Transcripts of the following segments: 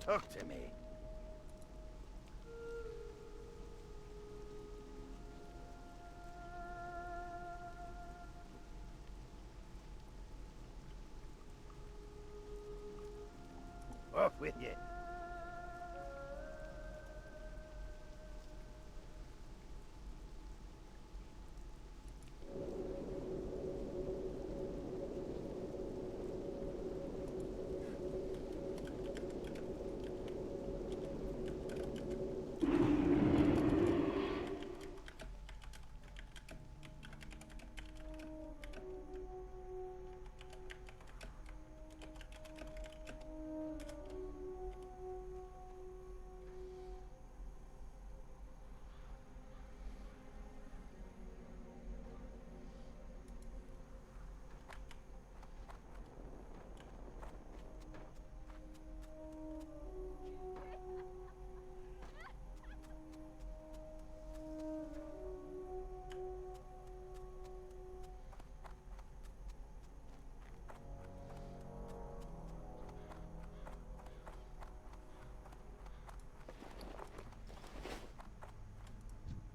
Talk to me. Off with you.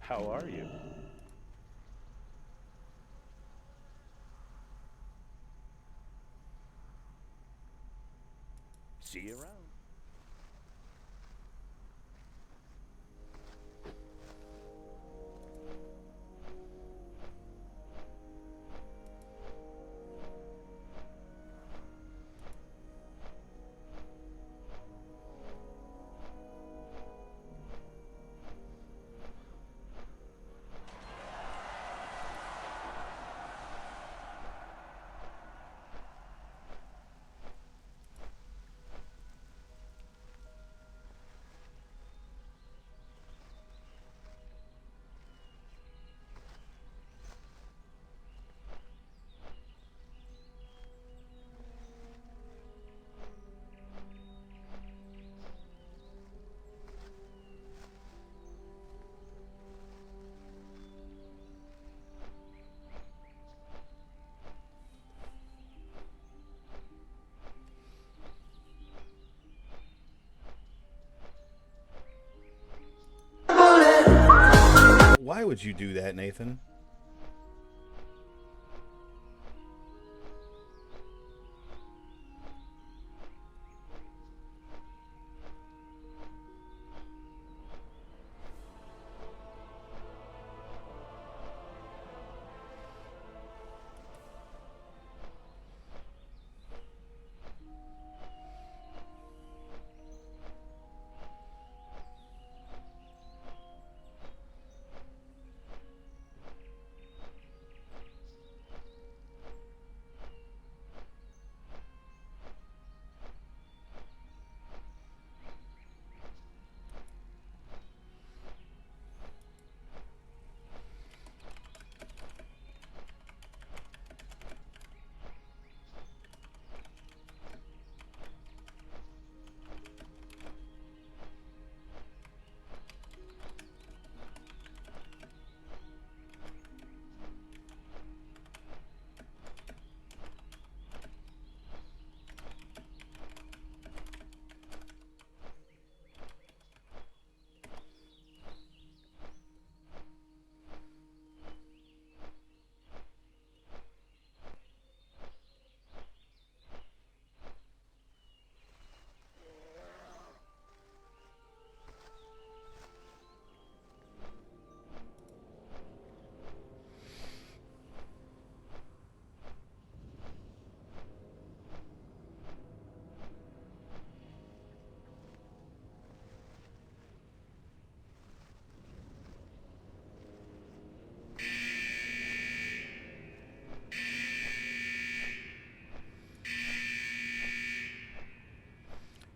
How are you? See you around. Why would you do that, Nathan?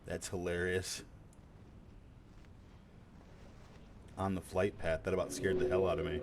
That's hilarious. On the flight path, that about scared the hell out of me.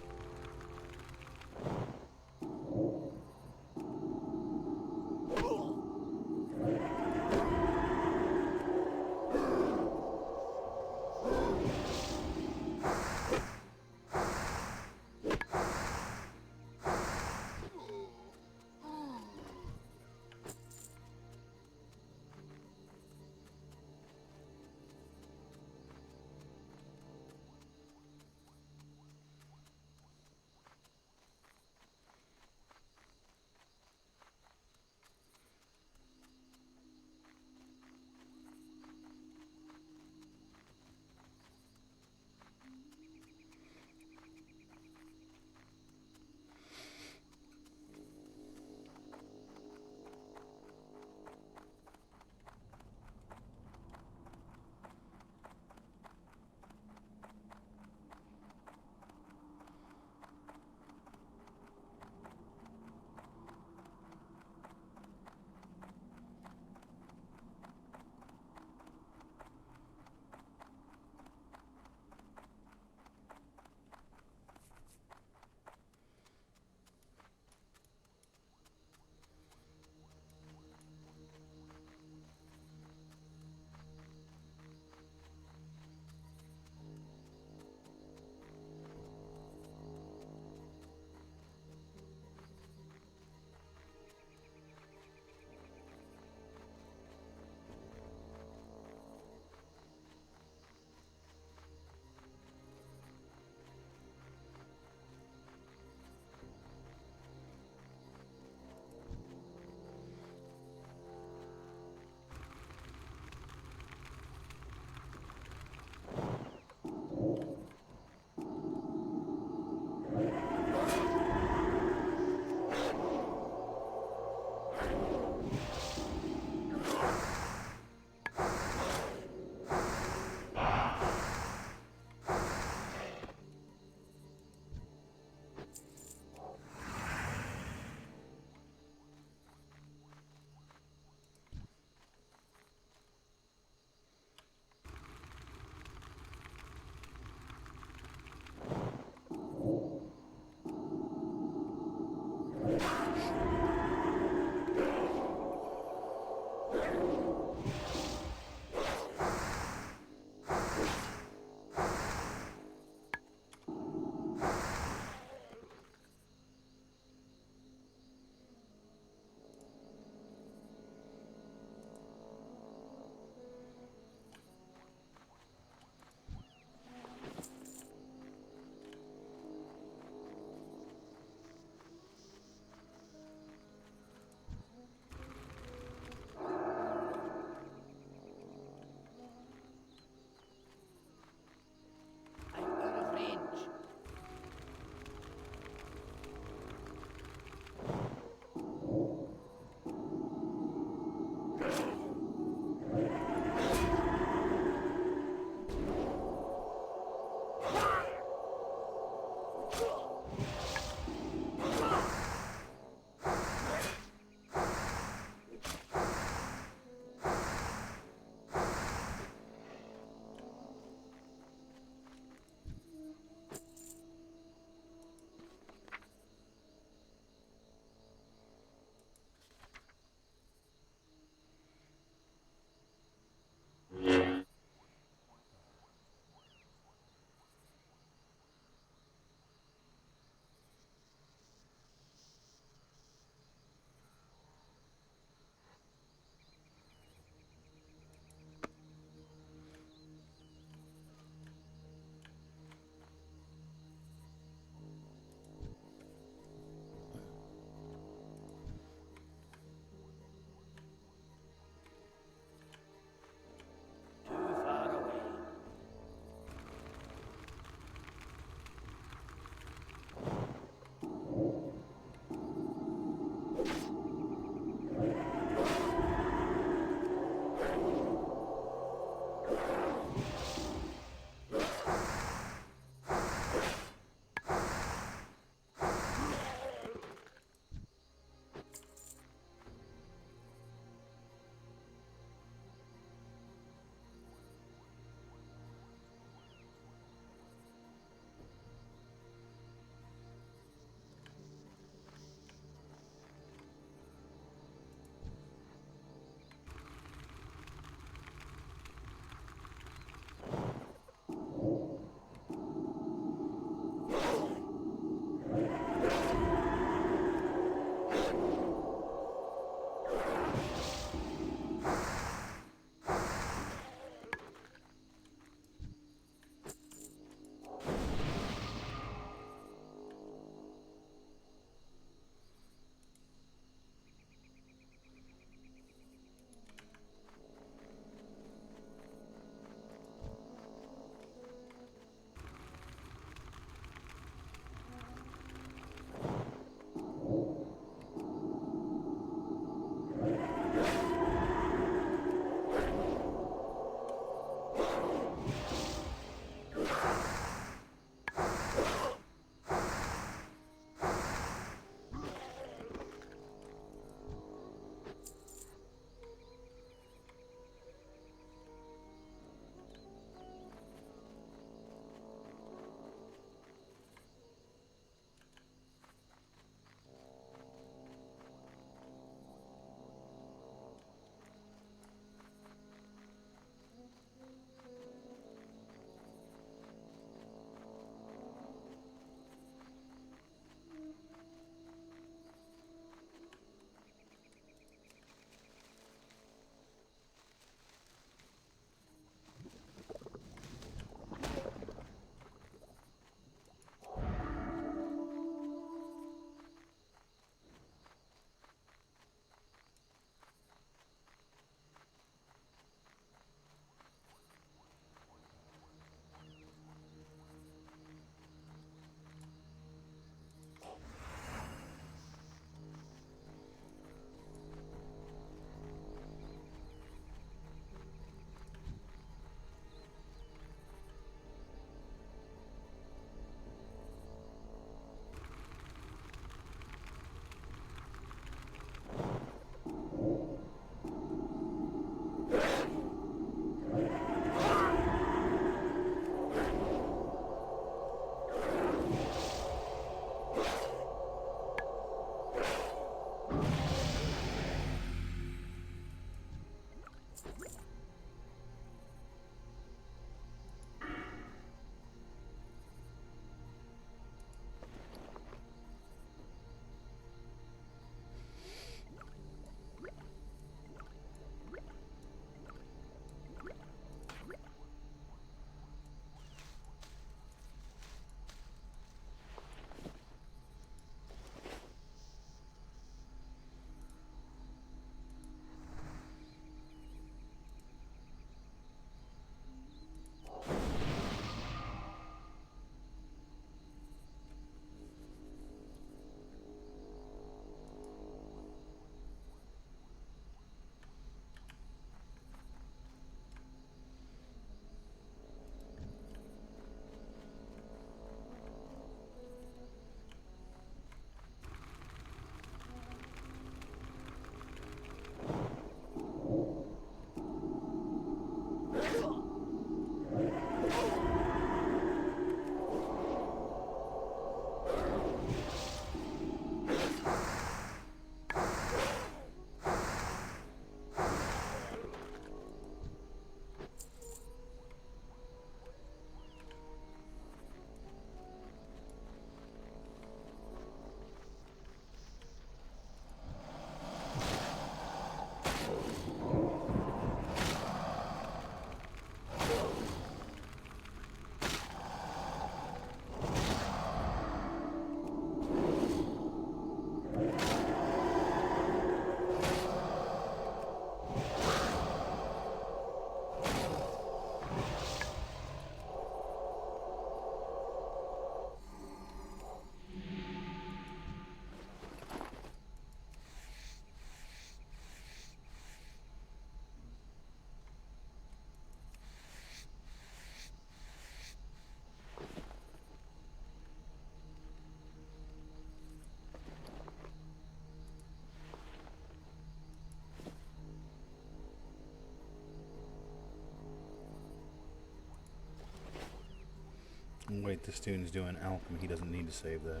Wait, this student's doing alchemy. He doesn't need to save that.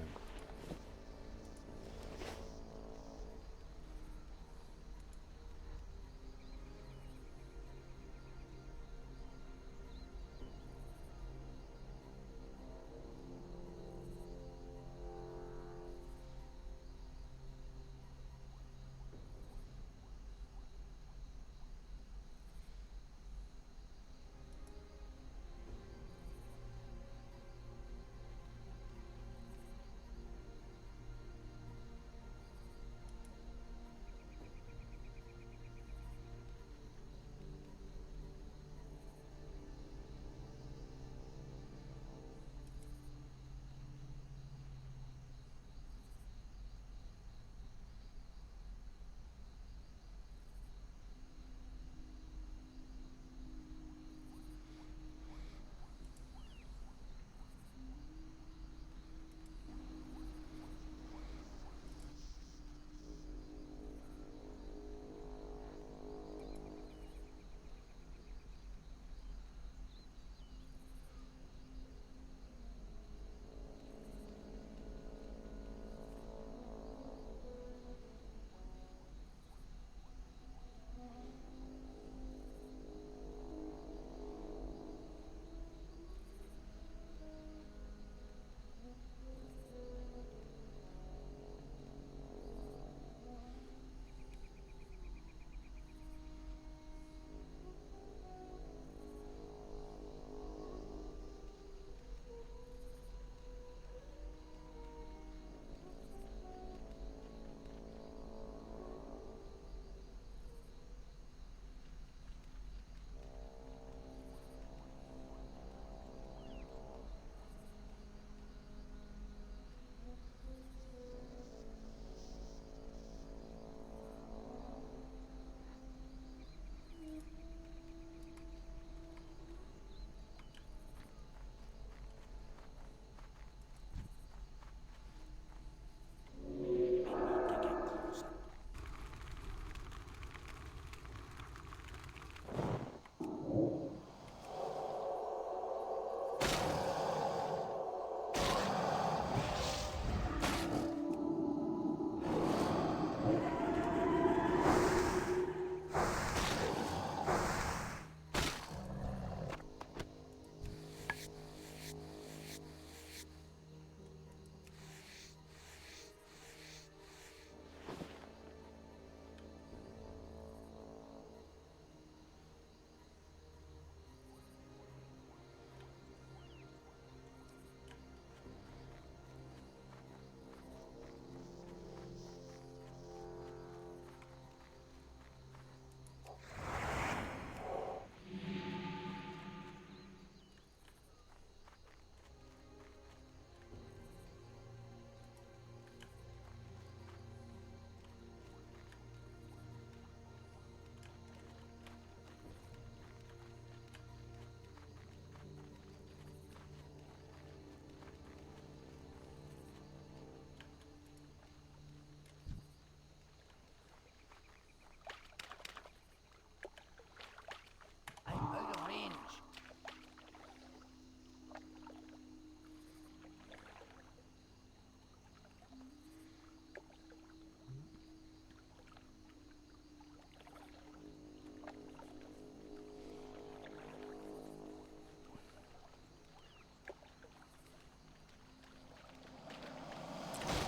I'm out of range.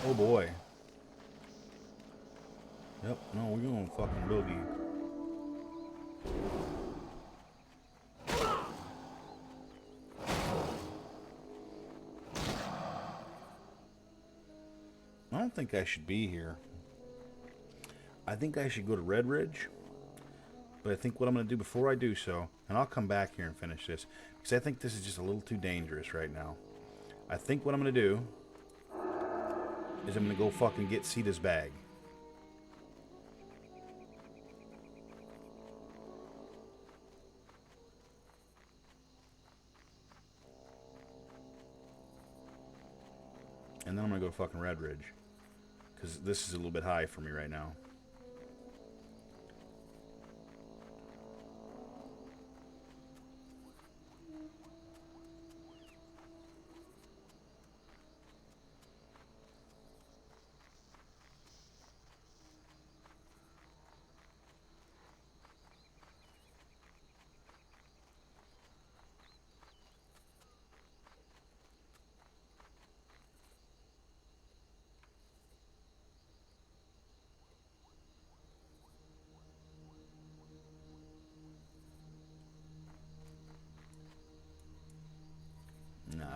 Oh boy. Yep, no, we're gonna fucking boogie. I don't think I should be here. I think I should go to Red Ridge. But I think what I'm going to do before I do so, and I'll come back here and finish this, because I think this is just a little too dangerous right now. I think what I'm going to do is I'm going to go fucking get Sita's bag. And then I'm going to go to fucking Red Ridge. Because this is a little bit high for me right now.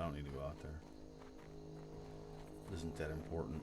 don't need to go out there. Isn't that important?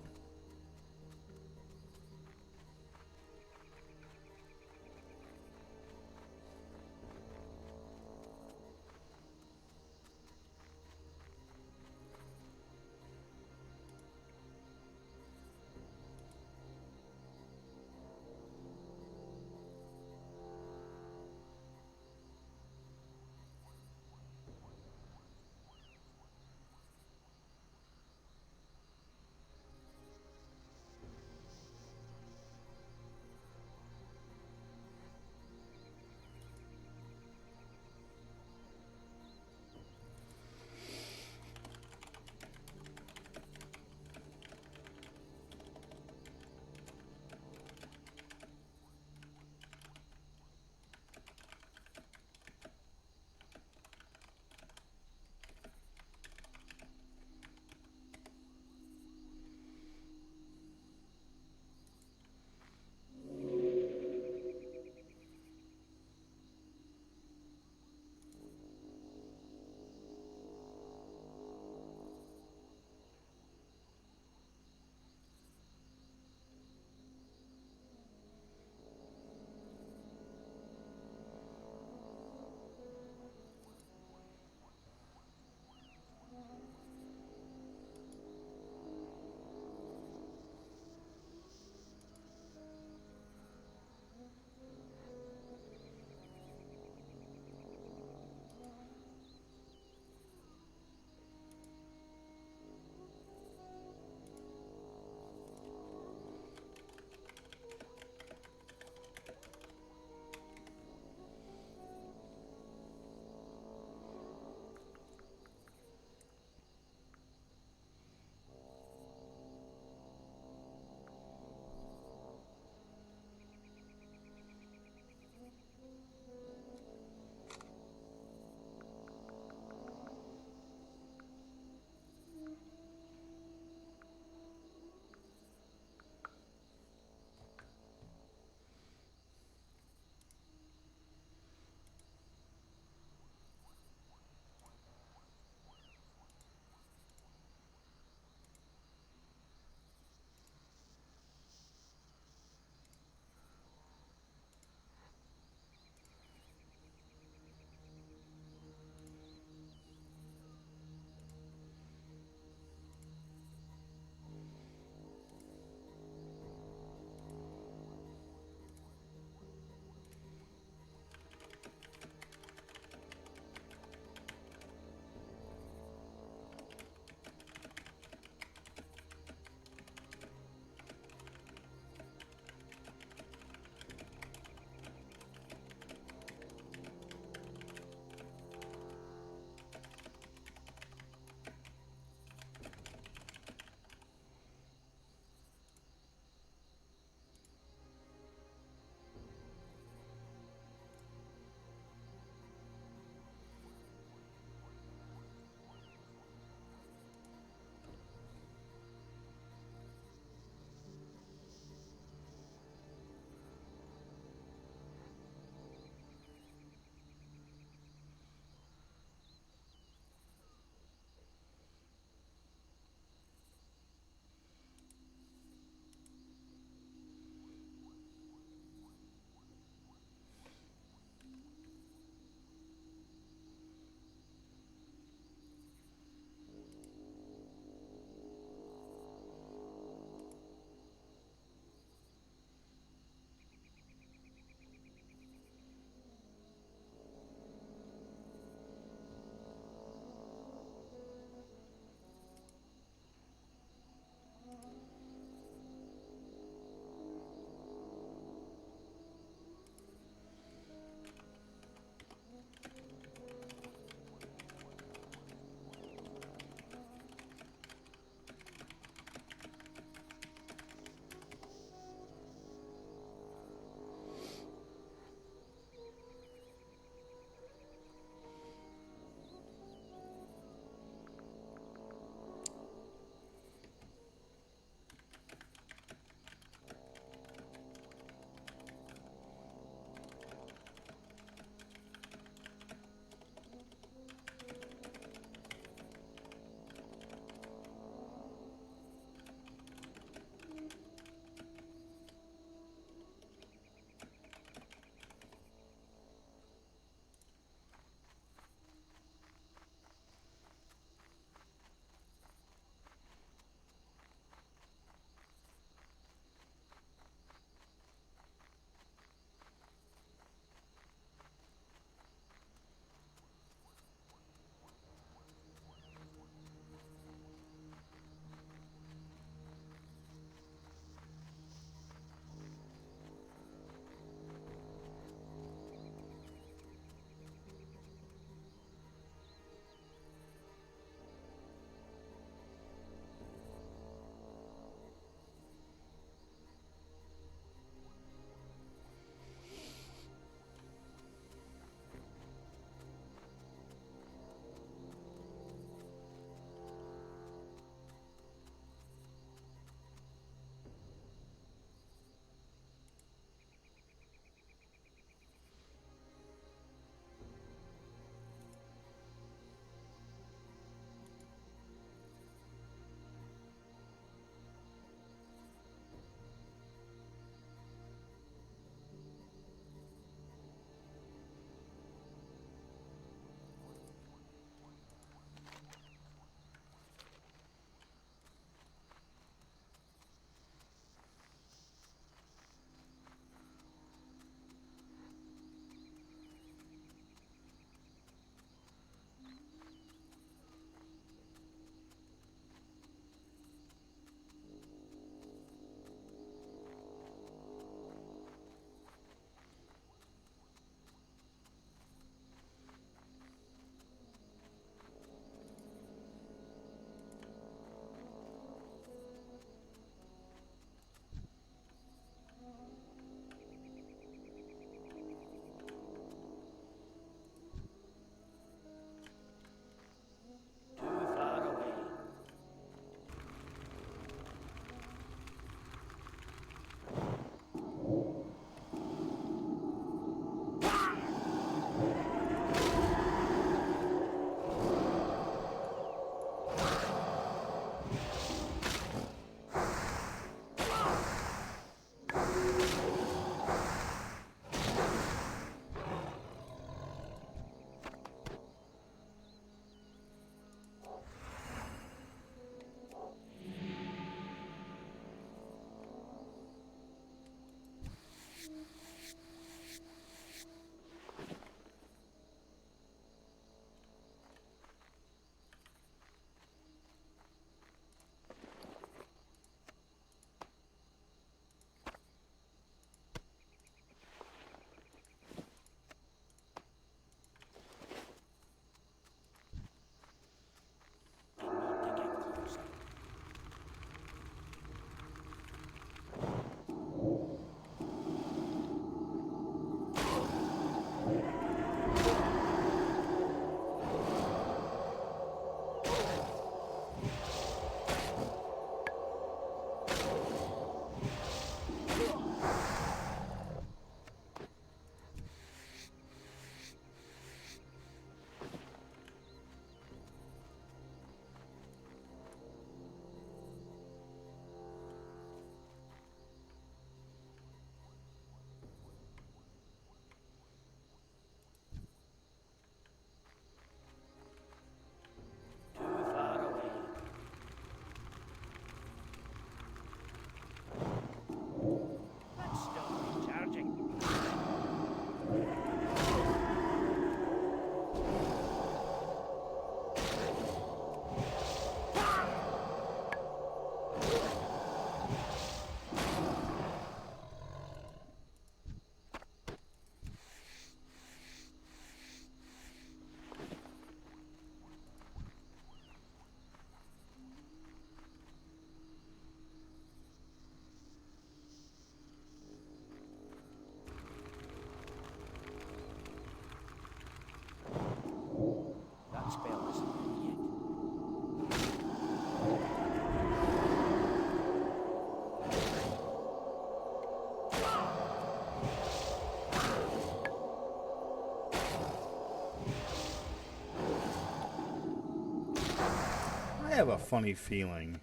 I have a funny feeling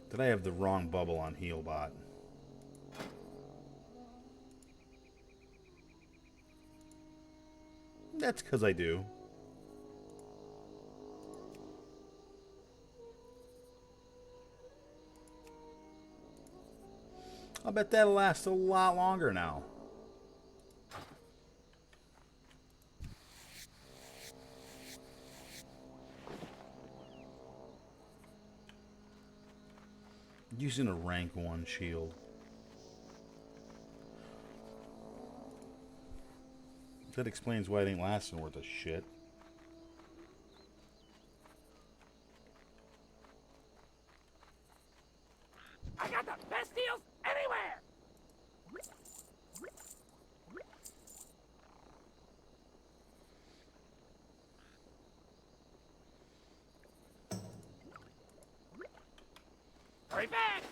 that I have the wrong bubble on Healbot. That's because I do. I'll bet that'll last a lot longer now. Using a rank 1 shield. That explains why it ain't lasting worth a shit. I got the best deals anywhere! Hurry back!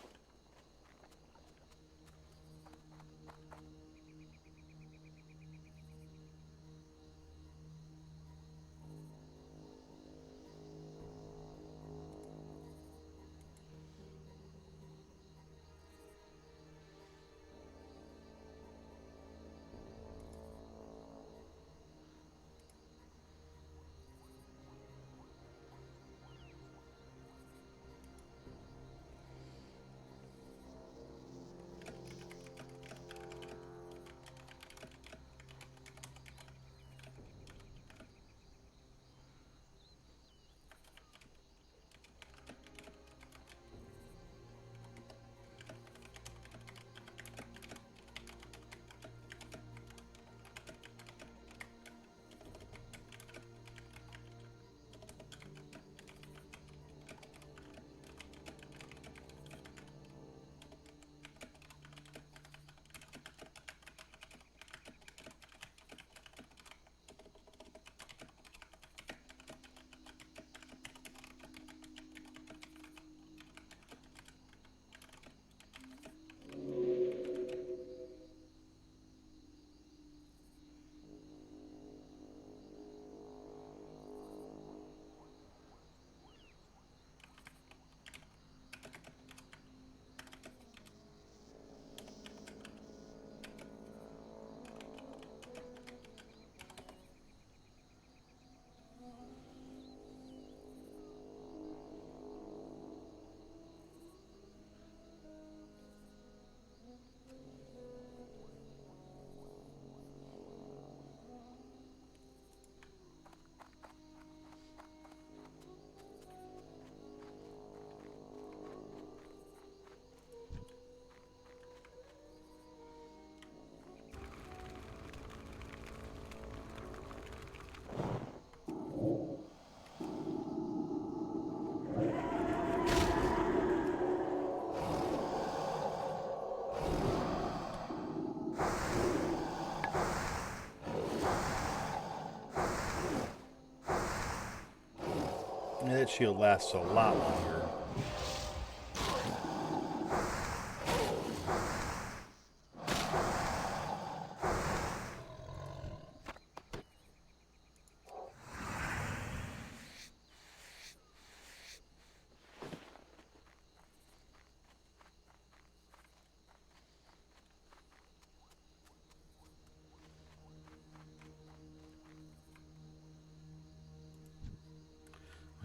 Yeah, that shield lasts a lot longer.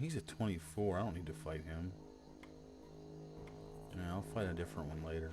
He's at 24. I don't need to fight him. Yeah, I'll fight a different one later.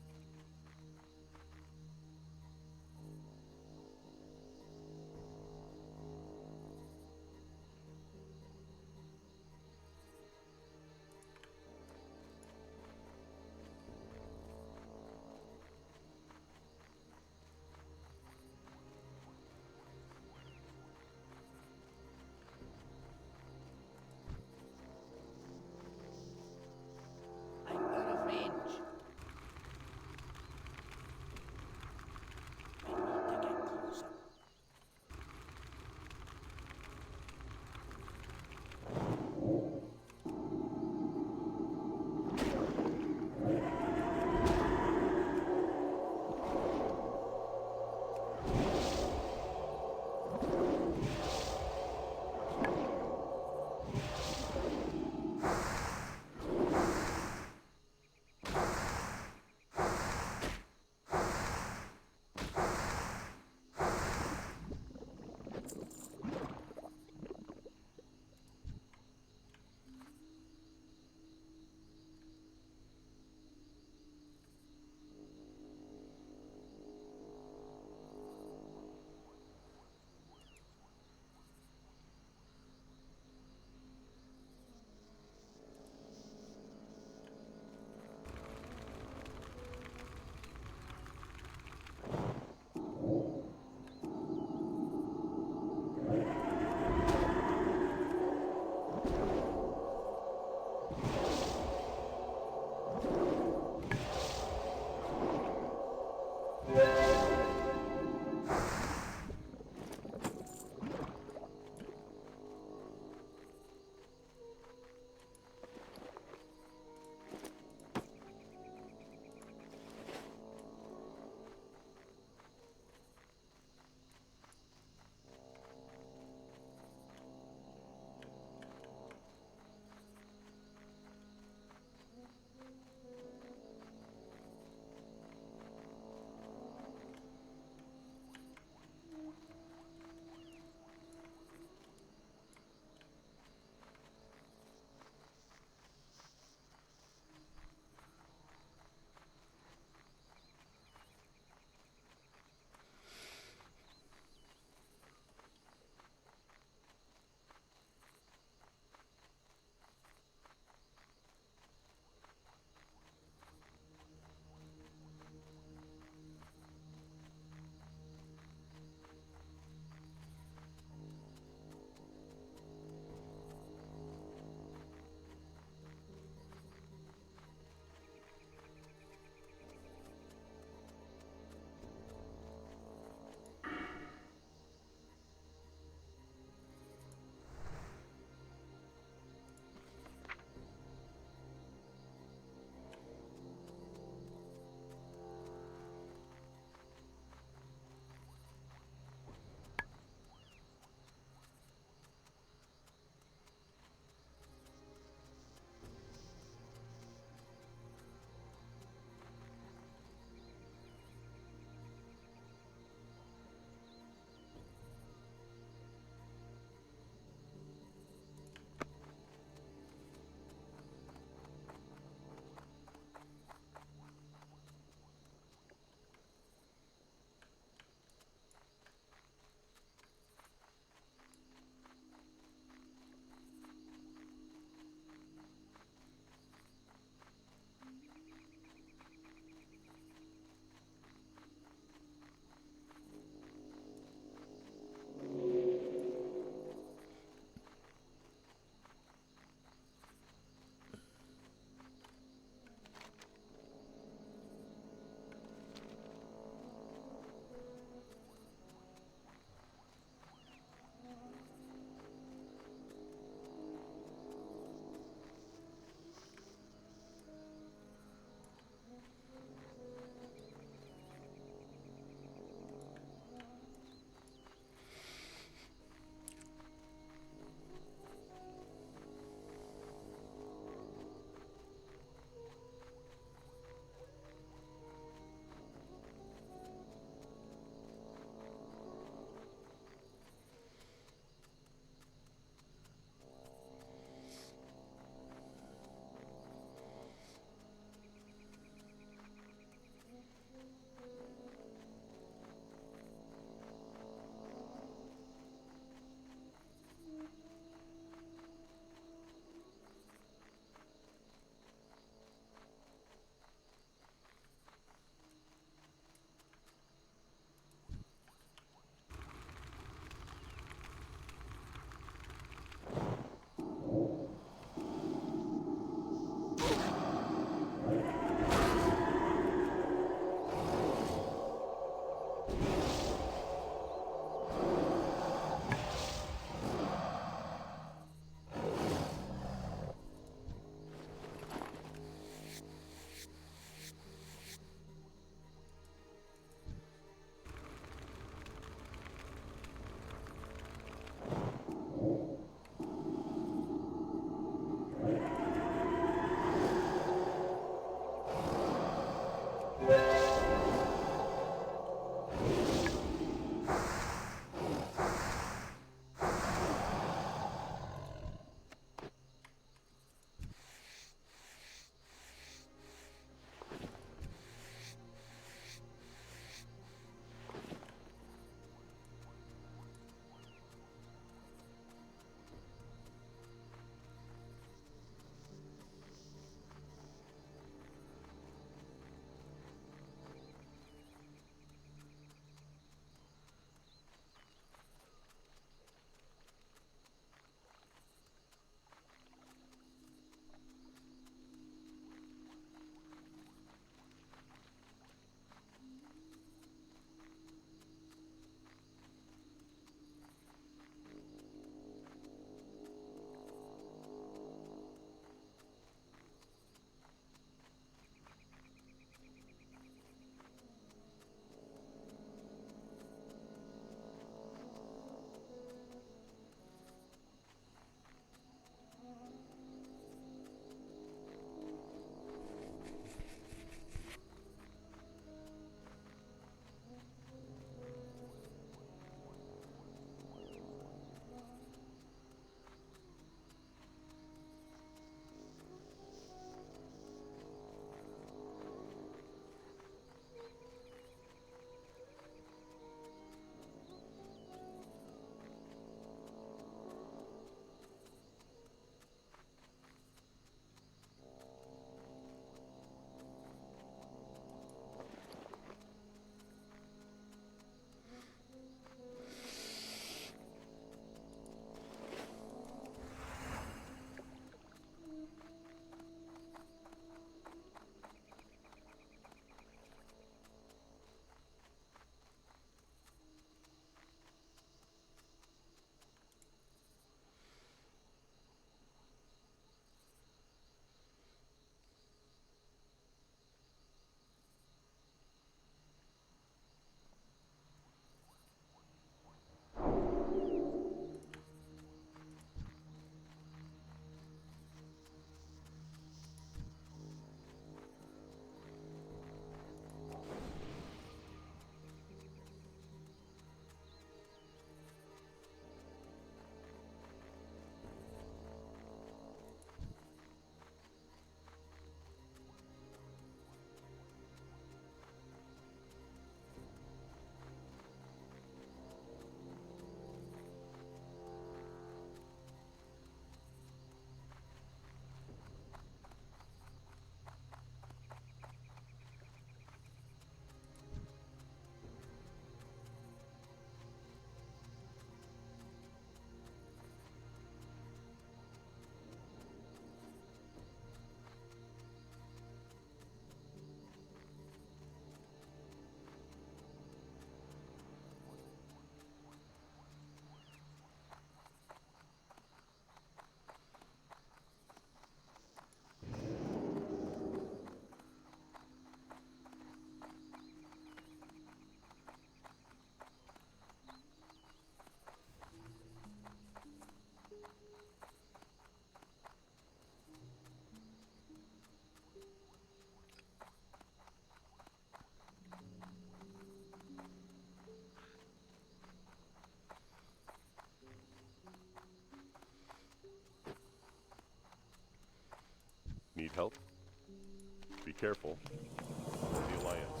careful. The Alliance.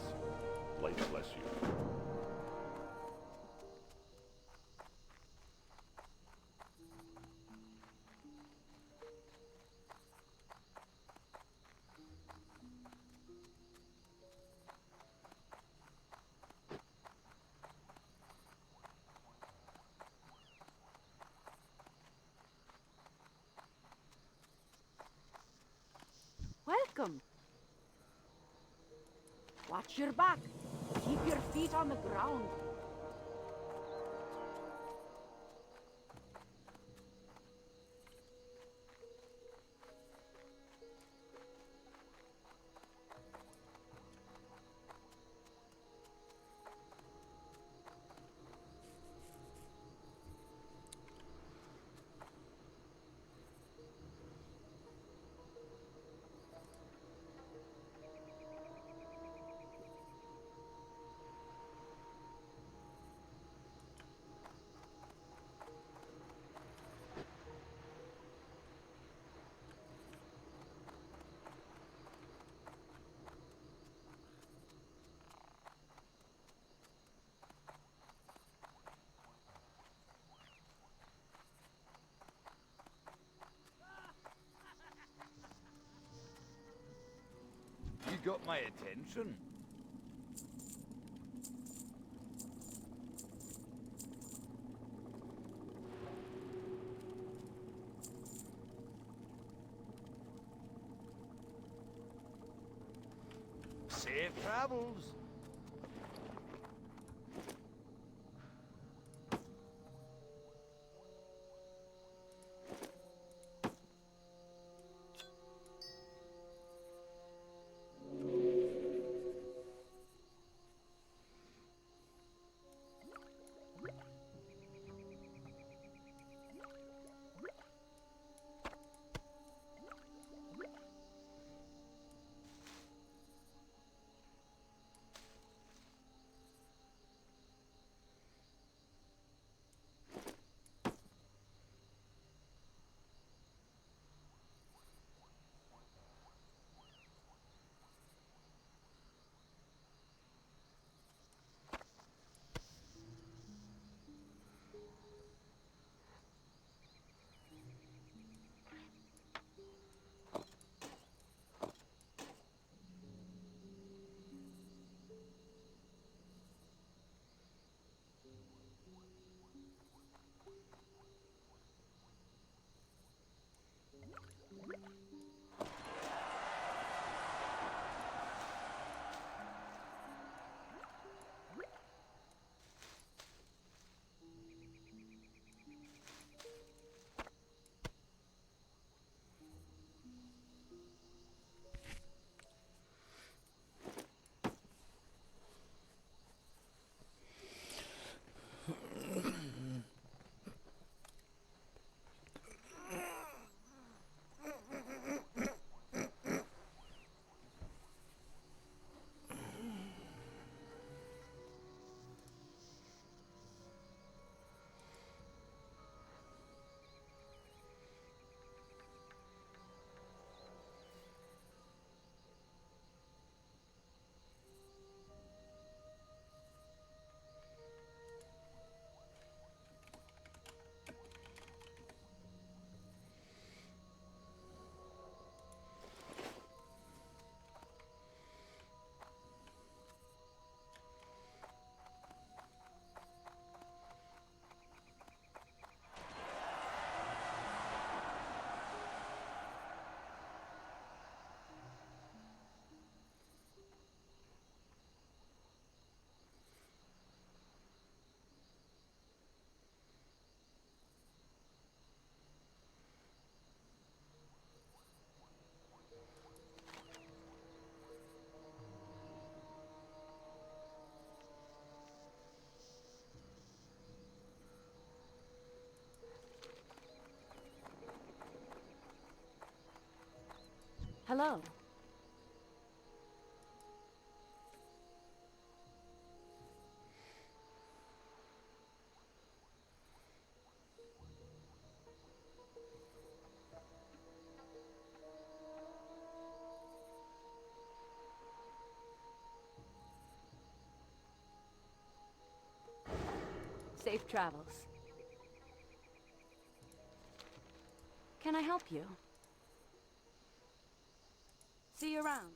Light bless you. Welcome. Watch your back. Keep your feet on the ground. You got my attention. Safe travels. Hello. Safe travels. Can I help you? See you around.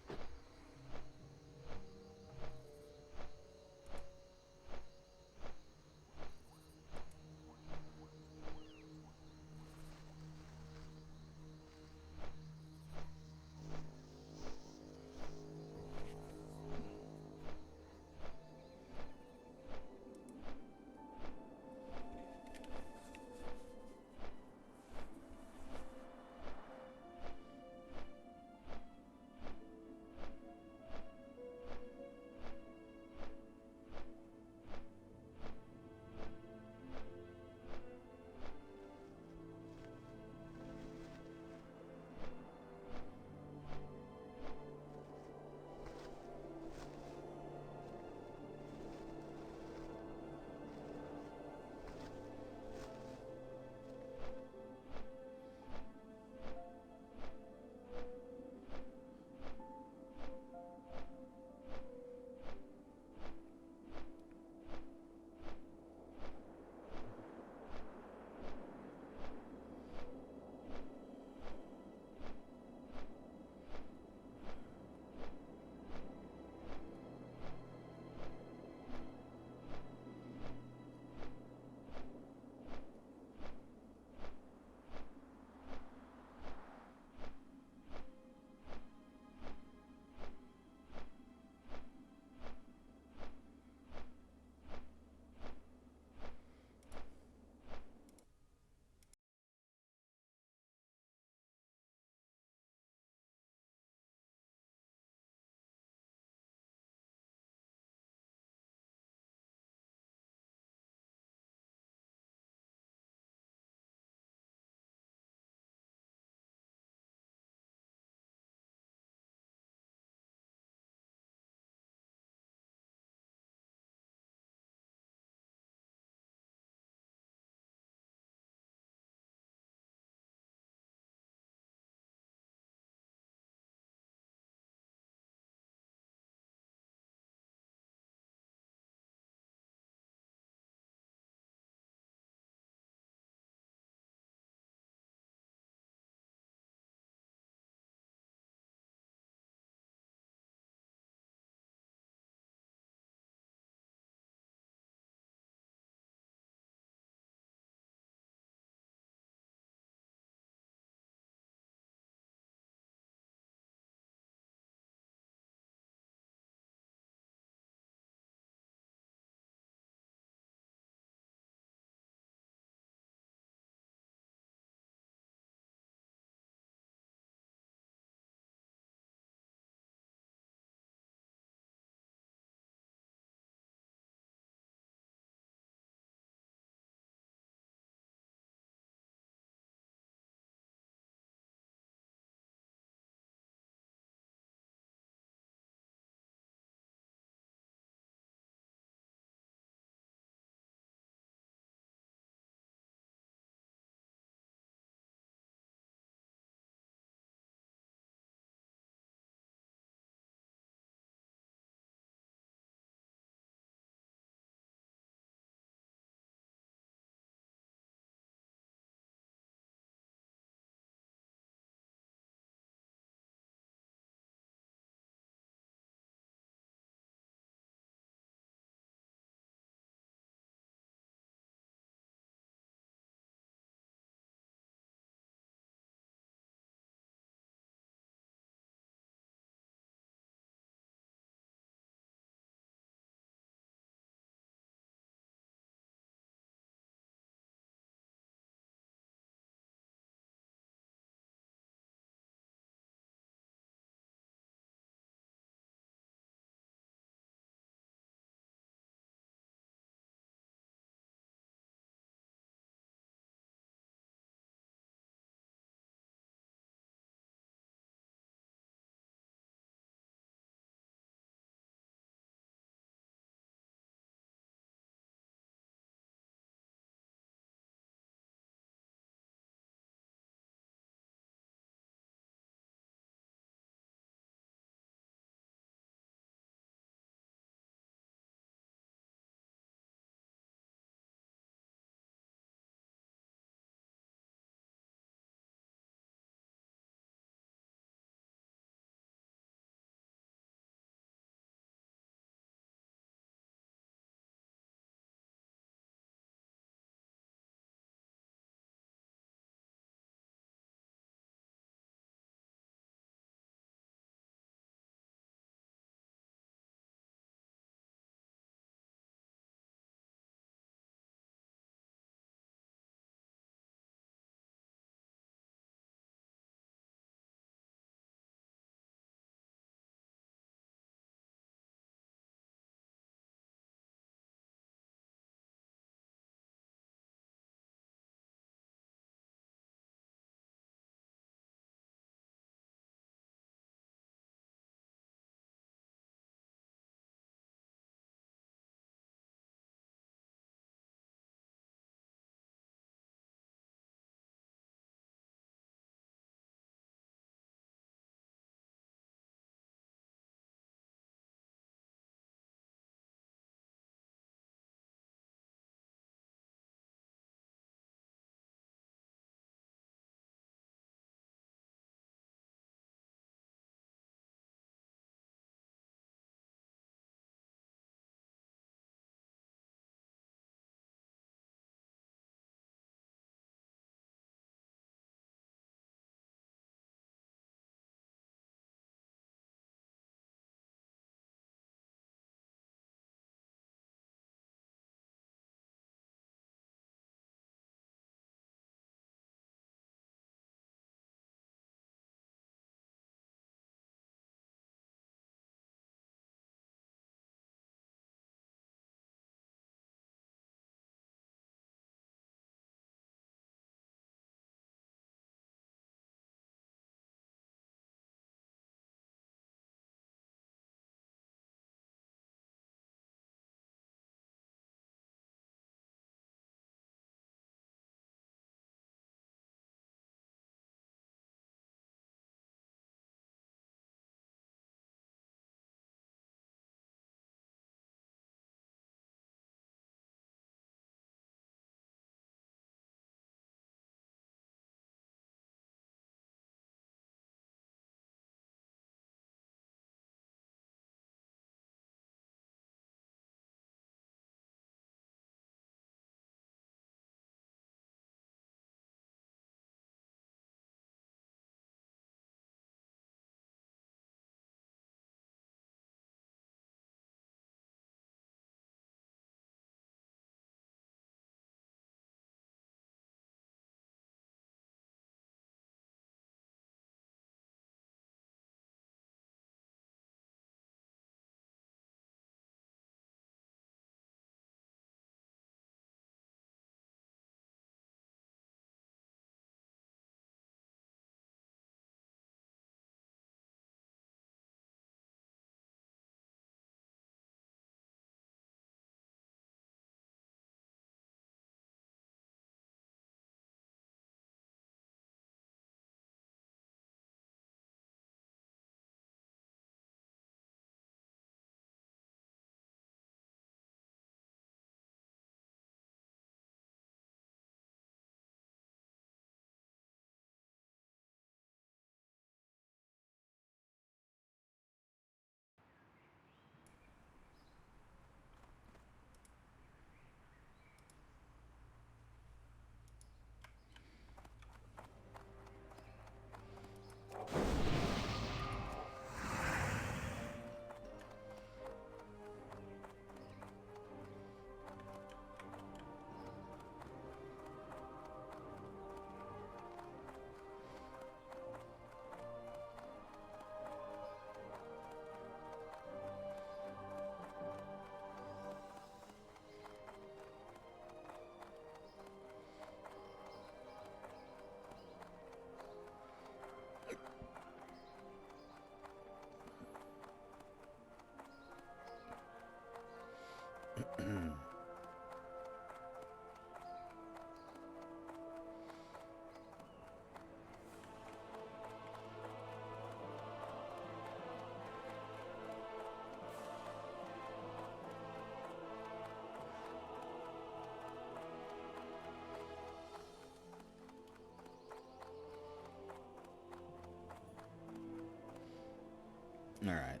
All right.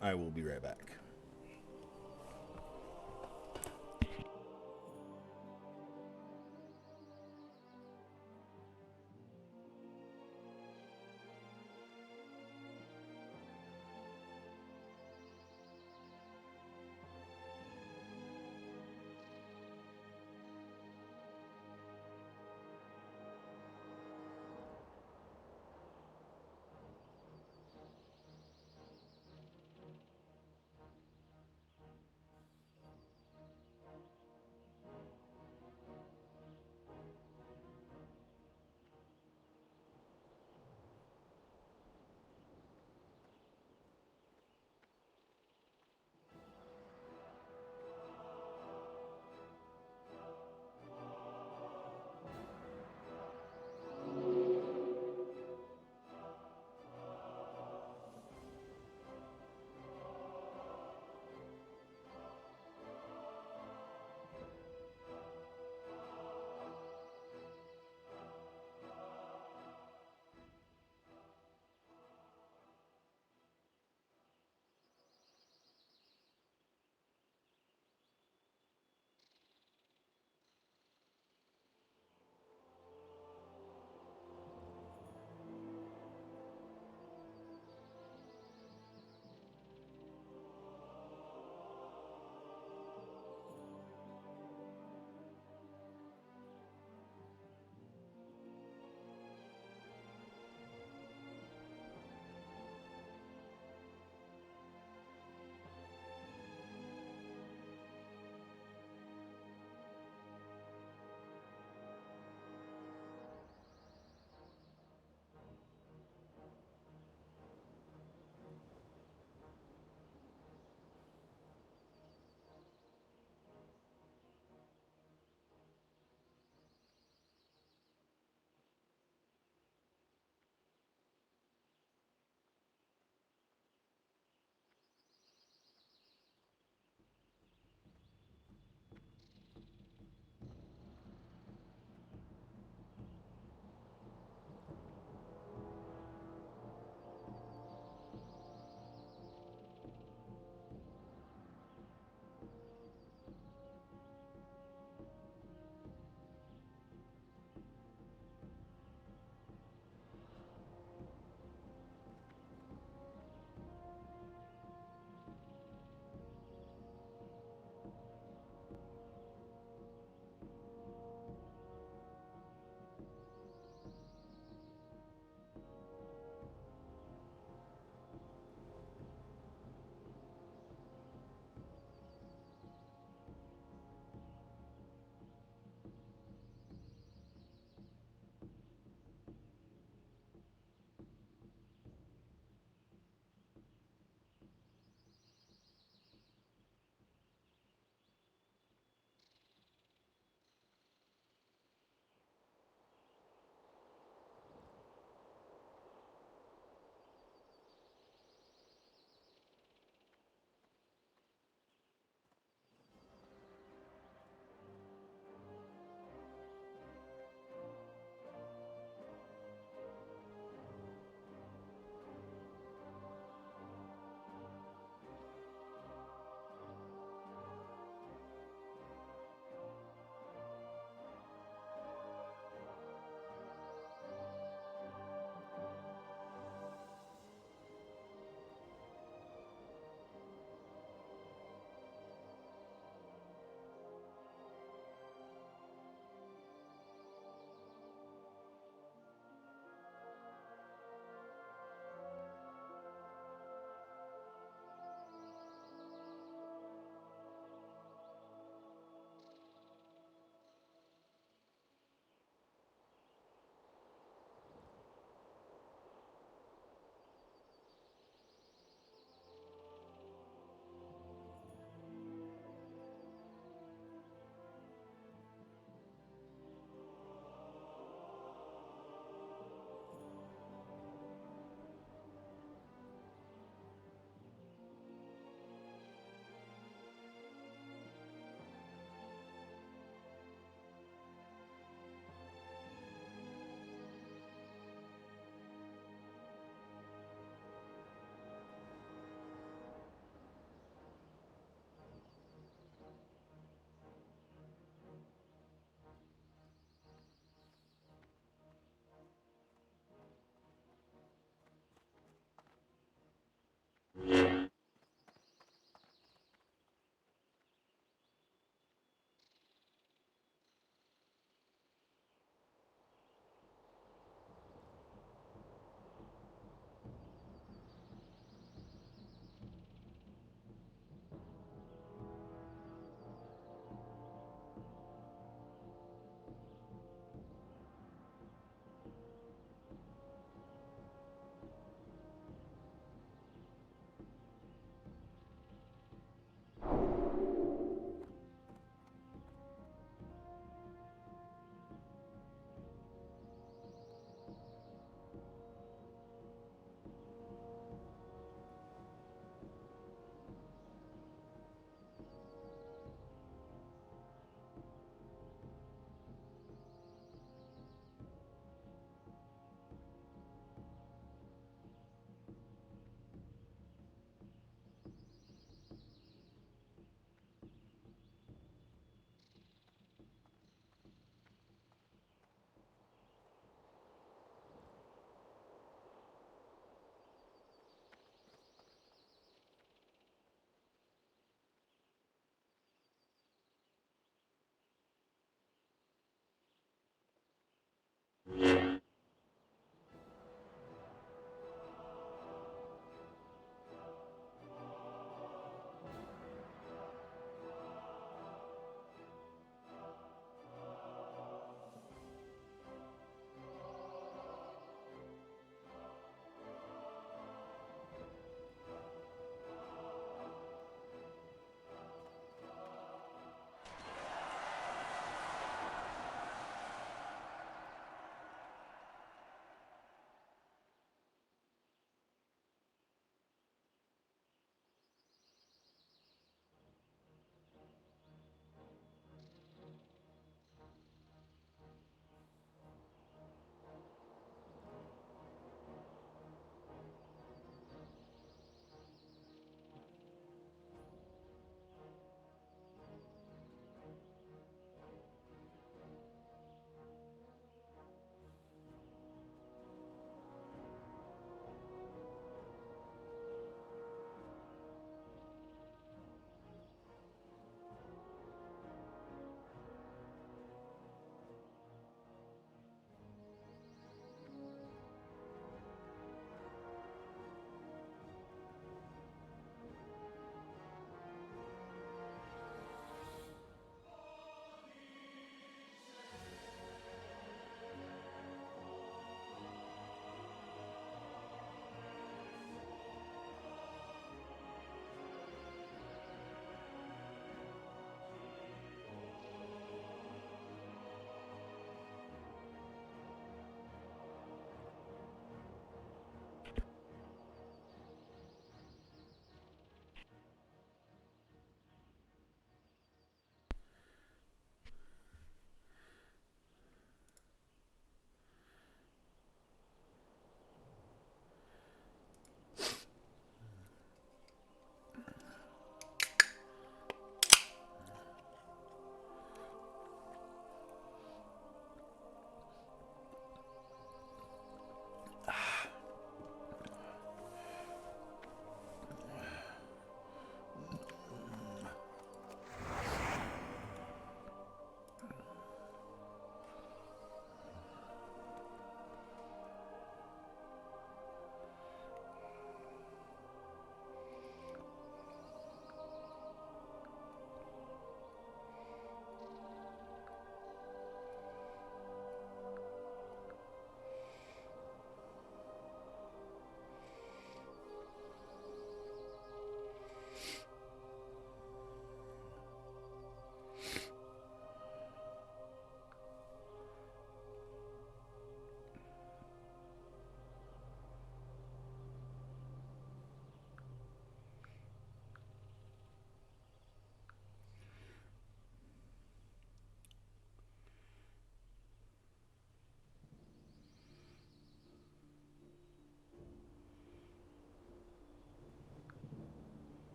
I will be right back.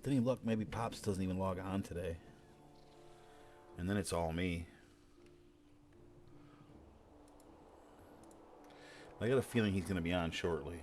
With any luck, maybe Pops doesn't even log on today. And then it's all me. I got a feeling he's going to be on shortly.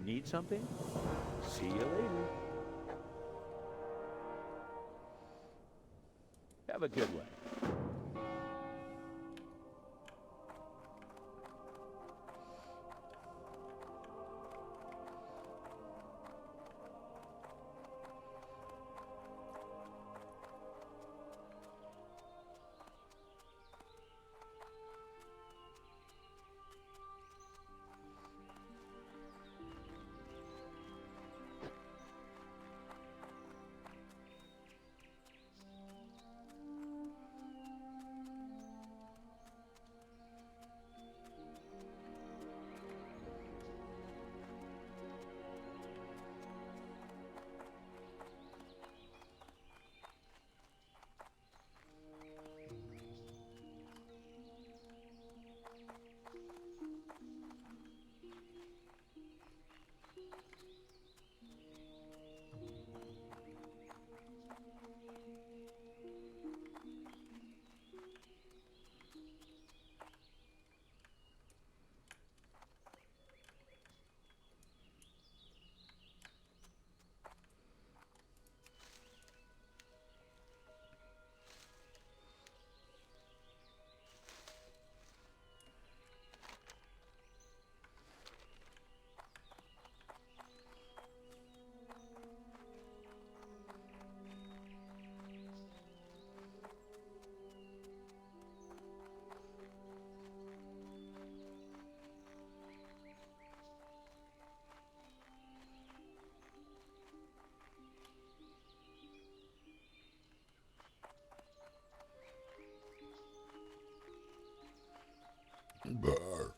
Need something? See you later. Have a good one. Brr.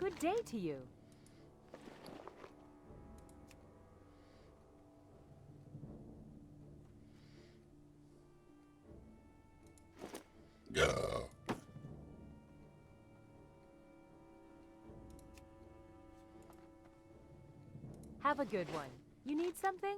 Good day to you. Have a good one. You need something?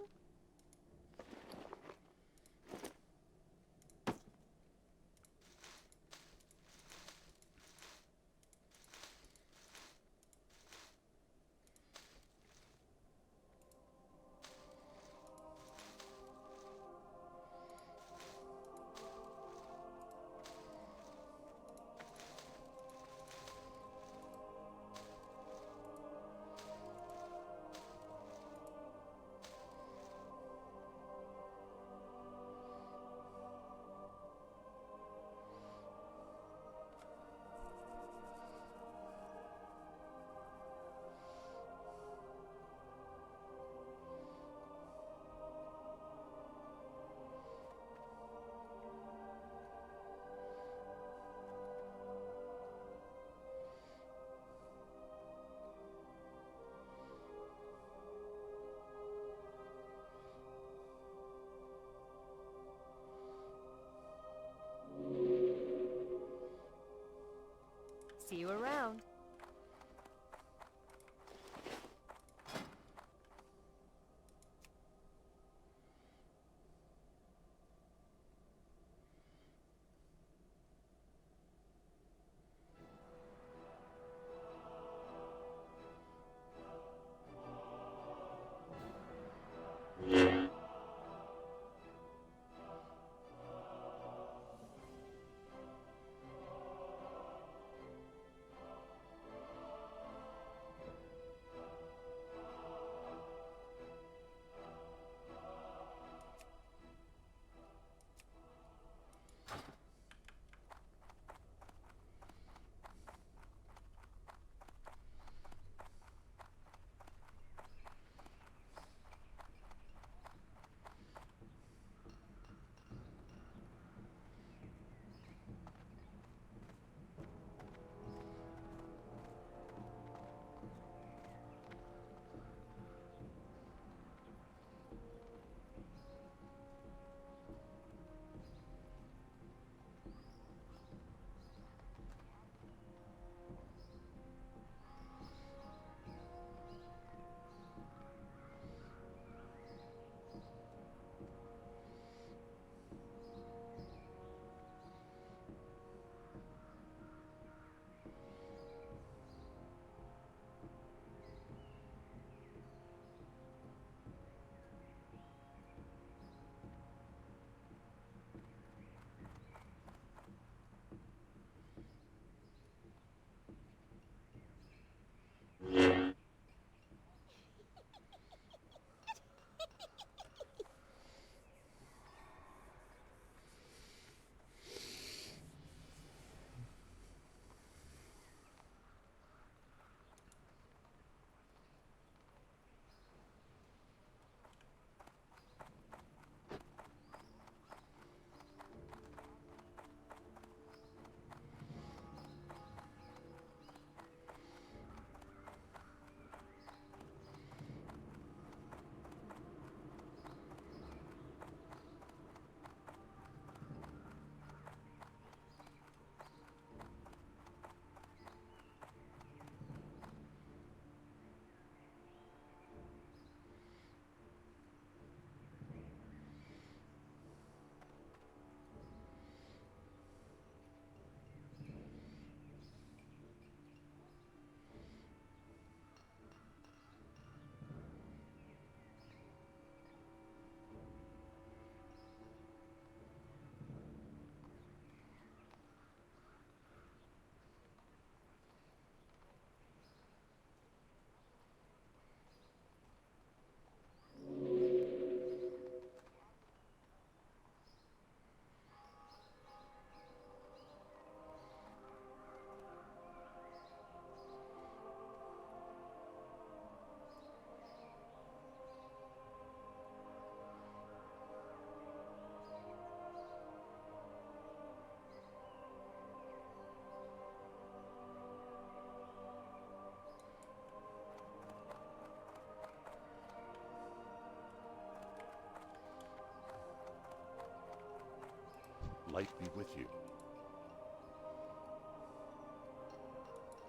Light be with you.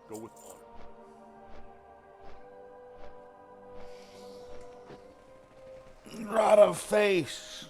Go with honor. Right of face.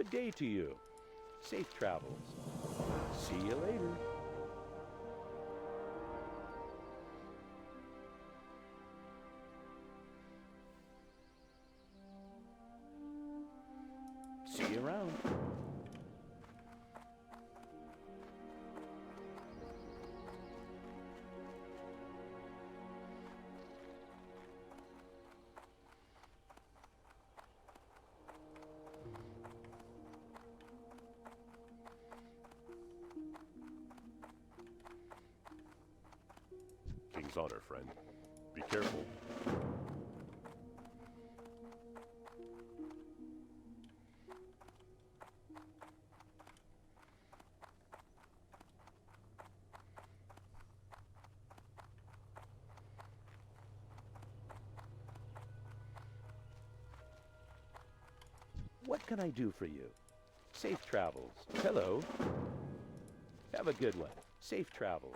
Good day to you. Safe travels. See you later. See you around. King's honor, friend. Be careful. What can I do for you? Safe travels. Hello. Have a good one. Safe travels.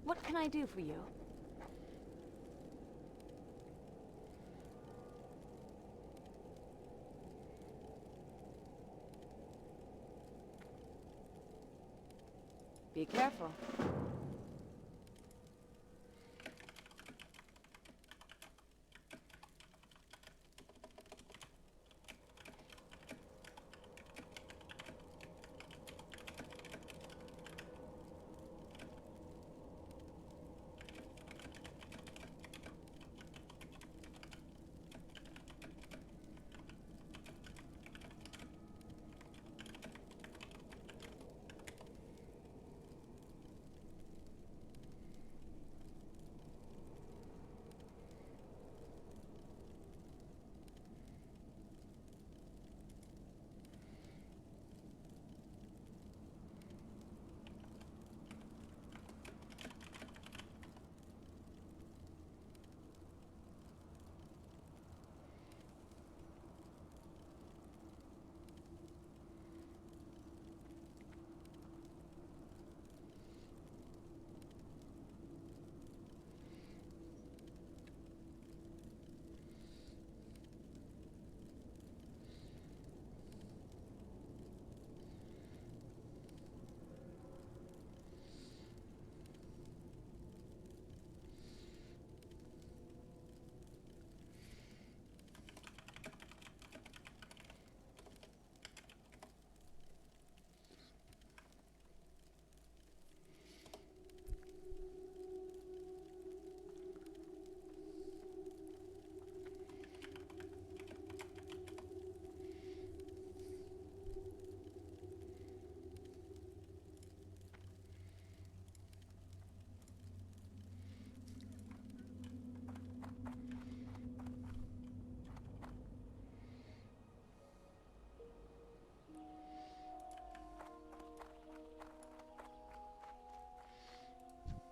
What can I do for you? Be careful.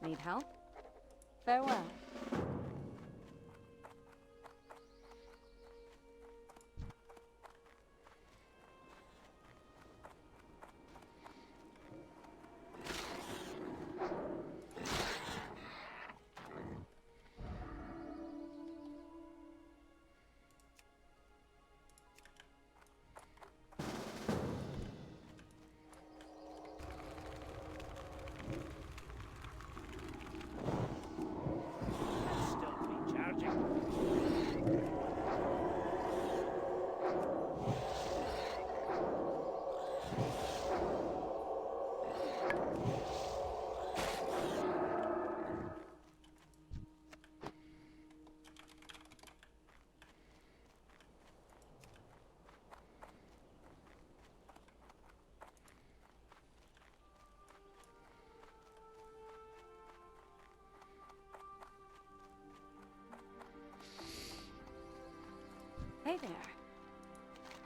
Need help? Farewell.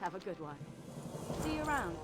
Have a good one. See you around.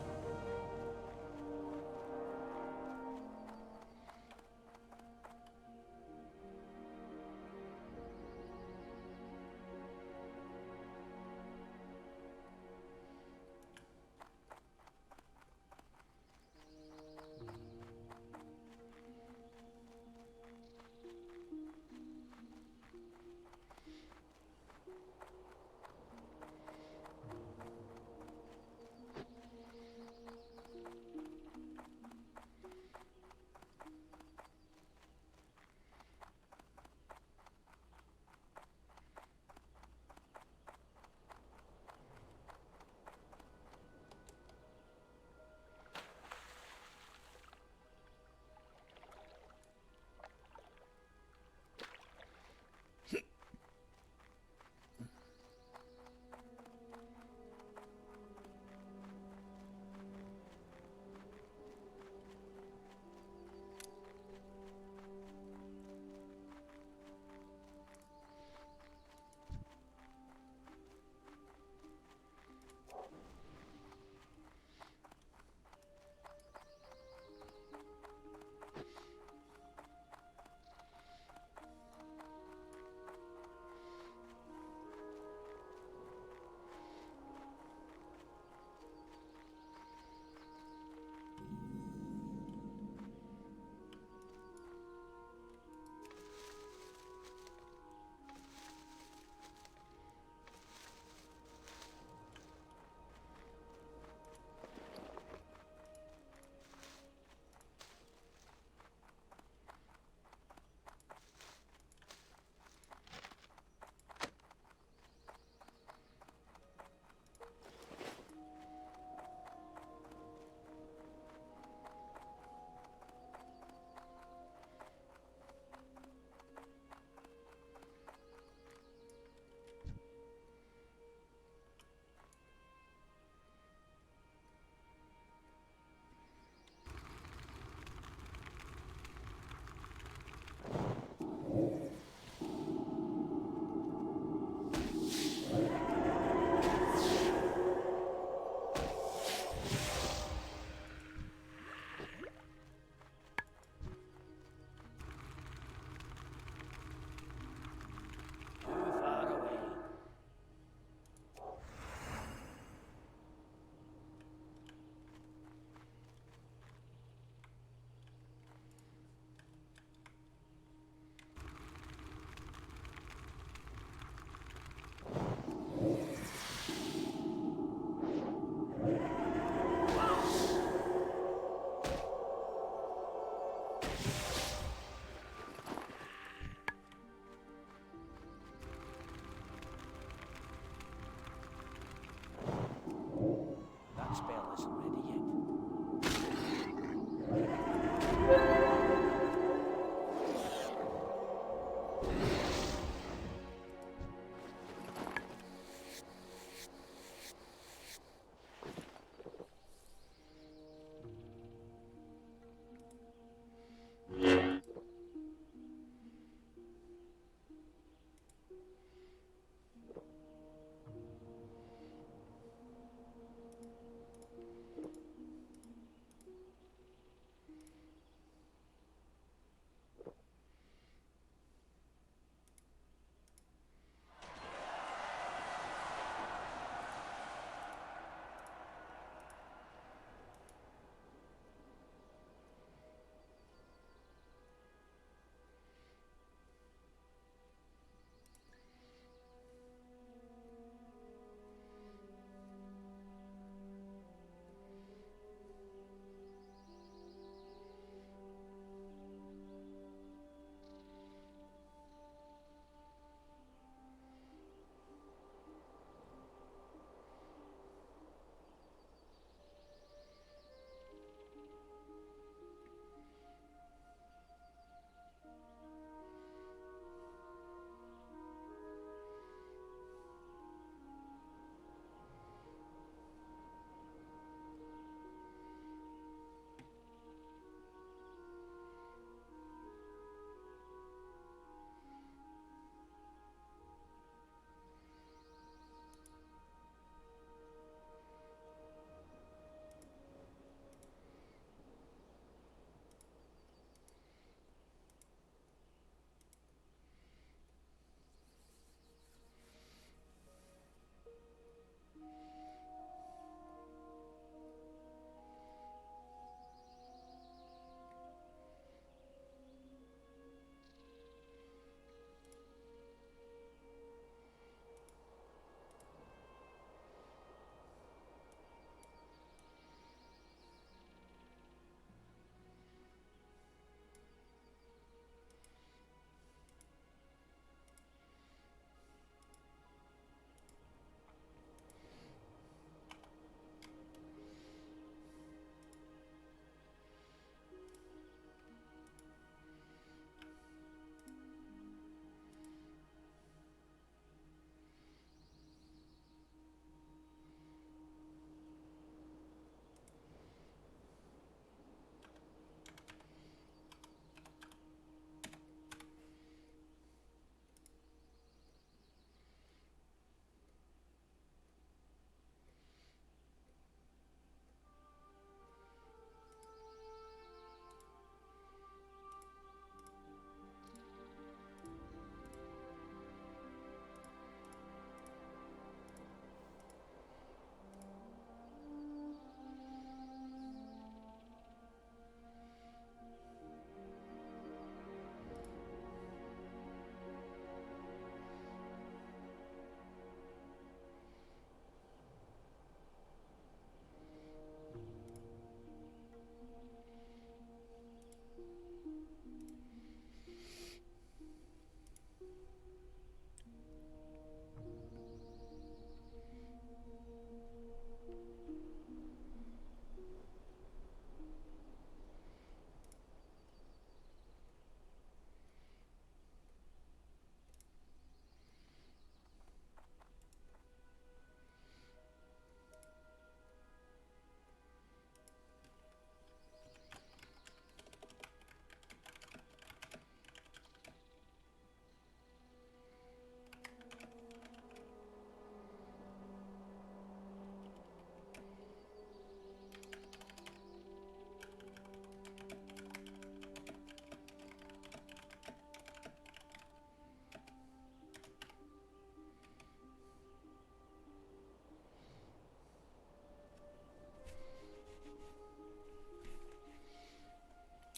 That spell isn't ready yet.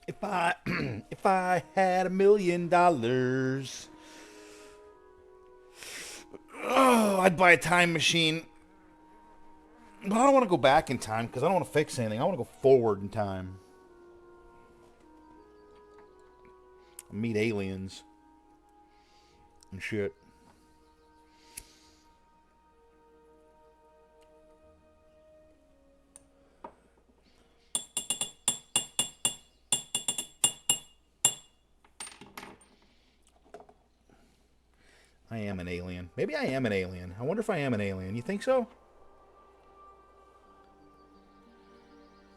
If I if I had $1,000,000, oh, I'd buy a time machine. But I don't want to go back in time because I don't want to fix anything. I want to go forward in time. Meet aliens and shit. I am an alien. Maybe I am an alien. I wonder if I am an alien. You think so?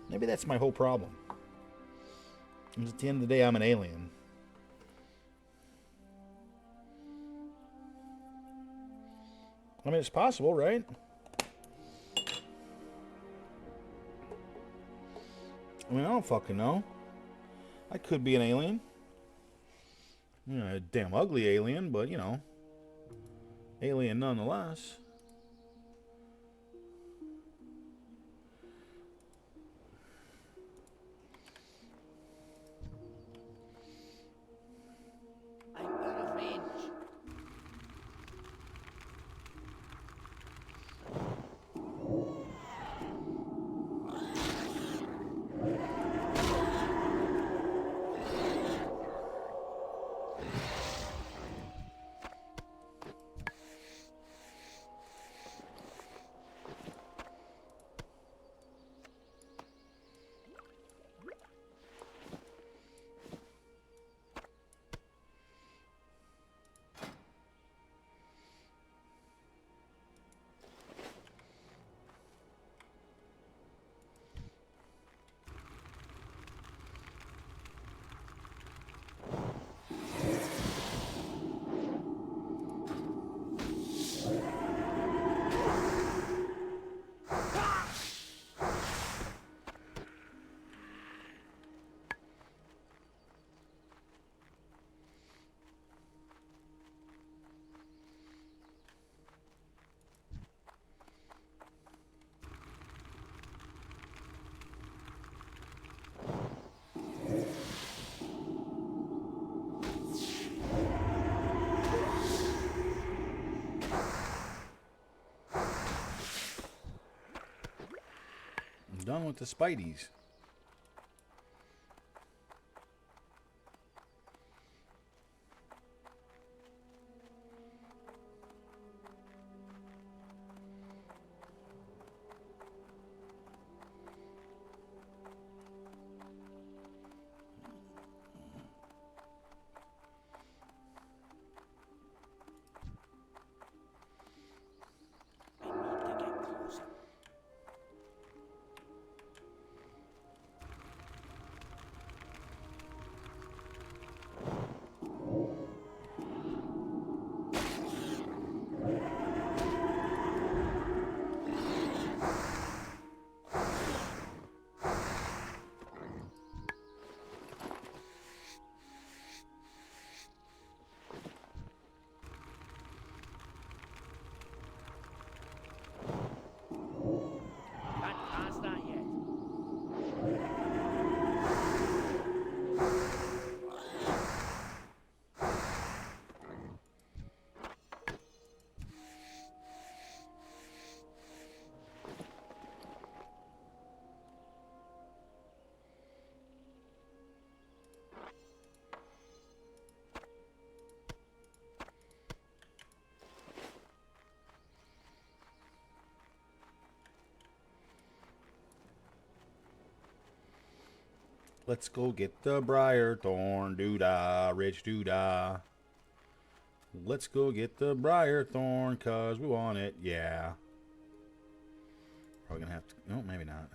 Maybe that's my whole problem. Because at the end of the day, I'm an alien. I mean, it's possible, right? I mean, I don't fucking know. I could be an alien. You know, a damn ugly alien, but, you know, alien nonetheless. I'm out of range. I'm done with the Spideys. I need to get closer. Can't pass that yet. Let's go get the briar thorn, doo-dah, rich doo-dah. Let's go get the briar thorn, cause we want it, yeah. Probably gonna have to, no, maybe not.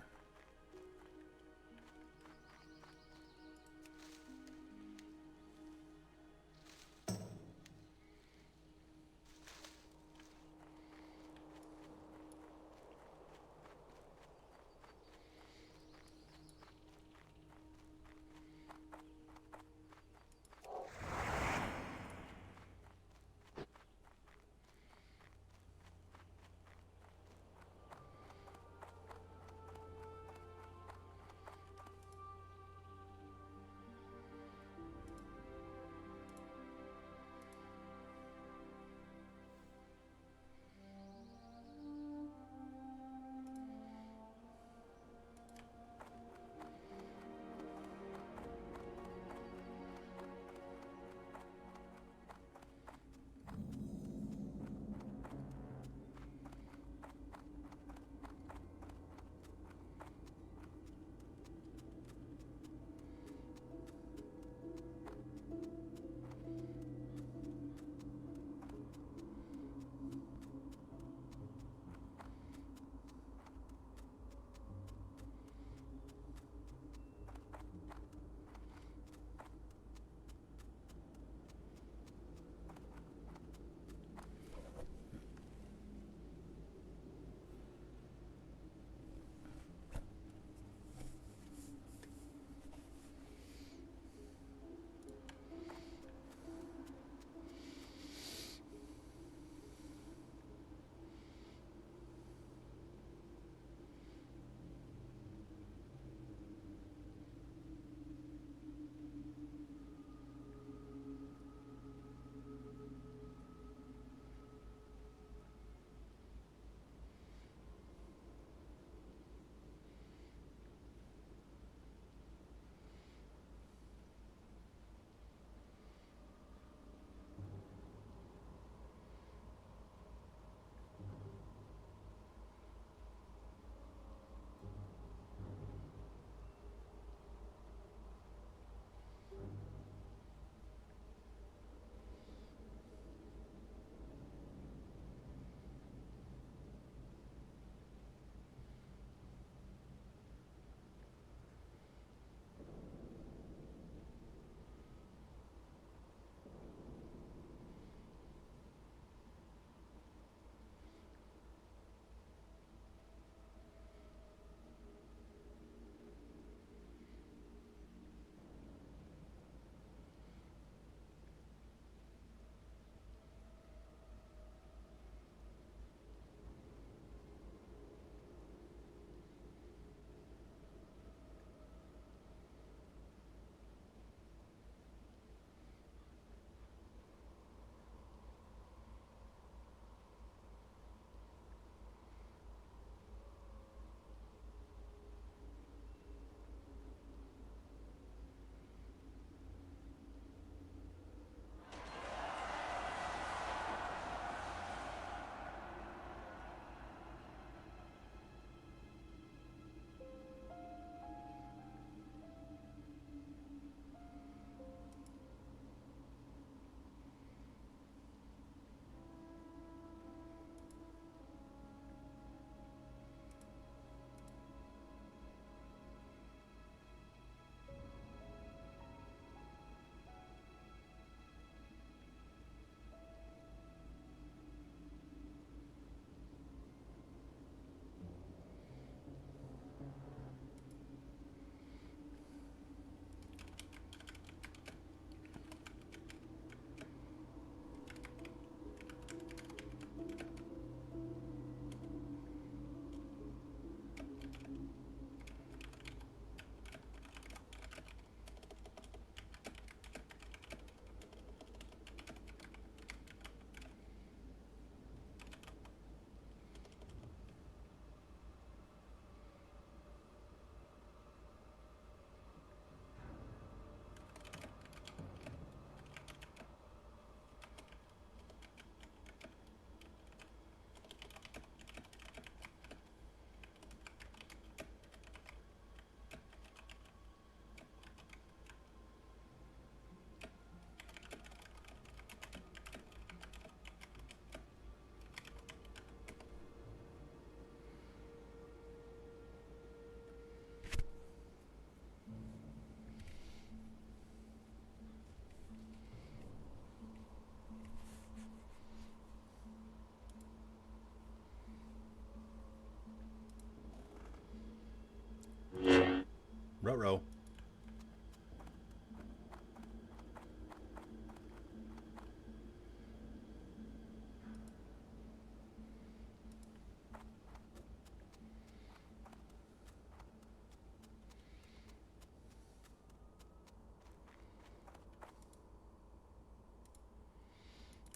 Ruh-roh.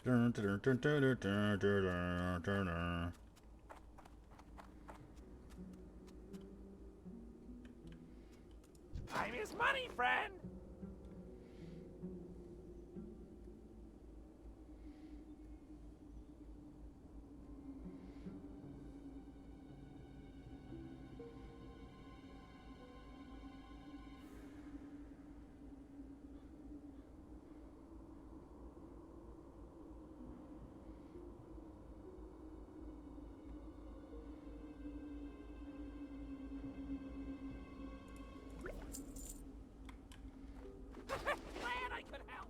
Dun, dun, dun, dun, dun, dun, dun, dun, dun. Time is money, friend. Glad I could help.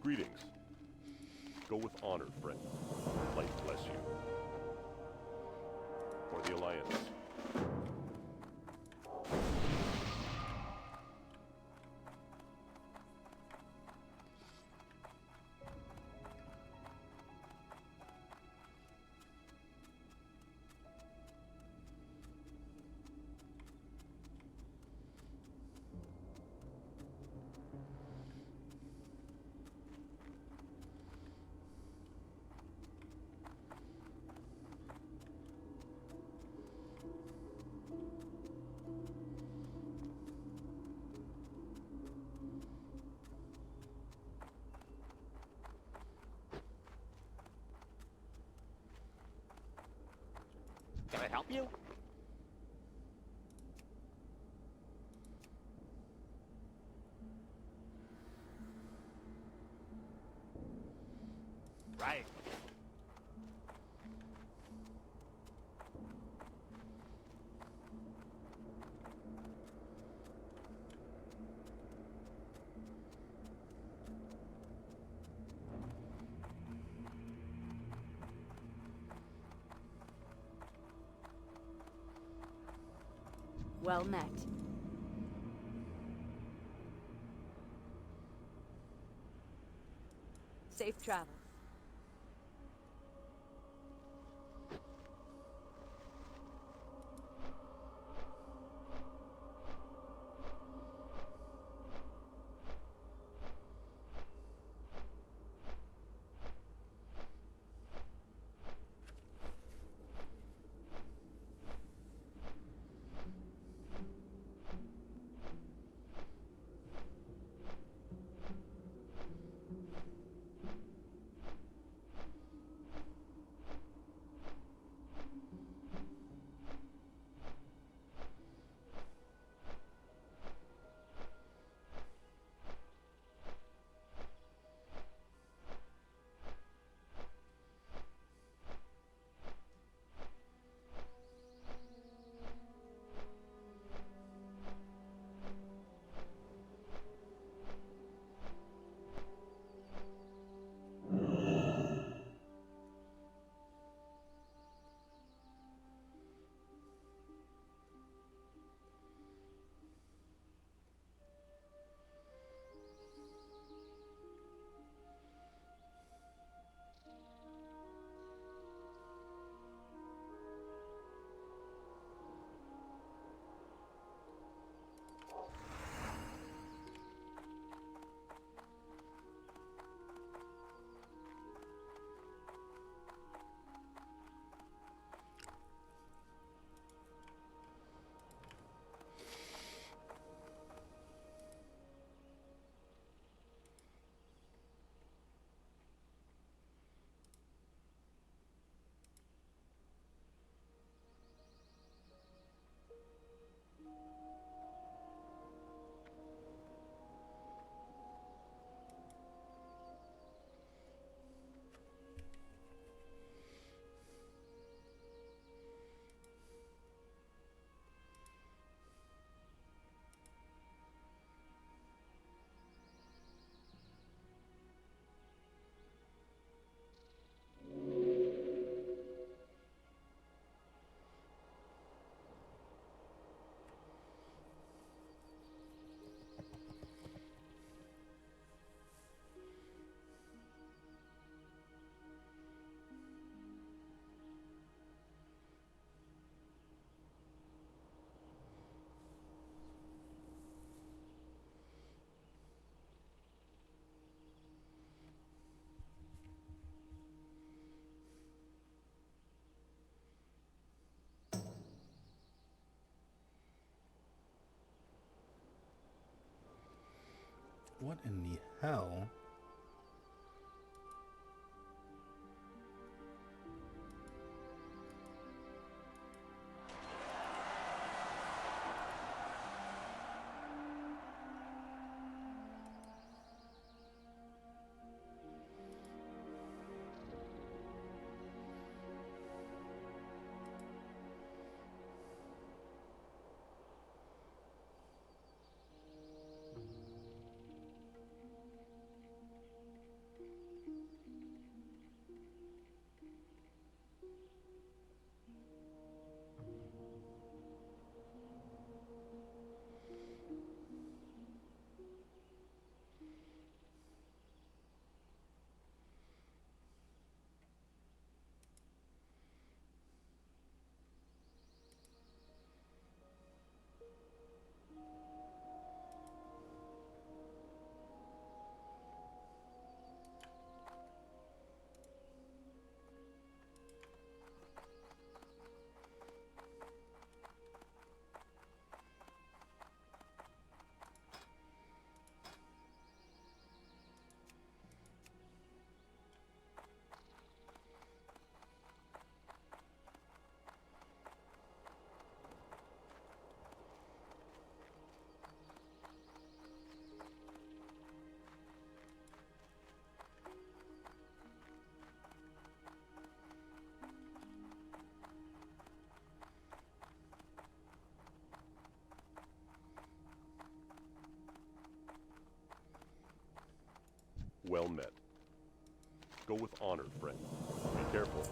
Greetings. Go with honor, friend. Light bless you. For the Alliance. Can I help you? Right. Well met. Safe travel. What in the hell? Well met. Go with honor, friend. Be careful.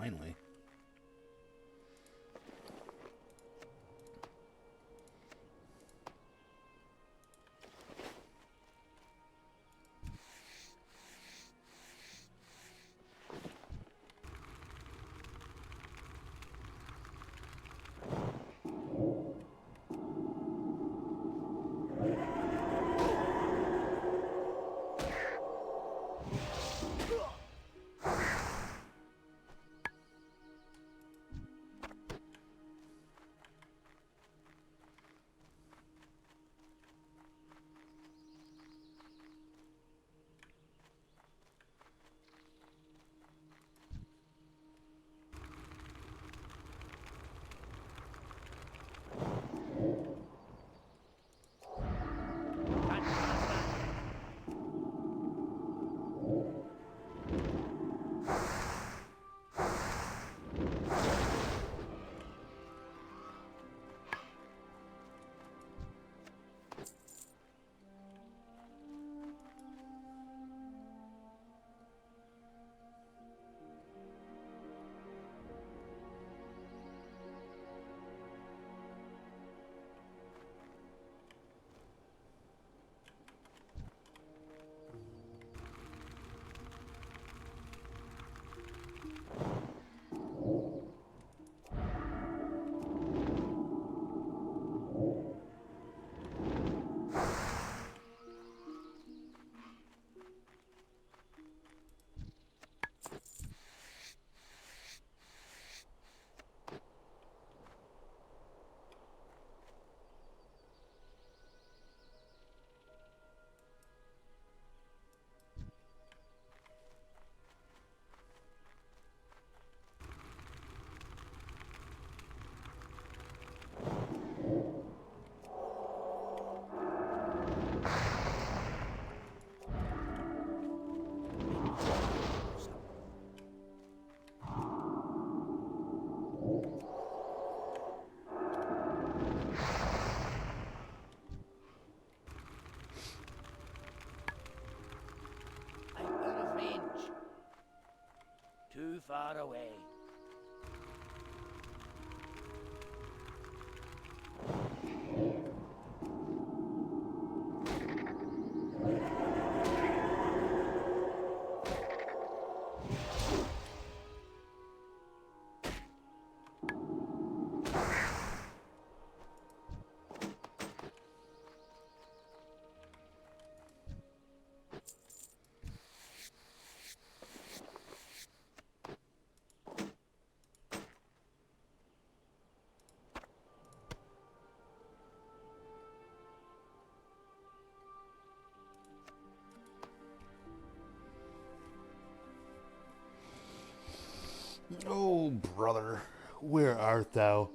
Finally. Can't pass that yet. I'm out of range. Too far away. Oh, brother, where art thou?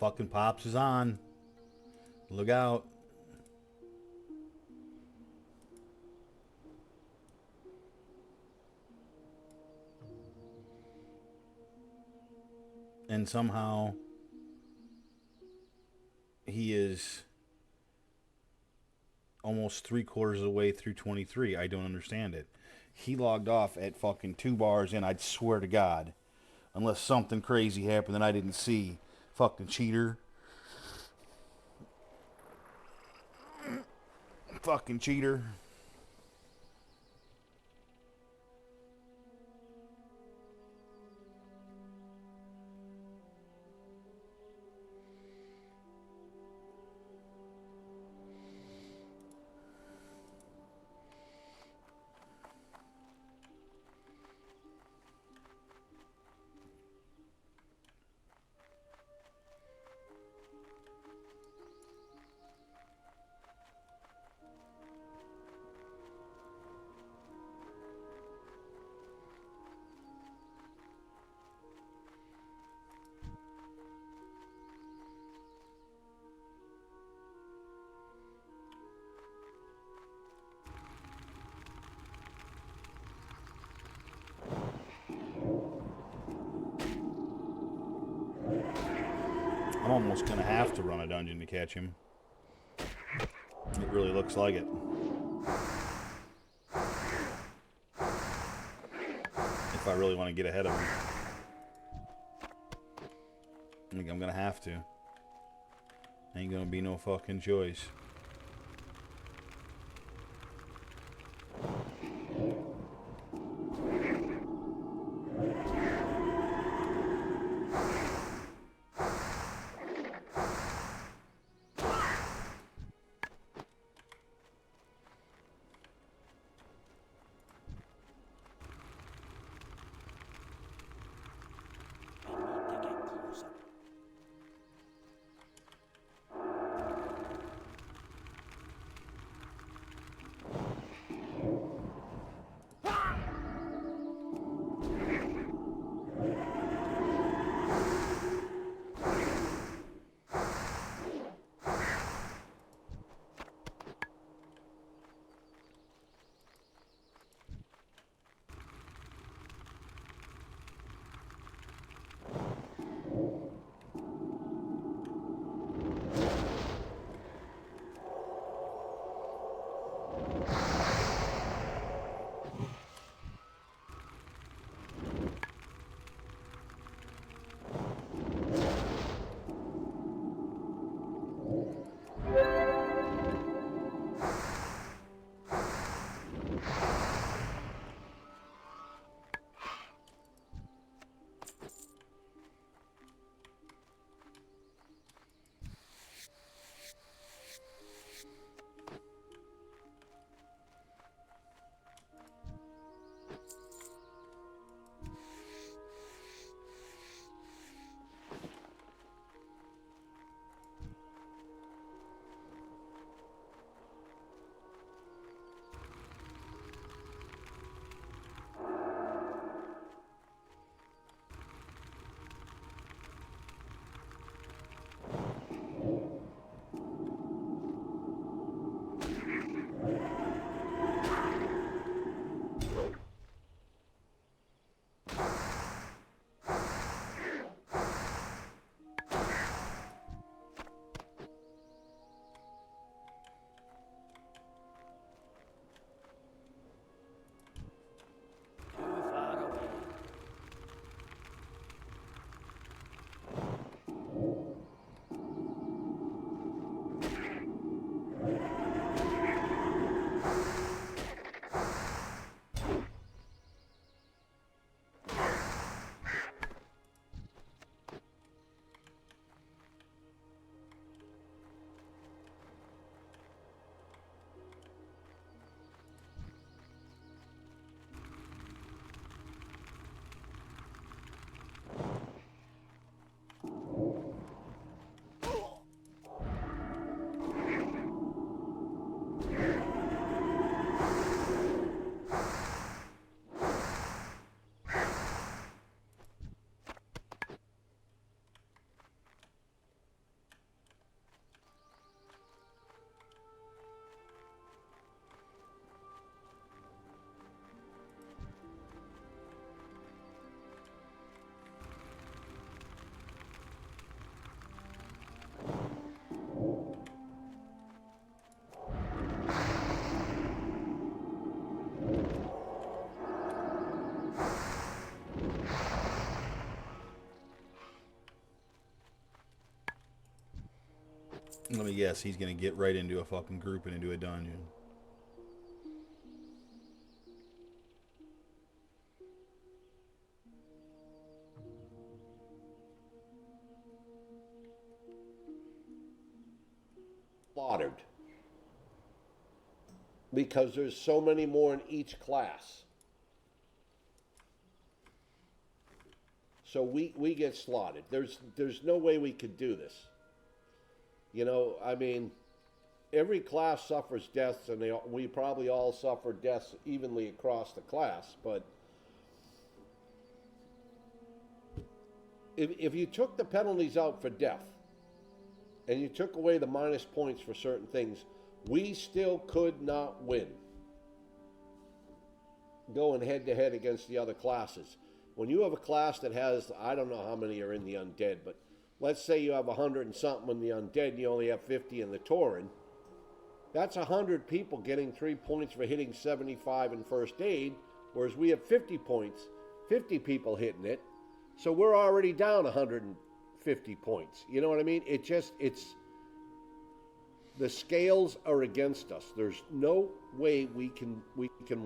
Fucking Pops is on. Look out. And somehow he is almost 3/4 of the way through 23. I don't understand it. He logged off at fucking 2 bars in, I'd swear to God. Unless something crazy happened that I didn't see. Fucking cheater. Fucking cheater. I'm almost going to have to run a dungeon to catch him. It really looks like it. If I really want to get ahead of him. I think I'm going to have to. Ain't going to be no fucking choice. Let me guess, he's going to get right into a fucking group and into a dungeon. Slaughtered. Because there's so many more in each class. So we get slaughtered. There's no way we could do this. You know, I mean, every class suffers deaths, and we probably all suffer deaths evenly across the class. But if you took the penalties out for death, and you took away the minus points for certain things, we still could not win going head to head against the other classes. When you have a class that has, I don't know how many are in the undead, but let's say you have 100 and something in the undead and you only have 50 in the Tauren, that's 100 people getting 3 points for hitting 75 in first aid, whereas we have 50 points, 50 people hitting it, so we're already down 150 points. You know what I mean? The scales are against us. There's no way we can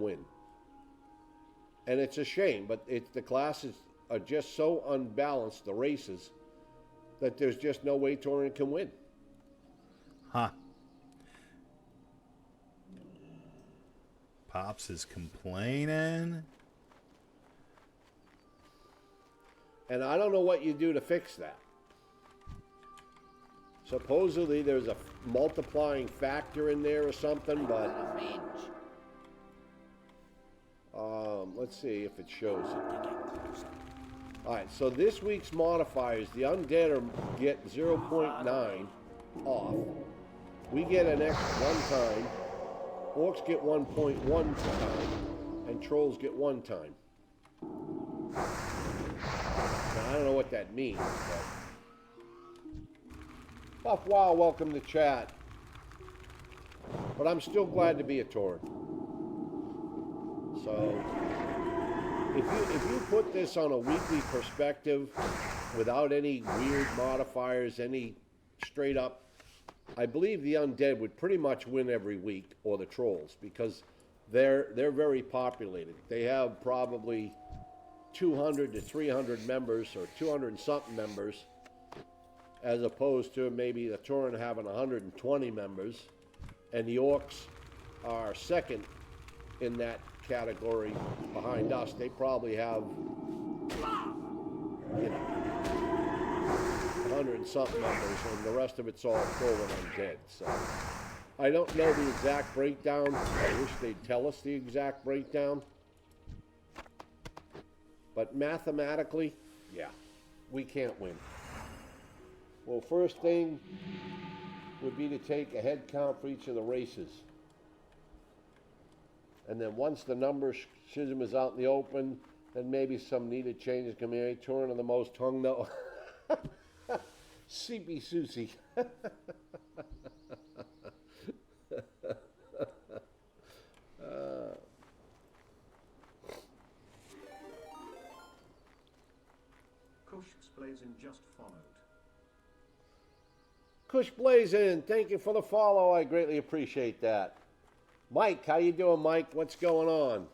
win. And it's a shame, but the classes are just so unbalanced, the races, that there's just no way Tauren can win. Huh. Pops is complaining. And I don't know what you do to fix that. Supposedly there's a multiplying factor in there or something, but let's see if it shows it. All right, so this week's modifiers, the undead get 0.9 off. We get an X 1 time. Orcs get 1.1 time, and trolls get 1 time. Now, I don't know what that means, but Buff Wow, welcome to chat. But I'm still glad to be a Tauren. So, if you put this on a weekly perspective, without any weird modifiers, any straight up, I believe the undead would pretty much win every week, or the trolls, because they're very populated. They have probably 200 to 300 members, or 200 and something members, as opposed to maybe the Tauren having 120 members, and the orcs are second in that category behind us. They probably have, 100 and something members, and the rest of it's all troll and undead. So I don't know the exact breakdown. I wish they'd tell us the exact breakdown. But mathematically, yeah, we can't win. Well, first thing would be to take a head count for each of the races. And then once the number schism is out in the open, then maybe some needed changes can be made. Tauren are the most hung though. CP Susie. Kush Blazing just followed. Kush Blazing, thank you for the follow. I greatly appreciate that. Mike, how you doing, Mike? What's going on?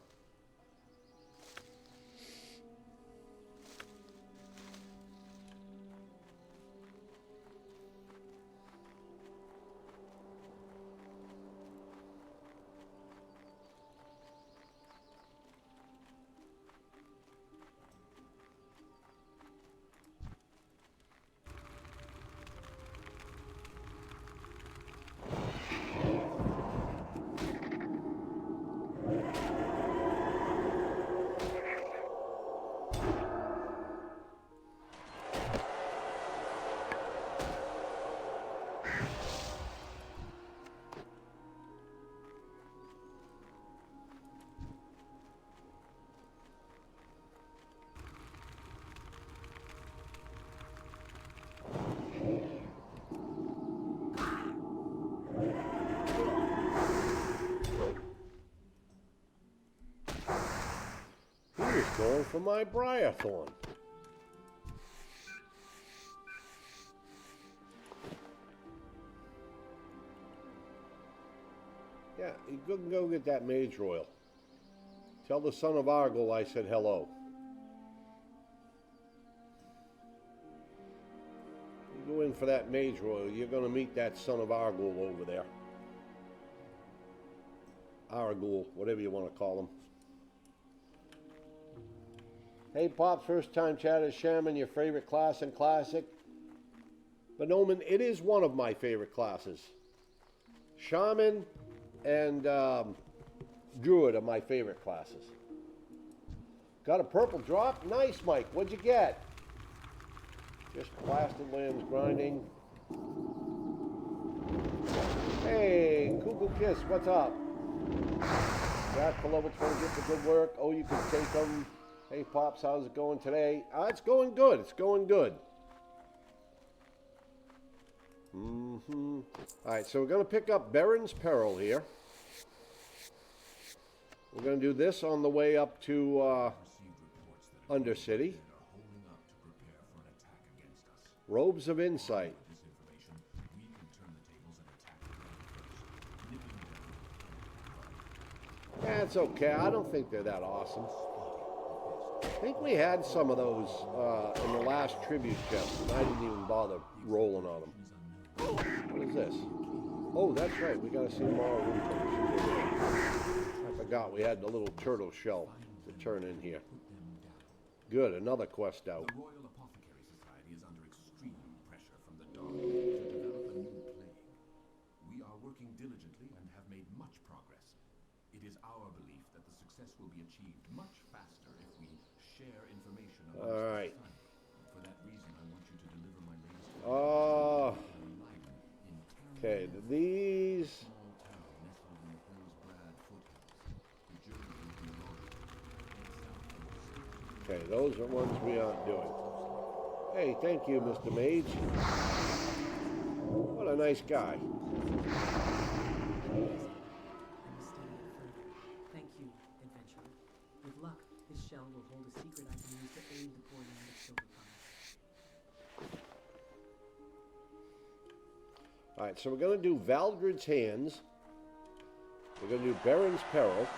Going for my Briarthorn. Yeah, you can go get that mage royal. Tell the son of Argyle I said hello. You go in for that mage royal, you're going to meet that son of Argyle over there. Argyle, whatever you want to call him. Hey, Pops, first time chatter, Shaman, your favorite class and classic? But Noman, it is one of my favorite classes. Shaman and Druid are my favorite classes. Got a purple drop? Nice, Mike. What'd you get? Just blasted lambs grinding. Hey, Cuckoo Kiss, what's up? Back for level 20, get the good work. Oh, you can take them. Hey, Pops, how's it going today? It's going good. It's going good. All right, so we're going to pick up Baron's Peril here. We're going to do this on the way up to Undercity. Robes of Insight. That's okay. I don't think they're that awesome. I think we had some of those in the last tribute chest, and I didn't even bother rolling on them. What is this? Oh, that's right. We got to see more room. I forgot we had the little turtle shell to turn in here. Good, another quest out. The Royal Apothecary Society is under extreme pressure from the Dark to develop a new plague. We are working diligently and have made much progress. It is our belief that the success will be achieved much faster if we share information amongst All right. the society. For that reason, I want you to deliver my latest okay, these. small town nestled in the Hillsbrad foothills. The journey will be long. Okay, those are ones we aren't doing. Hey, thank you, Mr. Mage. What a nice guy. Thank you, adventurer. With luck, this shell will hold a secret I can use to aid the poor land of Silverpine. Alright, so we're going to do Valdred's Hands. We're going to do Baron's Peril.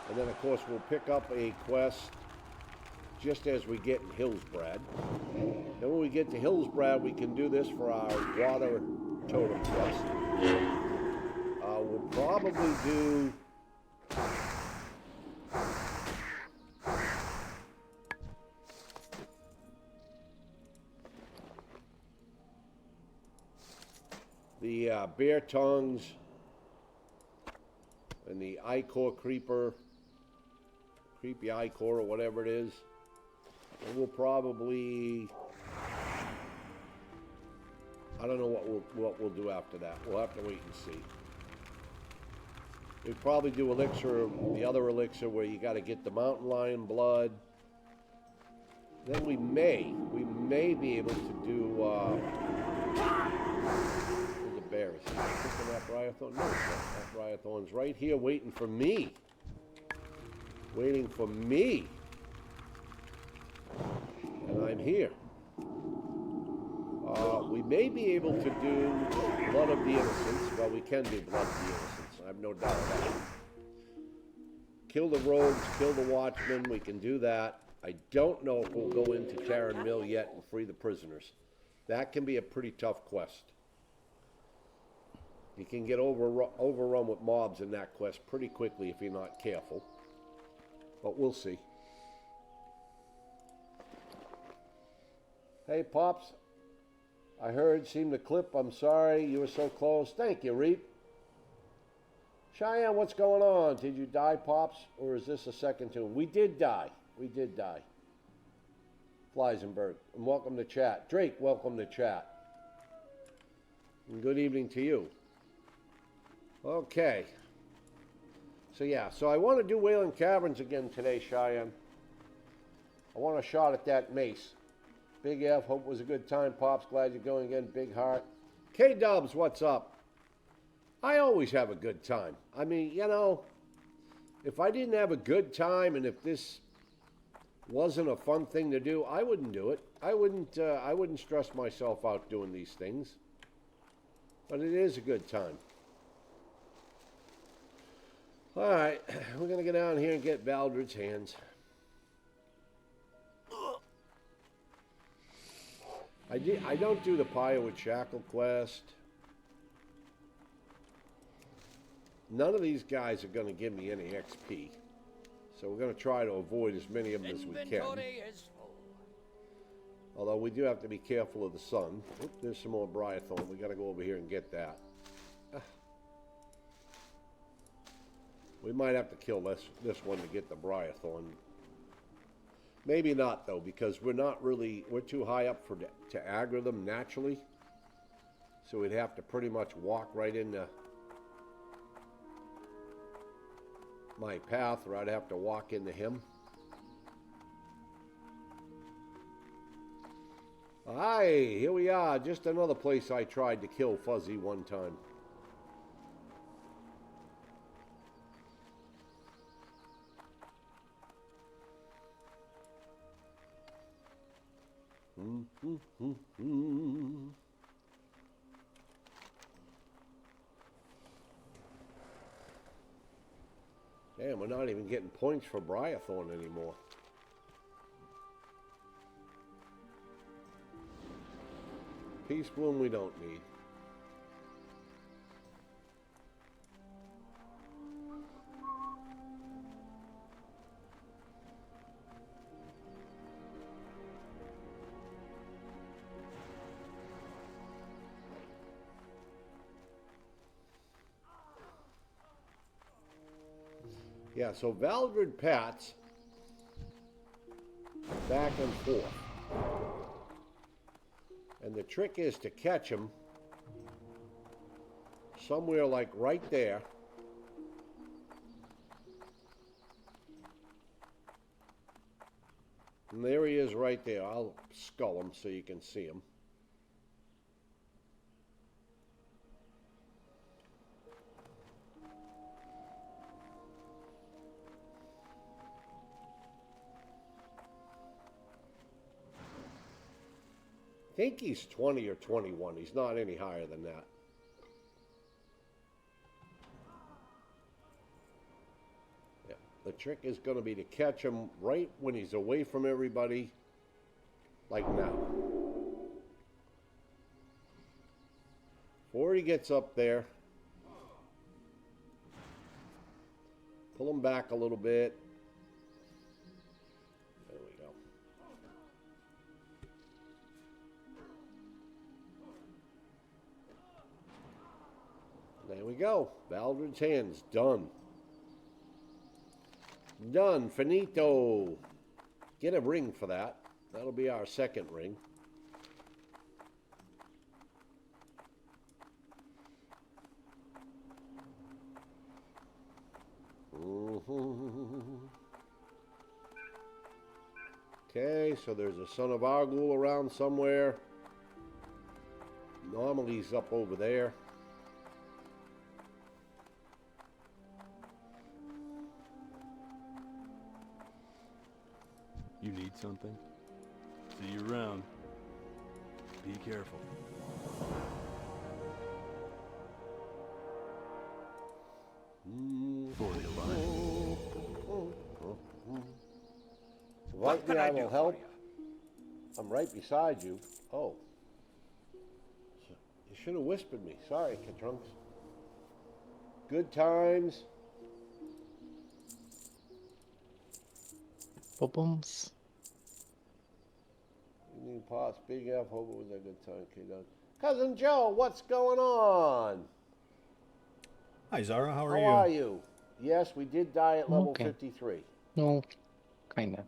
And then, of course, we'll pick up a quest just as we get in Hillsbrad. Then when we get to Hillsbrad, we can do this for our water totem quest. We'll probably do... the bear tongues and the ichor creeper, creepy ichor or whatever it is. And we'll probably, I don't know what we'll do after that. We'll have to wait and see. We'd probably do elixir, the other elixir where you got to get the mountain lion blood. Then we may be able to do the bears. Picking that Briarthorn? No, that Briarthorn's right here waiting for me. Waiting for me. And I'm here. We may be able to do Blood of the Innocents. Well, we can do Blood of the Innocents. I have no doubt about it. Kill the rogues, kill the watchmen. We can do that. I don't know if we'll go into Tarren Mill yet and free the prisoners. That can be a pretty tough quest. You can get overrun with mobs in that quest pretty quickly if you're not careful. But we'll see. Hey, Pops. I heard, seen the clip. I'm sorry. You were so close. Thank you, Reap. Cheyenne, what's going on? Did you die, Pops? Or is this a second tune? We did die. We did die. Fleisenberg. And welcome to chat. Drake, welcome to chat. And good evening to you. Okay. So yeah, so I want to do Wayland Caverns again today, Cheyenne. I want a shot at that mace. Big F, hope it was a good time, Pops. Glad you're going again, Big Heart. K-Dubs, what's up? I always have a good time. I mean, you know, if I didn't have a good time and if this wasn't a fun thing to do, I wouldn't do it. I wouldn't stress myself out doing these things. But it is a good time. All right, we're gonna get down here and get Valdred's hands. I don't do the Pyre with Shackle quest. None of these guys are gonna give me any XP, so we're gonna try to avoid as many of them as we can. Inventory is full. Although we do have to be careful of the sun. Oop, there's some more Briarthorn. We gotta go over here and get that. We might have to kill this one to get the Briarthorn. Maybe not though, because we're too high up to aggro them naturally. So we'd have to pretty much walk right into my path, or I'd have to walk into him. Aye, here we are. Just another place I tried to kill Fuzzy one time. Damn, we're not even getting points for Briarthorn anymore. Peace Bloom we don't need. Yeah, so Valdred pats back and forth. And the trick is to catch him somewhere like right there. And there he is right there. I'll skull him so you can see him. I think he's 20 or 21. He's not any higher than that. Yeah. The trick is going to be to catch him right when he's away from everybody, like now. Before he gets up there, pull him back a little bit. There we go. There we go. Valdred's hands. Done. Done. Finito. Get a ring for that. That'll be our second ring. Okay, so there's a Son of Argul around somewhere. Normally he's up over there. You need something? See you around. Be careful. For the Alliance. Right there, I will help. I'm right beside you. Oh. You should have whispered me. Sorry, Katrunks. Good times. Booms. You need pots, big F. Hope it was a good time, kid. Cousin Joe, what's going on? Hi, Zara. How are you? you? How are you? Yes, we did die at level 53. No, kind of.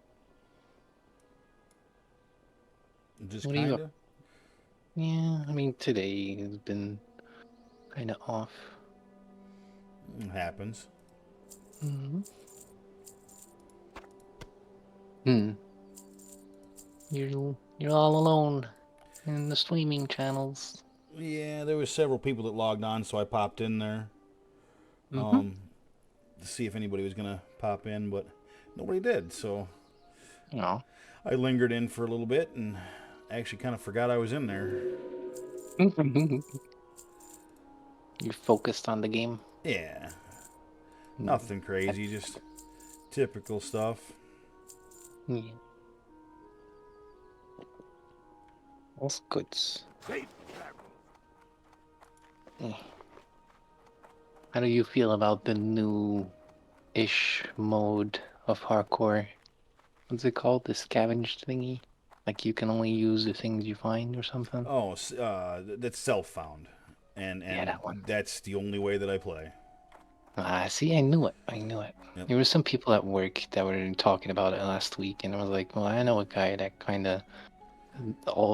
Just kind of? Yeah, I mean, today has been kind of off. It happens. Mm-hmm. You're all alone in the streaming channels. Yeah, there was several people that logged on, so I popped in there. Mm-hmm. To see if anybody was gonna pop in, but nobody did, so No. I lingered in for a little bit and actually kind of forgot I was in there. You focused on the game? Yeah. Nothing crazy, just typical stuff. Yeah. That's good. Safe travels. How do you feel about the new-ish mode of hardcore? What's it called? The scavenge thingy? Like you can only use the things you find or something? Oh, that's self-found, and Yeah, that one. that's the only way that I play. Ah, see, I knew it. I knew it. Yep. There were some people at work that were talking about it last week, and I was like, well, I know a guy that kind of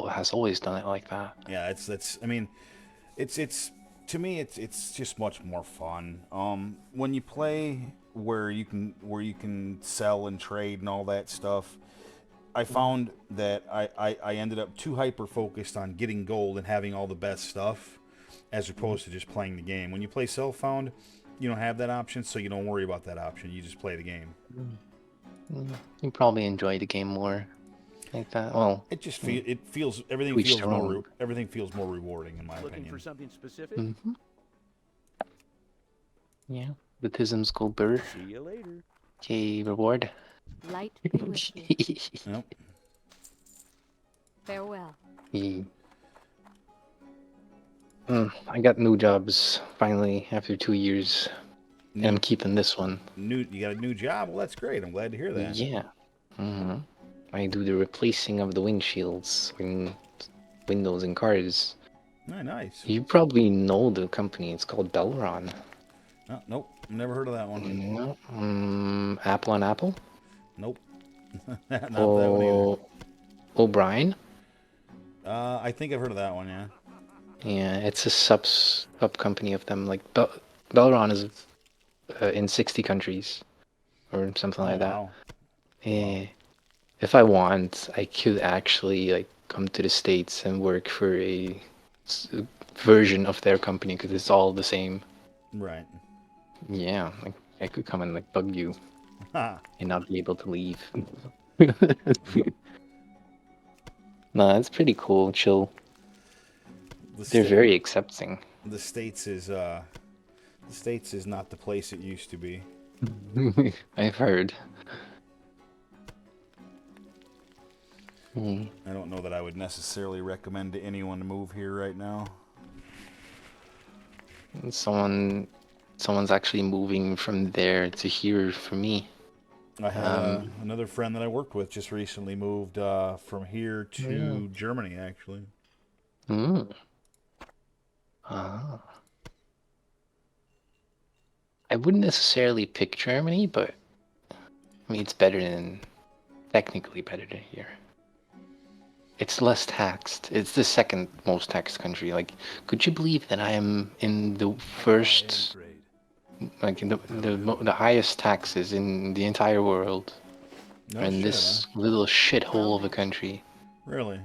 has always done it like that. Yeah, that's. I mean, it's to me, it's just much more fun. When you play where you can sell and trade and all that stuff, I found that I ended up too hyper focused on getting gold and having all the best stuff, as opposed to just playing the game. When you play self-found, you don't have that option, so you don't worry about that option. You just play the game. You probably enjoy the game more like that. Well, it just feels everything each feels their more own. everything feels more rewarding in my Looking opinion. for something specific? Mm-hmm. Yeah, the Tisms go burr. See you later. Okay, reward. Light be with you. Nope. Farewell. Yeah. I got new jobs finally after 2 years, and I'm keeping this one. You got a new job? Well, that's great. I'm glad to hear that. Yeah. I do the replacing of the windshields in windows in cars. Oh, nice. You probably know the company. It's called Belron. Oh, nope. Never heard of that one. No. Apple on Apple? Nope. Not that one either. O'Brien? I think I've heard of that one, yeah. Yeah, it's a sub company of them. Like Belron is in 60 countries or something like that. Wow. Yeah. If I want, I could actually like come to the States and work for a version of their company because it's all the same. Right. Yeah, like I could come and like bug you and not be able to leave. No, it's pretty cool, chill. They're very accepting. The States is not the place it used to be. I've heard. I don't know that I would necessarily recommend to anyone to move here right now. Someone's actually moving from there to here for me. I had another friend that I worked with just recently moved from here to Germany, actually. I wouldn't necessarily pick Germany, but I mean, it's technically better than here. It's less taxed. It's the second most taxed country. Like, could you believe that I am in the first, like, in the highest taxes in the entire world, this little shithole of a country? Really?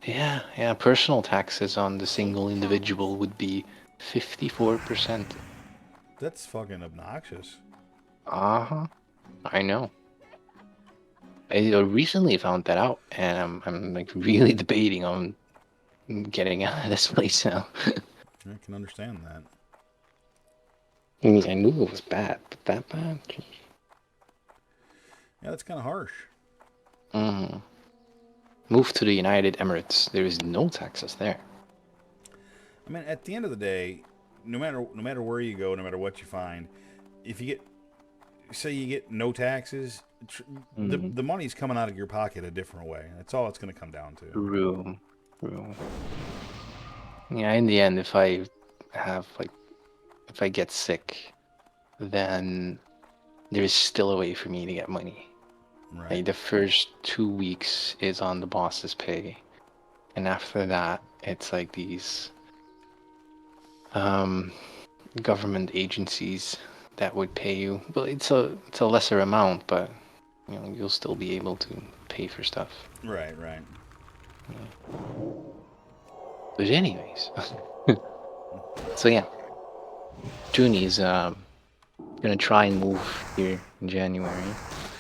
Yeah. Personal taxes on the single individual would be 54%. That's fucking obnoxious. I know. I recently found that out, and I'm like really debating on getting out of this place now. I can understand that. I knew it was bad, but that bad? Yeah, that's kind of harsh. Move to the United Emirates. There is no taxes there. I mean, at the end of the day, no matter where you go, no matter what you find, if you get no taxes, the money's coming out of your pocket a different way. That's all it's going to come down to. True. Yeah, in the end, if I get sick, then there's still a way for me to get money. Right. Like the first 2 weeks is on the boss's pay, and after that, it's like these government agencies that would pay you. But it's a lesser amount, but you'll still be able to pay for stuff. Right. Yeah. But anyways, so yeah, Junie's gonna try and move here in January.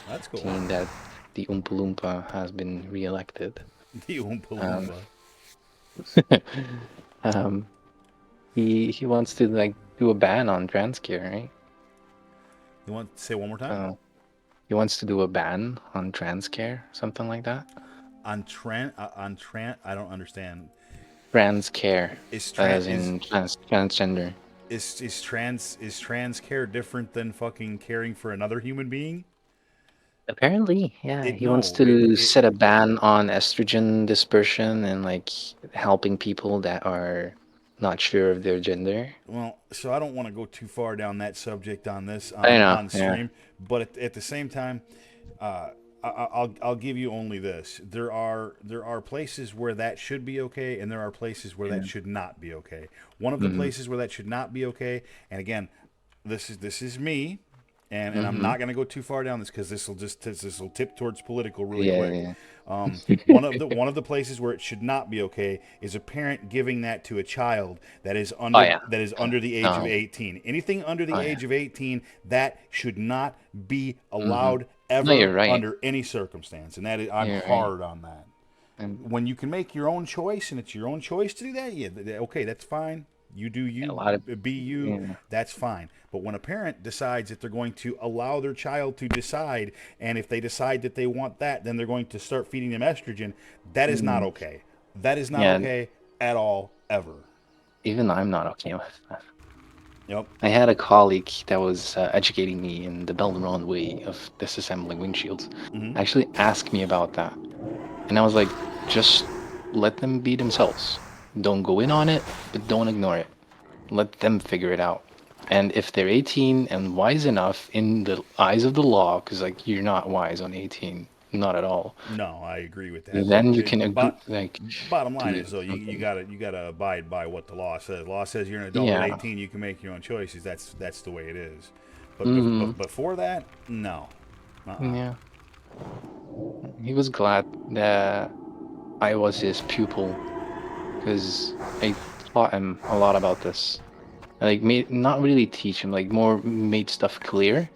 That's cool. Seeing that the Oompa Loompa has been re-elected. The Oompa Loompa. He wants to like do a ban on trans care, right? You want to say one more time? He wants to do a ban on trans care, something like that. On I don't understand. Trans care, Is as in transgender. Is trans care different than fucking caring for another human being? Apparently, yeah. He wants No, to set a ban on estrogen dispersion and like helping people that are not sure of their gender. well, so I don't want to go too far down that subject on this I know, on yeah. stream, but at the same time, I'll give you only this. There are places where that should be okay, and there are places where that should not be okay. One of the places where that should not be okay, and again, this is me, and I'm not gonna go too far down this because this will tip towards political really quick. Yeah. One of the places where it should not be okay is a parent giving that to a child that is under the age of 18. Anything under the age of 18, that should not be allowed ever No, you're right. under any circumstance, and that is, I'm hard on that. And when you can make your own choice and it's your own choice to do that, okay, that's fine. You do you, be you, that's fine. But when a parent decides that they're going to allow their child to decide, and if they decide that they want that, then they're going to start feeding them estrogen, that is not okay. That is not okay at all, ever. Even I'm not okay with that. Yep. I had a colleague that was educating me in the Belderon way of disassembling windshields. Actually asked me about that. And I was like, just let them be themselves. Don't go in on it, but don't ignore it. Let them figure it out. And if they're 18 and wise enough in the eyes of the law, because like you're not wise on 18, not at all. No, I agree with that. Then you can like. Bottom line is though, you gotta abide by what the law says. The law says you're an adult at 18, you can make your own choices. That's the way it is. But before that, no. Yeah. He was glad that I was his pupil because I taught him a lot about this. Like, not really teach him, like more made stuff clear.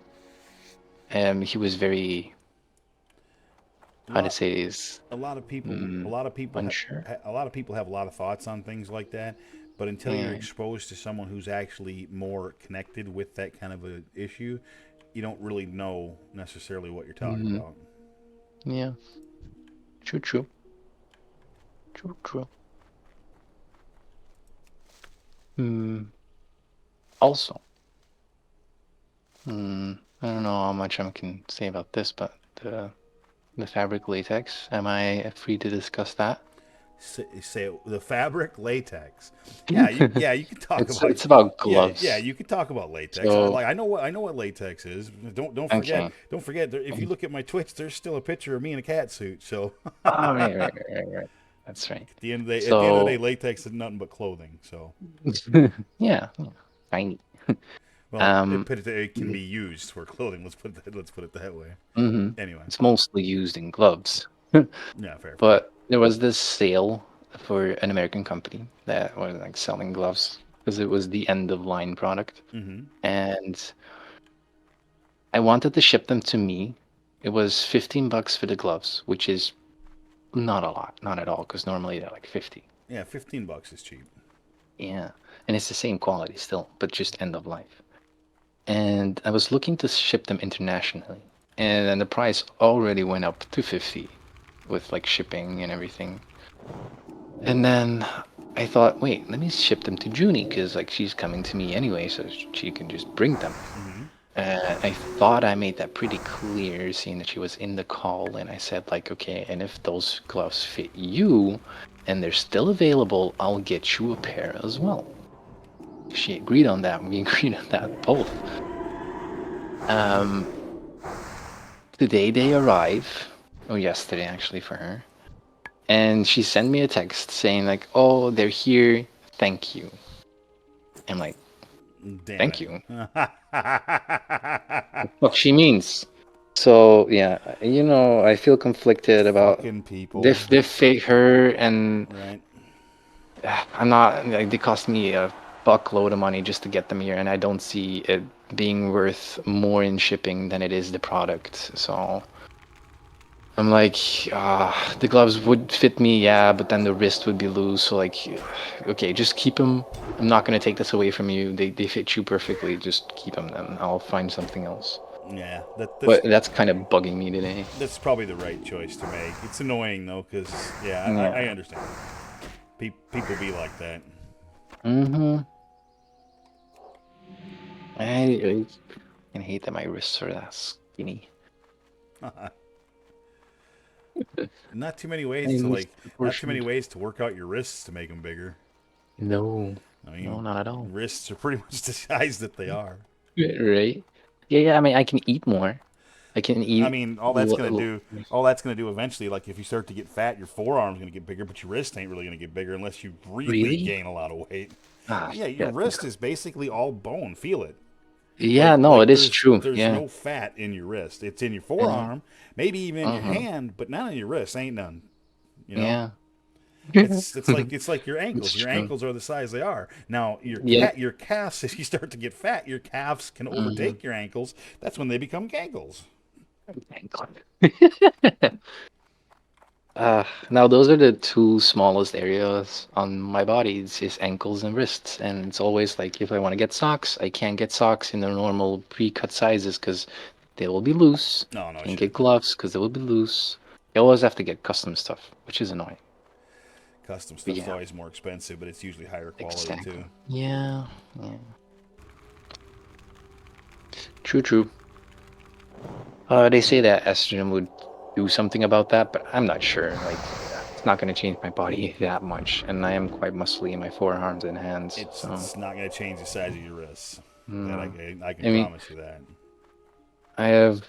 He was very. How to say is a lot of people unsure. a lot of people have a lot of thoughts on things like that, but until you're exposed to someone who's actually more connected with that kind of a issue, you don't really know necessarily what you're talking about. Yeah. True. Also, I don't know how much I can say about this, but the fabric latex, am I free to discuss that? Say the fabric latex. Yeah, you can talk about. It's about gloves. Yeah, you can talk about latex. So, I know what latex is. Don't forget. Okay. Don't forget. If you look at my Twitch, there's still a picture of me in a cat suit. So. Oh, right. That's right. At the end of the day, latex is nothing but clothing. So. Yeah, tiny. Well, it can be used for clothing. Let's put it that way. Anyway, it's mostly used in gloves. Yeah, fair. But there was this sale for an American company that was like selling gloves because it was the end of line product, and I wanted to ship them to me. It was $15 for the gloves, which is not a lot, not at all, because normally they're like 50. Yeah, $15 is cheap. Yeah, and it's the same quality still, but just end of life. And I was looking to ship them internationally, and then the price already went up to 50 with like shipping and everything. And then I thought, wait, let me ship them to Junie because like she's coming to me anyway, so she can just bring them. I thought I made that pretty clear, seeing that she was in the call, and I said like, okay, and if those gloves fit you and they're still available, I'll get you a pair as well. She agreed on that. We agreed on that both. Today they arrive, or yesterday actually for her, and she sent me a text saying like, oh, they're here, thank you. I'm like, thank you. What she means. So yeah, I feel conflicted about fucking people. They fake her, and right. I'm not like they cost me a buckload of money just to get them here, and I don't see it being worth more in shipping than it is the product. So I'm like, the gloves would fit me, yeah, but then the wrist would be loose. So like, okay, just keep them. I'm not gonna take this away from you. They fit you perfectly. Just keep them. Then I'll find something else. Yeah, But that's kind of bugging me today. that's probably the right choice to make. It's annoying though, because yeah, I Yeah. understand. People be like that. Mm-hmm. I hate that my wrists are that skinny. Not too many I ways to miss like. the Not too many portion. ways to work out your wrists to make them bigger. No, I no, mean, not at all. wrists are pretty much the size that they are. Right? Yeah, yeah. I mean, I can eat more. I can I eat. mean, all that's gonna do eventually, like if you start to get fat, your forearm's gonna get bigger, but your wrist ain't really gonna get bigger unless you really Really? gain a lot of weight. Ah, Yeah, your shit. wrist is basically all bone. Feel it. Yeah, no, it is true. There's Yeah. no fat in your wrist. It's in your Uh-huh. forearm, maybe even in your Uh-huh. hand, but not in your wrist. Ain't none. You know. Yeah. It's like your It's ankles. Your true. ankles are the size they are. Now Yep. your calves, if you start to get fat, your calves can Mm-hmm. overtake your ankles. That's when they become gankles. Thank God. Now those are the two smallest areas on my body. It's just ankles and wrists, and it's always like if I want to get socks, I can't get socks in the normal pre-cut sizes because they will be loose. No, no Can't shit. get gloves because they will be loose. You always have to get custom stuff, which is annoying. Custom But stuff's yeah, always more expensive, but it's usually higher quality too. exactly. Yeah, yeah. True, true. They say that estrogen would do something about that, but I'm not sure. Like, it's not going to change my body that much, and I am quite muscly in my forearms and hands. So, It's not gonna change the size of your wrists. That no. I can I mean, promise you that. I have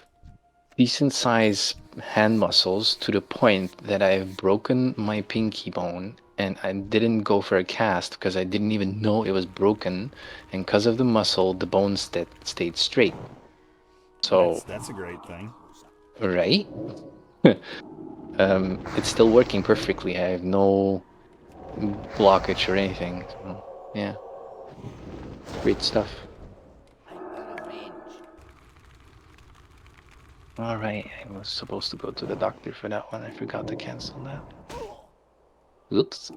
decent size hand muscles to the point that I've broken my pinky bone, and I didn't go for a cast because I didn't even know it was broken, and because of the muscle, the bone stayed straight. So, That's a great thing. right? It's still working perfectly. I have no blockage or anything. So, yeah, great stuff. All right, I was supposed to go to the doctor for that one. I forgot to cancel that. Oops.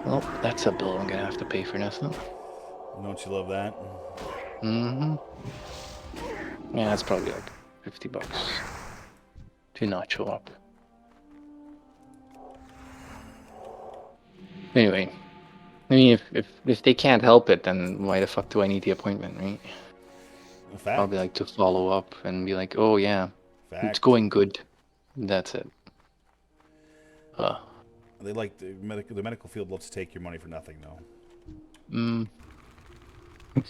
Well, that's a bill I'm gonna have to pay for nothing. Don't you love that? Mm-hmm. Yeah, it's probably like $50 to not show up. Anyway, I mean, if they can't help it, then why the fuck do I need the appointment, right? Fact. Probably like to follow up and be like, oh yeah, it's Fact. going good. That's it. They like the medical field loves to take your money for nothing though. Mm.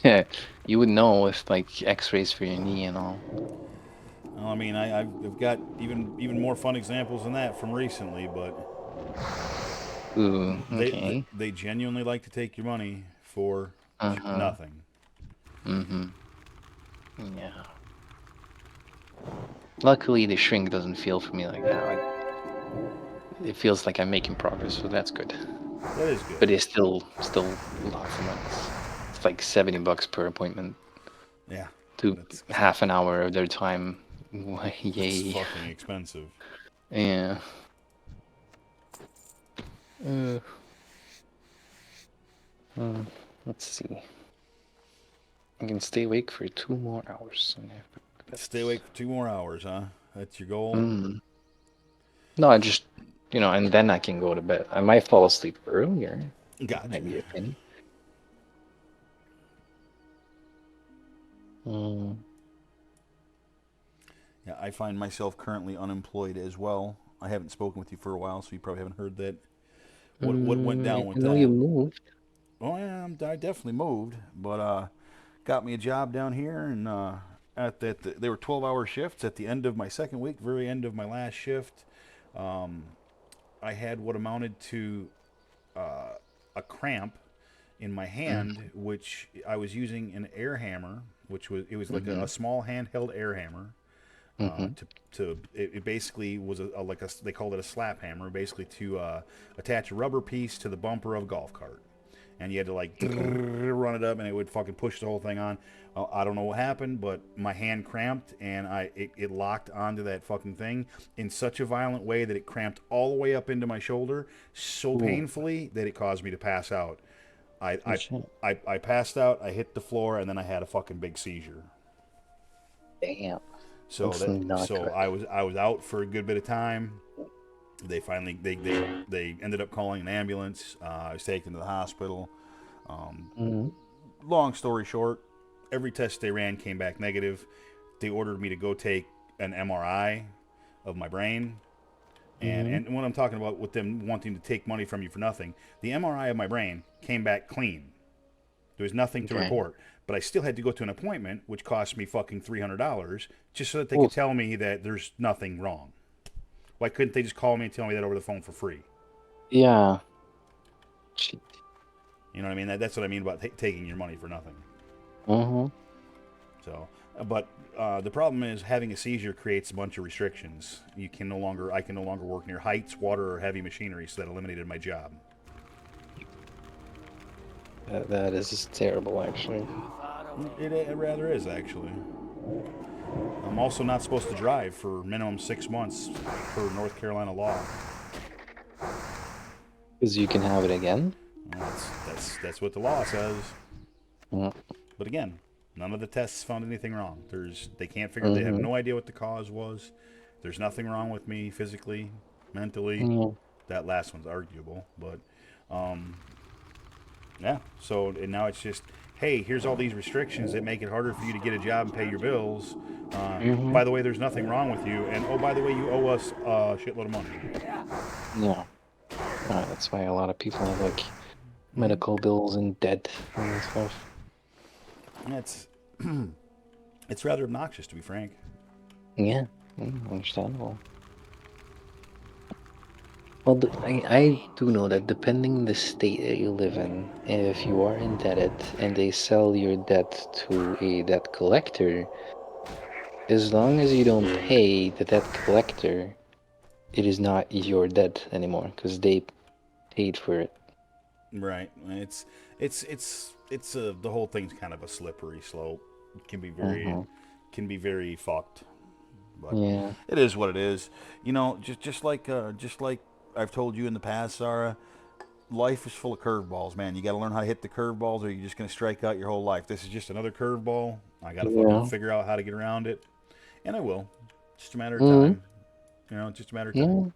Yeah, you would know with like X-rays for your knee and all. Well, I mean, I've got even more fun examples than that from recently, but Ooh, okay. they genuinely like to take your money for nothing. Mm-hmm. Yeah. Luckily, the shrink doesn't feel for me like that. Like, it feels like I'm making progress, so that's good. That is good. But it's still lots of money. It's like $70 per appointment. Yeah. To half an hour of their time. Yay. It's fucking expensive. Yeah. Let's see. I can stay awake for 2 more hours. Stay awake for 2 more hours, huh? That's your goal? No, I just, and then I can go to bed. I might fall asleep earlier. Gotcha. Might be a thing. Yeah, I find myself currently unemployed as well. I haven't spoken with you for a while, so you probably haven't heard that. What went down with I know that? you moved. Oh yeah, I definitely moved, but got me a job down here, and they were 12-hour shifts. At the end of my second week, very end of my last shift, I had what amounted to a cramp in my hand, which I was using an air hammer, which was like a small handheld air hammer. It basically was they called it a slap hammer, basically to attach a rubber piece to the bumper of a golf cart. and you had to like run it up, and it would fucking push the whole thing on. I don't know what happened, but my hand cramped, and it locked onto that fucking thing in such a violent way that it cramped all the way up into my shoulder so painfully that it caused me to pass out. I passed out, I hit the floor, and then I had a fucking big seizure. Damn. So I was out for a good bit of time. They finally they ended up calling an ambulance. I was taken to the hospital. Long story short, every test they ran came back negative. They ordered me to go take an MRI of my brain. And what I'm talking about with them wanting to take money from you for nothing, the MRI of my brain came back clean. There was nothing to report. But I still had to go to an appointment, which cost me fucking $300, just so that they could tell me that there's nothing wrong. Why couldn't they just call me and tell me that over the phone for free? Yeah. Shit. You know what I mean? That's what I mean about taking your money for nothing. So, but the problem is having a seizure creates a bunch of restrictions. I can no longer work near heights, water, or heavy machinery, so that eliminated my job. That is terrible, actually. It rather is, actually. I'm also not supposed to drive for minimum 6 months per North Carolina law. Because you can have it again? Well, that's what the law says. But again, none of the tests found anything wrong. They can't figure. They have no idea what the cause was. There's nothing wrong with me physically, mentally. That last one's arguable, but yeah. So and now it's just, hey, here's all these restrictions that make it harder for you to get a job and pay your bills. By the way, there's nothing wrong with you, and oh, by the way, you owe us a shitload of money. Yeah. That's why a lot of people have like medical bills and debt and stuff. It's rather obnoxious, to be frank. Yeah, understandable. Well, I do know that depending the state that you live in, if you are indebted and they sell your debt to a debt collector, as long as you don't pay the debt collector, it is not your debt anymore because they paid for it. Right. It's the whole thing's kind of a slippery slope. It can be very fucked. But yeah, it is what it is. You know, just like I've told you in the past, Sarah, life is full of curveballs, man. You got to learn how to hit the curveballs, or you're just going to strike out your whole life. This is just another curveball. I got to fucking figure out how to get around it, and I will. Just a matter of time. You know, just a matter of time.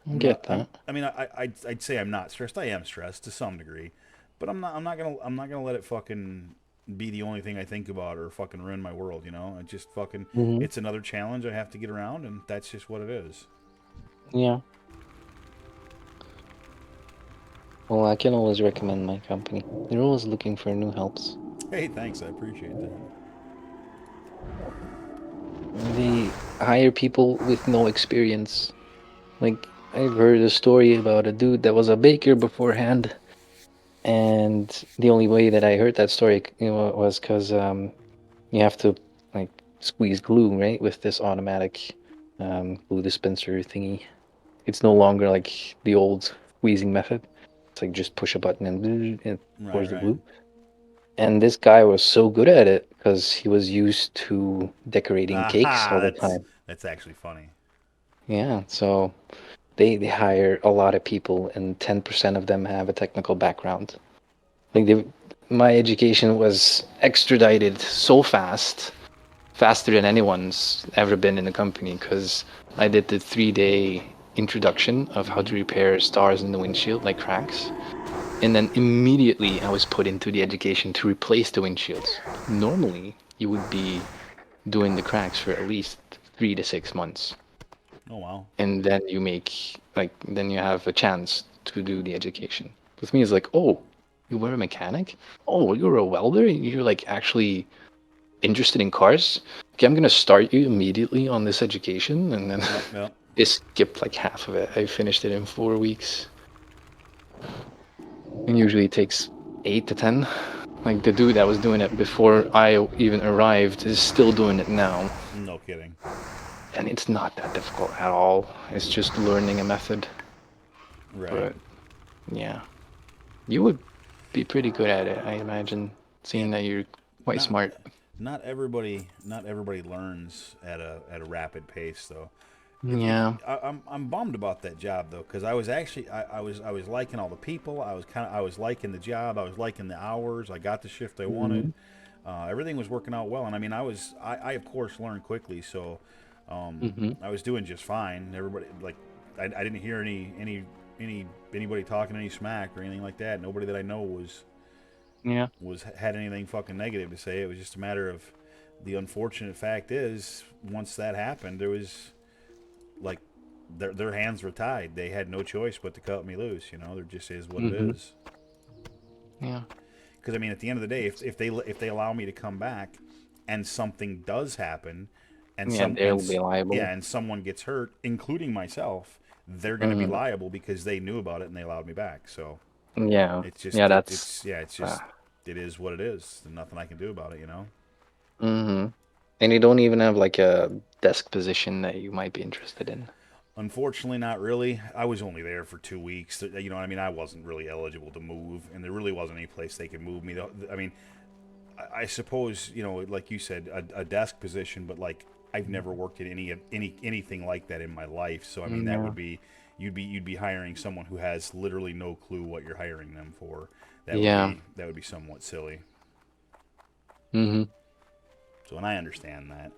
I get that. I'd say I'm not stressed. I am stressed to some degree, but I'm not gonna let it fucking be the only thing I think about or fucking ruin my world. You know, it just fucking it's another challenge I have to get around, and that's just what it is. Yeah. Well, I can always recommend my company. They're always looking for new helps. Hey, thanks. I appreciate that. They hire people with no experience. Like, I've heard a story about a dude that was a baker beforehand, and the only way that I heard that story, was because you have to like squeeze glue, right, with this automatic glue dispenser thingy. It's no longer like the old squeezing method. It's like just push a button and it pours the glue. And this guy was so good at it because he was used to decorating cakes all the time. That's actually funny. Yeah, so they hire a lot of people, and 10% of them have a technical background. Like my education was extradited so fast, faster than anyone's ever been in the company, because I did the 3-day introduction of how to repair stars in the windshield, like cracks. And then immediately I was put into the education to replace the windshields. Normally, you would be doing the cracks for at least 3 to 6 months. Oh, wow. And then then you have a chance to do the education. With me, it's like, oh, you were a mechanic? Oh, you're a welder? You're like actually interested in cars? Okay, I'm going to start you immediately on this education. And then I skipped like half of it. I finished it in 4 weeks. And usually it takes 8 to 10. Like the dude that was doing it before I even arrived is still doing it now. No kidding. And it's not that difficult at all. It's just learning a method. Right. But yeah, you would be pretty good at it, I imagine, seeing that you're quite Not smart. not everybody learns at a rapid pace though. If Yeah. I'm bummed about that job though, because I was actually I was liking all the people. I was liking the job. I was liking the hours. I got the shift I wanted. Mhm. Everything was working out well, and I mean I of course learned quickly, so Mhm. I was doing just fine. Everybody like I didn't hear anybody talking any smack or anything like that. Nobody that I know Yeah. had anything fucking negative to say. It was just a matter of the unfortunate fact is once that happened, there was like their hands were tied. They had no choice but to cut me loose. You know, there just is what it Mhm. is. Yeah. Because I mean, at the end of the day, if they allow me to come back, and something does happen, and Yeah, some they'll be liable. yeah, and someone gets hurt, including myself, they're going to be Mhm. liable because they knew about it and they allowed me back. So Yeah. it's just Yeah, that's it's just it is what it is. There's nothing I can do about it. You know. Mhm. And you don't even have like a desk position that you might be interested in. Unfortunately, not really. I was only there for 2 weeks. You know, I mean, I wasn't really eligible to move, and there really wasn't any place they could move me. I mean, I suppose you know, like you said, a desk position, but like I've never worked at anything like that in my life. So I mean, that Yeah. would be you'd be hiring someone who has literally no clue what you're hiring them for. Yeah. That would be somewhat silly. Mhm. So, and I understand that.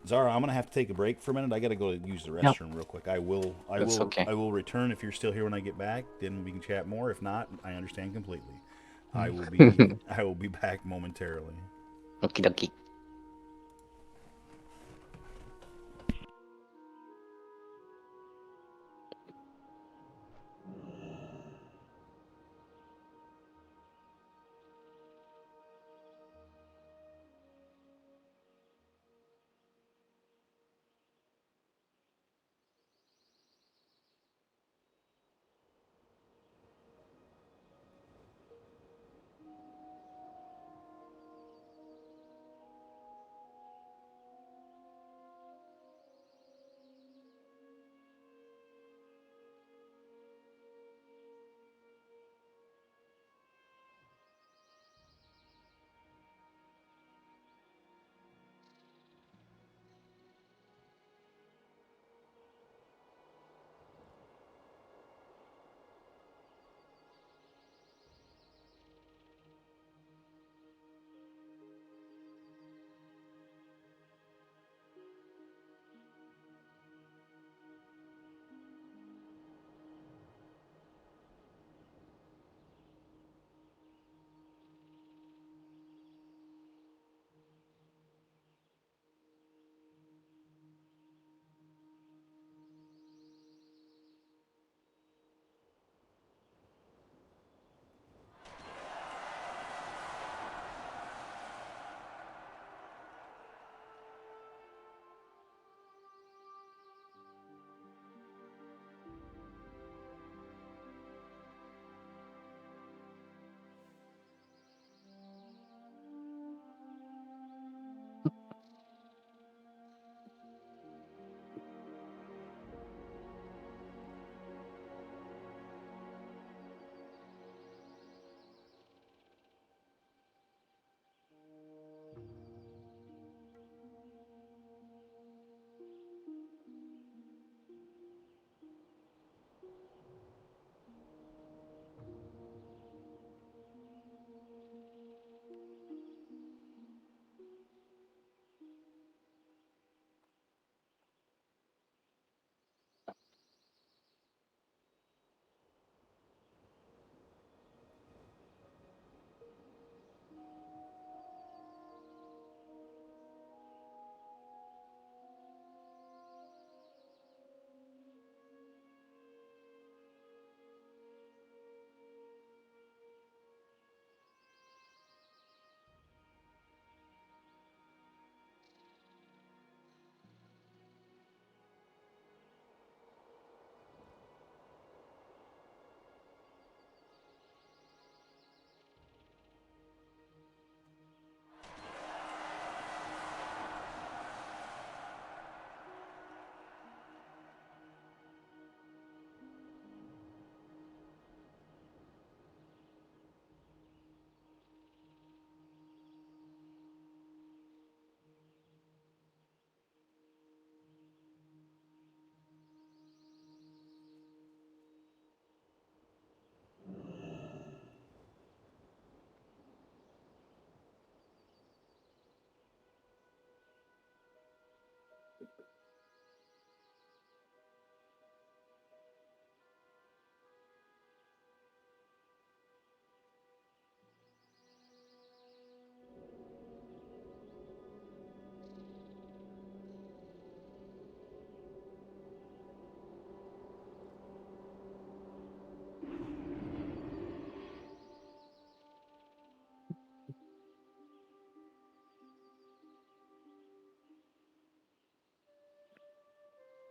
Zara, I'm gonna have to take a break for a minute. I gotta go use the Yeah, restroom real quick. I will, I that's will, okay. I will return if you're still here when I get back. Then we can chat more. If not, I understand completely. I will be back momentarily. Okie dokie.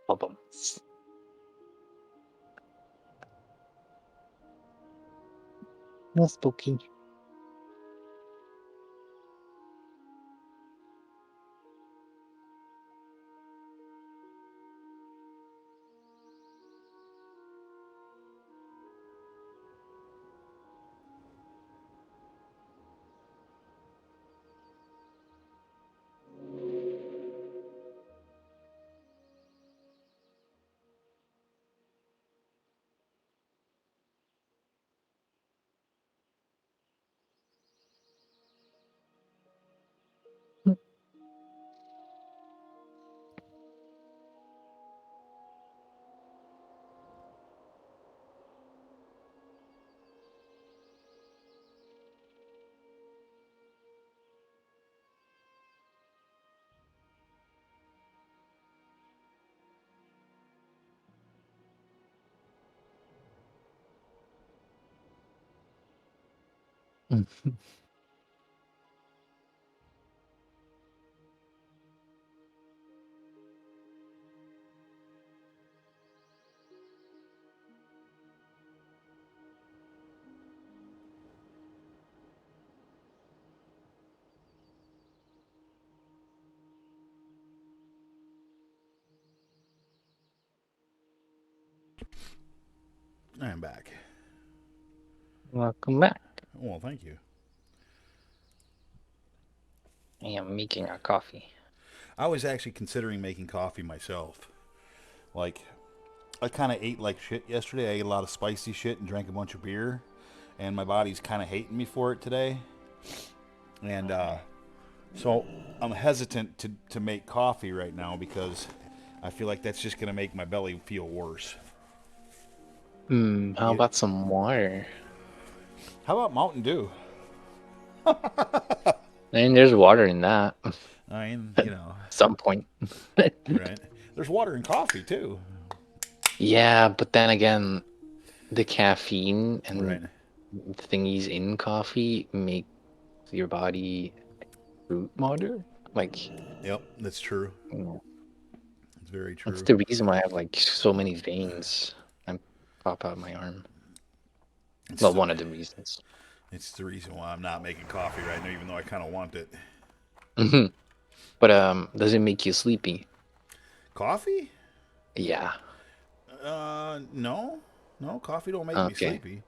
Bubbles. No spooky. I'm back. Welcome back. Well, thank you. I am making our coffee. I was actually considering making coffee myself. Like, I kind of ate like shit yesterday. I ate a lot of spicy shit and drank a bunch of beer. And my body's kind of hating me for it today. And so I'm hesitant to make coffee right now because I feel like that's just going to make my belly feel worse. How about some water? How about Mountain Dew? I mean, there's water in that. I mean, you know. At some point. Right. There's water in coffee, too. Yeah, but then again, the caffeine and Right. thingies in coffee make your body fruit water. Like, yep, that's true. Yeah. It's very true. That's the reason why I have like so many veins and pop out my arm. Well, one of the reasons. It's the reason why I'm not making coffee right now, even though I kind of want it. But does it make you sleepy? Coffee? Yeah. No, coffee don't make me sleepy.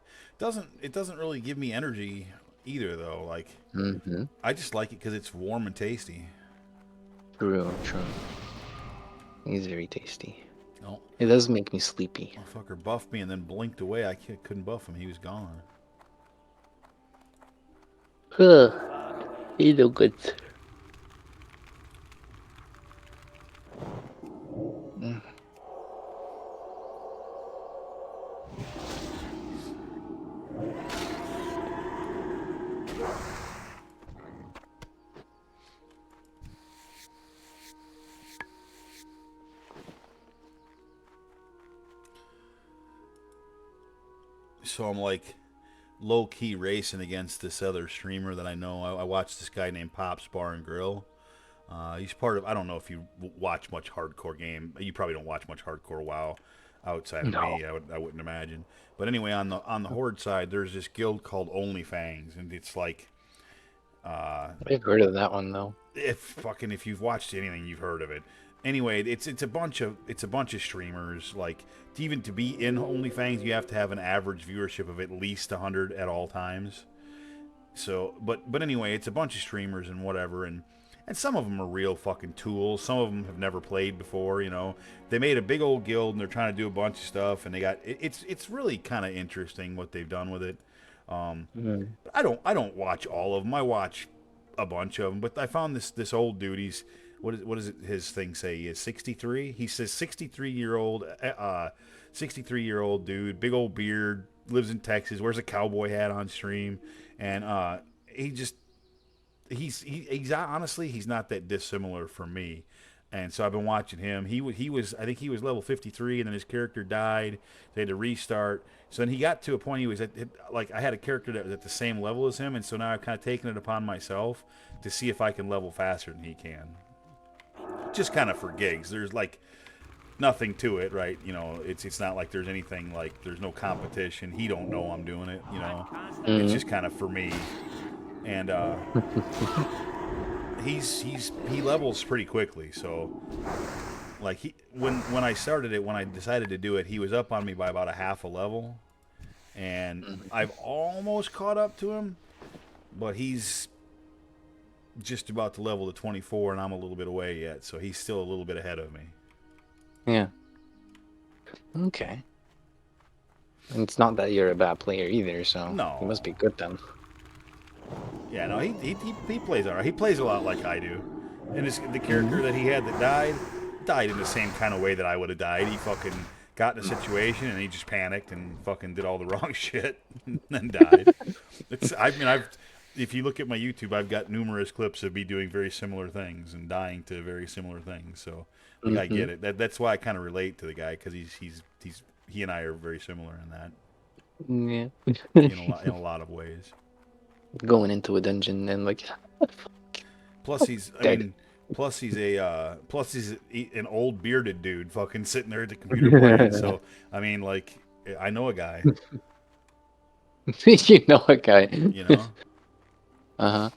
It doesn't really give me energy either, though. Like, I just like it because it's warm and tasty. True. It's very tasty. No. It does make me sleepy. Motherfucker buffed me and then blinked away. I couldn't buff him. He was gone. He's no good. So I'm like low-key racing against this other streamer that I know. I watched this guy named PopsBarnGrill. He's part of, I don't know if you watch much hardcore game. You probably don't watch much hardcore WoW outside of me. I wouldn't imagine. But anyway, on the Horde side, there's this guild called OnlyFangs, and it's like I've heard of that one though. If you've watched anything, you've heard of it. Anyway, it's a bunch of streamers. Like, to be in OnlyFangs, you have to have an average viewership of at least 100 at all times. So, but anyway, it's a bunch of streamers and whatever, and some of them are real fucking tools. Some of them have never played before. You know, they made a big old guild and they're trying to do a bunch of stuff, and they got it's really kind of interesting what they've done with it. But I don't watch all of them. I watch a bunch of them, but I found this old dude. He's what does it his thing say? He is 63. He says 63-year-old dude, big old beard, lives in Texas, wears a cowboy hat on stream, and he's honestly he's not that dissimilar from me. And so I've been watching him. He was I think he was level 53, and then his character died. They had to restart. So then he got to a point he was like I had a character that was at the same level as him, and so now I've kind of taken it upon myself to see if I can level faster than he can. Just kind of for gigs. There's like nothing to it, right? You know, it's not like there's anything like there's no competition. He don't know I'm doing it, you know. It's just kind of for me, and he levels pretty quickly. So like when I started it, when I decided to do it, he was up on me by about a half a level, and I've almost caught up to him, but he's just about to level to 24, and I'm a little bit away yet, so he's still a little bit ahead of me. Yeah. Okay. And it's not that you're a bad player either, so No. you must be good then. Yeah, no, he plays all right. He plays a lot like I do. And the character that he had that died in the same kind of way that I would have died. He fucking got in a situation and he just panicked and fucking did all the wrong shit and then died. If you look at my YouTube, I've got numerous clips of me doing very similar things and dying to very similar things. So like, I get it. That's why I kind of relate to the guy, because he and I are very similar in that. Yeah. in a lot of ways. Going into a dungeon and like. Plus he's an old bearded dude, fucking sitting there at the computer playing. So I mean, like, I know a guy. You know a guy. You know. Uh-huh.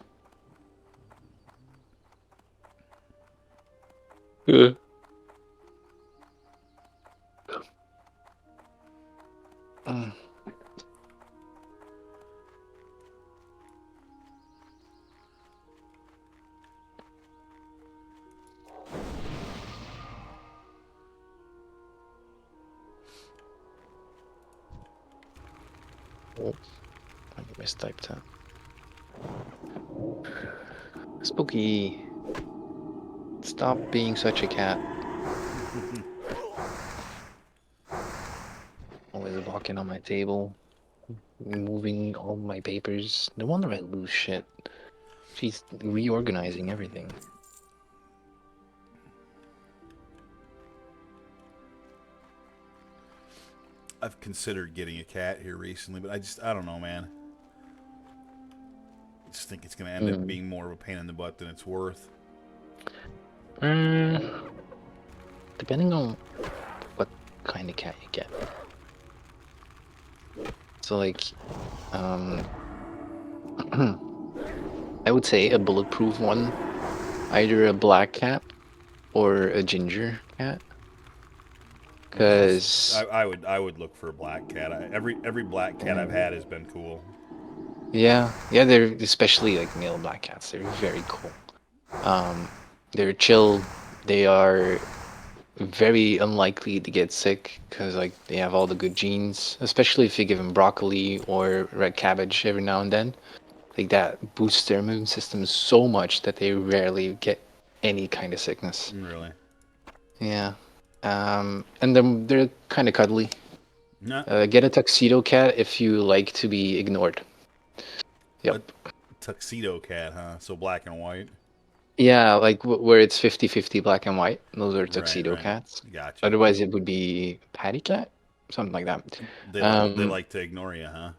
Oh, I mistyped that. Spooky. Stop being such a cat. Always walking on my table, moving all my papers. No wonder I lose shit. She's reorganizing everything. I've considered getting a cat here recently, but I don't know, man. I just think it's going to end up being more of a pain in the butt than it's worth. Depending on what kind of cat you get. So like, I would say a bulletproof one, either a black cat or a ginger cat. Because I would look for a black cat. Every black cat I've had has been cool. Yeah, they're especially like male black cats. They're very cool. They're chill. They are very unlikely to get sick because like they have all the good genes. Especially if you give them broccoli or red cabbage every now and then, like that boosts their immune system so much that they rarely get any kind of sickness. Really? Yeah. And then they're kind of cuddly. No. Get a tuxedo cat if you like to be ignored. Yep. A tuxedo cat, huh? So black and white? Yeah, like where it's 50-50 black and white. Those are tuxedo cats. Gotcha. Otherwise, it would be patty cat, something like that. They like to ignore you, huh?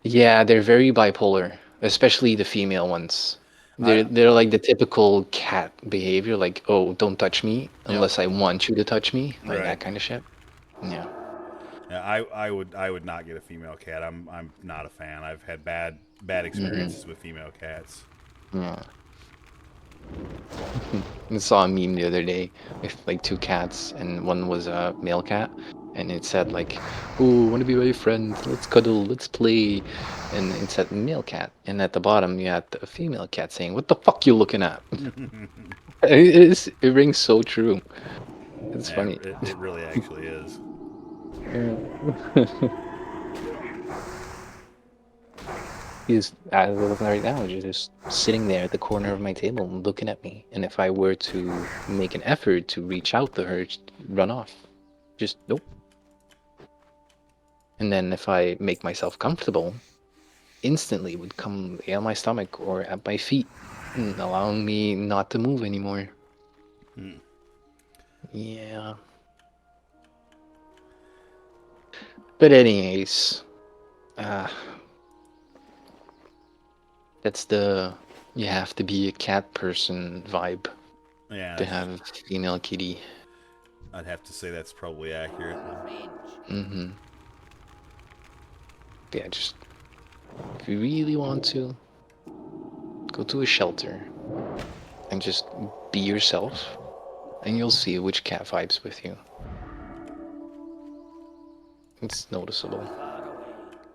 Yeah, they're very bipolar, especially the female ones. They're like the typical cat behavior, like, oh, don't touch me unless I want you to touch me, like that kind of shit. Yeah. Yeah, I would not get a female cat. I'm not a fan. I've had bad experiences with female cats. Yeah. I saw a meme the other day with like two cats, and one was a male cat, and it said like, "Oh, want to be my friend? Let's cuddle, let's play," and it said male cat, and at the bottom you had a female cat saying, "What the fuck you looking at?" It rings so true. It's funny. It really actually is. He's, as we're looking right now, just sitting there at the corner of my table and looking at me. And if I were to make an effort to reach out to her, run off. Just nope. And then if I make myself comfortable, instantly would come lay on my stomach or at my feet, allowing me not to move anymore. Yeah. But anyways, that's the you have to be a cat person vibe to have a female kitty. I'd have to say that's probably accurate. Mm-hmm. Yeah, just if you really want to, go to a shelter and just be yourself, and you'll see which cat vibes with you. It's noticeable.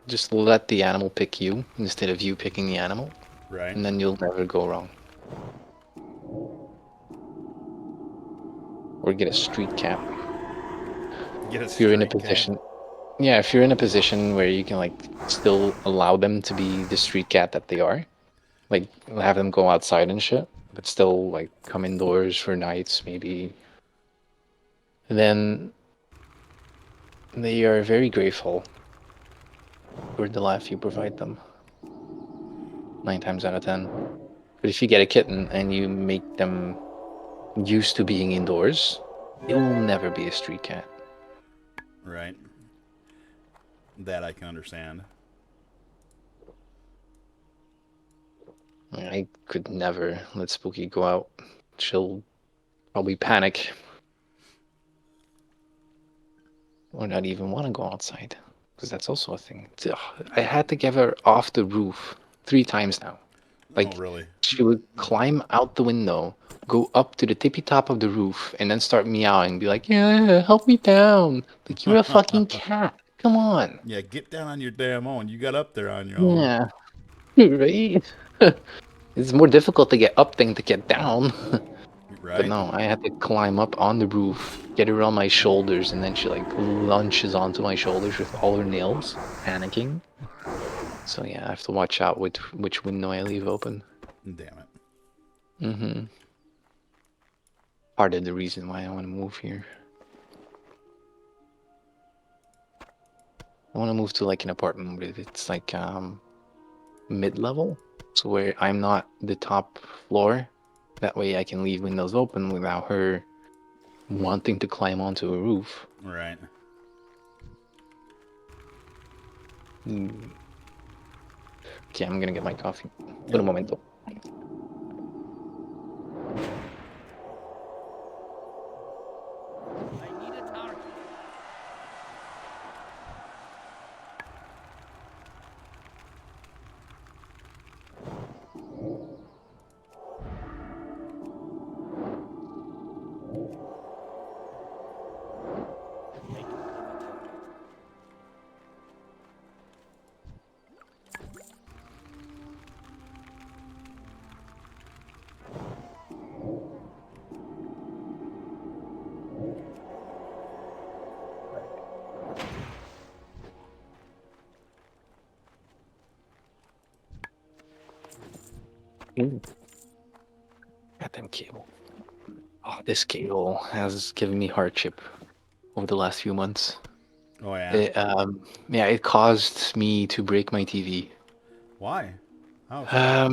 Just let the animal pick you instead of you picking the animal, Right. and then you'll never go wrong. Or get a street cat. Get a If you're in a street cat. position, yeah, if you're in a position where you can like still allow them to be the street cat that they are, like have them go outside and shit, but still like come indoors for nights maybe, then they are very grateful for the life you provide them. 9 times out of 10. But if you get a kitten and you make them used to being indoors, it will never be a street cat. Right. That I can understand. I could never let Spooky go out. She'll probably panic. Or not even want to go outside. Because that's also a thing. I had to get her off the roof 3 times now. Like, oh, really? She would climb out the window, go up to the tippy top of the roof, and then start meowing. Be like, yeah, help me down. Like, you're a fucking cat. Come on. Yeah, get down on your damn own. You got up there on your own. Yeah. Right? It's more difficult to get up than to get down. Right. But no, I had to climb up on the roof, get her on my shoulders, and then she like lunges onto my shoulders with all her nails, panicking. So yeah, I have to watch out with which window I leave open. Damn it. Mm-hmm. Part of the reason why I want to move here. I want to move to like an apartment where it's like mid-level, so where I'm not the top floor. That way I can leave windows open without her wanting to climb onto a roof. Right. Okay, I'm gonna get my coffee. Un momento. Goddamn cable. Oh, this cable has given me hardship over the last few months. Oh, yeah? It caused me to break my TV. Why? How?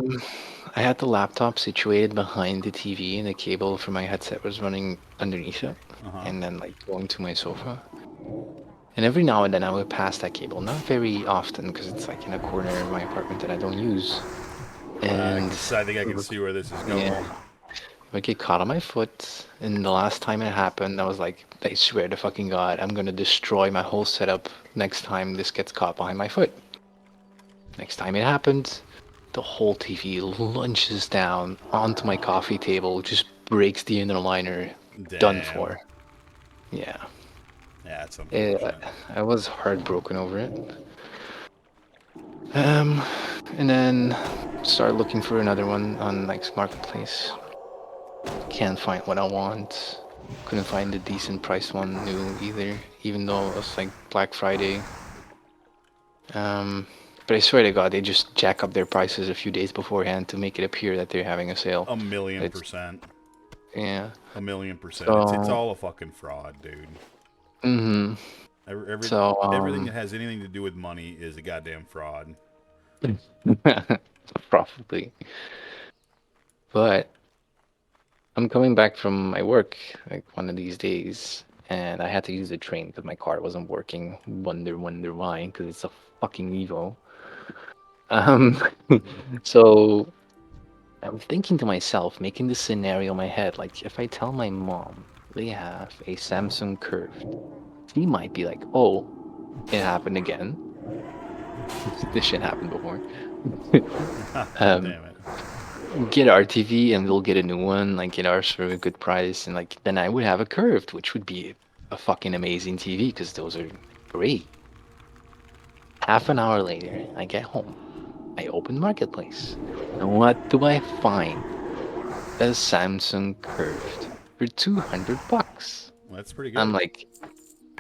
I had the laptop situated behind the TV, and the cable for my headset was running underneath it, and then like going to my sofa. And every now and then I would pass that cable, not very often because it's like in a corner of my apartment that I don't use. And I think I can see where this is going. Yeah. I get caught on my foot, and the last time it happened, I was like, I swear to fucking God, I'm gonna destroy my whole setup next time this gets caught behind my foot. Next time it happened, the whole TV lunges down onto my coffee table, just breaks the inner liner. Done for. Yeah. Yeah, that's unfortunate. I was heartbroken over it. And then started looking for another one on like Marketplace. Can't find what I want. Couldn't find a decent priced one new either, even though it was like Black Friday. But I swear to God, they just jack up their prices a few days beforehand to make it appear that they're having a sale. 1,000,000%. Yeah. 1,000,000%. So, it's all a fucking fraud, dude. Mm-hmm. Everything that has anything to do with money is a goddamn fraud. Probably. But I'm coming back from my work like one of these days, and I had to use the train because my car wasn't working. Wonder why? Because it's a fucking Evo. So I'm thinking to myself, making this scenario in my head, like if I tell my mom they have a Samsung Curved. He might be like, oh, it happened again. This shit happened before. Damn it. Get our TV and we'll get a new one, like get ours for a good price, and like then I would have a Curved, which would be a fucking amazing TV because those are great. Half an hour later, I get home. I open Marketplace. And what do I find? A Samsung Curved for $200. That's pretty good. I'm like,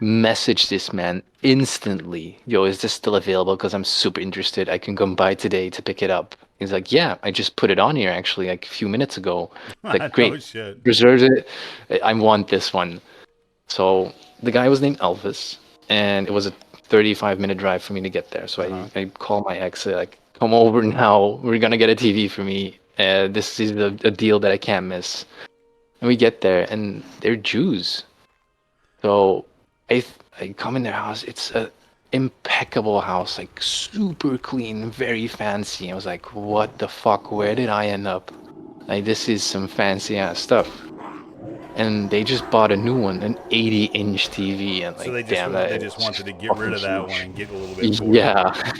message this man instantly. Yo, is this still available? Because I'm super interested. I can come by today to pick it up. He's like, yeah, I just put it on here actually like a few minutes ago. Like, No great. shit. Reserved it. I want this one. So the guy was named Elvis, and it was a 35-minute drive for me to get there. So I called my ex, like, come over now. We're gonna get a TV for me. This is a deal that I can't miss. And we get there, and they're Jews. So I come in their house. It's a impeccable house, like super clean, very fancy. I was like, what the fuck? Where did I end up? Like, this is some fancy ass stuff. And they just bought a new one, an 80-inch TV, and like, So they just, damn, they just wanted to get rid of that one and get a little bit more. Yeah,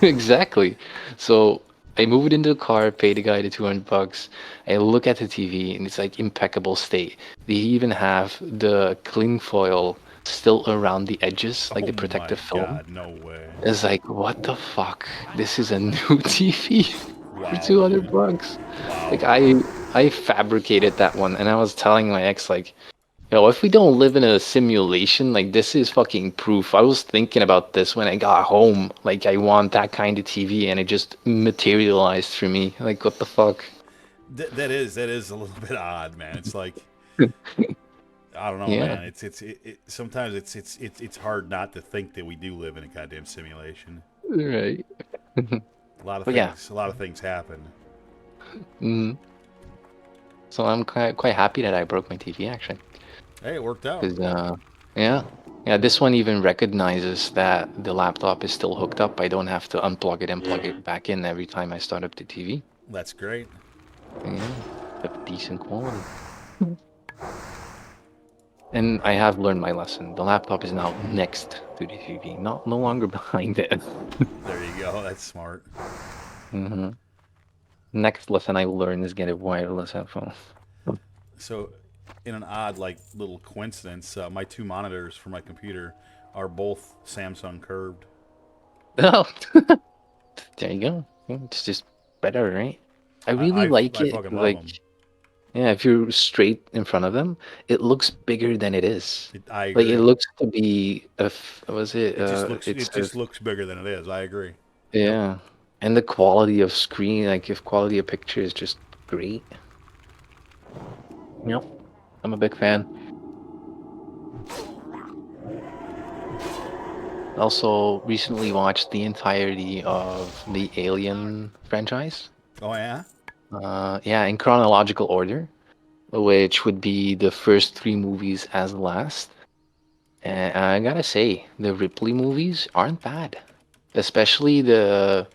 exactly. So I move it into the car, pay the guy the $200. I look at the TV, and it's like impeccable state. They even have the cling foil still around the edges, like the protective film. God, no way. It's like, what the fuck? This is a new TV for $200. Wow. Like, I fabricated that one, and I was telling my ex, like, yo, if we don't live in a simulation, like, this is fucking proof. I was thinking about this when I got home. Like, I want that kind of TV, and it just materialized for me. Like, what the fuck? That is a little bit odd, man. It's like, I don't know, Yeah. man. Sometimes it's hard not to think that we do live in a goddamn simulation. Right. A lot of things happen. Mm. So I'm quite happy that I broke my TV, actually. Hey, it worked out. 'Cause, yeah, this one even recognizes that the laptop is still hooked up. I don't have to unplug it and plug it back in every time I start up the TV. That's great. Yeah, have decent quality. And I have learned my lesson. The laptop is now next to the TV, no longer behind it. There you go. That's smart. Mm-hmm. Next lesson I learned is get a wireless headphone. So, in an odd, like, little coincidence, my two monitors for my computer are both Samsung Curved. Oh, there you go. It's just better, right? I really like it. fucking love Like, them. yeah, if you're straight in front of them, it looks bigger than it is. I Like, agree. it looks to be was it? It just looks bigger than it is. I agree. Yeah, and the quality of screen, like, if quality of picture is just great. Yep, I'm a big fan. Also, recently watched the entirety of the Alien franchise. Oh yeah. Yeah, in chronological order, which would be the first 3 movies as the last. And I gotta say, the Ripley movies aren't bad, especially the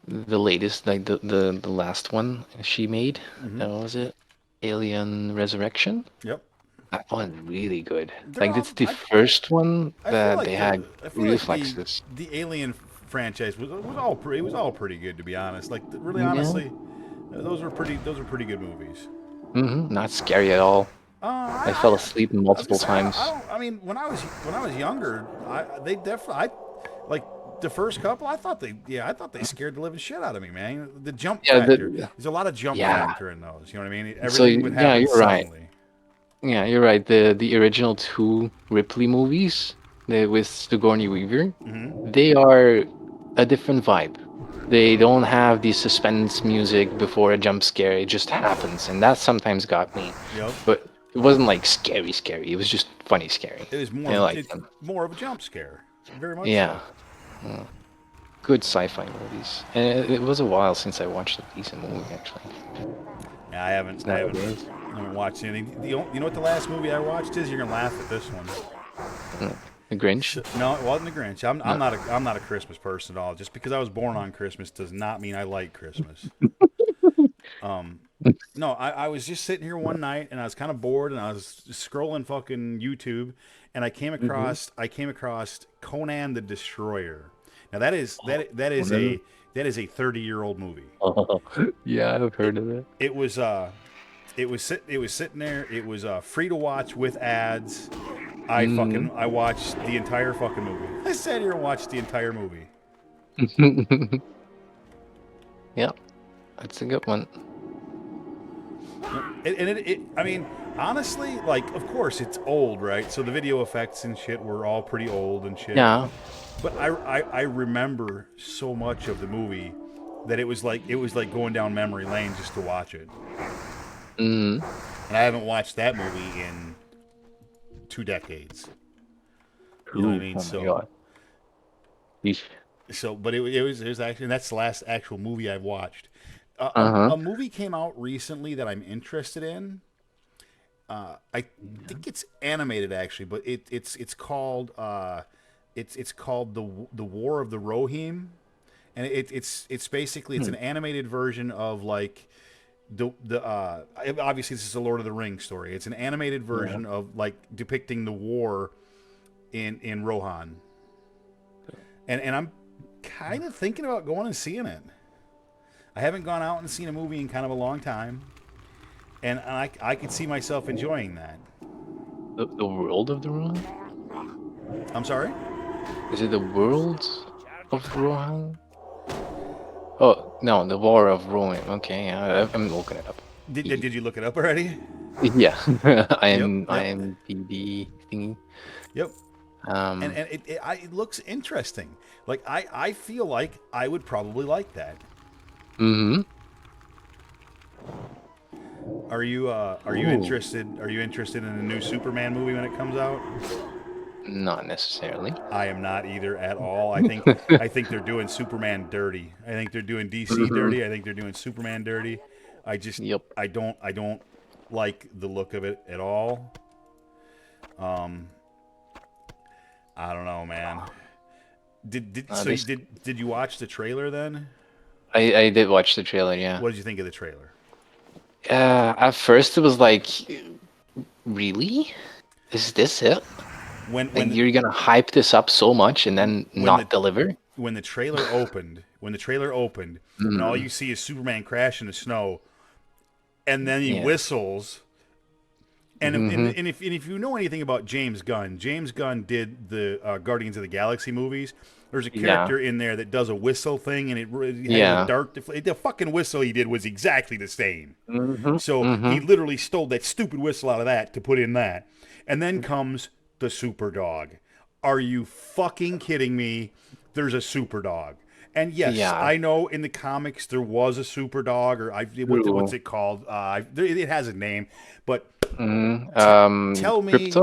latest, like the last one she made. What was it? Alien Resurrection. Yep. That one's really good. They're Like, all- it's the I- first one I feel that like they had I feel like reflexes. the Alien franchise was all pretty good, to be honest. Like, really, Yeah. honestly, those were pretty good movies. Not scary at all. I fell asleep multiple times. I mean, when I was younger, they definitely like the first couple. I thought they scared the living shit out of me, man. The jump factor. There's a lot of jump factor in those. You know what I mean? Everything would happen you're right. suddenly. Yeah, you're right. The original 2 Ripley movies, with Sigourney Weaver, they are a different vibe. They don't have the suspense music before a jump scare. It just happens, and that sometimes got me. Yep. But it wasn't like scary. It was just funny scary. It was more of a jump scare. Very much. Yeah. So. Yeah. Good sci-fi movies. And it was a while since I watched a decent movie, actually. Yeah, I haven't watched anything. You know what the last movie I watched is? You're gonna laugh at this one. The Grinch? No, it wasn't The Grinch. I'm not a Christmas person at all. Just because I was born on Christmas does not mean I like Christmas. No, I was just sitting here one night and I was kind of bored and I was scrolling fucking YouTube and I came across Conan the Destroyer. Now that is a 30-year-old movie. Yeah, I've heard of it. It was sitting there. It was free to watch with ads. I watched the entire fucking movie. I sat here and watched the entire movie. Yep, that's a good one. I mean, honestly, like, of course, it's old, right? So the video effects and shit were all pretty old and shit. Yeah. But I remember so much of the movie that it was like going down memory lane just to watch it. Mm. And I haven't watched that movie in 2 decades. You know what I mean? Oh my God. Yeesh. So, but it was actually, and that's the last actual movie I've watched. Uh-huh. A movie came out recently that I'm interested in. I think it's animated actually, but it's called it's called the War of the Rohirrim, and it's basically it's an animated version of like the obviously this is a Lord of the Rings story. It's an animated version of like depicting the war in Rohan, and I'm kind of thinking about going and seeing it. I haven't gone out and seen a movie in kind of a long time, and I could see myself enjoying that. The world of the Rohan? I'm sorry? Is it the world of Rohan? Oh no, the War of Rohan. Okay, I'm looking it up. Did you look it up already? Yeah, Yep. IMDb thingy. Yep. And it looks interesting. Like I feel like I would probably like that. Mm-hmm. Are you interested? Are you interested in a new Superman movie when it comes out? Not necessarily. I am not either at all. I think they're doing Superman dirty. I think they're doing DC dirty. I think they're doing Superman dirty. Yep. I don't like the look of it at all. I don't know, man. Did you watch the trailer then? I did watch the trailer, yeah. What did you think of the trailer? At first it was like, really? Is this it? When you're gonna hype this up so much and then not deliver? When the trailer opened, and all you see is Superman crash in the snow, and then he whistles. And if you know anything about James Gunn did the Guardians of the Galaxy movies. There's a character in there that does a whistle thing, and it has a dart. The fucking whistle he did was exactly the same. So he literally stole that stupid whistle out of that to put in that. And then comes the super dog. Are you fucking kidding me? There's a super dog. And yes, I know in the comics there was a super dog, or what's it called? It has a name, but tell me,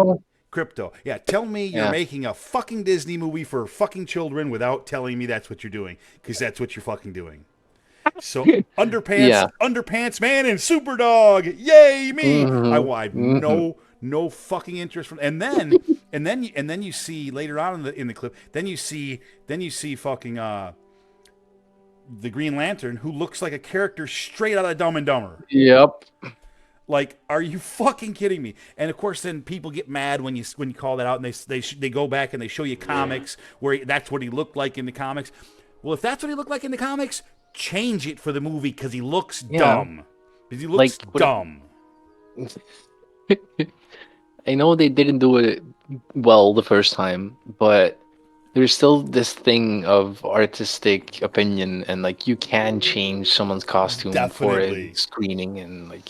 Crypto. Yeah, tell me you're making a fucking Disney movie for fucking children without telling me that's what you're doing, because that's what you're fucking doing. So underpants man and super dog, yay me! I have no fucking interest from. And then you see later on in the clip, then you see fucking the Green Lantern, who looks like a character straight out of Dumb and Dumber. Yep. Like, are you fucking kidding me? And of course, then people get mad when you call that out, and they go back and they show you comics where that's what he looked like in the comics. Well, if that's what he looked like in the comics, change it for the movie, because he looks dumb. Because he looks dumb. I know they didn't do it well the first time, but there's still this thing of artistic opinion, and like you can change someone's costume for a screening, and like.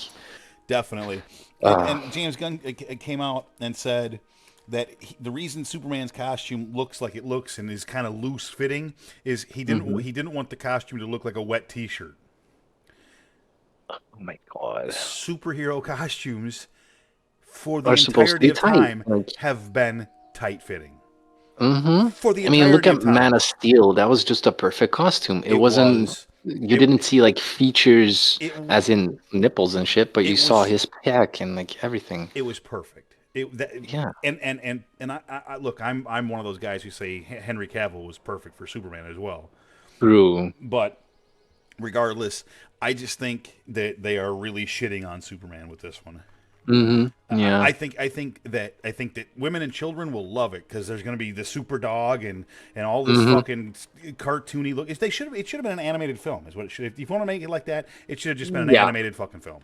Definitely. And James Gunn came out and said that the reason Superman's costume looks like it looks and is kind of loose fitting is he didn't want the costume to look like a wet T-shirt. Oh my God! Superhero costumes for the entirety of time have been tight fitting. For the entirety look at of time. Man of Steel. That was just a perfect costume. It wasn't. You didn't see like features as in nipples and shit, but you saw his peck and like everything. It was perfect. And I look, I'm one of those guys who say Henry Cavill was perfect for Superman as well. True. But regardless, I just think that they are really shitting on Superman with this one. Yeah. I think that women and children will love it because there's going to be the super dog and all this fucking cartoony look. If they should have, it should have been an animated film. Is what it should. If you want to make it like that, it should have just been an animated fucking film.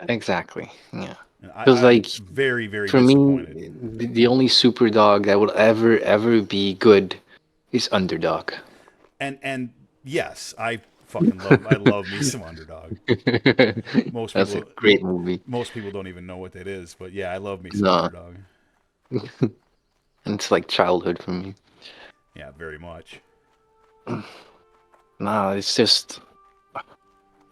Exactly. Yeah. Because like very for disappointed. me, the only super dog that will ever be good is Underdog. And yes, I fucking love me some Underdog. That's a great movie. Most people don't even know what that is, but yeah, I love me some No. Underdog. And it's like childhood for me. Yeah, very much. No, it's just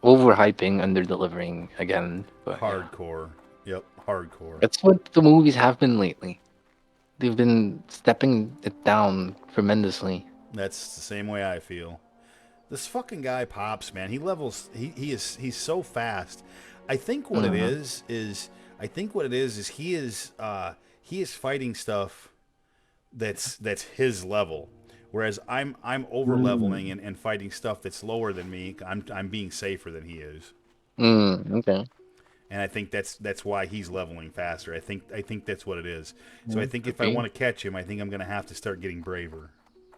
overhyping, under-delivering again. But Hardcore. Yep, hardcore. that's what the movies have been lately. They've been stepping it down tremendously. That's the same way I feel. This fucking guy Pops, man, he levels. He's so fast. I think what it is he is fighting stuff that's his level, whereas I'm over leveling and fighting stuff that's lower than me. I'm being safer than he is. Okay. And I think that's why he's leveling faster. I think that's what it is. So I think if I want to catch him, I think I'm gonna have to start getting braver.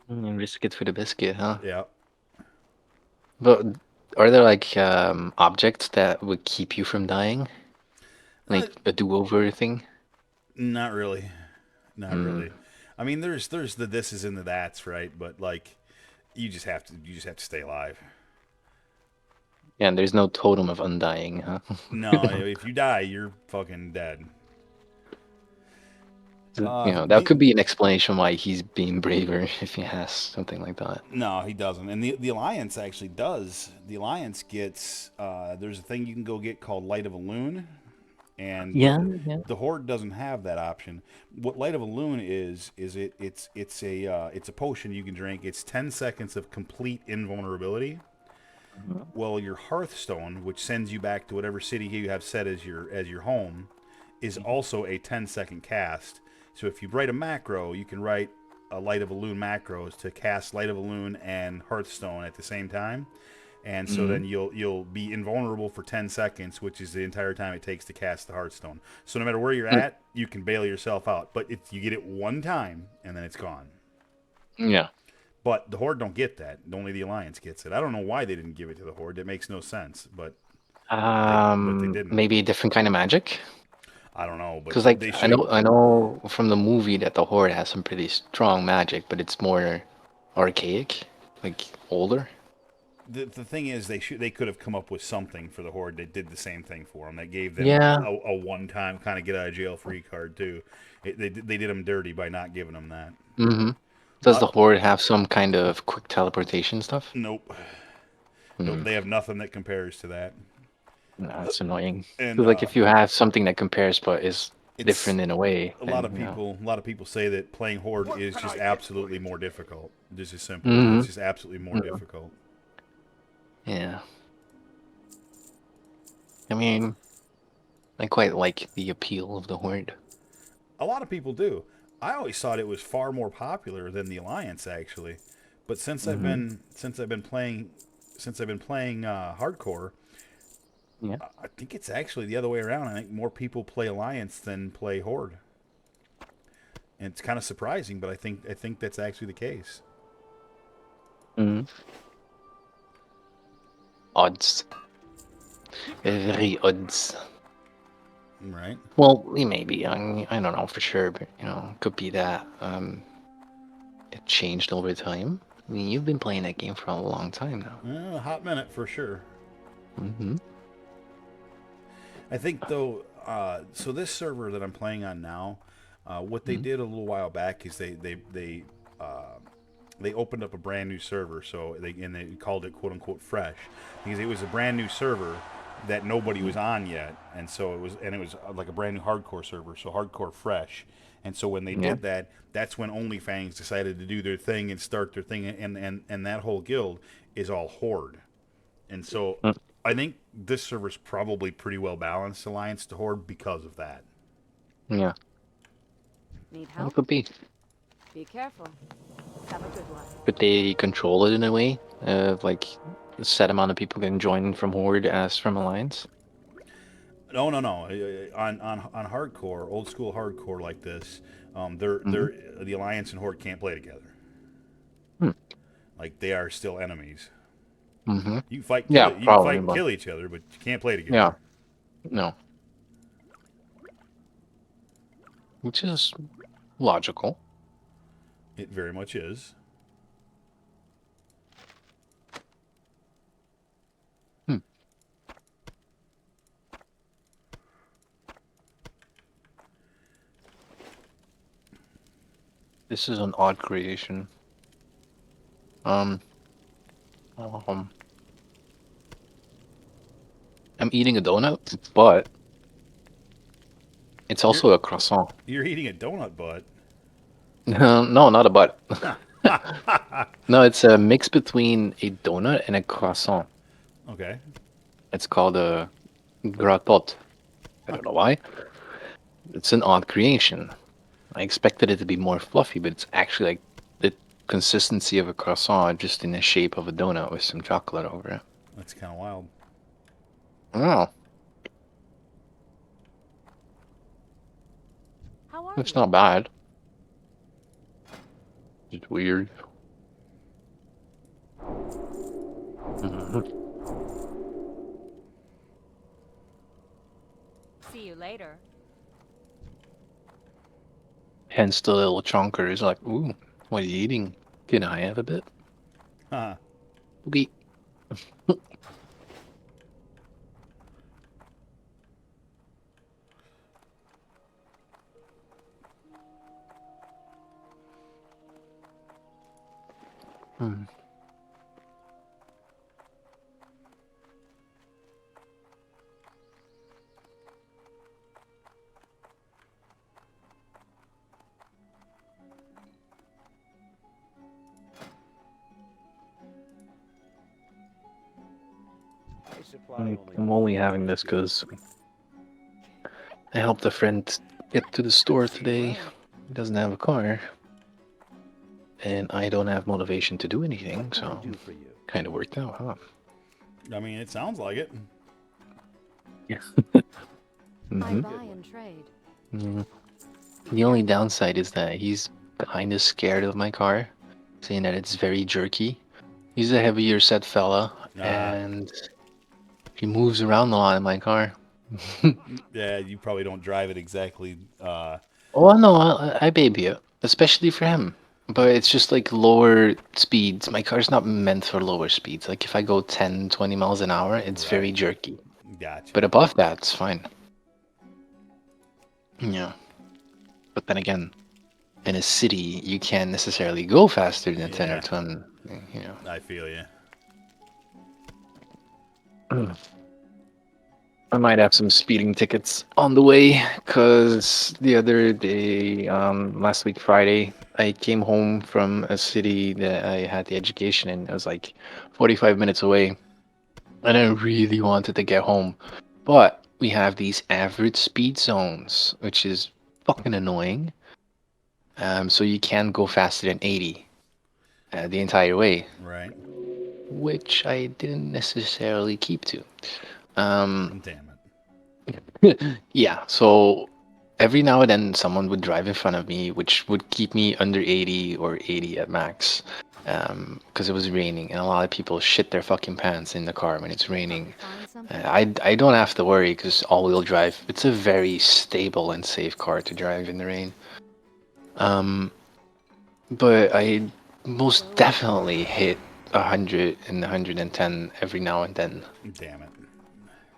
Risk it for the biscuit, huh? Yeah. But are there like objects that would keep you from dying? Like a do-over thing? Not really. Not really. I mean, there's the thises and the that's, right? But like, you just have to stay alive. Yeah, and there's no totem of undying, huh? No, if you die, you're fucking dead. That could be an explanation why he's being braver if he has something like that. No, he doesn't. And the Alliance actually does. The Alliance gets there's a thing you can go get called Light of a Loon, and the Horde doesn't have that option. What Light of a Loon is it's a potion you can drink. It's 10 seconds of complete invulnerability. Well, your Hearthstone, which sends you back to whatever city you have set as your home, is also a 10-second cast. So if you write a macro, you can write a Light of a Loon macros to cast Light of a Loon and Hearthstone at the same time. And so then you'll be invulnerable for 10 seconds, which is the entire time it takes to cast the Hearthstone. So no matter where you're at, you can bail yourself out. But if you get it one time, and then it's gone. Yeah. But the Horde don't get that. Only the Alliance gets it. I don't know why they didn't give it to the Horde. It makes no sense. But they didn't. Maybe a different kind of magic? I don't know, but because like I know from the movie that the Horde has some pretty strong magic, but it's more archaic, like older. The thing is, they could have come up with something for the Horde that did the same thing for them. That gave them a one-time kind of get out of jail free card too. They did them dirty by not giving them that. Does the Horde have some kind of quick teleportation stuff? Nope. Nope. They have nothing that compares to that. No, that's annoying. And like if you have something that compares but is different in a way. A lot of people say that playing Horde is just absolutely more difficult. Just as simple. It's just absolutely more difficult. Yeah. I mean, I quite like the appeal of the Horde. A lot of people do. I always thought it was far more popular than the Alliance actually, but since I've been playing hardcore, I think it's actually the other way around. I think more people play Alliance than play Horde, and it's kind of surprising, but I think that's actually the case. Odds. Very odds. Right. Well, maybe. I don't know for sure, but it could be that it changed over time. I mean, you've been playing that game for a long time now. A hot minute for sure. I think though, so this server that I'm playing on now, what they did a little while back is they opened up a brand new server. So they called it quote unquote fresh because it was a brand new server that nobody was on yet, and so it was like a brand new hardcore server, so hardcore fresh. And so when they did that, that's when OnlyFans decided to do their thing and start their thing, and that whole guild is all Horde. And so I think this server's probably pretty well balanced Alliance to Horde because of that. Yeah. Need help? It could be. Be careful. Have a good one. Could they control it in a way? Like a set amount of people can join from Horde as from Alliance? No. On hardcore, old school hardcore like this, Mm-hmm. the Alliance and Horde can't play together. Hmm. Like they are still enemies. Mm-hmm. You can fight, Yeah, you can probably, fight and but kill each other, but you can't play together. yeah, no, which is logical. It very much is. Hmm. This is an odd creation. Um, um, I'm eating a donut, but it's also a croissant. You're eating a donut butt. No, not a butt. No, it's a mix between a donut and a croissant. Okay. It's called a gratot. I don't know why. It's an odd creation. I expected it to be more fluffy, but it's actually like the consistency of a croissant, just in the shape of a donut with some chocolate over it. That's kind of wild. Oh, How are it's you? not bad. It's weird. See you later. Hence the little chonker is like, ooh, what are you eating? Can I have a bit? Huh. Okay. Hmm. I'm only having this because I helped a friend get to the store today. He doesn't have a car. And I don't have motivation to do anything, so kind of worked out, huh? I mean, it sounds like it. Yeah. I buy and trade. Mm. The only downside is that he's kind of scared of my car, saying that it's very jerky. He's a heavier set fella, and he moves around a lot in my car. Yeah, you probably don't drive it exactly. Oh no, I baby it, especially for him. But it's just like lower speeds. My car's not meant for lower speeds. Like if I go 10, 20 miles an hour, it's very jerky. Gotcha. But above that, it's fine. Yeah. But then again, in a city, you can't necessarily go faster than 10 or 20, you know. I feel you. I might have some speeding tickets on the way, because the other day, last week Friday, I came home from a city that I had the education in. It was like 45 minutes away, and I really wanted to get home. But we have these average speed zones, which is fucking annoying. So you can go faster than 80 the entire way. Right. Which I didn't necessarily keep to. Damn it. Yeah, so every now and then someone would drive in front of me, which would keep me under 80 or 80 at max. Because it was raining, and a lot of people shit their fucking pants in the car when it's raining. I don't have to worry because all-wheel drive, it's a very stable and safe car to drive in the rain. But I most definitely hit 100 and 110 every now and then. Damn it.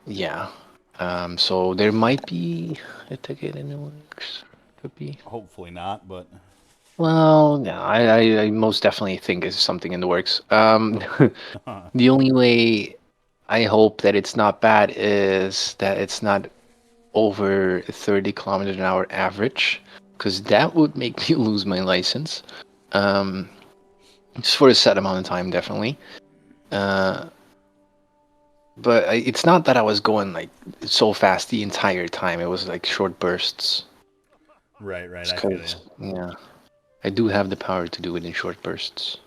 Yeah. So there might be a ticket in the works. Could be. Hopefully not, but. Well, yeah, I most definitely think it's something in the works. The only way I hope that it's not bad is that it's not over 30 kilometers an hour average, because that would make me lose my license. Just for a set amount of time, definitely. But it's not that I was going like so fast the entire time. It was like short bursts. Right. I feel you. Yeah, I do have the power to do it in short bursts.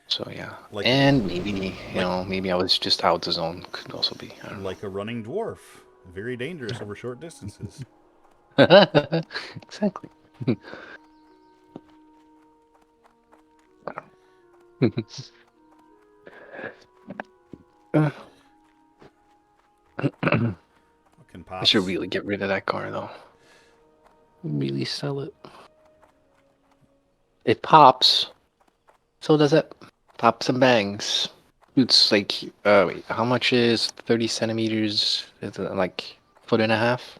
So yeah, Like- and maybe maybe I was just out the zone. Could also be. I don't Like a running dwarf. Very dangerous over short distances. know. Exactly. Fucking I should Pops. really get rid of that car though. Really sell it. It pops. So does it. Pops and bangs. It's like wait, how much is 30 centimeters? Is it like foot and a half?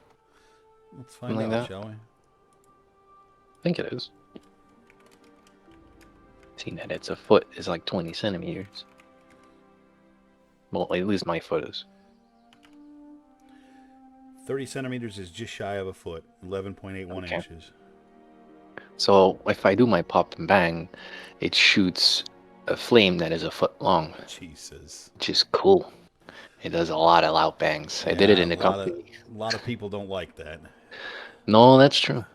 Let's find Something like out, that? shall we? I think it is. Seeing that it's a foot is like 20 centimeters. Well, at least my foot is. 30 centimeters is just shy of a foot. 11.81 Okay. inches. So if I do my pop and bang, it shoots a flame that is a foot long, Jesus. which is cool. It does a lot of loud bangs. I did it in the company. A lot of people don't like that. No, that's true.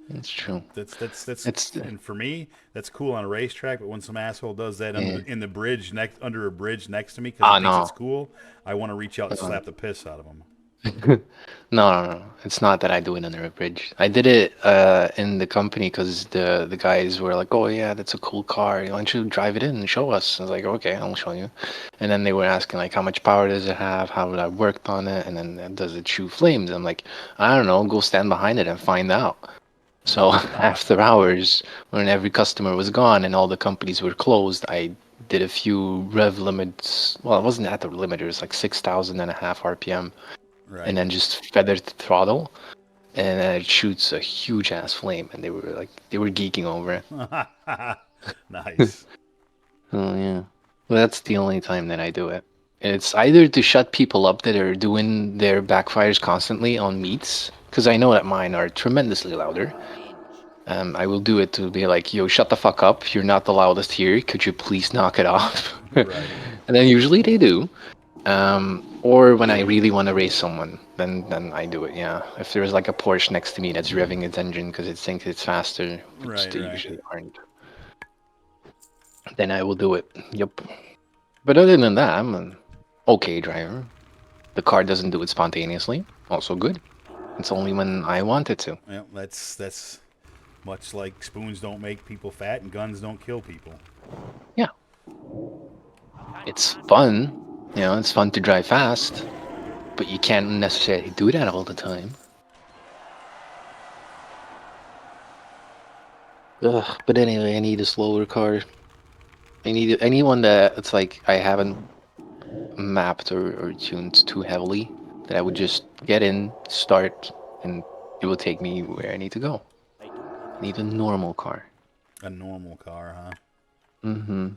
That's true. That's and for me, that's cool on a racetrack. But when some asshole does that in the bridge under a bridge next to me because he thinks it's cool, I want to reach out and slap the piss out of him. No. It's not that I do it under a bridge. I did it in the company because the guys were like, "Oh yeah, that's a cool car. Why don't you drive it in and show us?" I was like, "Okay, I'll show you." And then they were asking like, "How much power does it have? How would I worked on it? And then does it shoot flames?" I'm like, "I don't know. Go stand behind it and find out." So after hours, when every customer was gone and all the companies were closed, I did a few rev limits. Well, it wasn't at the limiter. It was like 6,500 RPM. Right. And then just feather the throttle, and then it shoots a huge ass flame, and they were geeking over it. Nice. Oh yeah, well, that's the only time that I do it. It's either to shut people up that are doing their backfires constantly on meets, because I know that mine are tremendously louder. I will do it to be like, "Yo, shut the fuck up! You're not the loudest here. Could you please knock it off?" Right. And then usually they do. Or when I really want to race someone, then I do it. Yeah, if there's like a Porsche next to me that's revving its engine because it thinks it's faster, which they usually aren't, then I will do it. Yep. But other than that, I'm an okay driver. The car doesn't do it spontaneously. Also good. It's only when I want it to. Yeah, that's much like spoons don't make people fat and guns don't kill people. Yeah. It's fun. It's fun to drive fast, but you can't necessarily do that all the time. Ugh, but anyway, I need a slower car. I need anyone that it's like I haven't mapped or tuned too heavily, that I would just get in, start, and it will take me where I need to go. I need a normal car. A normal car, huh?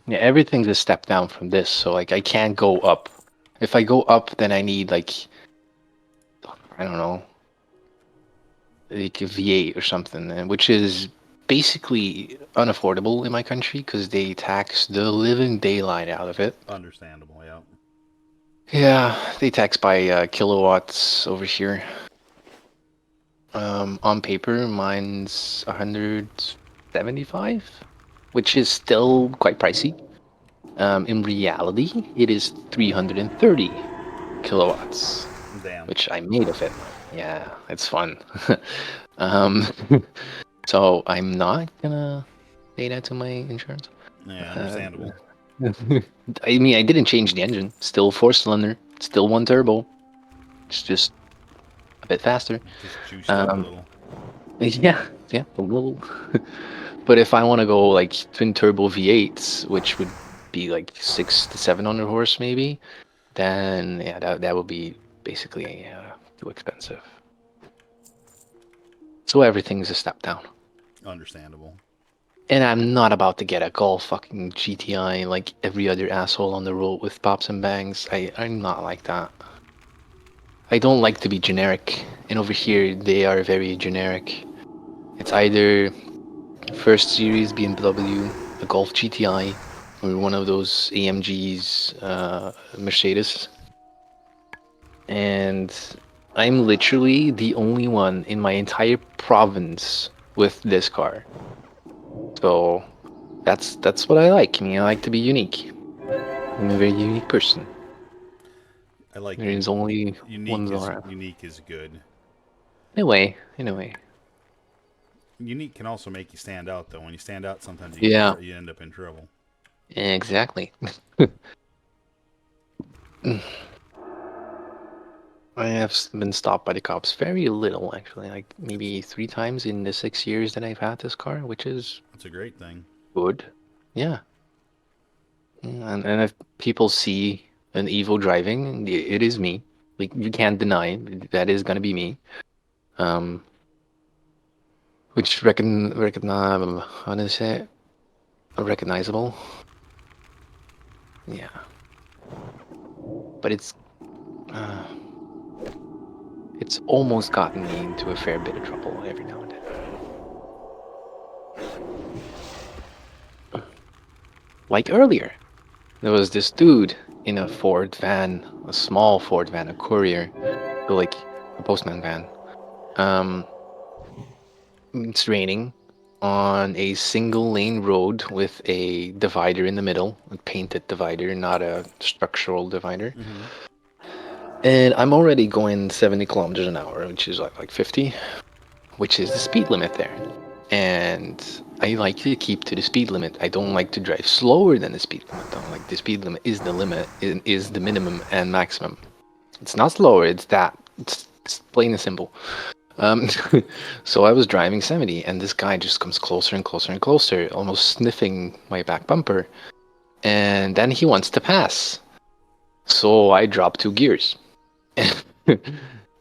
Yeah, everything's a step down from this, so like I can't go up. If I go up, then I need like, I don't know, like a V8 or something, which is basically unaffordable in my country because they tax the living daylight out of it. Understandable, yeah. Yeah, they tax by kilowatts over here. On paper, mine's 175, which is still quite pricey. In reality, it is 330 kilowatts, Damn. which I made of it. Yeah, it's fun. So I'm not gonna pay that to my insurance. Yeah, understandable. I mean, I didn't change the engine. Still 4-cylinder. Still 1 turbo. It's just a bit faster. Just juiced up a little. Yeah, a little. But if I want to go like twin turbo V8s, which would be like 600 to 700 horse maybe, then yeah, that would be basically too expensive. So everything's a step down. Understandable. And I'm not about to get a Golf fucking GTI like every other asshole on the road with pops and bangs. I'm not like that. I don't like to be generic. And over here, they are very generic. It's either first series BMW, a Golf GTI, or one of those AMG's Mercedes. And I'm literally the only one in my entire province with this car. So That's what I like. I mean, I like to be unique. I'm a very unique person. I like There is only one Zora. Unique is good. In a way, in a way. Unique can also make you stand out, though. When you stand out, sometimes Yeah. you end up in trouble. Exactly. I have been stopped by the cops very little, actually. Like maybe 3 times in the 6 years that I've had this car, which is That's a great thing. good. Yeah. And if people see an evil driving, it is me. Like you can't deny that is gonna be me. Which how do you say it? Recognizable. Yeah. But it's almost gotten me into a fair bit of trouble every now and then. Like earlier, there was this dude in a Ford van, a small Ford van, a courier, so like a postman van. It's raining on a single lane road with a divider in the middle, a painted divider, not a structural divider. And I'm already going 70 kilometers an hour, which is like 50, which is the speed limit there. And I like to keep to the speed limit. I don't like to drive slower than the speed limit. Though. Like the speed limit is the limit, is the minimum and maximum. It's not slower. It's that. It's plain and simple. So I was driving 70, and this guy just comes closer and closer and closer, almost sniffing my back bumper. And then he wants to pass. So I drop 2 gears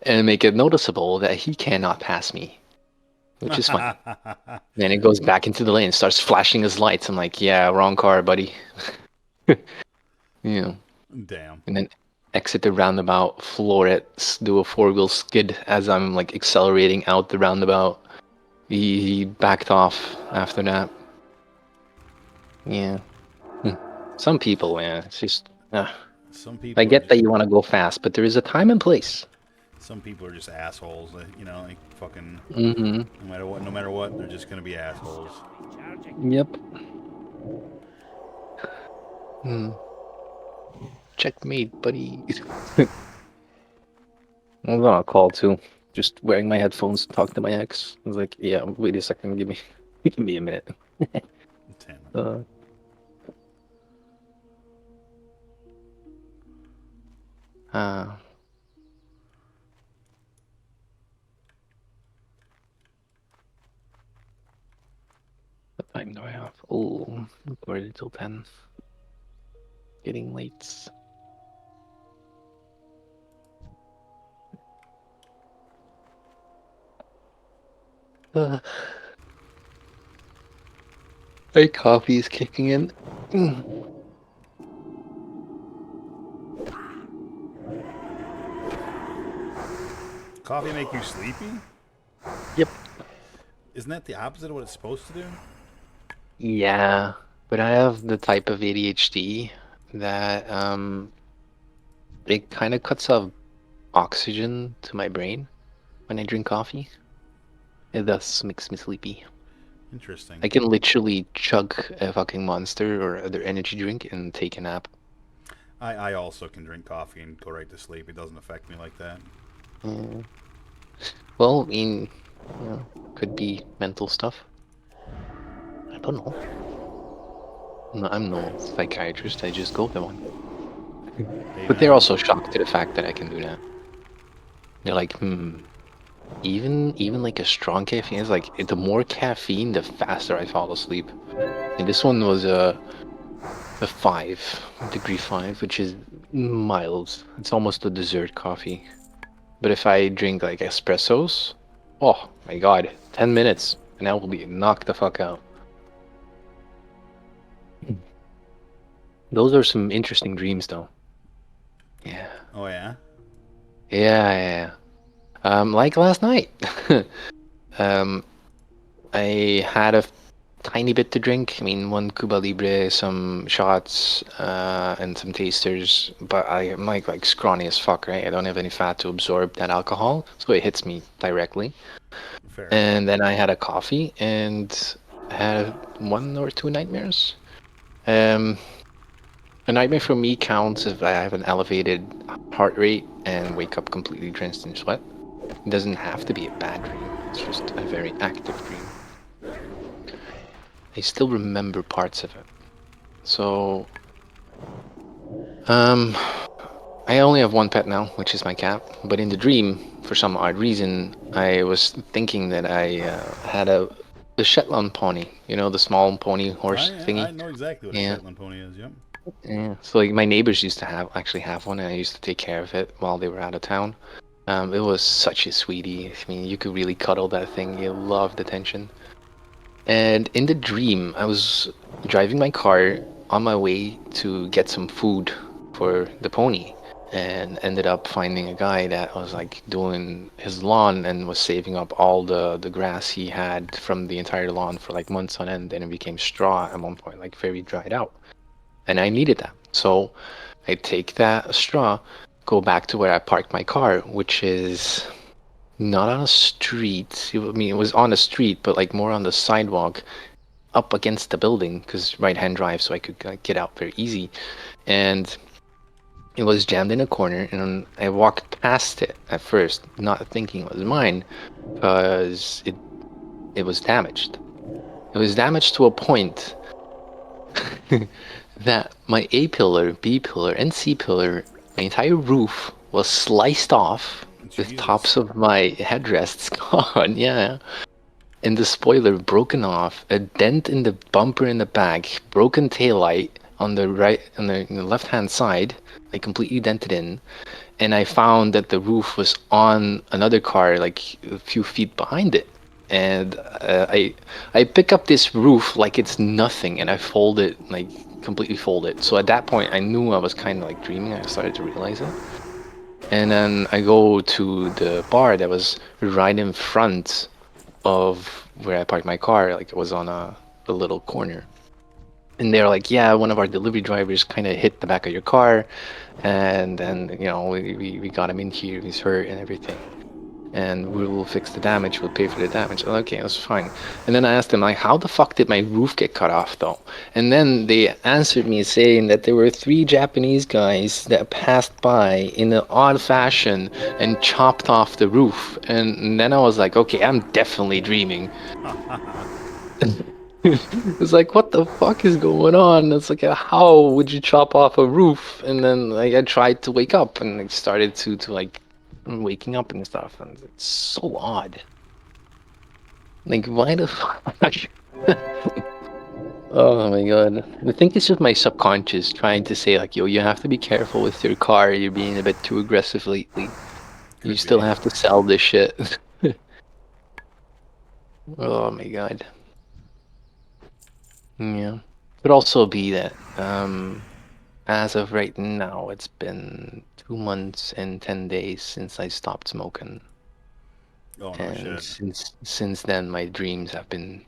and make it noticeable that he cannot pass me, which is fine. Then it goes back into the lane, starts flashing his lights. I'm like, yeah, wrong car, buddy. You know. Damn. And then exit the roundabout, floor it, do a 4-wheel skid as I'm like accelerating out the roundabout. He backed off after that. Yeah. Some people, man, it's just. Some people. I get that you want to go fast, but there is a time and place. Some people are just assholes. You know, like fucking. Mm-hmm. No matter what, they're just gonna be assholes. Yep. Checkmate, buddy. I was on a call too. Just wearing my headphones to talk to my ex. I was like, yeah, wait a second, give me a minute. Damn. What time do I have? Oh, recorded till 10. Getting late. My coffee is kicking in. Coffee make you sleepy? Yep. Isn't that the opposite of what it's supposed to do? Yeah, but I have the type of ADHD that it kind of cuts off oxygen to my brain when I drink coffee. It thus makes me sleepy. Interesting. I can literally chug a fucking Monster or other energy drink and take a nap. I also can drink coffee and go right to sleep. It doesn't affect me like that. Well, I mean, you know, could be mental stuff. I don't know. No, I'm no psychiatrist. I just go to one. But they're also shocked to the fact that I can do that. They're like, even like a strong caffeine is like the more caffeine, the faster I fall asleep. And this one was a 5, degree 5, which is mild. It's almost a dessert coffee. But if I drink like espressos, oh my god, 10 minutes and I will be knocked the fuck out. Those are some interesting dreams, though. Yeah. Oh yeah. Yeah. Like last night. I had a tiny bit to drink. I mean, 1 Cuba Libre, some shots, and some tasters. But I'm like scrawny as fuck, right? I don't have any fat to absorb that alcohol, so it hits me directly. Fair. And then I had a coffee, and had 1 or 2 nightmares. A nightmare for me counts if I have an elevated heart rate and wake up completely drenched in sweat. It doesn't have to be a bad dream. It's just a very active dream. I still remember parts of it. So, I only have one pet now, which is my cat. But in the dream, for some odd reason, I was thinking that I had the Shetland pony. You know, the small pony horse thingy. I know exactly what a Yeah. Shetland pony is. Yep. Yeah. So like my neighbors used to actually have one, and I used to take care of it while they were out of town. It was such a sweetie. I mean, you could really cuddle that thing. You loved attention. And in the dream, I was driving my car on my way to get some food for the pony, and ended up finding a guy that was like doing his lawn and was saving up all the grass he had from the entire lawn for like months on end, and it became straw at one point, like very dried out. And I needed that. So I take that straw, go back to where I parked my car, which is not on a street. I mean, it was on a street, but like more on the sidewalk up against the building because right-hand drive, so I could get out very easy. And it was jammed in a corner, and I walked past it at first, not thinking it was mine because it was damaged. It was damaged to a point that my A pillar, B pillar, and C pillar, my entire roof was sliced off with tops of my headrests gone. Yeah. And the spoiler broken off, a dent in the bumper in the back, broken taillight on the right, on the left-hand side, like completely dented in. And I found that the roof was on another car, like a few feet behind it. And I pick up this roof like it's nothing, and I fold it, like completely fold it. So at that point, I knew I was kind of like dreaming. I started to realize it. And then I go to the bar that was right in front of where I parked my car, like it was on a little corner. And they're like, yeah, one of our delivery drivers kind of hit the back of your car, and then we got him in here, he's hurt and everything, and we will fix the damage, we'll pay for the damage. Okay, that's fine. And then I asked them, like, how the fuck did my roof get cut off though? And then they answered me saying that there were 3 Japanese guys that passed by in an odd fashion and chopped off the roof. And then I was like, okay, I'm definitely dreaming. It's like, what the fuck is going on? It's like, how would you chop off a roof? And then like I tried to wake up, and I started to like waking up and stuff, and it's so odd. Like, why the fuck? Oh my god. I think it's just my subconscious trying to say like, yo, you have to be careful with your car. You're being a bit too aggressive lately. You still have to sell this shit. Oh my god. Yeah. Could also be that as of right now, it's been 2 months and 10 days since I stopped smoking. Oh no And shit. since then, my dreams have been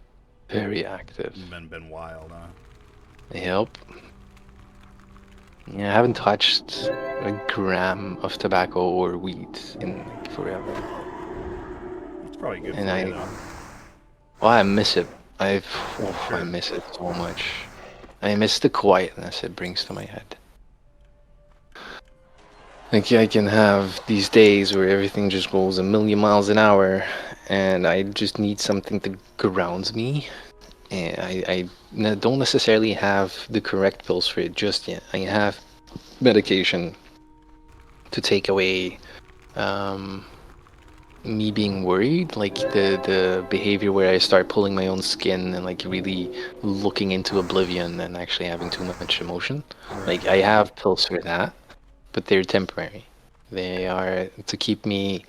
very active. Been wild, huh? Yep. Yeah, I haven't touched a gram of tobacco or weed in like forever. It's probably good And for you, though. well, I miss it. I miss it so much. I miss the quietness it brings to my head. Like, I can have these days where everything just goes a million miles an hour, and I just need something that grounds me. And I don't necessarily have the correct pills for it just yet. I have medication to take away me being worried, like the behavior where I start pulling my own skin and like really looking into oblivion and actually having too much emotion. Like, I have pills for that, but they're temporary. They are to keep me,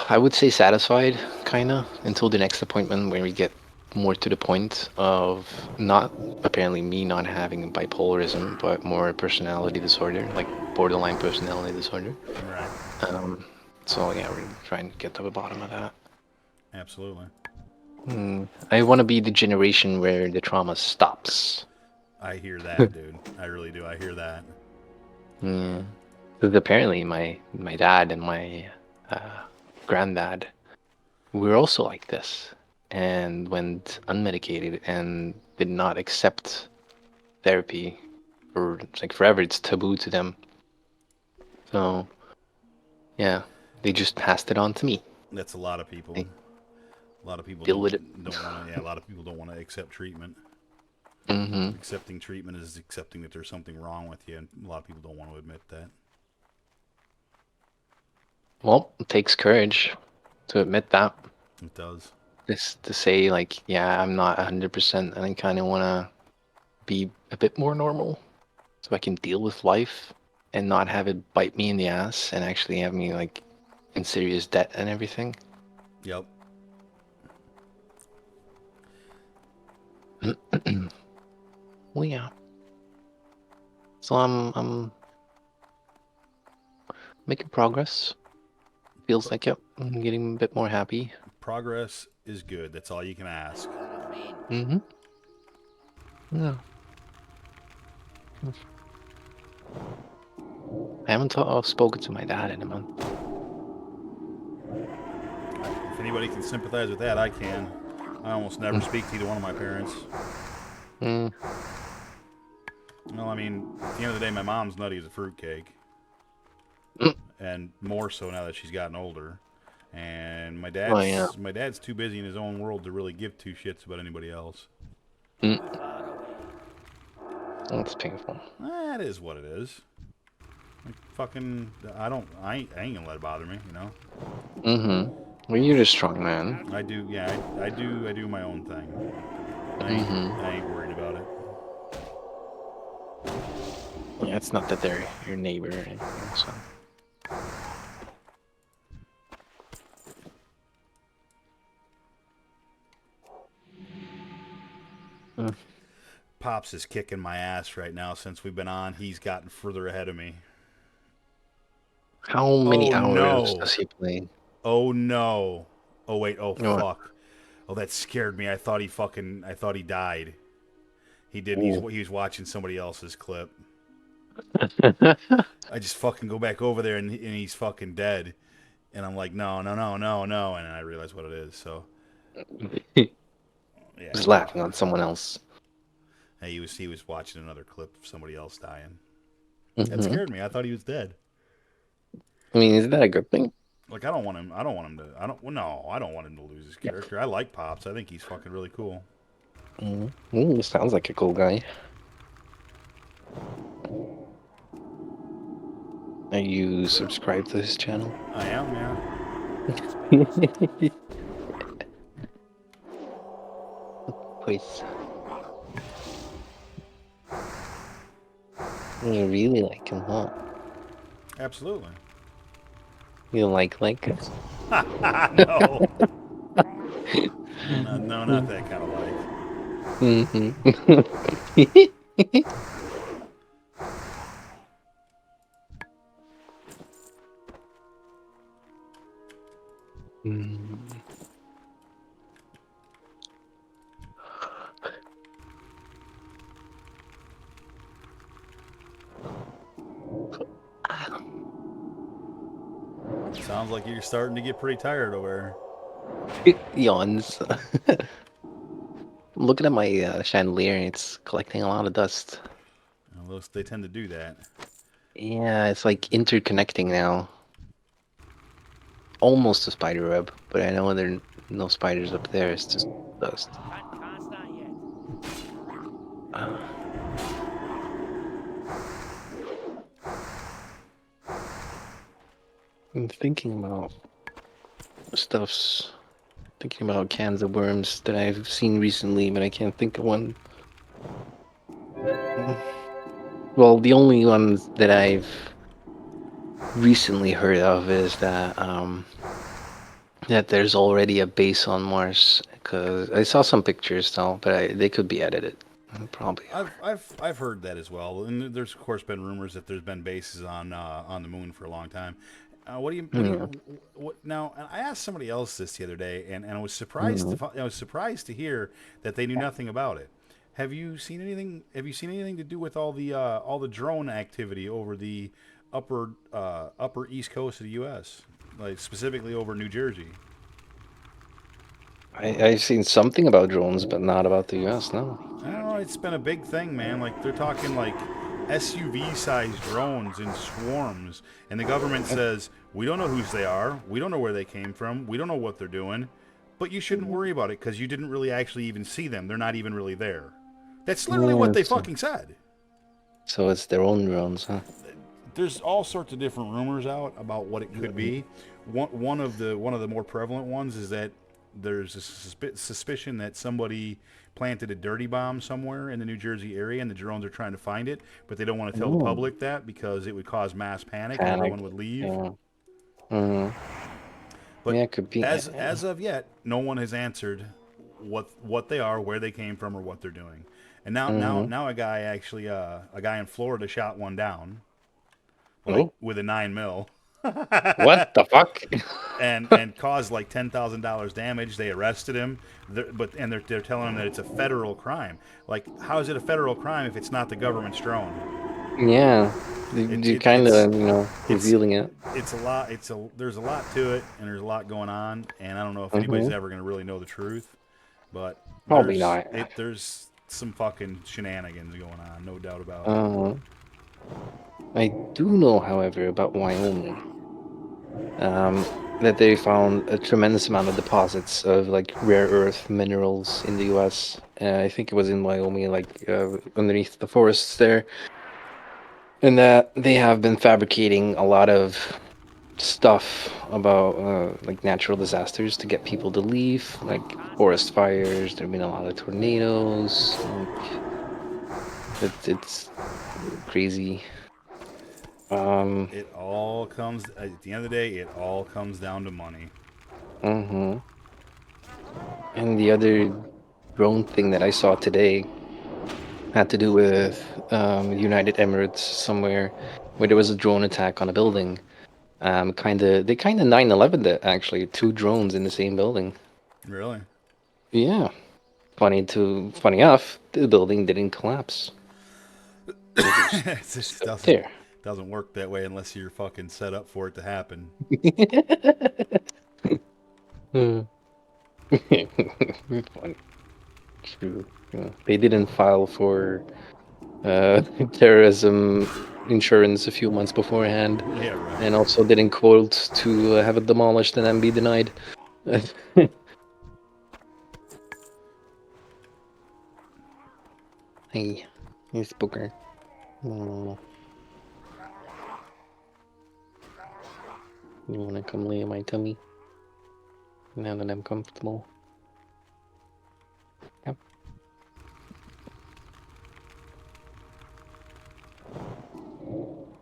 I would say, satisfied, kinda, until the next appointment where we get more to the point of not apparently me not having bipolarism, but more personality disorder, like borderline personality disorder. Right. So yeah, we're trying to get to the bottom of that. Absolutely. I want to be the generation where the trauma stops. I hear that, dude. I really do. I hear that. Because apparently my dad and my granddad were also like this. and went unmedicated and did not accept therapy for like forever. It's taboo to them. So yeah, they just passed it on to me. That's a lot of people. Hey, A lot of people deal with it. don't want to. Yeah, a lot of people don't want to accept treatment. Mm-hmm. Accepting treatment is accepting that there's something wrong with you, and a lot of people don't want to admit that. Well, it takes courage to admit that. It does. Just to say, like, yeah, I'm not 100%, and I kind of want to be a bit more normal so I can deal with life and not have it bite me in the ass and actually have me, like, in serious debt and everything. Yep. Well, yeah. So I'm making progress. Feels like it. I'm getting a bit more happy. Progress is good. That's all you can ask. Mm-hmm. Yeah. I haven't spoken to my dad in a month. If anybody can sympathize with that, I can. I almost never speak to either one of my parents. Mm. Well, I mean, at the end of the day, my mom's nutty as a fruitcake. And more so now that she's gotten older. And my dad's too busy in his own world to really give two shits about anybody else. Mm. That's painful. That is what it is. Like, fucking, I ain't gonna let it bother me, you know? Mm-hmm. Well, you're a strong man. I do, yeah, I do my own thing. I ain't worried about it. Yeah, it's not that they're your neighbor or anything, so. Pops is kicking my ass right now since we've been on. He's gotten further ahead of me. How many hours does he play? Oh no. Oh wait, oh What? fuck. Oh, that scared me. I thought he died. He didn't. He was watching somebody else's clip. I just fucking go back over there and he's fucking dead. And I'm like, no. And I realize what it is, so. He Yeah. was laughing on someone else. Hey, he was watching another clip of somebody else dying. Mm-hmm. That scared me. I thought he was dead. I mean, is that a good thing? Like, I don't want him to lose his character. I like Pops. I think he's fucking really cool. Mm-hmm. Sounds like a cool guy. Are you subscribed to his channel? I am, yeah. Please. You really like him, huh? Absolutely. You like? No. No, not that kind of like. Mm-hmm. Sounds like you're starting to get pretty tired over Yawns. Looking at my chandelier, it's collecting a lot of dust. there. They tend to do that. Yeah, it's like interconnecting now. Almost a spider web, but I know there are no spiders up there. It's just dust. I'm thinking about thinking about cans of worms that I've seen recently, but I can't think of one. Well, the only ones that I've recently heard of is that that there's already a base on Mars. Because I saw some pictures though, but they could be edited. Probably. I've heard that as well, and there's of course been rumors that there's been bases on the moon for a long time. Now? I asked somebody else this the other day, and I was surprised. I was surprised to hear that they knew nothing about it. Have you seen anything? Have you seen anything to do with all the drone activity over the upper East Coast of the U.S., like specifically over New Jersey? I've seen something about drones, but not about the U.S. No. I don't know. It's been a big thing, man. Like they're talking like SUV-sized drones in swarms, and the government says we don't know whose they are, we don't know where they came from, we don't know what they're doing, but you shouldn't worry about it because you didn't really actually even see them. They're not even really there. That's literally what Yeah, they fucking said. so it's their own drones, huh? There's all sorts of different rumors out about what it could be. One of the more prevalent ones is that there's a suspicion that somebody planted a dirty bomb somewhere in the New Jersey area, and the drones are trying to find it, but they don't want to tell the Ooh. public that because it would cause mass panic and everyone would leave. Yeah. Mm-hmm. But Yeah, it could be. as of yet, no one has answered what they are, where they came from, or what they're doing. And now a guy actually a guy in Florida shot one down, like with a 9mm. What the fuck? and caused like $10,000 damage. They arrested him, they're telling him that it's a federal crime. Like, how is it a federal crime if it's not the government's drone? Yeah, you kind of revealing it. It's a lot. There's a lot to it, and there's a lot going on. And I don't know if anybody's ever going to really know the truth, but Probably not. There's some fucking shenanigans going on, no doubt about it. I do know, however, about Wyoming. That they found a tremendous amount of deposits of like rare earth minerals in the U.S. I think it was in Wyoming, like underneath the forests there, and that they have been fabricating a lot of stuff about like natural disasters to get people to leave, like forest fires. There've been a lot of tornadoes. It's crazy. It all comes at the end of the day. It all comes down to money. And the other drone thing that I saw today had to do with United Emirates somewhere, where there was a drone attack on a building. They kind of 9/11'd it, actually. 2 drones in the same building. Really? Yeah. Funny enough, the building didn't collapse. It just doesn't work that way unless you're fucking set up for it to happen. Funny. True. Yeah. They didn't file for terrorism insurance a few months beforehand. Yeah, right. And also didn't quote to have it demolished and then be denied. Hey, here's Booker. Oh. You wanna come lay on my tummy? Now that I'm comfortable. Yep.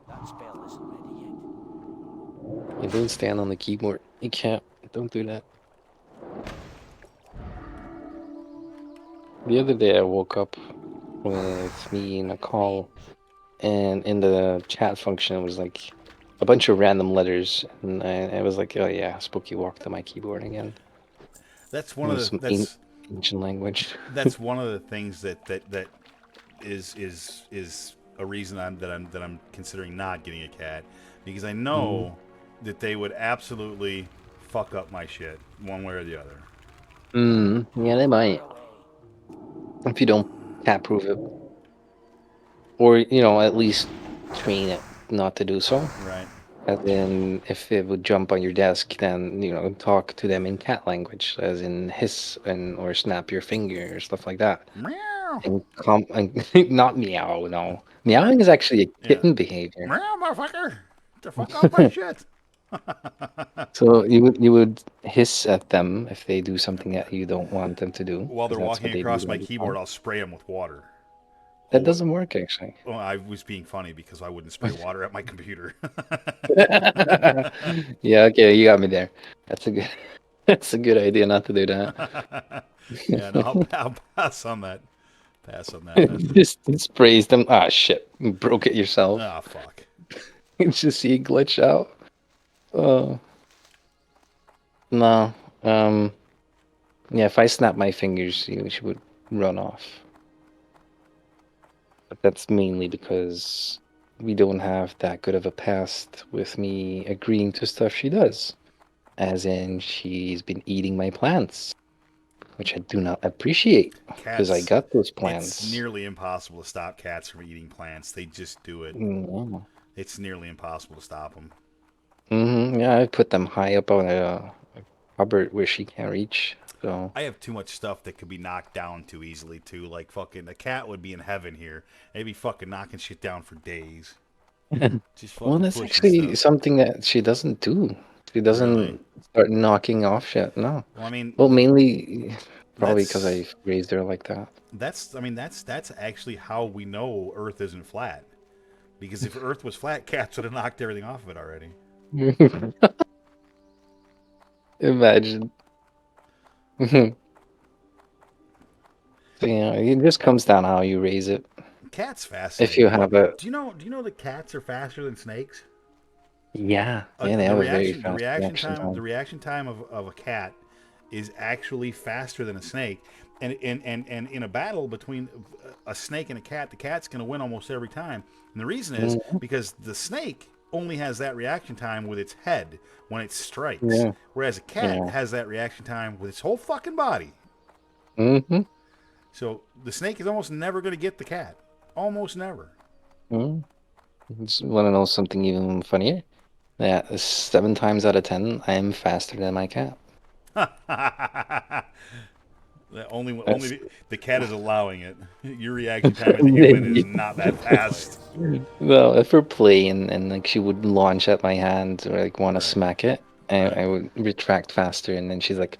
That spell isn't ready yet. You don't stand on the keyboard. You can't. Don't do that. The other day I woke up with me in a call, and in the chat function it was like a bunch of random letters, and I was like, oh yeah, Spooky walked to my keyboard again. That's one of the ancient language. That's one of the things that is a reason that I'm considering not getting a cat, because I know that they would absolutely fuck up my shit one way or the other. Yeah, they might. If you don't cat proof it. Or, at least train it not to do so. Right. And then if it would jump on your desk, then, talk to them in cat language, as in hiss or snap your finger or stuff like that. Meow. And not meow, no. Meowing is actually a kitten behavior. Meow, motherfucker! To fuck up my shit! So you would hiss at them if they do something that you don't want them to do. While they're walking across my keyboard, I'll spray them with water. That doesn't work, actually. Well, I was being funny because I wouldn't spray water at my computer. Yeah, okay, you got me there. That's a good idea not to do that. Yeah, no, I'll pass on that. Just sprays them. Ah, shit. You broke it yourself. Ah, fuck. You just see it glitch out. Oh. No. Yeah, if I snap my fingers, she would run off. But that's mainly because we don't have that good of a past with me agreeing to stuff she does. As in, she's been eating my plants. which I do not appreciate because I Cats. got those It's plans. nearly impossible to stop cats from eating plants. They just do it. Mm. It's nearly impossible to stop them. Yeah, I put them high up on a cupboard where she can't reach. So I have too much stuff that could be knocked down too easily too. Like fucking a cat would be in heaven here. They'd be fucking knocking shit down for days. Just well, fucking that's pushing actually stuff. something that she doesn't do. She Really? doesn't start knocking off shit. No. Well, I mean, Well, mainly probably because that's I raised her like that. that's actually how we know Earth isn't flat. Because if Earth was flat, cats would have knocked everything off of it already. Imagine. So, it just comes down how you raise it. Cats If you fascinate me. have a, Do you know that cats are faster than snakes? yeah, they have a very fast reaction The time. reaction time of a cat is actually faster than a snake. And in a battle between a snake and a cat, the cat's going to win almost every time. And the reason is because the snake only has that reaction time with its head when it strikes, Yeah, whereas a cat has that reaction time with its whole fucking body. mm-hmm. So the snake is almost never going to get the cat. Almost never. Just want to know something even funnier? Yeah, 7 times out of 10, I am faster than my cat. That's The cat is allowing it. Your reaction time as a human is not that fast. well, if we're playing and like she would launch at my hand or like want to Right. smack it, Right. I would retract faster, and then she's like,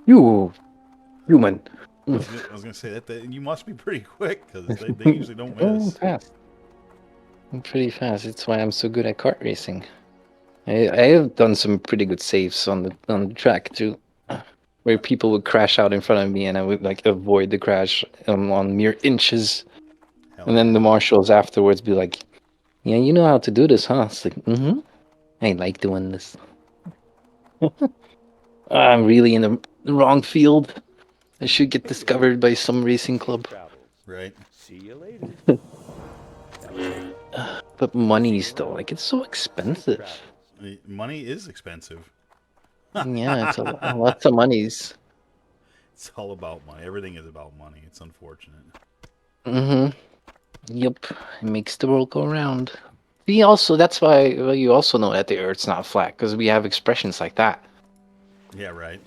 "You human." I was gonna say that you must be pretty quick because they usually don't Oh, I'm miss. fast. I'm pretty fast. It's why I'm so good at kart racing. I have done some pretty good saves on the track too, where people would crash out in front of me and I would like avoid the crash on mere inches. Hell And then the yeah. marshals afterwards be like, "Yeah, you know how to do this, huh?" It's like, "Mm-hmm. I like doing this." I'm really in the wrong field. I should get discovered by some racing club. Right. See you later. But money still, like, it's so expensive. Money is expensive. Yeah, it's lots of monies. It's all about money. Everything is about money. It's unfortunate. Mm-hmm. Yep. It makes the world go around. That's why you also know that the Earth's not flat, because we have expressions like that. Yeah, right.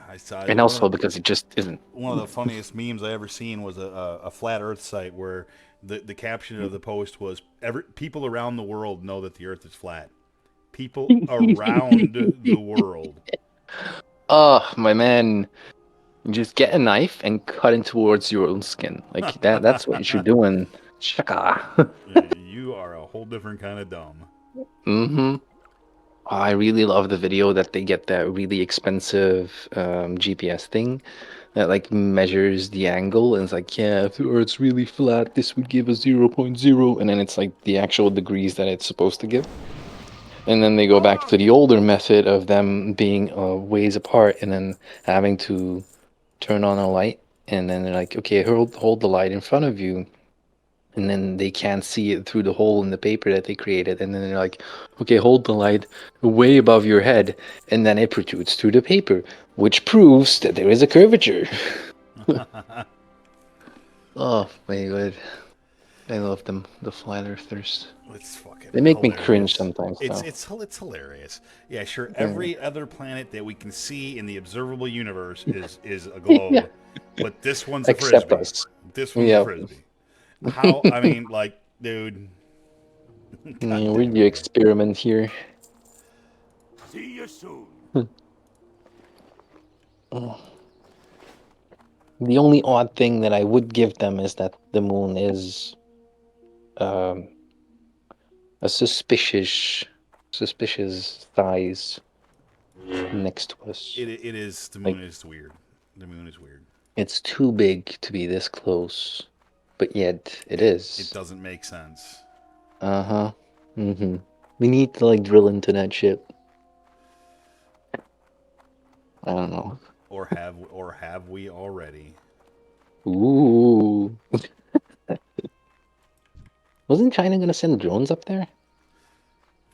I saw And also because it just isn't. one of the funniest memes I ever seen was a flat Earth site where the caption of the post was people around the world know that the Earth is flat. People around the world. Oh, my man. Just get a knife and cut it towards your own skin. Like that's what you're doing. Shaka. You are a whole different kind of dumb. Mm-hmm. Oh, I really love the video that they get that really expensive GPS thing that like measures the angle and it's like, yeah, if the Earth's really flat, this would give a 0.0, and then it's like the actual degrees that it's supposed to give. And then they go back to the older method of them being ways apart and then having to turn on a light, and then they're like, okay, hold the light in front of you, and then they can't see it through the hole in the paper that they created, and then they're like, okay, hold the light way above your head, and then it protrudes through the paper, which proves that there is a curvature. Oh my god, I love them, the flat earthers. It's fucking They make me hilarious. cringe sometimes. It's hilarious. Yeah, sure. Every other planet that we can see in the observable universe is a globe, Yeah. but this one's a Except frisbee. us. This one's a frisbee. How? I mean, like, dude. We're the experiment here. See you soon. The only odd thing that I would give them is that the moon is a suspicious size next to us. It is. The moon is weird. The moon is weird. It's too big to be this close, but yet it is. It doesn't make sense. Uh-huh. Mm-hmm. We need to like drill into that shit. I don't know. Or have we already? Ooh. Wasn't China gonna send drones up there?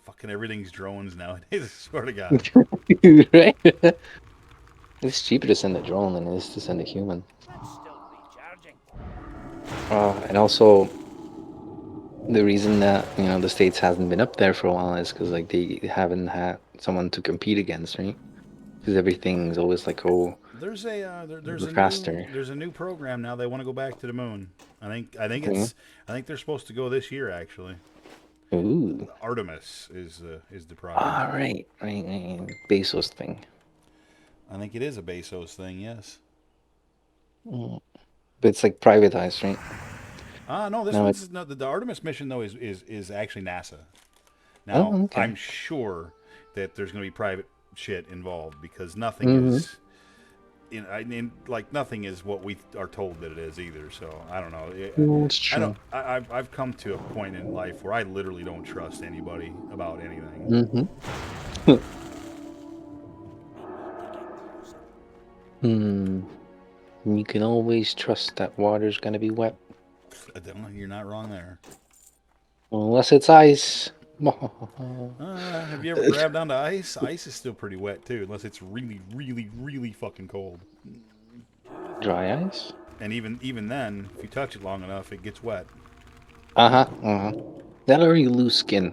Fucking everything's drones nowadays. I swear to God. Right? It's cheaper to send a drone than it is to send a human. That's still recharging. And also, the reason that the States hasn't been up there for a while is because like they haven't had someone to compete against, right? Because everything's always like, oh, There's a we're faster. there's a new program now. They want to go back to the moon. Yeah. I think they're supposed to go this year actually. Ooh. Artemis is the Ah, project. right. Bezos thing. I think it is a Bezos thing. Yes. Mm. But it's like privatized, right? No, this No, it. one's not the Artemis mission though is actually NASA. Now Oh, okay. I'm sure that there's going to be private shit involved because nothing Mm-hmm. is. Like nothing is what we are told that it is either. So I don't know. No, it's I don't. true. I've come to a point in life where I literally don't trust anybody about anything. Mm-hmm. Hmm. You can always trust that water's gonna be wet. I don't know. You're not wrong there. Unless it's ice. Have you ever grabbed onto ice? Ice is still pretty wet too, unless it's really, really, really fucking cold. Dry ice? And even then, if you touch it long enough, it gets wet. Uh-huh. That already loose skin.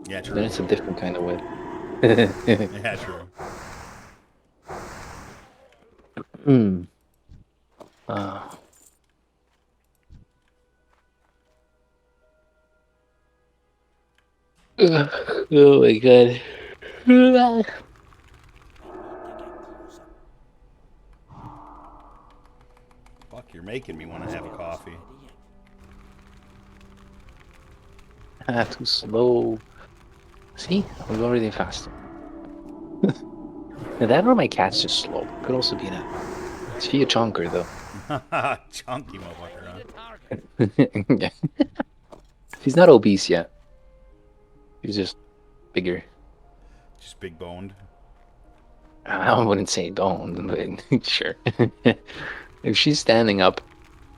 Yeah, true. Then it's a different kind of wet. Yeah, true. Hmm. Uh, oh my god. Fuck, you're making me want to have a coffee. Too slow. See? I'm going really faster. Now that or my cat's just slow. Could also be that. Is he a chonker though? Chunky motherfucker, huh? Yeah. He's not obese yet. He's just bigger. Just big boned. I wouldn't say don't, but sure. If she's standing up,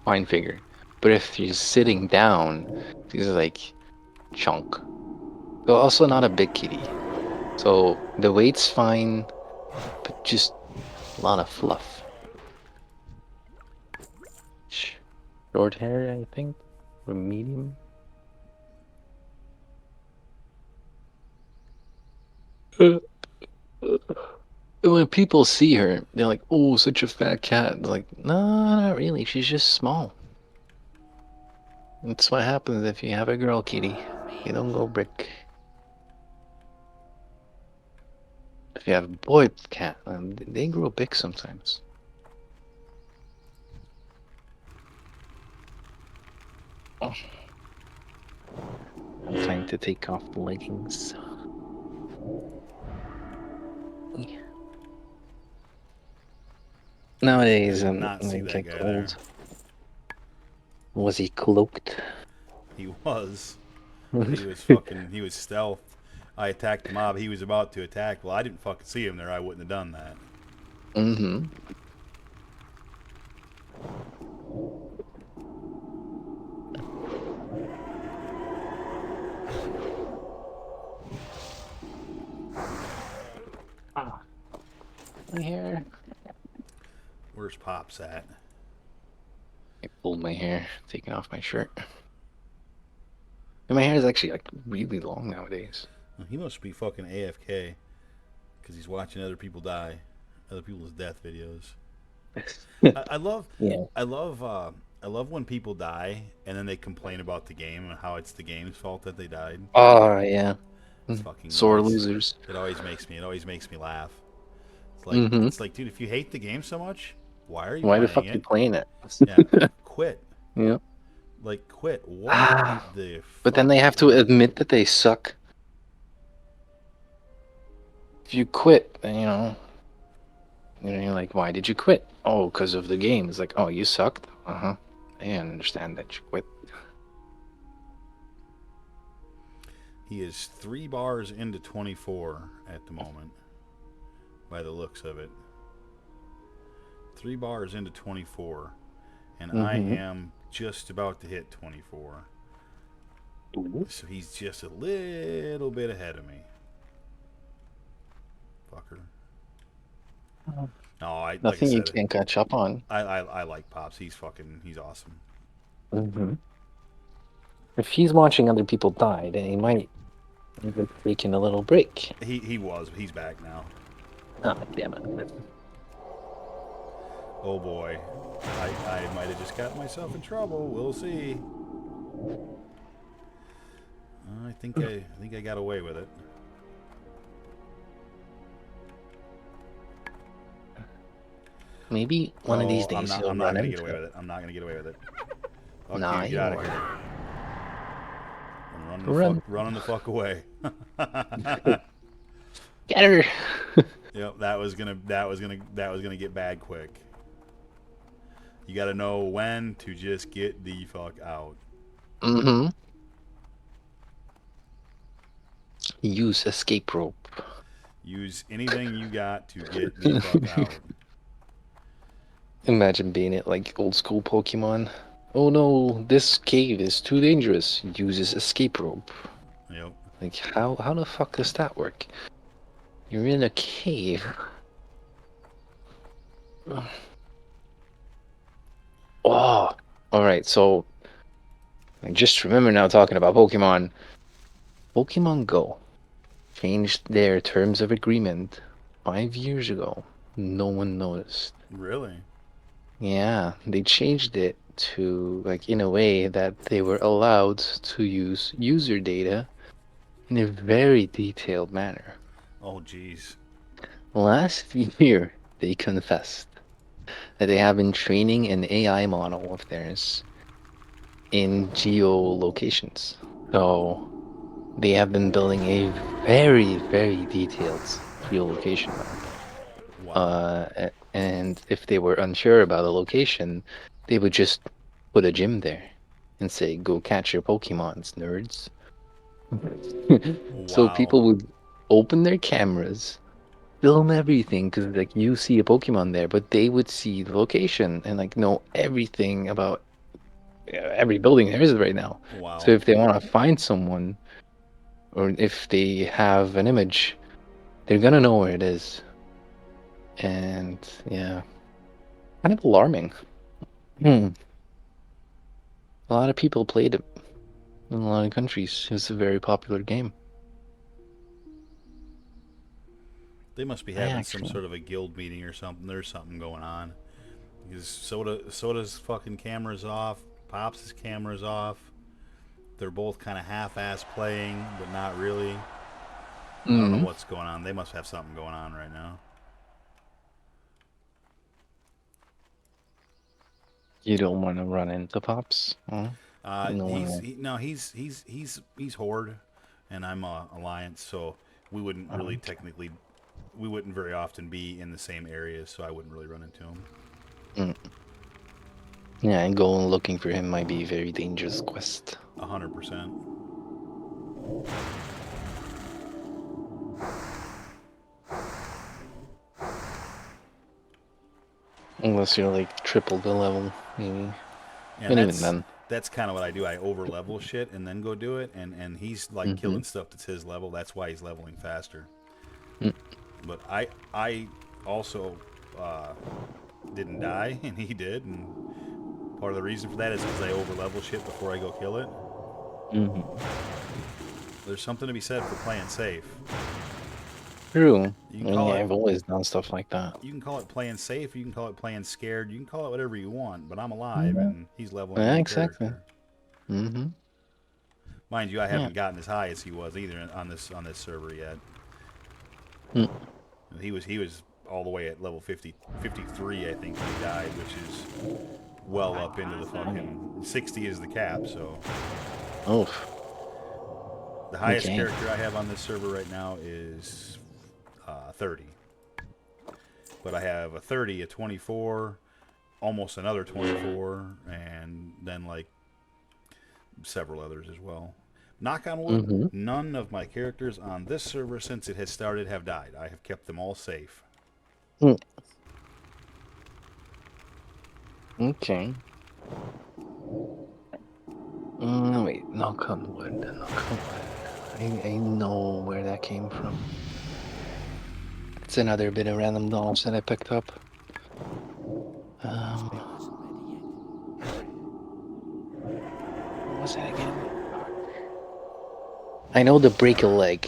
fine figure. But if she's sitting down, she's like chunk. But also not a big kitty. So the weight's fine, but just a lot of fluff. Short hair, I think, or medium. When people see her, they're like, "Oh, such a fat cat." They're like, no, not really. She's just small. That's what happens if you have a girl kitty. You don't go brick. If you have a boy cat, they grow big sometimes. Oh. I'm trying to take off the leggings. Nowadays, I did not when see I that get guy cold. Was he cloaked? He was. He was stealth. I attacked the mob he was about to attack. Well, I didn't fucking see him there. I wouldn't have done that. Mm-hmm. My hair. Where's Pops at? I pulled my hair, taking off my shirt. And my hair is actually like really long nowadays. He must be fucking AFK because he's watching other people die, other people's death videos. I love, yeah. I love when people die and then they complain about the game and how it's the game's fault that they died. Oh yeah. It's fucking sore always, losers. It always makes me laugh. It's like, dude, if you hate the game so much, why are you Why playing the fuck it? you playing it? Yeah, quit. Yeah. Like quit. What the? But then they have to admit that they suck. If you quit, then you're like, why did you quit? Oh, because of the game. It's like, oh, you sucked. I didn't understand that you quit. He is 3 bars into 24 at the moment, by the looks of it. 3 bars into 24, and I am just about to hit 24. So he's just a little bit ahead of me. Fucker. No, like I Nothing you said, can't catch up on. I like Pops. He's awesome. Hmm. If he's watching other people die, then he might be taking a little break. He's back now. Oh, damn it. Oh boy, I might have just got myself in trouble. We'll see. I think I got away with it. Maybe one of these days you'll I'm not run gonna into get away it. with it. I'm not gonna get away with it. Fuck Nah, you, you get out of won't. here. I'm running the fuck away. Get her. Yep, that was gonna get bad quick. You gotta know when to just get the fuck out. Mm-hmm. Use escape rope. Use anything you got to get the fuck out. Imagine being it like old school Pokemon. Oh no, this cave is too dangerous. Uses escape rope. Yep. Like how the fuck does that work? You're in a cave. Oh, all right. So I just remember now talking about Pokemon. Pokemon Go changed their terms of agreement 5 years ago. No one noticed. Really? Yeah, they changed it to like in a way that they were allowed to use user data in a very detailed manner. Oh jeez. Last year, they confessed that they have been training an AI model of theirs in geolocations. So they have been building a very, very detailed geolocation map. Wow. And if they were unsure about a location, they would just put a gym there and say, "Go catch your Pokemons, nerds." So Wow. people would open their cameras, film everything, because like you see a Pokemon there, but they would see the location and like know everything about every building there is right now. Wow. So if they want to find someone, or if they have an image, they're gonna know where it is. And yeah, kind of alarming. A lot of people played it in a lot of countries. It's a very popular game. They must be having some sort of a guild meeting or something. There's something going on. Because Soda's fucking camera's off. Pops' camera's off. They're both kind of half-ass playing, but not really. I don't know what's going on. They must have something going on right now. You don't want to run into Pops? Huh? He's Horde, and I'm Alliance, so we wouldn't really technically, we wouldn't very often be in the same areas, so I wouldn't really run into him. Yeah, and going looking for him might be a very dangerous quest. 100%. Unless you're like triple the level, maybe. Yeah, and even then. That's kind of what I do. I over level shit and then go do it, and he's like killing stuff that's his level. That's why he's leveling faster. But I also didn't die, and he did, and part of the reason for that is because I over level shit before I go kill it. There's something to be said for playing safe. True. I've always done stuff like that. You can call it playing safe, you can call it playing scared, you can call it whatever you want, but I'm alive and he's leveling Yeah, his exactly. character. Mind you, I haven't gotten as high as he was either on this server yet. He was all the way at level 53, I think he died, which is well up into the fucking 60 is the cap, so. The highest character I have on this server right now is 30. But I have a 30, a 24, almost another 24, and then like several others as well. Knock on wood, none of my characters on this server since it has started have died. I have kept them all safe. Okay. Wait, knock on wood, knock on wood. I know where that came from. It's another bit of random knowledge that I picked up. What was that again? I know the break a leg.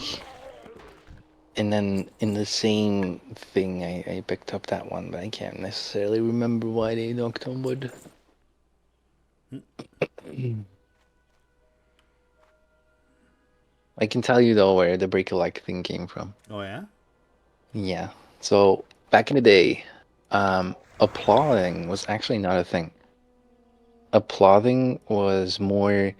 And then in the same thing, I picked up that one, but I can't necessarily remember why they knocked on wood. I can tell you though where the break a leg thing came from. Oh yeah. Yeah. So back in the day, applauding was actually not a thing. Applauding was more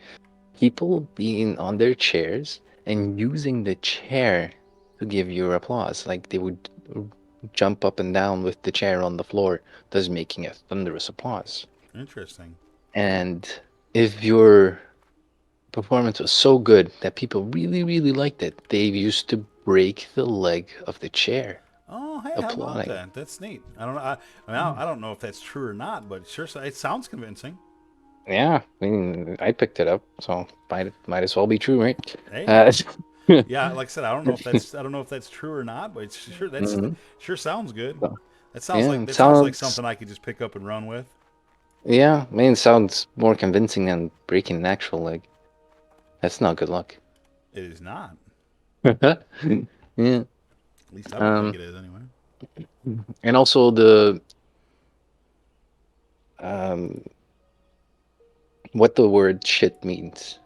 people being on their chairs and using the chair to give you applause. Like they would jump up and down with the chair on the floor, thus making a thunderous applause. Interesting. And if your performance was so good that people really, really liked it, they used to break the leg of the chair. Oh, hey, how about Applauding. that? That's neat. I don't know. I don't know if that's true or not, but sure, it sounds convincing. Yeah, I mean, I picked it up, so might as well be true, right? Hey. Yeah, like I said, I don't know if that's true or not, but sure sounds good. That sounds sounds like something I could just pick up and run with. Yeah, I mean, it sounds more convincing than breaking an actual leg. That's not good luck. It is not. Yeah. At least I don't think it is anyway. And also the what the word shit means.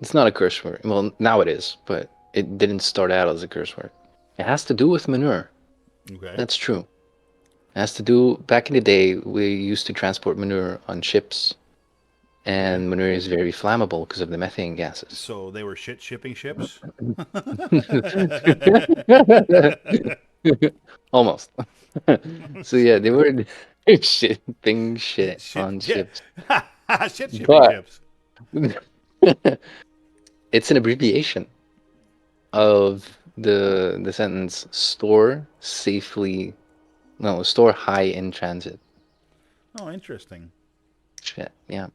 It's not a curse word. Well, now it is, but it didn't start out as a curse word. It has to do with manure. Okay. That's true. It has to do, back in the day, we used to transport manure on ships. And manure is very flammable because of the methane gases. So they were shipping ships? Almost. So yeah, they were shipping shit on ships. Shipping ships. It's an abbreviation of the sentence store high in transit. Oh, interesting. Shit, yeah.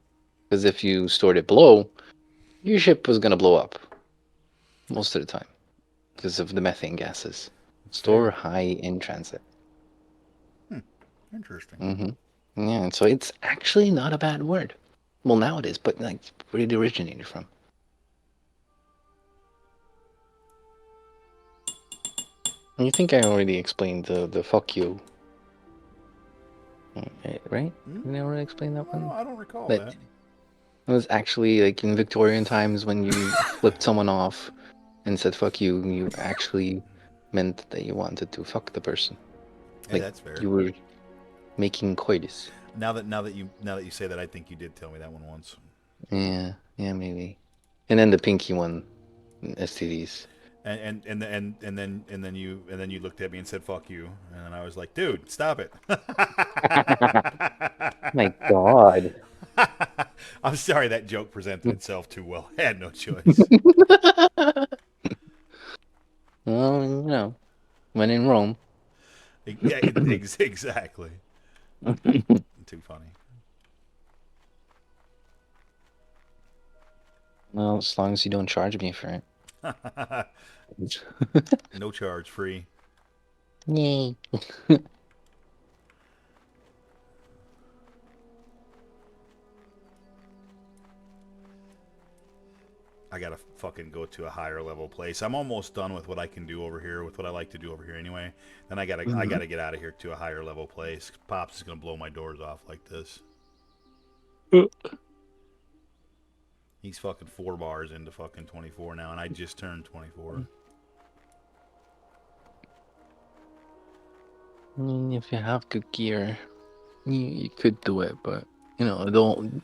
Because if you stored it below, your ship was going to blow up most of the time because of the methane gases. Store high in transit. Interesting. Yeah, and so it's actually not a bad word. Well, now it is, but like, where did it originate from? You think I already explained the fuck you, right? Didn't I already explain that one? Oh, I don't recall that. It was actually like in Victorian times when you flipped someone off and said fuck you, you actually meant that you wanted to fuck the person. Hey, Like, that's fair. you were making coitus. Now that you say that, I think you did tell me that one once. Yeah, maybe. And then the pinky one, STDs. And then you looked at me and said fuck you, and then I was like, dude, stop it. My God. I'm sorry that joke presented itself too well. I had no choice. Well, you know, when in Rome. Yeah, exactly. Too funny. Well, as long as you don't charge me for it. No charge, free. Yay. I gotta fucking go to a higher level place. I'm almost done with what I can do over here, with what I like to do over here anyway. Then I gotta get out of here to a higher level place. Pops is gonna blow my doors off like this. He's fucking 4 bars into fucking 24 now, and I just turned 24. I mean, if you have good gear, you could do it, but you know, don't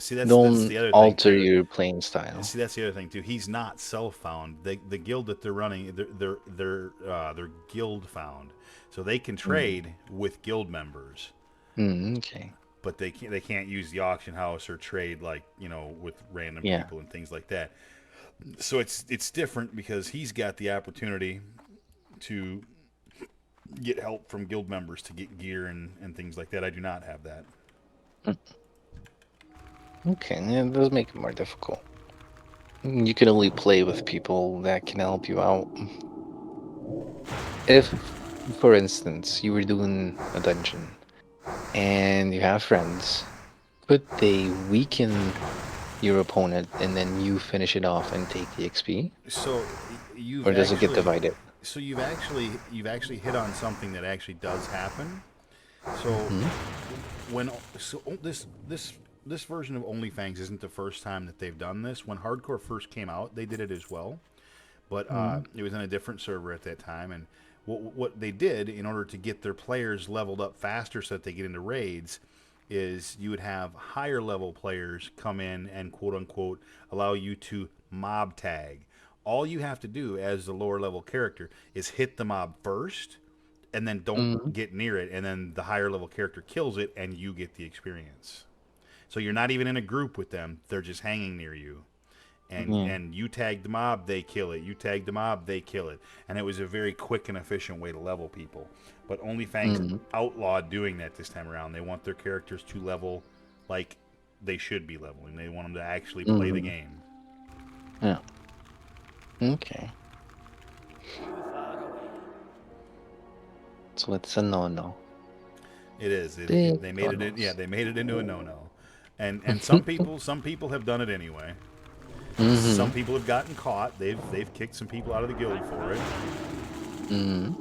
the other alter thing, your playing style. See, that's the other thing too. He's not self-found. The guild that they're running, they're guild found, so they can trade with guild members. Okay. But they can't use the auction house or trade like, you know, with random people and things like that. So it's different because he's got the opportunity to get help from guild members to get gear and things like that. I do not have that. Okay, yeah, it does make it more difficult. You can only play with people that can help you out. If for instance, you were doing a dungeon and you have friends, could they weaken your opponent and then you finish it off and take the XP? So you've Or does it get actually, divided? so you've actually hit on something that actually does happen. So when this version of OnlyFans isn't the first time that they've done this. When Hardcore first came out, they did it as well, but it was in a different server at that time. And what they did in order to get their players leveled up faster so that they get into raids is you would have higher level players come in and quote unquote allow you to mob tag. All you have to do as the lower level character is hit the mob first and then don't get near it, and then the higher level character kills it and you get the experience. So you're not even in a group with them, they're just hanging near you. And you tag the mob, they kill it. You tag the mob, they kill it. And it was a very quick and efficient way to level people. But OnlyFans outlawed doing that this time around. They want their characters to level like they should be leveling. They want them to actually play the game. Yeah. Okay. So it's a no-no. It is. They made it. Yeah, they made it into a no-no. And some people have done it anyway. Some people have gotten caught. They've kicked some people out of the guild for it. Oh,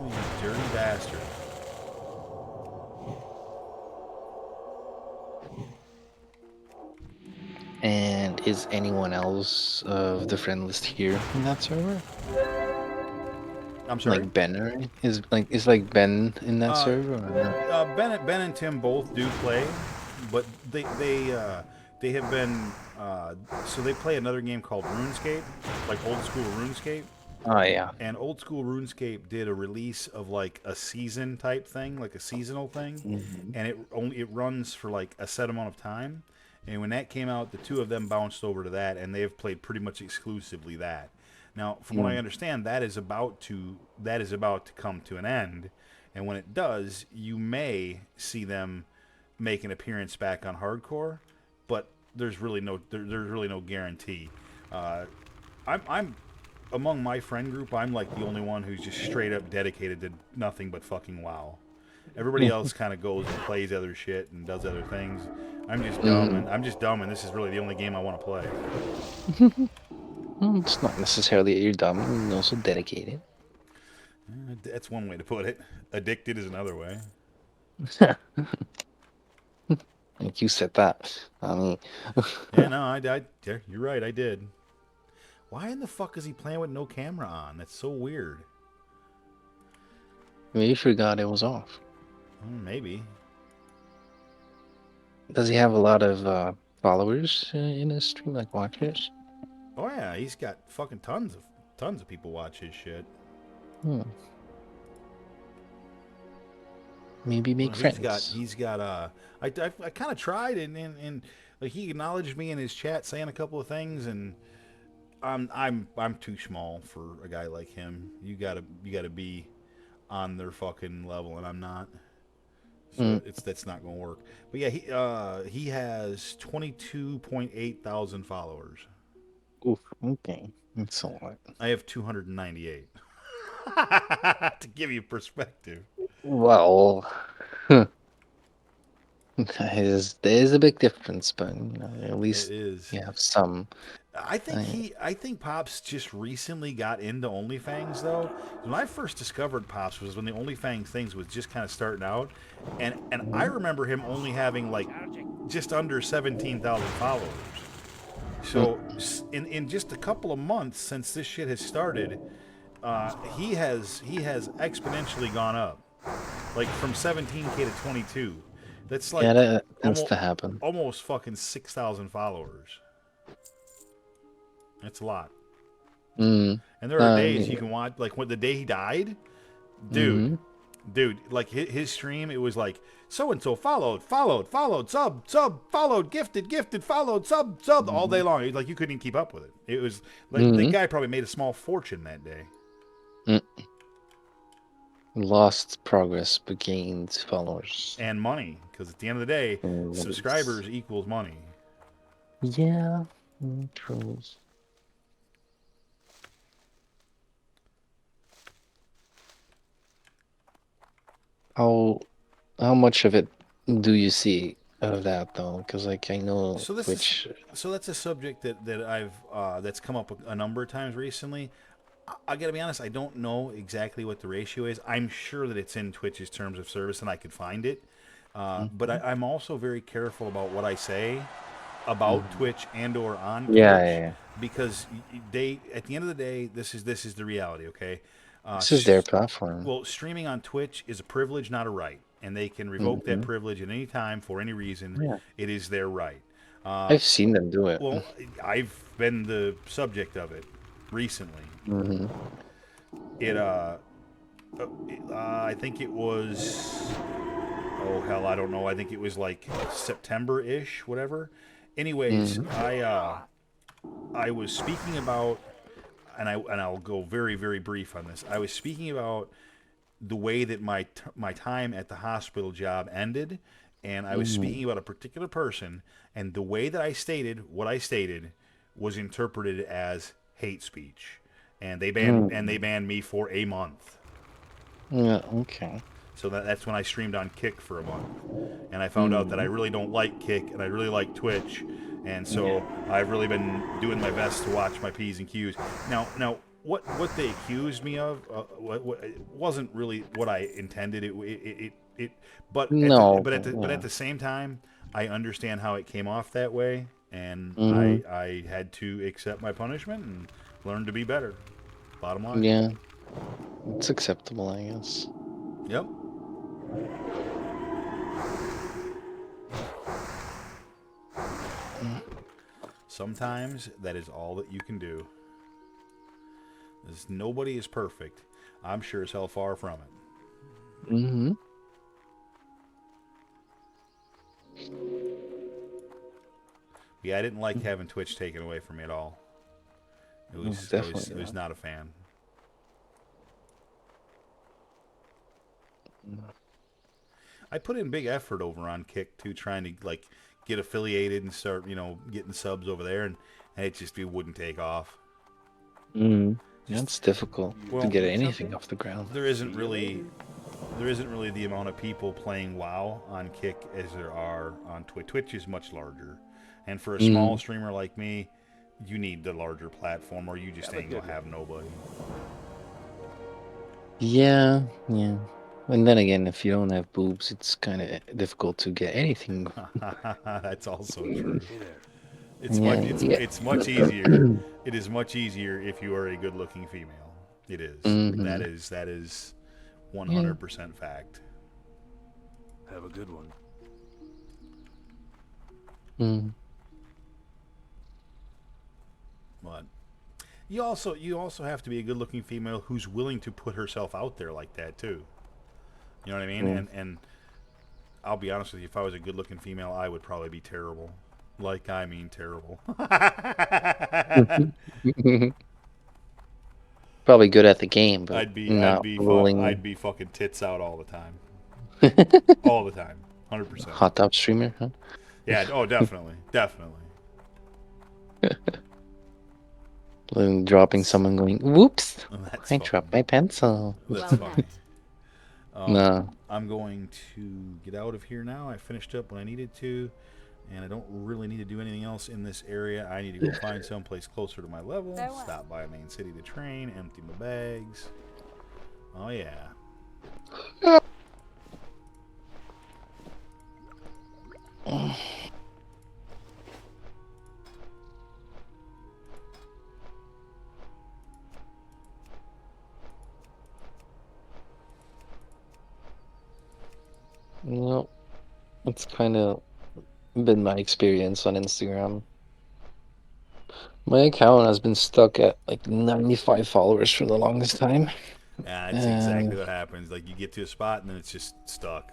you dirty bastard. And is anyone else of the friend list here in that server? I'm sorry. Like Ben, or is Ben in that server? Or no? Ben and Tim both do play, but they have been so they play another game called RuneScape, like old school RuneScape. Oh yeah. And old school RuneScape did a release of like a season type thing, like a seasonal thing, and it runs for like a set amount of time. And when that came out, the two of them bounced over to that, and they have played pretty much exclusively that. Now, from what I understand, that is about to come to an end, and when it does, you may see them make an appearance back on Hardcore, but there's really no guarantee. I'm among my friend group, I'm like the only one who's just straight up dedicated to nothing but fucking WoW. Everybody else kind of goes and plays other shit and does other things. I'm just dumb, and this is really the only game I want to play. It's not necessarily that you're dumb. You're also dedicated. That's one way to put it. Addicted is another way. Like you said that. I mean... Yeah, no, you're right, I did. Why in the fuck is he playing with no camera on? That's so weird. Maybe you forgot it was off. Maybe. Does he have a lot of followers in his stream, like watchers? Oh yeah, he's got fucking tons of people watch his shit. Maybe make friends. He's got I kind of tried and like he acknowledged me in his chat saying a couple of things, and I'm too small for a guy like him. You gotta be on their fucking level, and I'm not. So that's not gonna work. But yeah, he has 22.8 thousand followers. Oof, okay, that's a lot. I have 298. To give you perspective. Well, there's a big difference, but you know, at least you have some. I think Pops just recently got into OnlyFans though. When I first discovered Pops was when the OnlyFans things was just kind of starting out, and I remember him only having like just under 17,000 followers. So in just a couple of months since this shit has started, he has exponentially gone up, like from 17K to 22. That's like that tends to happen. Almost fucking 6,000 followers. That's a lot. And there are days you can watch, like when the day he died, dude, like his stream, it was like so-and-so followed, sub, followed, gifted, followed, sub, all day long. Like you couldn't even keep up with it. It was like the guy probably made a small fortune that day. Lost progress but gained followers. And money, because at the end of the day, subscribers equals money. Yeah, true. How how much of it do you see of that though? Because like I know So this is Twitch. so that's a subject that I've that's come up a number of times recently. I gotta be honest, I don't know exactly what the ratio is. I'm sure that it's in Twitch's terms of service, and I could find it. But Mhm. I'm also very careful about what I say about Twitch and or on Yeah, Twitch, yeah, yeah. because they, at the end of the day, this is the reality. Okay, This is their platform. well, streaming on Twitch is a privilege, not a right, and they can revoke that Hmm. privilege at any time for any reason. Yeah, It is their right. Uh, I've seen them do it. well, I've been the subject of it recently. Hmm. It I think it was, oh hell, I don't know. I think it was like September-ish, whatever. Anyways, Hmm. I was speaking about, and I'll go very very brief on this. I was speaking about the way that my time at the hospital job ended, and I was Hmm. speaking about a particular person, and the way that I stated what I stated was interpreted as hate speech, and they Hmm. banned me for a month. Yeah. Okay. So that's when I streamed on Kick for a month, and I found out that I Hmm. really don't like Kick and I really like Twitch, and Yeah. so I've really been doing my best to watch my P's and Q's. Now, what they accused me of, what it wasn't really what I intended. No. But at Yeah. the same time, I understand how it came off that way, and Hmm. I had to accept my punishment and learn to be better. Bottom line. Yeah. It's acceptable, I guess. Yep. Sometimes that is all that you can do. As nobody is perfect. I'm sure as hell far from it. Hmm. Yeah, I didn't like having Twitch taken away from me at all. No, definitely I was not. not a fan. I put in big effort over on Kick too, trying to like get affiliated and start, getting subs over there, and it wouldn't take off. Mm. Yeah, Just it's difficult to well, get anything off the ground. there isn't really the amount of people playing WoW on Kick as there are on Twitch. Twitch is much larger, and for a small Mm. streamer like me, you need the larger platform, or you just ain't gonna have nobody. Yeah, yeah. And then again, if you don't have boobs, it's kind of difficult to get anything. That's also true. Yeah, yeah. It's much easier. It is much easier if you are a good-looking female. It is. Hmm. That is Yeah. 100% fact. Have a good one. Mm. But you also have to be a good-looking female who's willing to put herself out there like that too. You know what I mean? Mm. And I'll be honest with you, if I was a good-looking female, I would probably be terrible. Like I mean terrible. Probably good at the game, but not willing. I'd be fucking tits out all the time. All the time. 100%. Hot top streamer, huh? Yeah, oh definitely. Definitely. Then dropping someone going, whoops, That's I funny. dropped my pencil. That's funny. No. I'm going to get out of here now. I finished up what I needed to, and I don't really need to do anything else in this area. I need to go find someplace closer to my level, stop by a main city to train, empty my bags. Oh, yeah. No, it's kind of been my experience on Instagram. My account has been stuck at like 95 followers for the longest time. Yeah, that's exactly what happens. Like, you get to a spot, and then it's just stuck.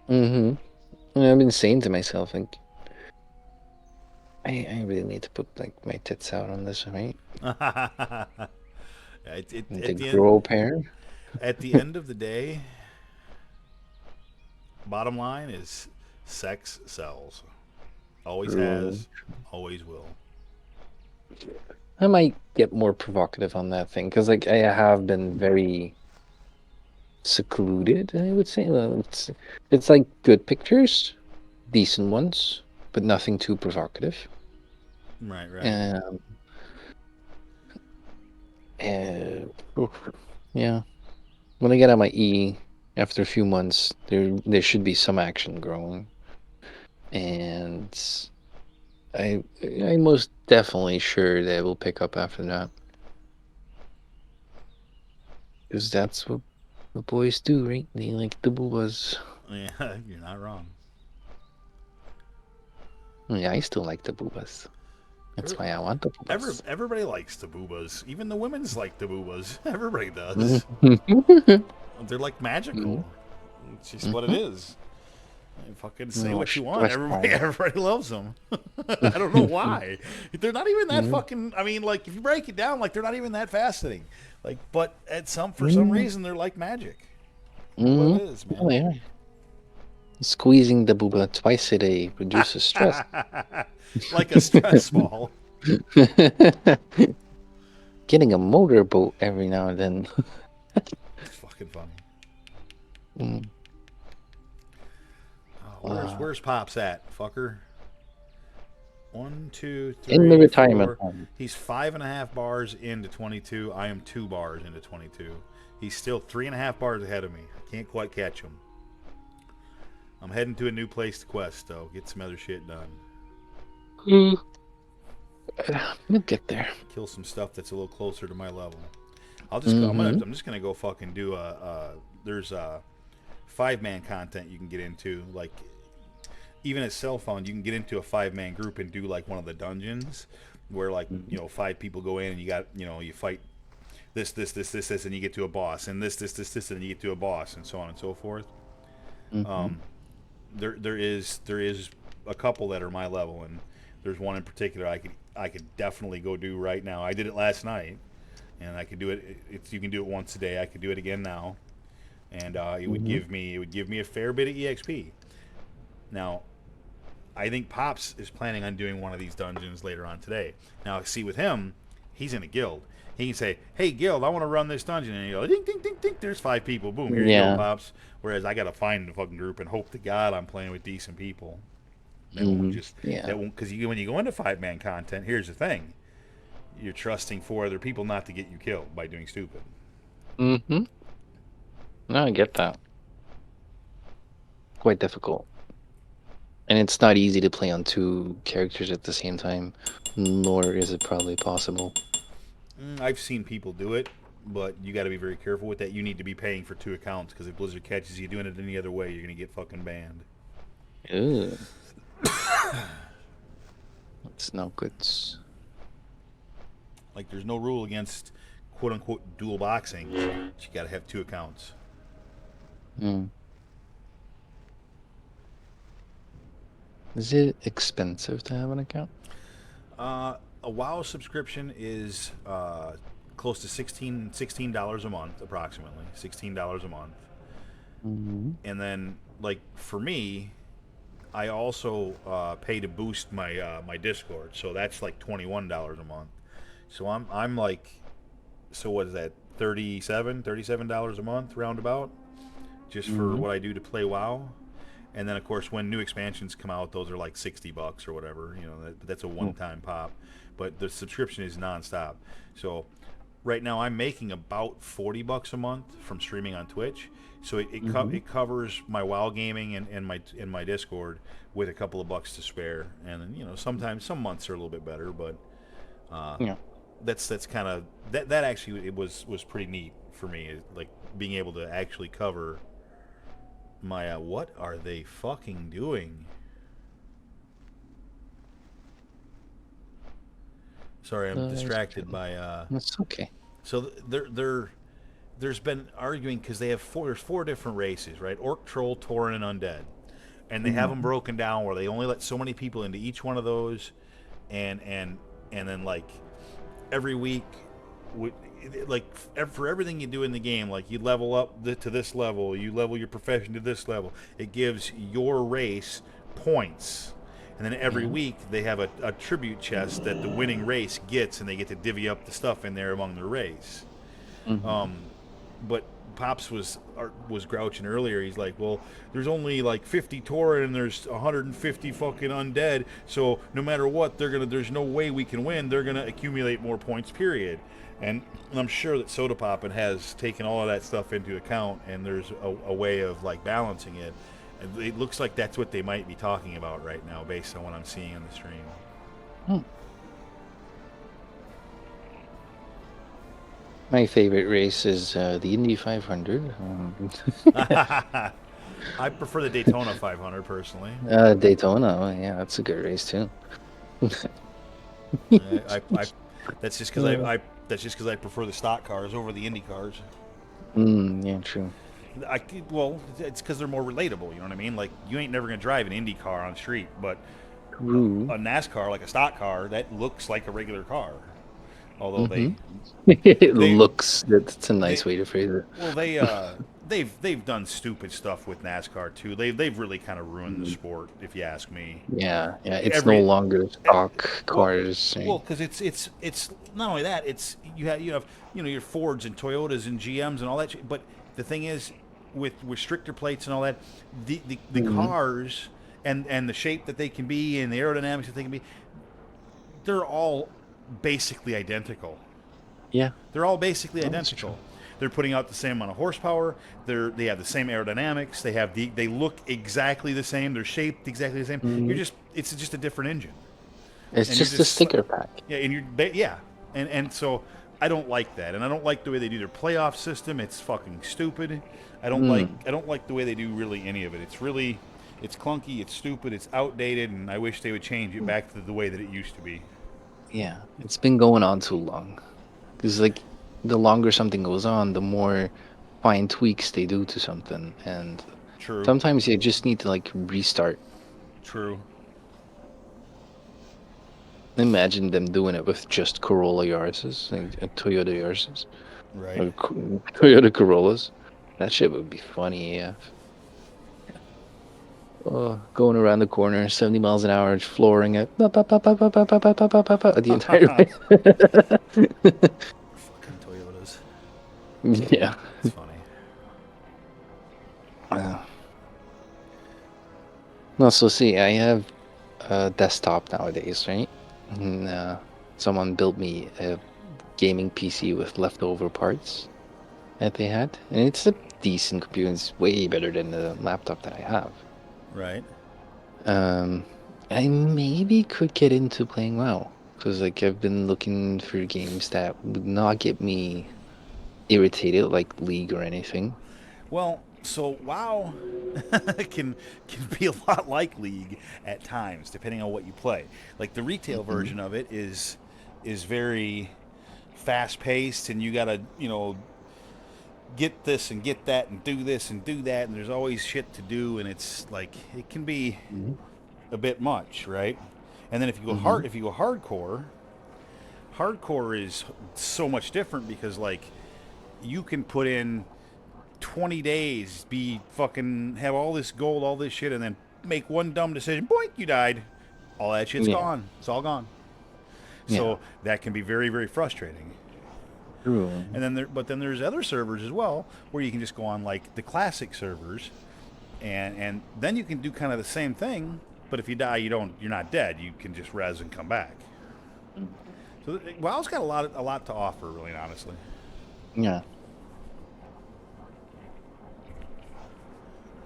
Mm-hmm. And I've been saying to myself, like, I really need to put like my tits out on this, right? Yeah, To grow a pair. at the end of the day, bottom line is sex sells. Always has, always will. I might get more provocative on that thing because like I have been very secluded, I would say. Well, it's like good pictures, decent ones, but nothing too provocative. Right, right. Oof, yeah. When I get on my E after a few months, there should be some action growing, and I'm most definitely sure that it will pick up after that, because that's what the boys do, right? They like the boobas. Yeah, you're not wrong. Yeah, I still like the boobas. That's why I want the boobas. Everybody likes the boobas. Even the women's like the boobas. Everybody does. They're like magical. It's just what it is. Fucking say what you want. Everybody loves them. I don't know why. They're not even that fucking. I mean, like if you break it down, like they're not even that fascinating. Like, but for some reason they're like magic. What it is, man. Oh, yeah. Squeezing the booba twice a day reduces stress. Like a stress ball. Getting a motorboat every now and then. It's fucking funny. Where's Pops at, fucker? 1, 2, 3, in the retirement 4. home. He's 5.5 bars into 22. I am 2 bars into 22. He's still 3.5 bars ahead of me. I can't quite catch him. I'm heading to a new place to quest, though. Get some other shit done. We'll get there. Kill some stuff that's a little closer to my level. I'll just go, I'm just gonna go fucking do there's a 5-man content you can get into, like even as cell phone you can get into a 5-man group and do like one of the dungeons where like 5 people go in and you got you fight this and you get to a boss, and this and you get to a boss, and so on and so forth. There is a couple that are my level, and there's one in particular I could definitely go do right now. I did it last night, and I could do it. You can do it once a day. I could do it again now, and it would give me a fair bit of EXP. Now, I think Pops is planning on doing one of these dungeons later on today. Now, see, with him, he's in a guild. He can say, "Hey, guild, I want to run this dungeon," and you go, "Ding, ding, ding, ding." There's 5 people. Boom, here you go, Pops. Whereas I gotta find the fucking group and hope to God I'm playing with decent people. That won't because when you go into 5-man content, here's the thing: you're trusting 4 other people not to get you killed by doing stupid. No, I get that. Quite difficult, and it's not easy to play on 2 characters at the same time, nor is it probably possible. I've seen people do it, but you got to be very careful with that. You need to be paying for 2 accounts, because if Blizzard catches you doing it any other way, you're gonna get fucking banned. Ugh. That's no good. Like, there's no rule against quote-unquote dual boxing, but you gotta have 2 accounts. Is it expensive to have an account? A WoW subscription is close to $16 a month, approximately $16 a month. And then, like, for me, I also pay to boost my my Discord, so that's like $21 a month. So I'm like, so what is that, $37 a month roundabout, just for what I do to play WoW. And then of course when new expansions come out, those are like $60 or whatever. That's a one-time pop, but the subscription is nonstop. So right now I'm making about $40 a month from streaming on Twitch. So it covers my WoW gaming and my Discord with a couple of bucks to spare. And then, sometimes some months are a little bit better, but that's kind of that actually it was pretty neat for me, like being able to actually cover my what are they fucking doing? Sorry, I'm distracted by That's okay. So there's been arguing because there's 4 different races, right? Orc, Troll, Tauren, and Undead. And they have them broken down where they only let so many people into each one of those, and then like every week, for everything you do in the game, like you level up to this level, you level your profession to this level, it gives your race points. And then every week they have a tribute chest that the winning race gets, and they get to divvy up the stuff in there among their race. But Pops was grouching earlier. He's like, well, there's only like 50 Tauren and there's 150 fucking undead. So no matter what, there's no way we can win. They're gonna accumulate more points. Period. And I'm sure that Soda Poppin has taken all of that stuff into account, and there's a way of like balancing it. And it looks like that's what they might be talking about right now, based on what I'm seeing on the stream. My favorite race is the Indy 500. I prefer the Daytona 500 personally. Daytona, oh, yeah, that's a good race too. That's just because I prefer the stock cars over the Indy cars. Yeah, true. Well, it's because they're more relatable. You know what I mean? Like, you ain't never gonna drive an Indy car on the street, but True. a NASCAR, like a stock car, that looks like a regular car. Although it looks. That's a nice way to phrase it. Well, they've done stupid stuff with NASCAR too. They've really kind of ruined the sport, if you ask me. Yeah, it's no longer stock cars. Well, because it's not only that. It's you have your Fords and Toyotas and GMs and all that shit. But the thing is, with restrictor plates and all that, the cars and the shape that they can be and the aerodynamics that they can be, they're all basically identical. Yeah, they're all basically identical. They're putting out the same amount of horsepower. They have the same aerodynamics. They look exactly the same. They're shaped exactly the same. It's just a different engine. It's just a sticker pack. Yeah, and so I don't like that, and I don't like the way they do their playoff system. It's fucking stupid. I don't like the way they do really any of it. It's clunky. It's stupid. It's outdated, and I wish they would change it back to the way that it used to be. Yeah, it's been going on too long. Because, like, the longer something goes on, the more fine tweaks they do to something. And sometimes you just need to, like, restart. True. Imagine them doing it with just Corolla Yaris's, like Toyota Yaris's. Right. Or Toyota Corollas. That shit would be funny, yeah. Going around the corner, 70 miles an hour, flooring it. The entire way. Fucking Toyotas. Yeah. It's funny. No, so see, I have a desktop nowadays, right? And someone built me a gaming PC with leftover parts that they had. And it's a decent computer. It's way better than the laptop that I have. Right. I maybe could get into playing WoW. Because, like, I've been looking for games that would not get me irritated, like League or anything. Well, so WoW can be a lot like League at times, depending on what you play. Like, the retail version of it is very fast-paced, and you gotta, get this and get that and do this and do that, and there's always shit to do, and it's like it can be a bit much, right? And then if you go hardcore is so much different, because like you can put in 20 days, have all this gold, all this shit, and then make one dumb decision, boink, you died. All that shit's gone. It's all gone. So that can be very, very frustrating. True. And then there's other servers as well where you can just go on like the classic servers, and then you can do kind of the same thing, but if you die, you're not dead. You can just res and come back. So WoW's got a lot to offer, really, honestly. Yeah.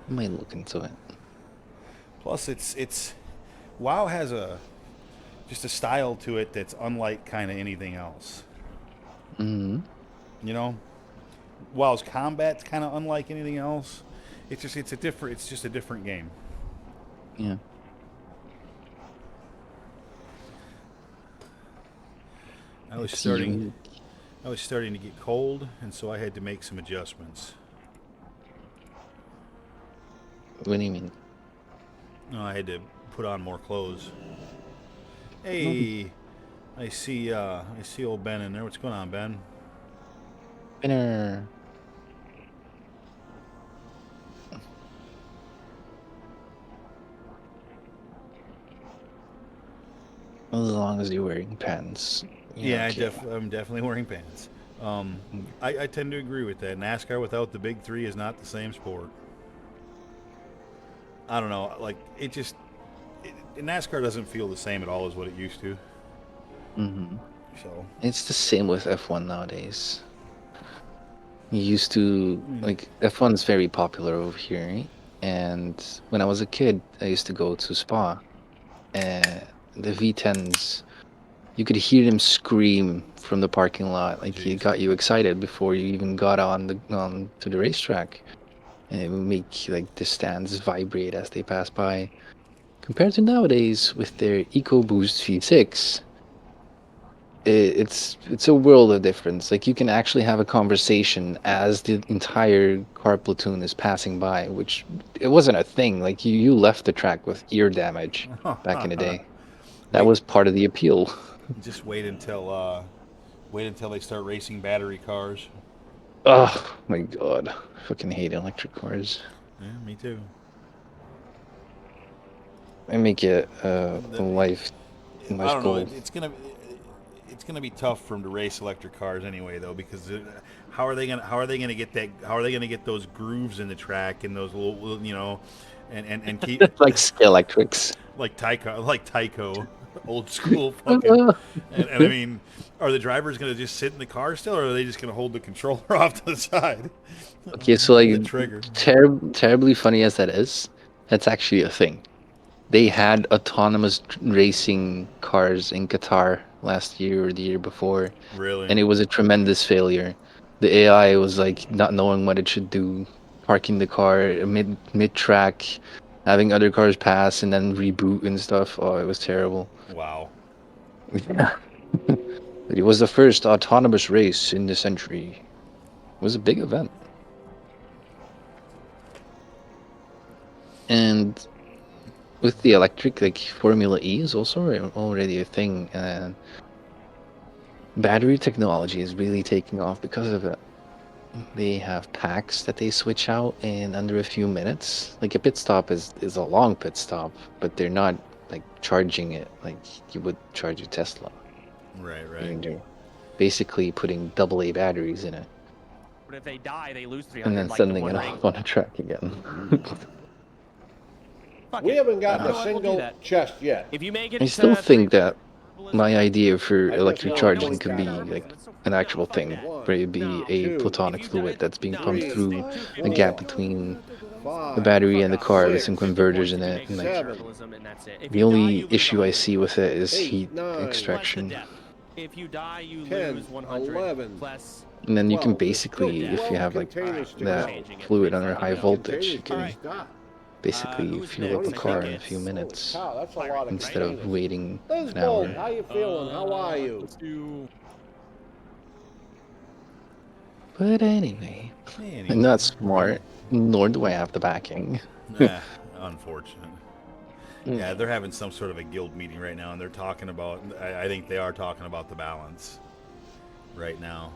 I might look into it. Plus, it's WoW has just a style to it that's unlike kind of anything else. WoW's combat's kind of unlike anything else. It's just a different game. Yeah. I was starting to get cold, and so I had to make some adjustments. What do you mean? No, I had to put on more clothes. Hey, I see old Ben in there. What's going on, Ben? Winner. As long as you're wearing pants. Yeah, I'm definitely wearing pants. I tend to agree with that. NASCAR without the big three is not the same sport. I don't know. Like, NASCAR doesn't feel the same at all as what it used to. Mm-hmm. So It's the same with F1 nowadays. You used to, like, F1 is very popular over here, right? And when I was a kid, I used to go to Spa, and the V10s, you could hear them scream from the parking lot, like it got you excited before you even got on to the racetrack, and it would make like the stands vibrate as they pass by. Compared to nowadays with their EcoBoost V6, it's a world of difference. Like you can actually have a conversation as the entire car platoon is passing by, which it wasn't a thing. Like you left the track with ear damage back in the day. That was part of the appeal. just wait until they start racing battery cars. Oh my god, I fucking hate electric cars. Yeah, me too. I make it a life I don't goal. know. It's gonna be tough for them to race electric cars anyway, though, because how are they gonna get those grooves in the track and those little, and keep like Skeletrix, like Tyco, old school fucking. And I mean, are the drivers gonna just sit in the car still, or are they just gonna hold the controller off to the side? Okay, so like the trigger. Terribly funny as that is, that's actually a thing. They had autonomous racing cars in Qatar last year or the year before. Really? And it was a tremendous failure. The AI was like not knowing what it should do, parking the car mid track, having other cars pass and then reboot and stuff. Oh, it was terrible. Wow. Yeah. It was the first autonomous race in the century. It was a big event. And with the electric, like Formula E is also already a thing, and battery technology is really taking off because of it. They have packs that they switch out in under a few minutes. Like a pit stop is a long pit stop, but they're not like charging it like you would charge a Tesla. Right. They're basically putting AA batteries in it. But if they die, they lose 300. And then sending it off on a track again. We haven't gotten a single chest yet. If you make it, I still think that my idea for electric charging could be like an actual thing, where it'd be a platonic fluid that's being pumped through a gap between the battery and the car with some converters in it. And like, the only issue I see with it is heat extraction. If you die, you 10, lose 100 11. plus. And then you can basically, if you have like that fluid under high voltage, you can basically fuel up a car in a few minutes instead of waiting an hour. How you feeling? How are you? But anyway, I'm not smart, nor do I have the backing. Unfortunate. Yeah, they're having some sort of a guild meeting right now, and they're talking about. I think they are talking about the balance right now.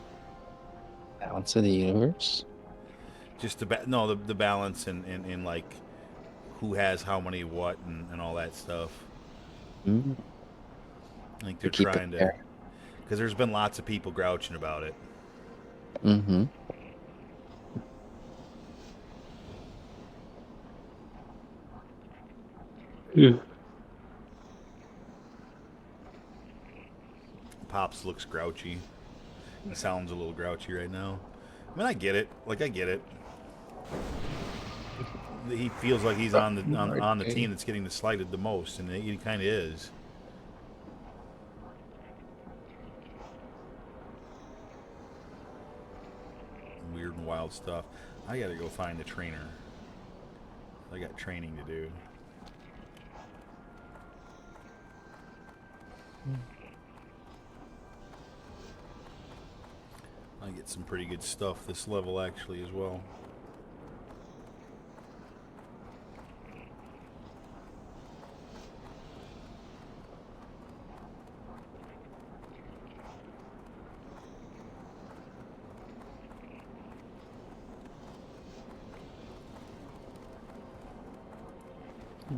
Balance of the universe. Just the balance in like who has how many what and all that stuff. Mm. I think they're trying to, because there's been lots of people grouching about it. Mm-hmm. Yeah. Pops looks grouchy. He sounds a little grouchy right now. I mean, I get it. Like, I get it. He feels like he's on the team that's getting slighted the most, and he kind of is. Weird and wild stuff. I gotta go find the trainer. I got training to do. I get some pretty good stuff this level actually as well.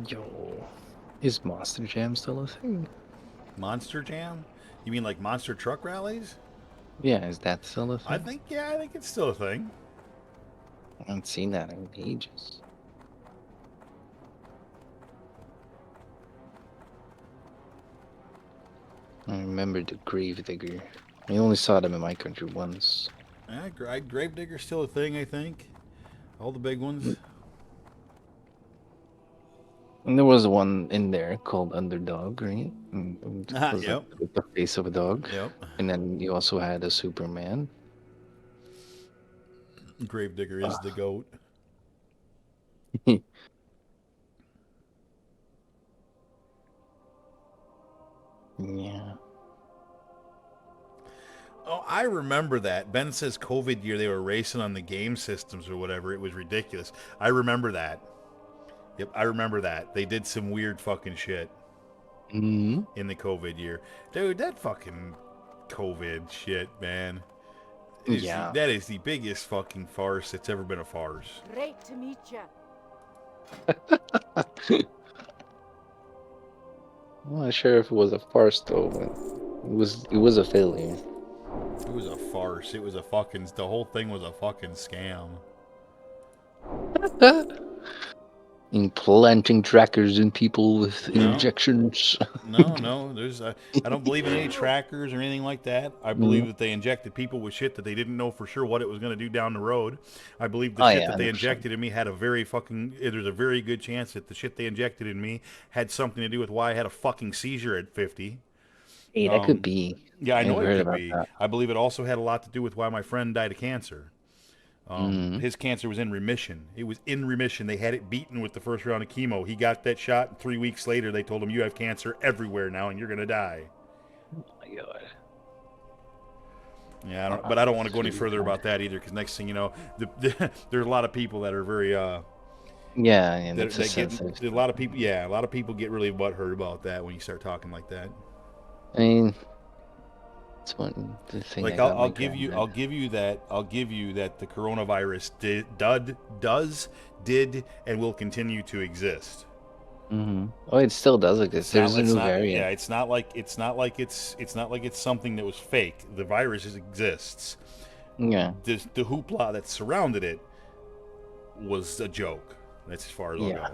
Yo, is Monster Jam still a thing? Monster Jam? You mean like monster truck rallies? Yeah, is that still a I thing? think it's still a thing. I haven't seen that in ages. I remember the grave digger. I only saw them in my country once. Yeah, Gravedigger's still a thing, I think. All the big ones. And there was one in there called Underdog, right? And it was like Yep. with the face of a dog. Yep. And then you also had a Superman. Gravedigger is the goat. Yeah. Oh, I remember that. Ben says COVID year they were racing on the game systems or whatever. It was ridiculous. I remember that. Yep, I remember that. They did some weird fucking shit Mm-hmm. in the COVID year. Dude, that fucking COVID shit, man. Yeah. That is the biggest fucking farce that's ever been a farce. Great to meet you. I'm not sure if it was a farce though, but it was a failure. It was a farce. It was a fucking. The whole thing was a fucking scam. Implanting trackers in people with injections. No. There's. I don't believe in any trackers or anything like that. I believe that they injected people with shit that they didn't know for sure what it was going to do down the road. I believe the shit that they 100%. injected in me had a very fucking. There's a very good chance that the shit they injected in me had something to do with why I had a fucking seizure at 50. Hey, that could be. Yeah, I know I've it heard could about be. that. I believe it also had a lot to do with why my friend died of cancer. His cancer was in remission. It was in remission. They had it beaten with the first round of chemo. He got that shot, and 3 weeks later, they told him, "You have cancer everywhere now, and you're gonna die." Oh my god. Yeah, but I don't want to go any further about that either, because next thing you know, there's a lot of people that are very Yeah, that's a that get sensitive. a lot of people. Yeah, a lot of people get really butthurt about that when you start talking like that. I mean, it's one the thing. Like I got I'll my give you granddad. I'll give you that the coronavirus did and will continue to exist. Oh, it still does exist. There's a new variant. Yeah, it's not like it's something that was fake. The virus exists. Yeah. The hoopla that surrounded it was a joke. That's as far as I'll go.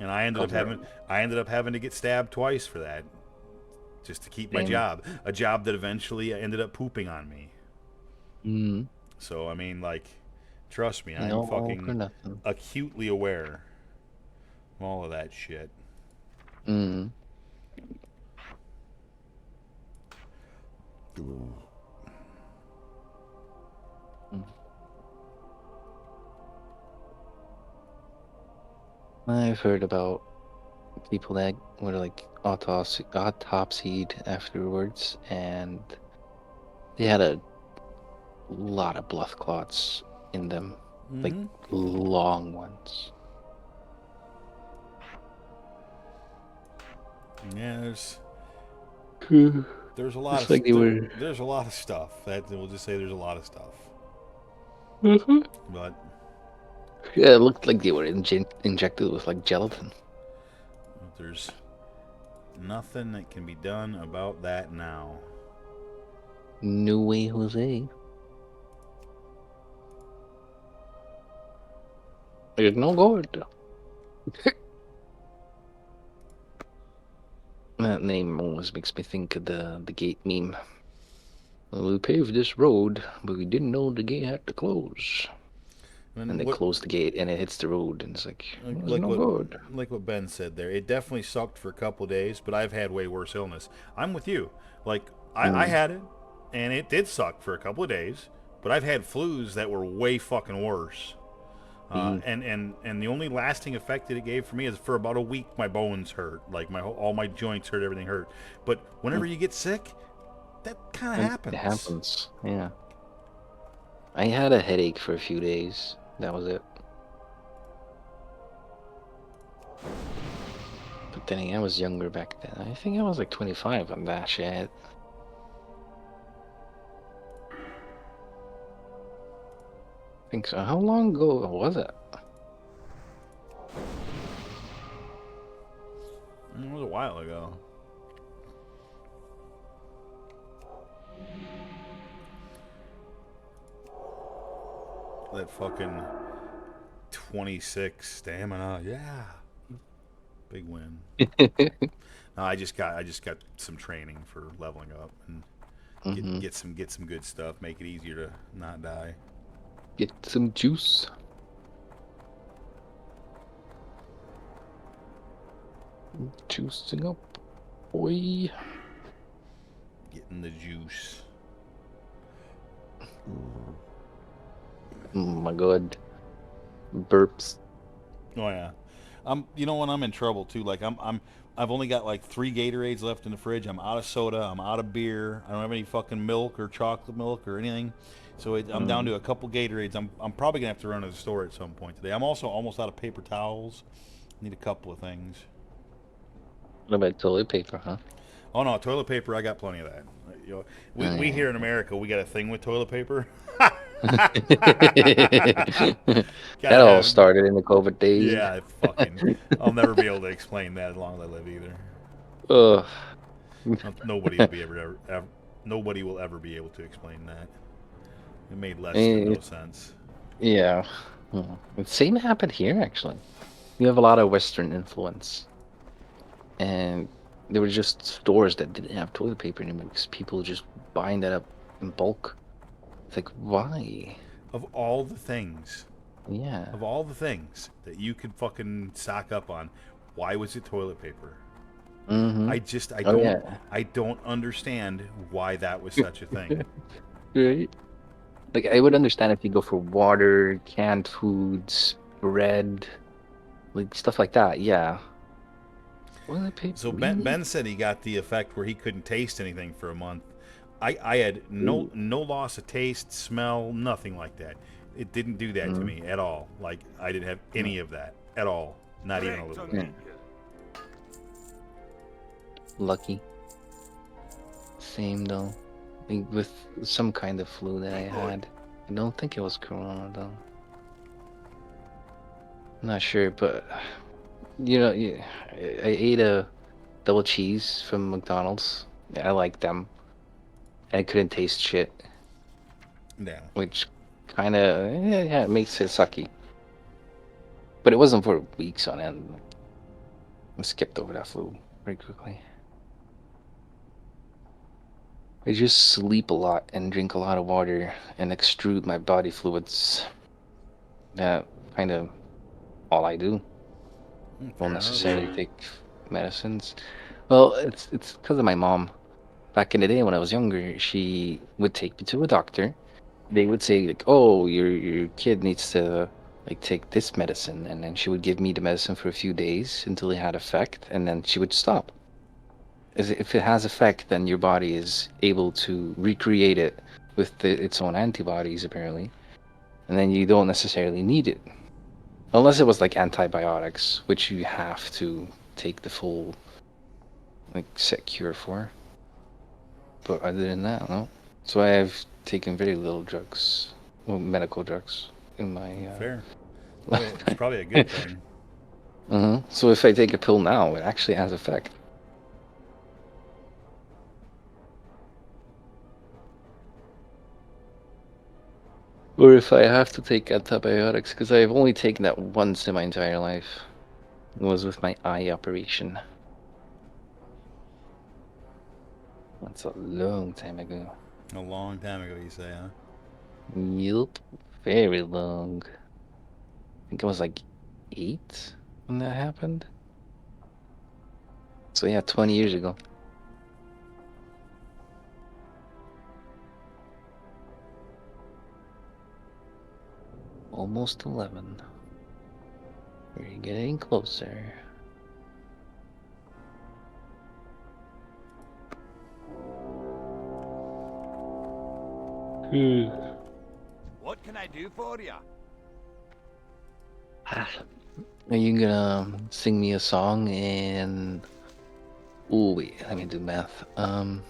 And I ended up having to get stabbed twice for that, just to keep my job. A job that eventually ended up pooping on me. So I mean, like, trust me, I'm fucking acutely aware of all of that shit. I've heard about people that were like autopsied afterwards, and they had a lot of blood clots in them, like long ones. Yeah, there's a lot It's of like they were. there's a lot of stuff. That we'll just say there's a lot of stuff. But Yeah, it looked like they were injected with like gelatin. there's nothing that can be done about that now. No way, Jose. It's no good. That name always makes me think of the gate meme. Well, we paved this road, but we didn't know the gate had to close. And they close the gate, and it hits the road, and it's like, good. Like what Ben said there, it definitely sucked for a couple of days, but I've had way worse illness. I'm with you. Like, I had it, and it did suck for a couple of days, but I've had flus that were way fucking worse. And the only lasting effect that it gave for me is for about a week my bones hurt, like all my joints hurt, everything hurt. But whenever you get sick, that kind of happens. It happens, yeah. I had a headache for a few days. That was it. But then again, I was younger back then. I think I was like 25 on that shit. I think so. How long ago was it? It was a while ago. that fucking 26 stamina. Yeah. Big win. No, I just got some training for leveling up and get some good stuff. Make it easier to not die. Get some juice. Juicing up, boy. Getting the juice. Oh my god. Burps. Oh yeah. You know when I'm in trouble too. Like I've only got like 3 Gatorades left in the fridge. I'm out of soda. I'm out of beer. I don't have any fucking milk or chocolate milk or anything. So I'm down to a couple Gatorades. I'm probably gonna have to run to the store at some point today. I'm also almost out of paper towels. Need a couple of things. What about toilet paper, huh? Oh no, toilet paper. I got plenty of that. You know, we here in America, we got a thing with toilet paper. That all started in the COVID days. Yeah, I'll never be able to explain that as long as I live either. Ugh. Nobody will ever be able to explain that. It made less than no sense. Yeah. The same happened here, actually. We have a lot of Western influence. And there were just stores that didn't have toilet paper anymore because people just buying that up in bulk. It's like, why? Of all the things. Yeah. Of all the things that you could fucking stock up on, why was it toilet paper? I don't understand why that was such a thing. Right. Like, I would understand if you go for water, canned foods, bread, like stuff like that. Yeah. Toilet paper. So Ben said he got the effect where he couldn't taste anything for a month. I had no loss of taste, smell, nothing like that. It didn't do that to me at all. Like, I didn't have any of that at all. Not even a little bit. Lucky. Same though. Like with some kind of flu that I had. I don't think it was corona though. I'm not sure, but you know, I ate a double cheese from McDonald's. I like them. I couldn't taste shit. Yeah. Which kind of, yeah, it makes it sucky. But it wasn't for weeks on end. I skipped over that flu very quickly. I just sleep a lot and drink a lot of water and extrude my body fluids. That kind of all I do. Won't necessarily take medicines. Well, it's because of my mom. Back in the day when I was younger, she would take me to a doctor. They would say like, "Oh, your kid needs to like take this medicine," and then she would give me the medicine for a few days until it had effect, and then she would stop. If it has effect, then your body is able to recreate it with its own antibodies apparently, and then you don't necessarily need it, unless it was like antibiotics, which you have to take the full like set cure for. But other than that, no. So I have taken very little drugs, well, medical drugs, in my. Fair. It's probably a good thing. So if I take a pill now, it actually has effect. Or if I have to take antibiotics, because I've only taken that once in my entire life. It was with my eye operation. That's a long time ago. A long time ago, you say, huh? Yup. Very long. I think I was like 8 when that happened. So yeah, 20 years ago. Almost 11. We're getting closer. What can I do for you? Are you gonna sing me a song in... Oh wait, let me do math. 21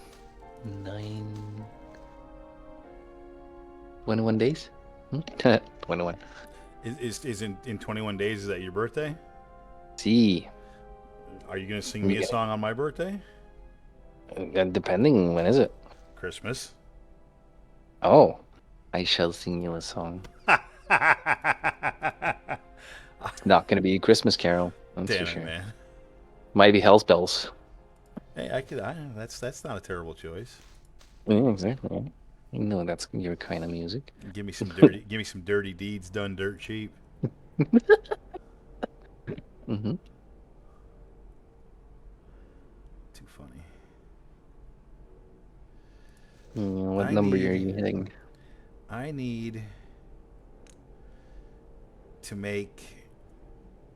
days? 21. Is in 21 days, is that your birthday? See. Are you gonna sing me a song on my birthday? Depending, when is it? Christmas. Oh, I shall sing you a song. Not gonna be a Christmas Carol. That's Damn for it, sure. man. Might be Hell's Bells. Hey, that's not a terrible choice. Yeah, exactly. You know that's your kind of music. Give me some dirty deeds done dirt cheap. Mm-hmm. Too funny. What number are you hitting? I need to make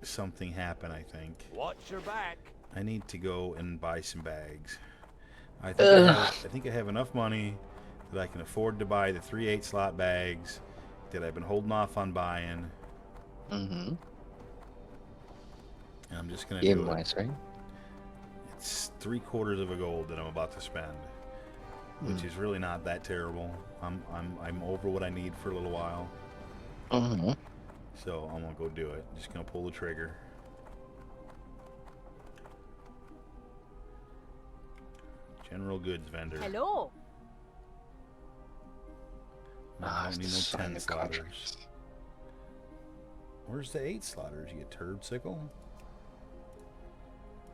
something happen, I think. Watch your back. I need to go and buy some bags. I think I have enough money that I can afford to buy the 3 8-slot bags that I've been holding off on buying. Mm-hmm. And I'm just gonna do Game it. wise, right? It's 3/4 of a gold that I'm about to spend, which is really not that terrible. I'm over what I need for a little while. Mm-hmm. So I'm gonna go do it. Just gonna pull the trigger. General goods vendor. Hello. No, I don't need no 10 sign the slotters. contracts. Where's the 8 slotters, you turd sickle?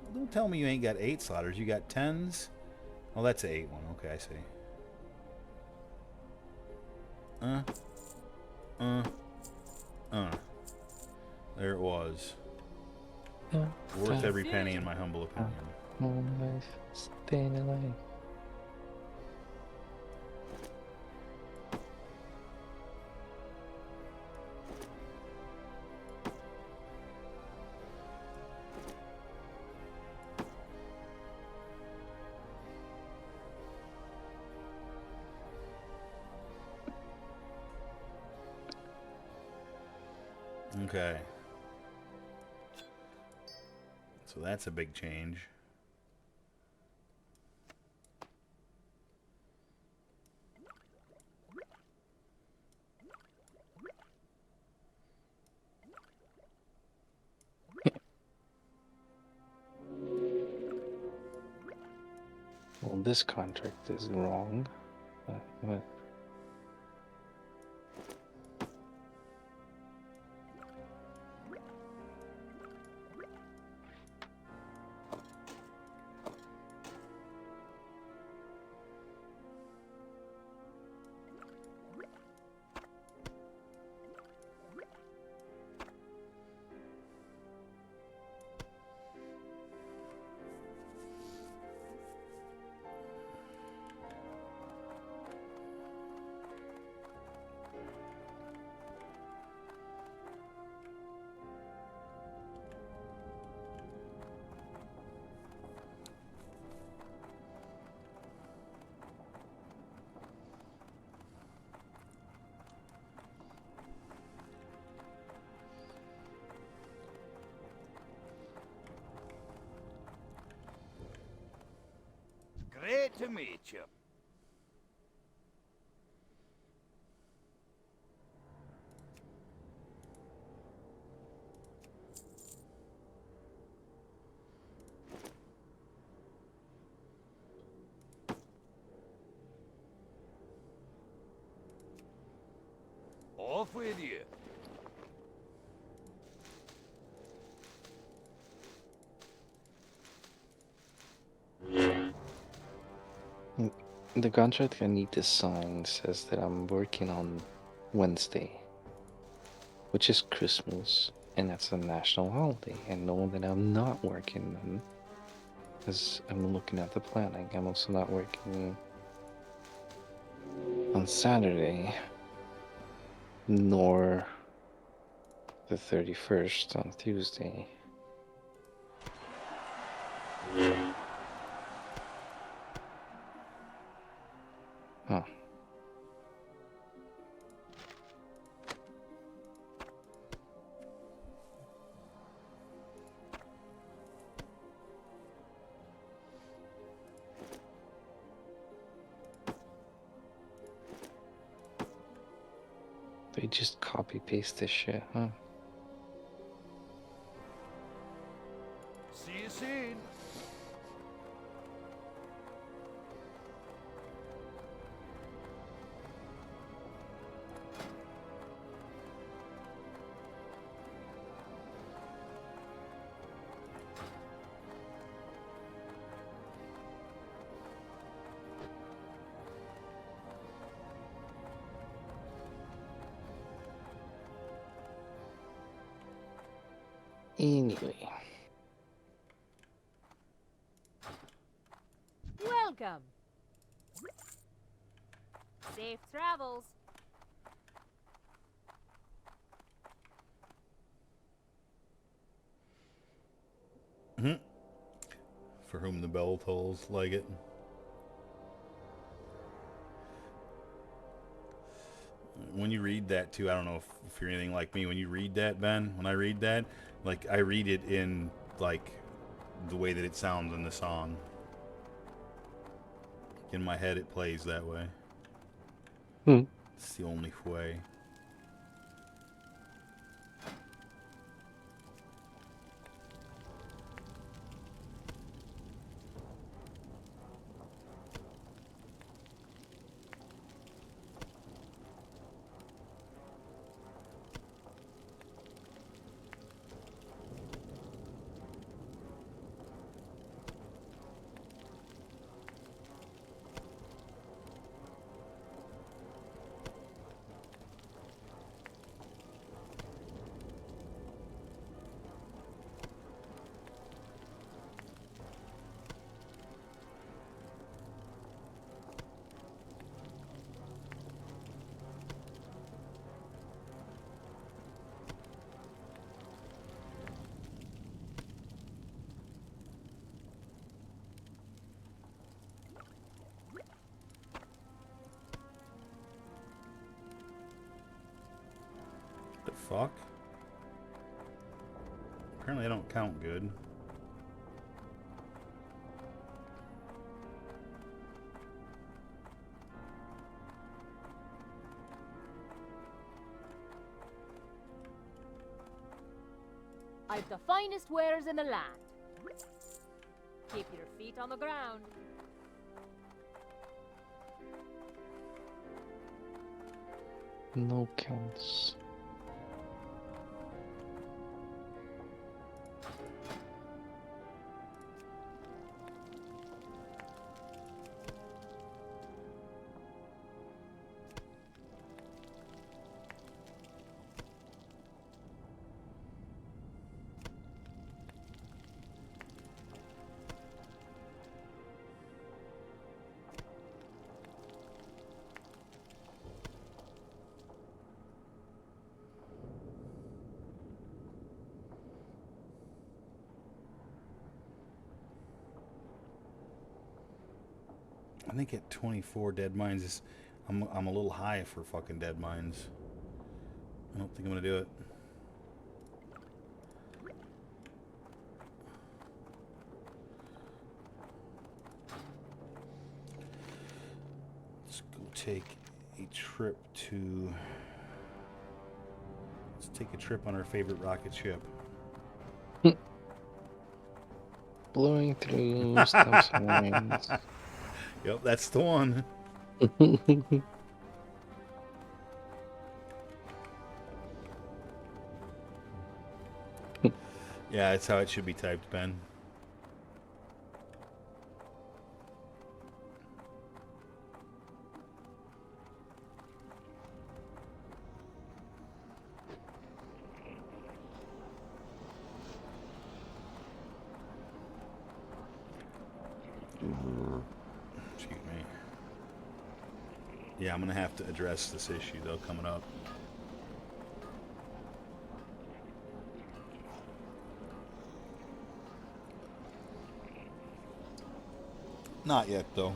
Well, don't tell me you ain't got 8 slotters. You got 10s? Oh, that's an 8 one. Okay, I see. There it was. Worth every penny in my humble opinion. Staying alive. Okay. So that's a big change. Well, this contract is wrong. But Great to meet you. Off with you. the contract I need to sign says that I'm working on Wednesday, which is Christmas, and that's a national holiday. I know that I'm not working then, because I'm looking at the planning. I'm also not working on Saturday, nor the 31st on Tuesday. Huh. They just copy paste this shit, huh? See you soon. Anyway. Welcome. Safe travels. For whom the bell tolls, like it. When you read that too, I don't know if you're anything like me. When you read that, Ben, when I read that, like I read it in like the way that it sounds in the song. In my head, it plays that way. It's the only way. The fuck? Apparently I don't count good. I've the finest wares in the land. Keep your feet on the ground. No counts. I think at 24 dead mines is I'm a little high for fucking dead mines. I don't think I'm gonna do it. Let's go take a trip to. Let's take a trip on our favorite rocket ship. Blowing through stop signs. Yep, that's the one. Yeah, that's how it should be typed, Ben. Excuse me. Yeah, I'm gonna have to address this issue though coming up. Not yet though.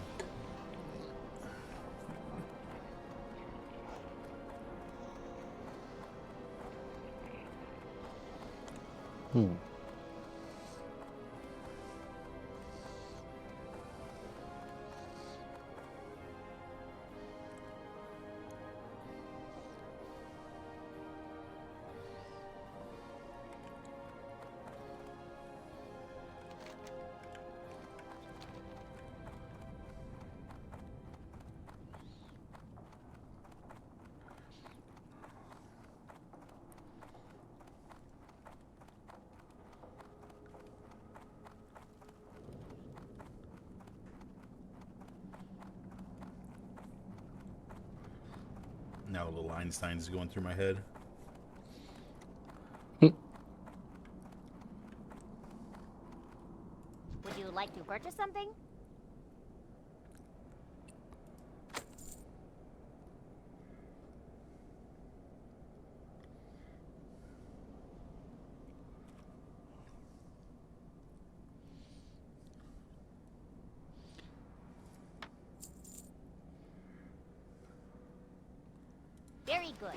Now little Einstein's going through my head. like to purchase something? Very good.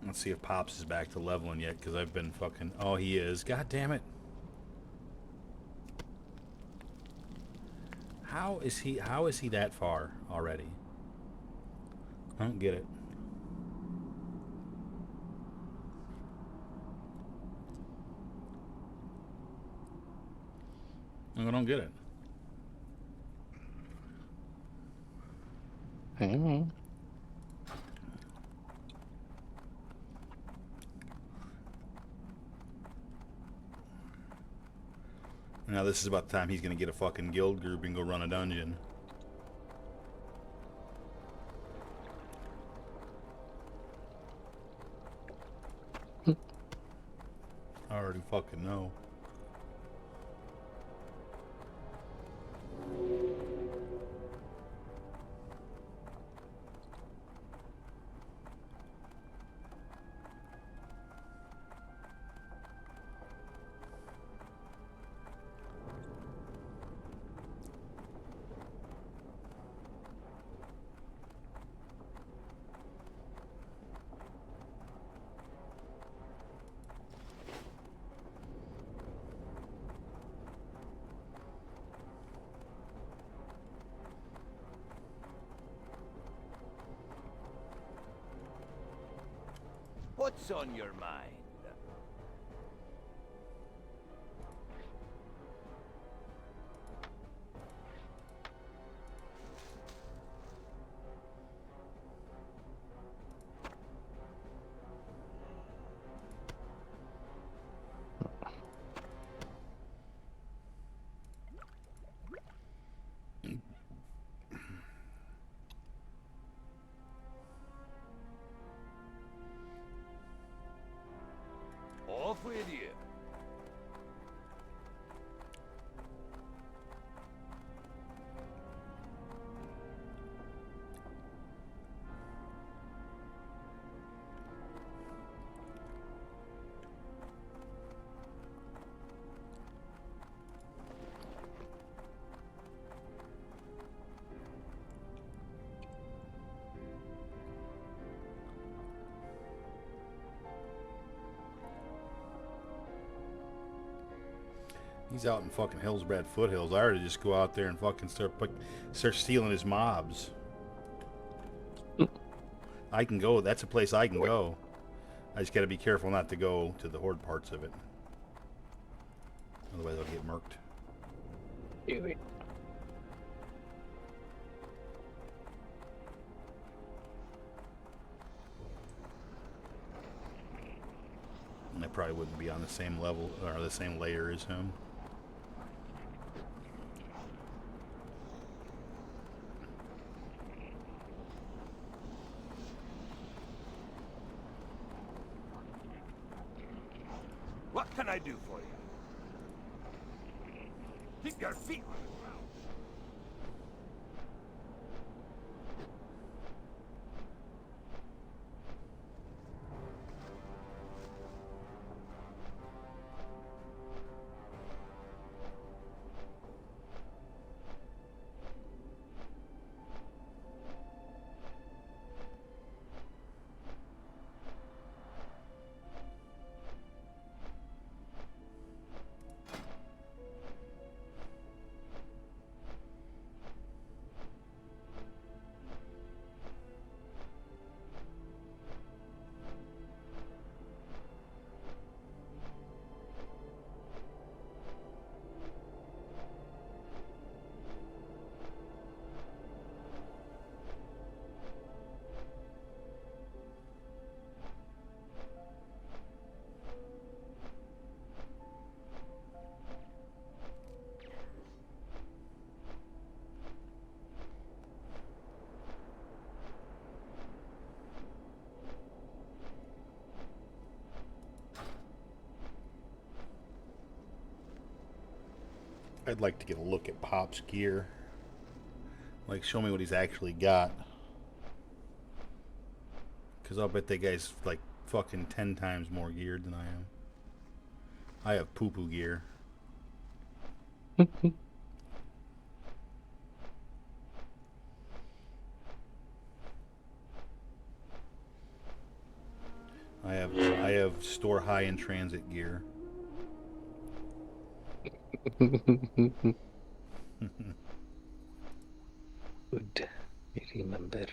Let's see if Pops is back to leveling yet, because I've been fucking... Oh, he is. God damn it. How is he that far already? I don't get it. I don't get it. Mm-hmm. Now this is about the time he's gonna get a fucking guild group and go run a dungeon. I already fucking know. What's on your mind? Off with you. He's out in fucking Hillsbrad Foothills. I already just go out there and fucking start stealing his mobs. I can go. That's a place I can go. I just got to be careful not to go to the horde parts of it. Otherwise, I'll get murked. Do it. And I probably wouldn't be on the same level or the same layer as him. What can I do for you? Keep your feet on the ground. I'd like to get a look at Pop's gear. Like, show me what he's actually got. Because I'll bet that guy's like fucking 10 times more geared than I am. I have poo-poo gear. I have store high in transit gear. Good. I remember.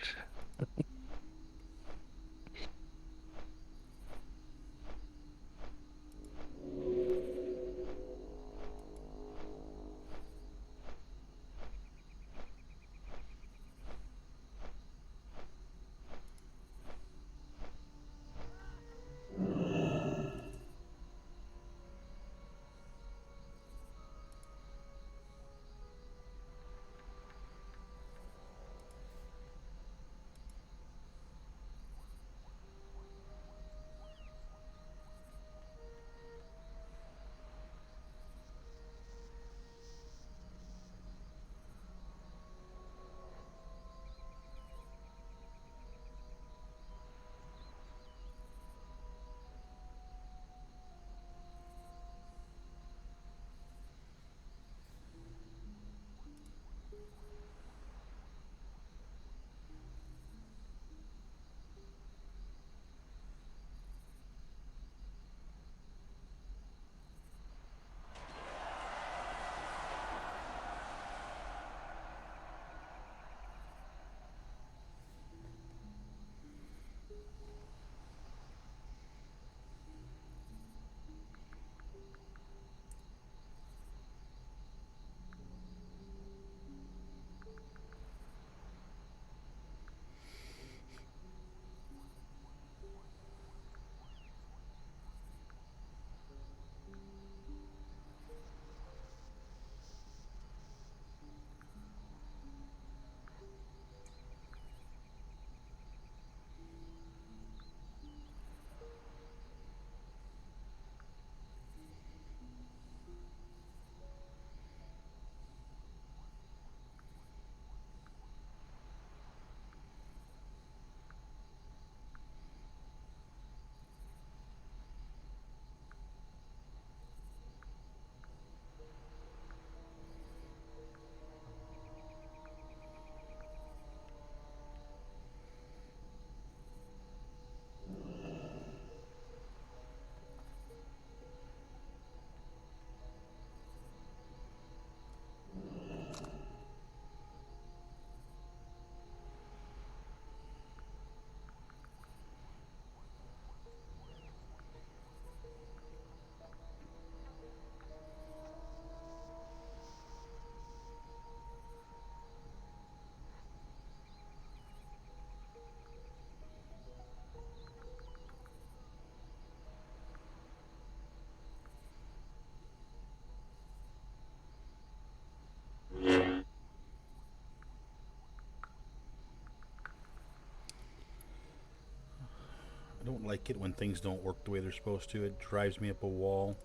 I don't like it when things don't work the way they're supposed to. It drives me up a wall.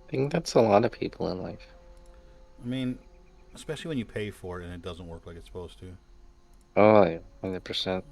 I think that's a lot of people in life. I mean, especially when you pay for it and it doesn't work like it's supposed to. Oh, yeah, 100%.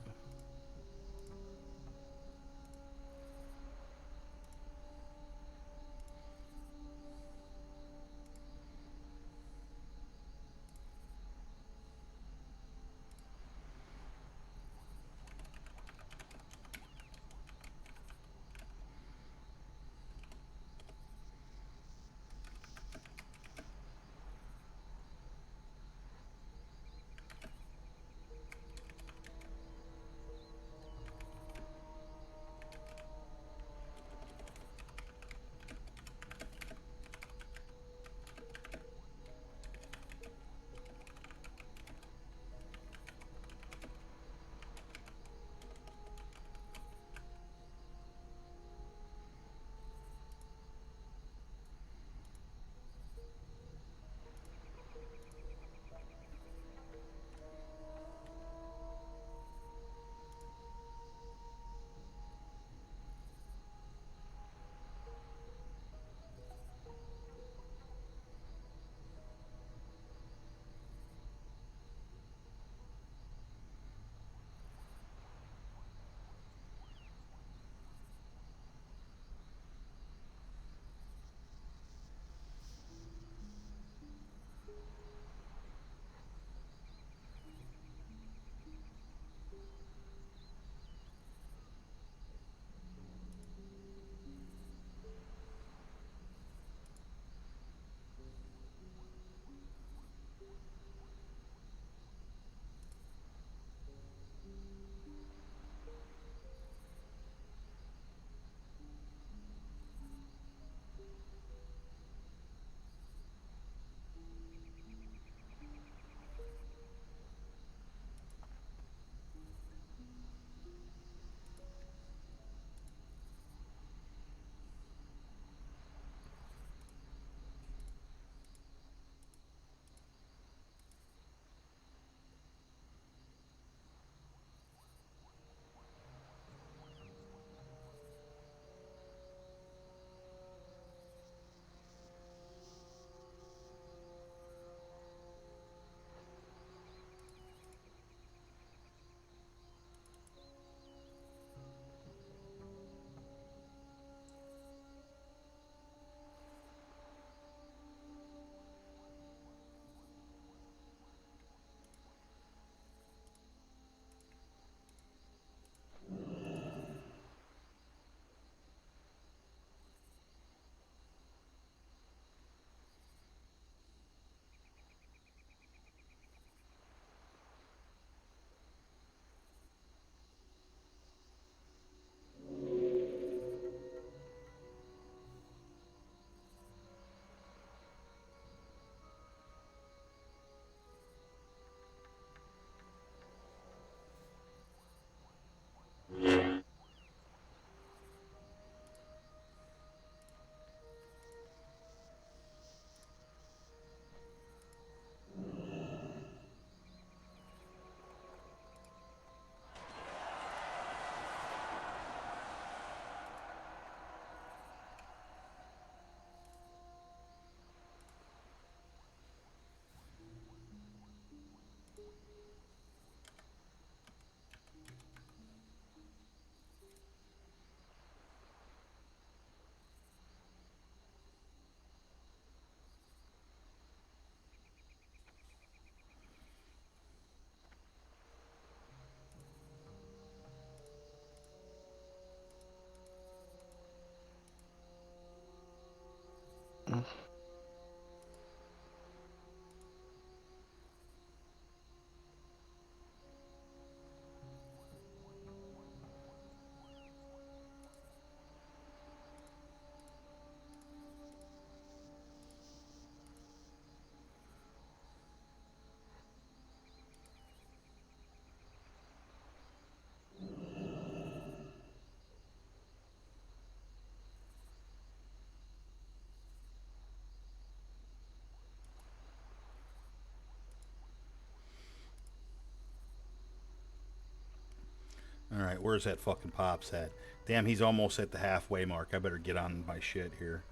All right, where's that fucking Pops at? Damn, he's almost at the halfway mark. I better get on my shit here.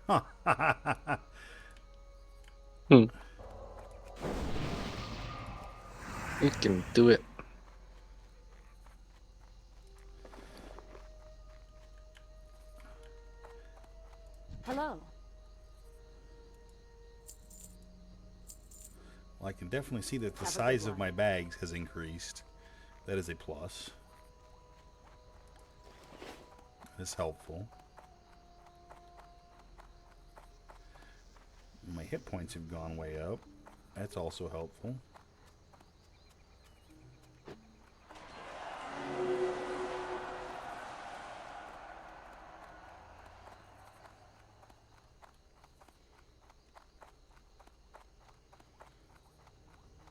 You can do it. Hello. Well, I can definitely see that the Have a good size of one. my bags has increased. That is a plus. That's helpful. My hit points have gone way up. That's also helpful.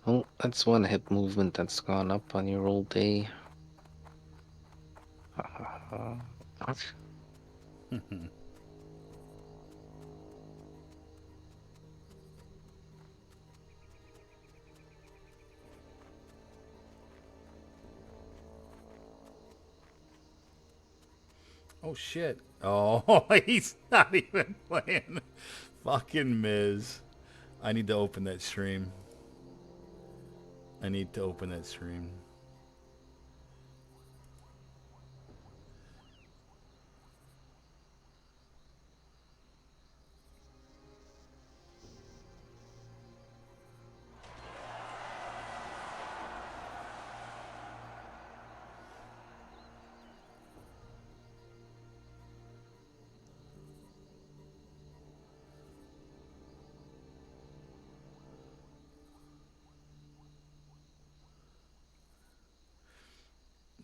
Oh, that's one hip movement that's gone up on your old day. Oh shit. Oh, he's not even playing. Fucking Miz. I need to open that stream. I need to open that stream.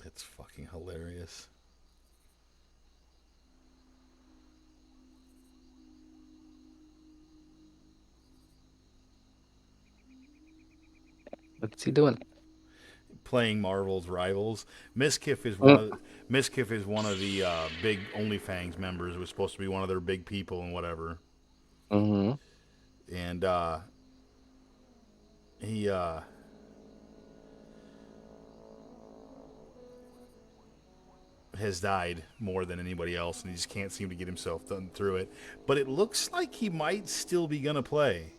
That's fucking hilarious. What's he doing? Playing Marvel's Rivals. Miskiff is one of the big OnlyFans members. It was supposed to be one of their big people and whatever. Mm-hmm. And he has died more than anybody else, and he just can't seem to get himself done through it. But it looks like he might still be gonna play.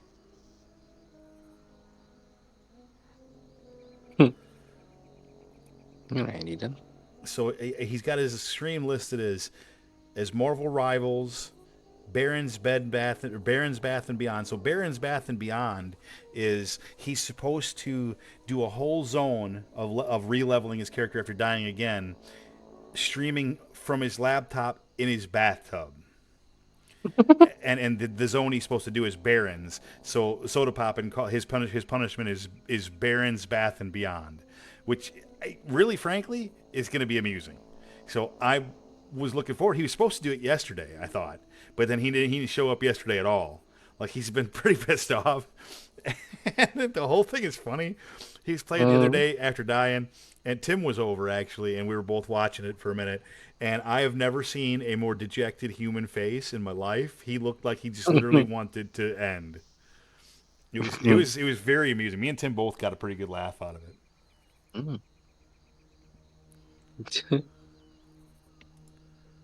Alrighty then. So he's got his stream listed as Marvel Rivals, Baron's Bath and Beyond. So Baron's Bath and Beyond is he's supposed to do a whole zone of re-leveling his character after dying again, streaming from his laptop in his bathtub. and the zone he's supposed to do is Baron's. So Soda Pop and his punishment is Baron's Bath and Beyond, which really, frankly, is going to be amusing. So I was looking forward. He was supposed to do it yesterday, I thought, but then he didn't show up yesterday at all. Like, he's been pretty pissed off. And the whole thing is funny. He was playing the other day after dying, and Tim was over, actually, and we were both watching it for a minute. And I have never seen a more dejected human face in my life. He looked like he just literally wanted to end. It was very amusing. Me and Tim both got a pretty good laugh out of it.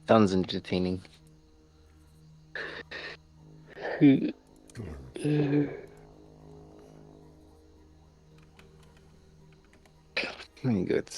Sounds entertaining. Very good.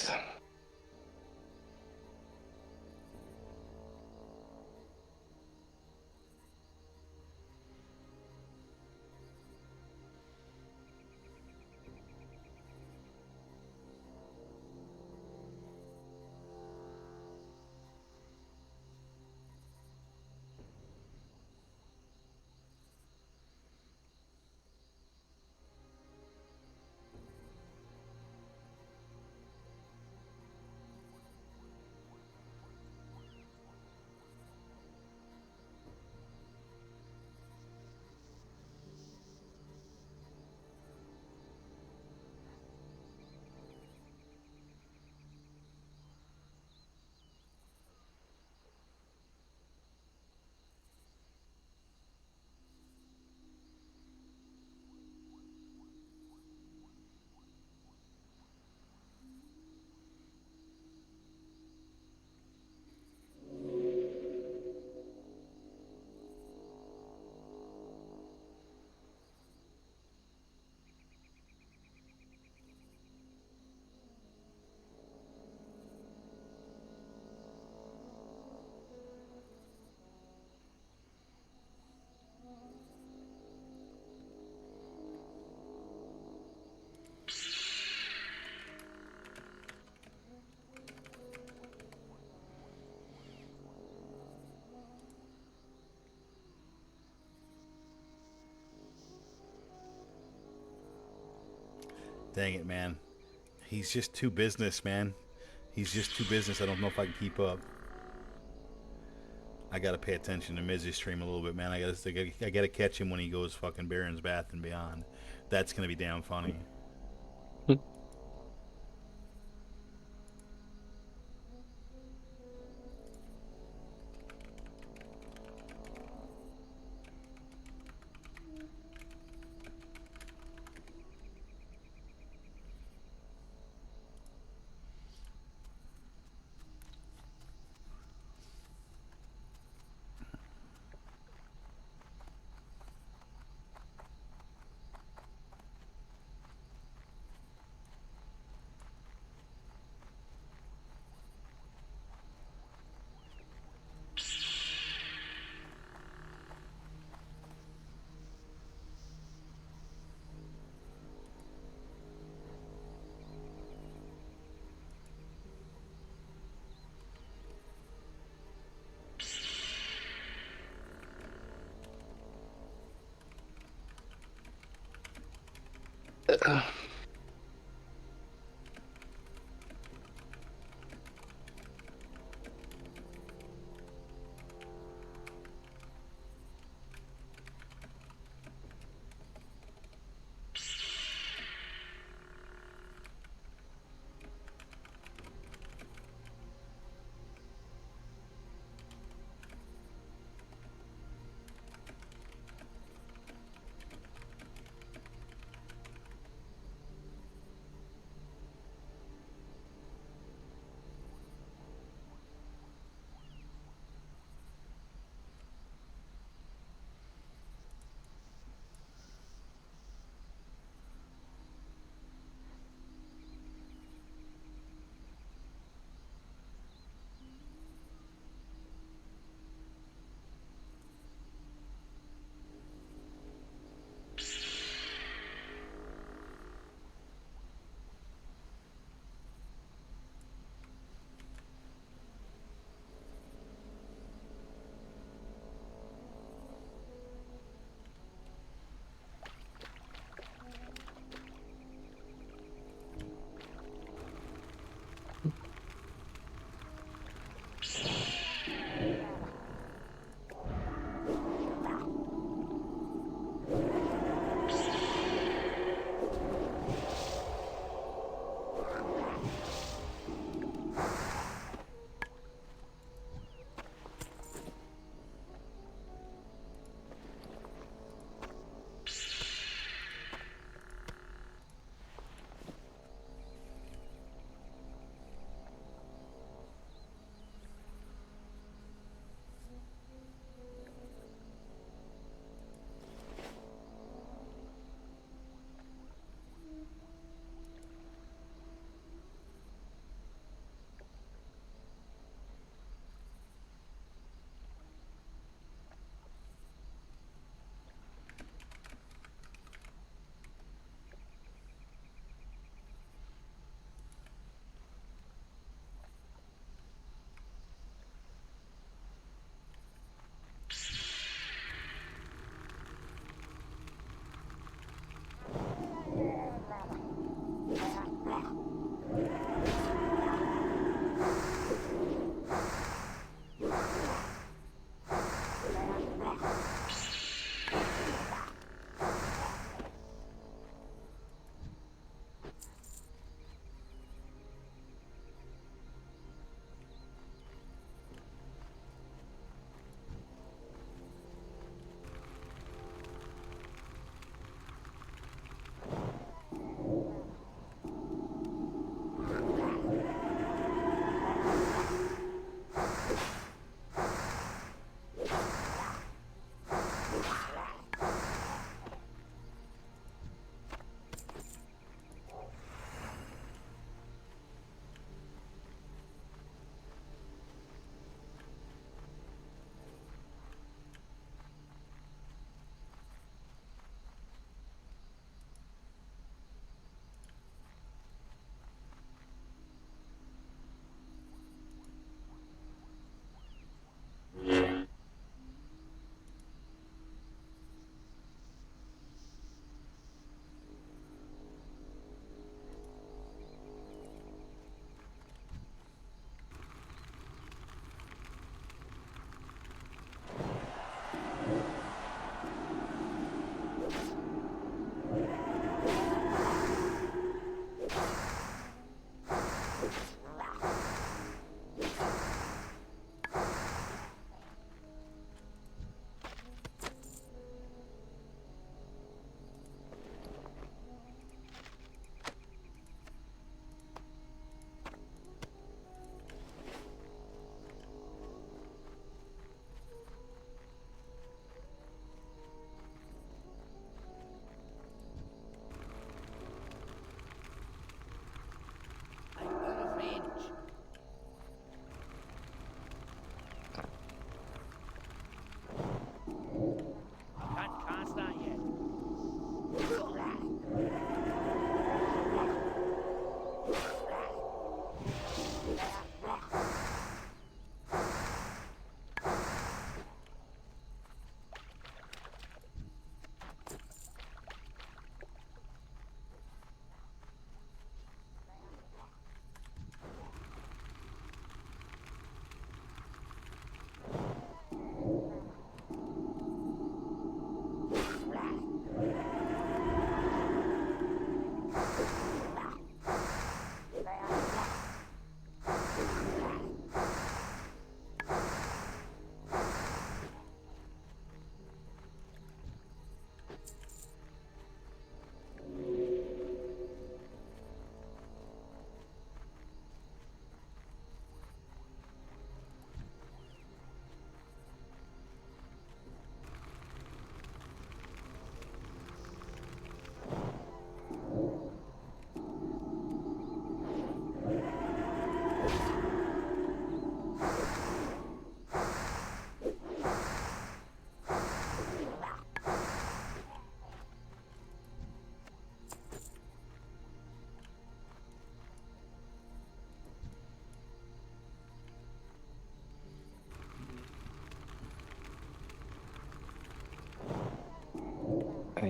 Dang it, man. He's just too business, man. He's just too business. I don't know if I can keep up. I gotta pay attention to Miz's stream a little bit, man. I gotta catch him when he goes fucking Baron's Bath and beyond. That's gonna be damn funny.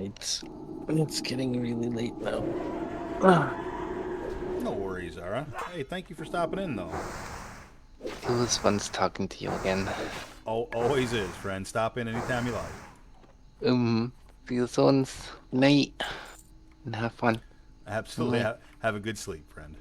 It's getting really late now. No worries, Zara. Hey, thank you for stopping in, though. It was fun talking to you again. Oh, always is, friend. Stop in anytime you like. See you soon. Night. And have fun. Absolutely. Bye. Have a good sleep, friend.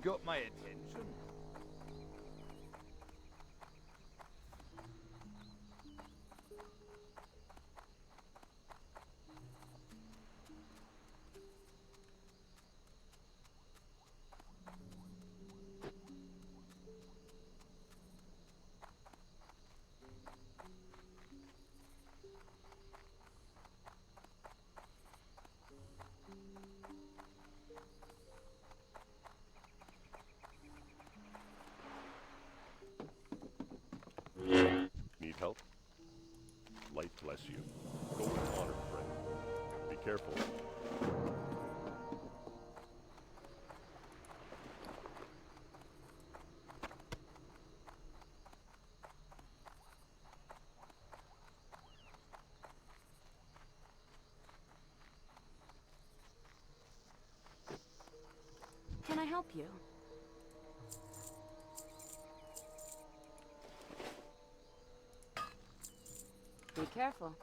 got my attention. Need help? Light bless you. Go with honor, friend. Be careful. Can I help you? Be careful.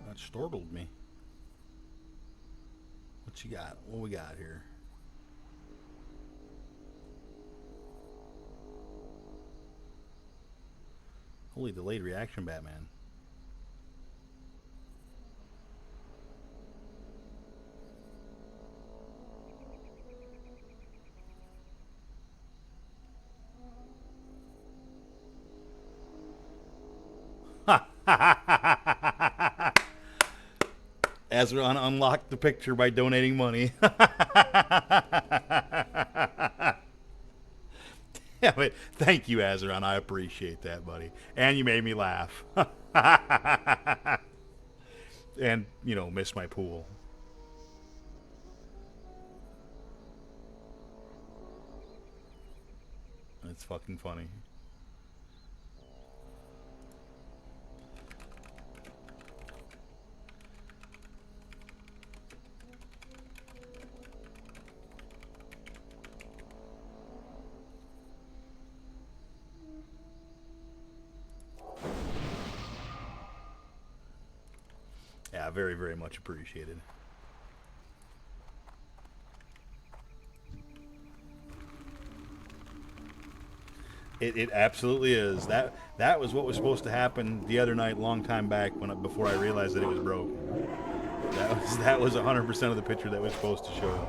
That startled me. What you got? What we got here? Holy delayed reaction, Batman. Azron unlocked the picture by donating money. Damn it. Thank you, Azeron. I appreciate that, buddy. And you made me laugh. And, you know, miss my pool. It's fucking funny. Yeah, very, very much appreciated. It absolutely is. That was what was supposed to happen the other night, long time back, before I realized that it was broke. That was 100% of the picture that was supposed to show.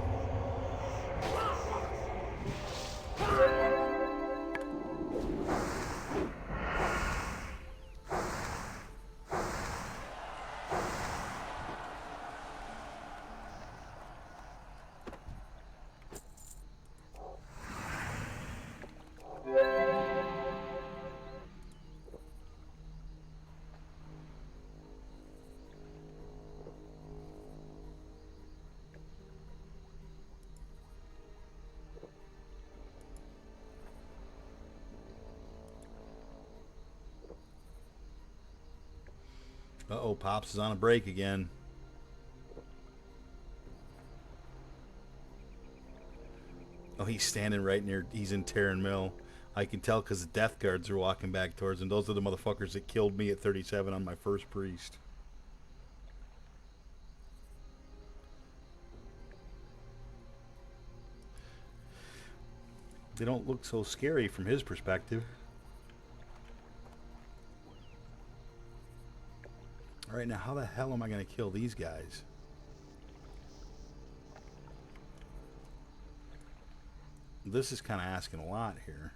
Uh-oh, Pops is on a break again. Oh, he's standing right near, he's in Terran Mill. I can tell because the Death Guards are walking back towards him. Those are the motherfuckers that killed me at 37 on my first priest. They don't look so scary from his perspective. Alright, now how the hell am I going to kill these guys? This is kind of asking a lot here.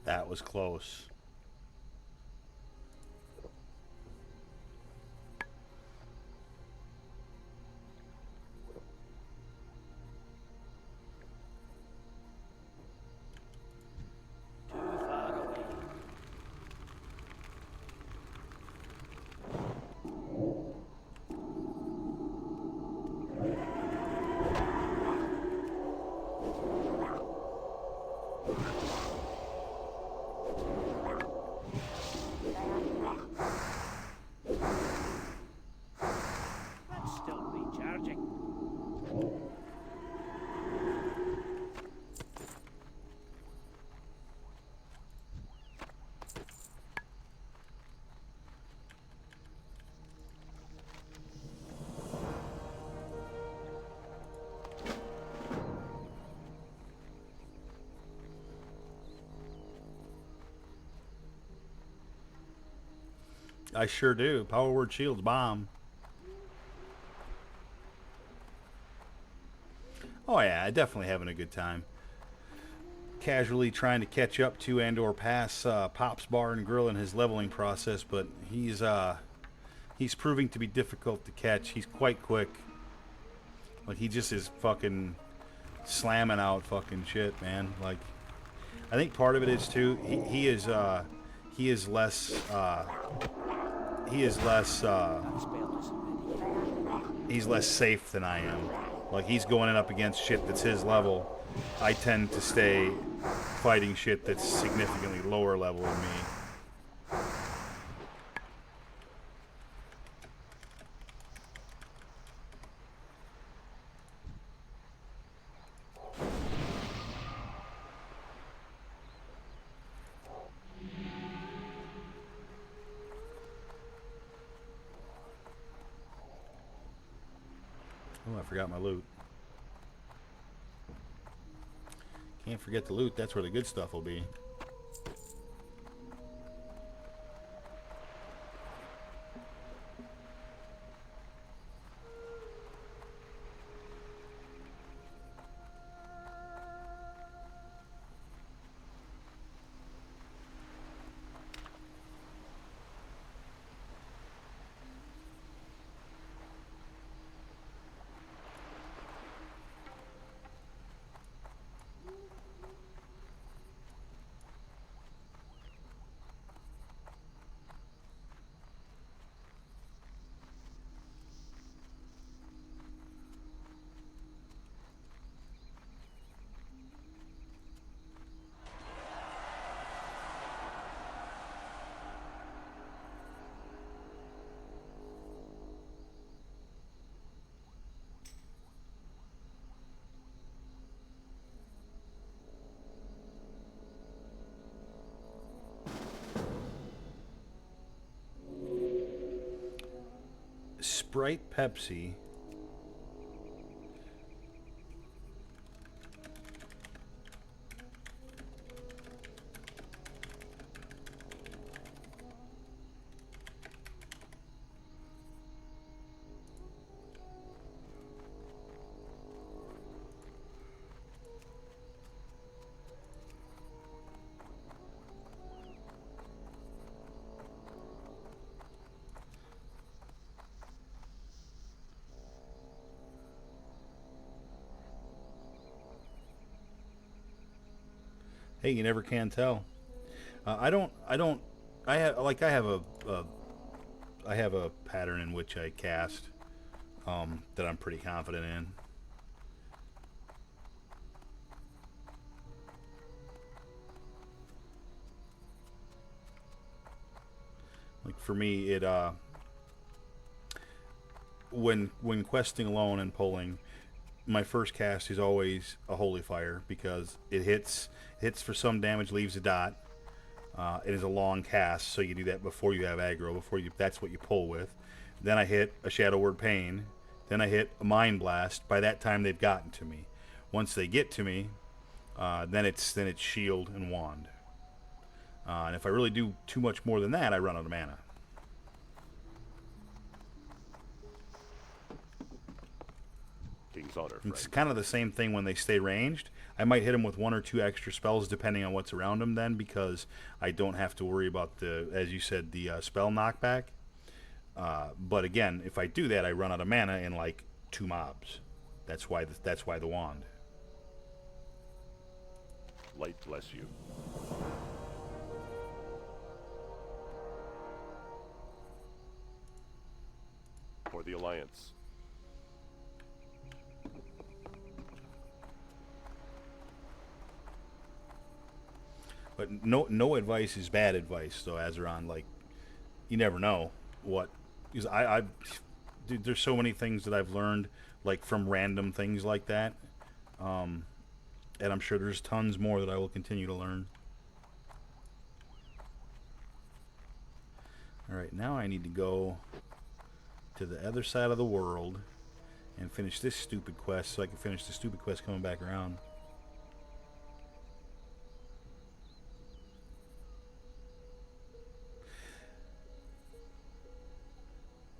That was close. That's still recharging. I sure do. Power word shields bomb. Oh yeah, definitely having a good time. Casually trying to catch up to and or pass Pop's Bar and Grill in his leveling process, but he's proving to be difficult to catch. He's quite quick. Like he just is fucking slamming out fucking shit, man. Like I think part of it is too he is less he's less safe than I am. Like he's going up against shit that's his level. I tend to stay fighting shit that's significantly lower level than me. Oh, I forgot my loot. Can't forget the loot. That's where the good stuff will be. Sprite Pepsi. Hey, you never can tell. I have a pattern in which I cast that I'm pretty confident in. Like for me, it when questing alone and pulling, my first cast is always a holy fire because it hits for some damage, leaves a dot. It is a long cast, so you do that before you have aggro, that's what you pull with. Then I hit a Shadow Word Pain, then I hit a Mind Blast. By that time they've gotten to me. Once they get to me, then it's Shield and Wand. And if I really do too much more than that, I run out of mana. King Greetings, Honor It's friend. kind of the same thing when they stay ranged. I might hit them with 1 or 2 extra spells depending on what's around them then, because I don't have to worry about the, as you said, the spell knockback. But again, if I do that, I run out of mana in like 2 mobs. That's why the wand. Light bless you. For the Alliance. But no advice is bad advice, though, Azeron. Like, you never know what. Because dude, there's so many things that I've learned, like from random things like that. And I'm sure there's tons more that I will continue to learn. Alright, now I need to go to the other side of the world and finish this stupid quest so I can finish the stupid quest coming back around.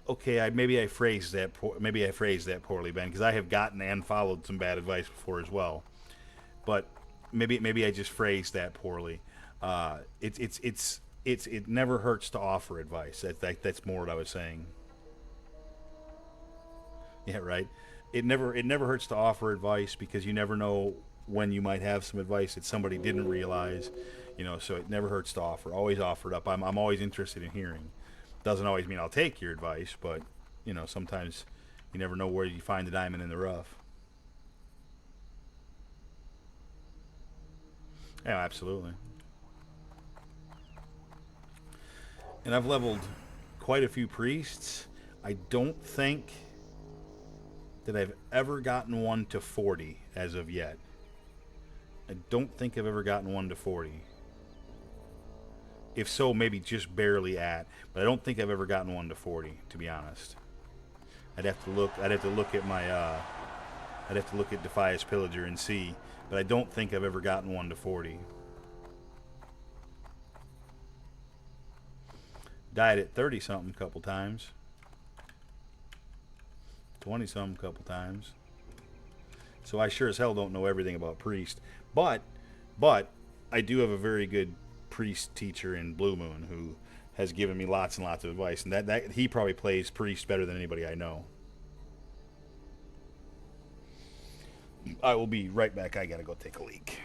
Okay, maybe I phrased that poorly, Ben, because I have gotten and followed some bad advice before as well. But maybe I just phrased that poorly. It never hurts to offer advice. That's more what I was saying. Yeah, right. It never hurts to offer advice, because you never know when you might have some advice that somebody didn't realize. You know, so it never hurts to offer. Always offer it up. I'm always interested in hearing. Doesn't always mean I'll take your advice, but you know, sometimes you never know where you find the diamond in the rough. Yeah, absolutely. And I've leveled quite a few priests. I don't think that I've ever gotten one to 40 as of yet. I don't think I've ever gotten one to 40. If so, maybe just barely at, but I don't think I've ever gotten one to 40, to be honest. I'd have to look at my I'd have to look at Defias Pillager and see, but I don't think I've ever gotten one to 40. Died at 30 something a couple times. 20 something a couple times. So I sure as hell don't know everything about priest, but I do have a very good priest teacher in Blue Moon who has given me lots and lots of advice, and that he probably plays priest better than anybody I know. I will be right back. I gotta go take a leak.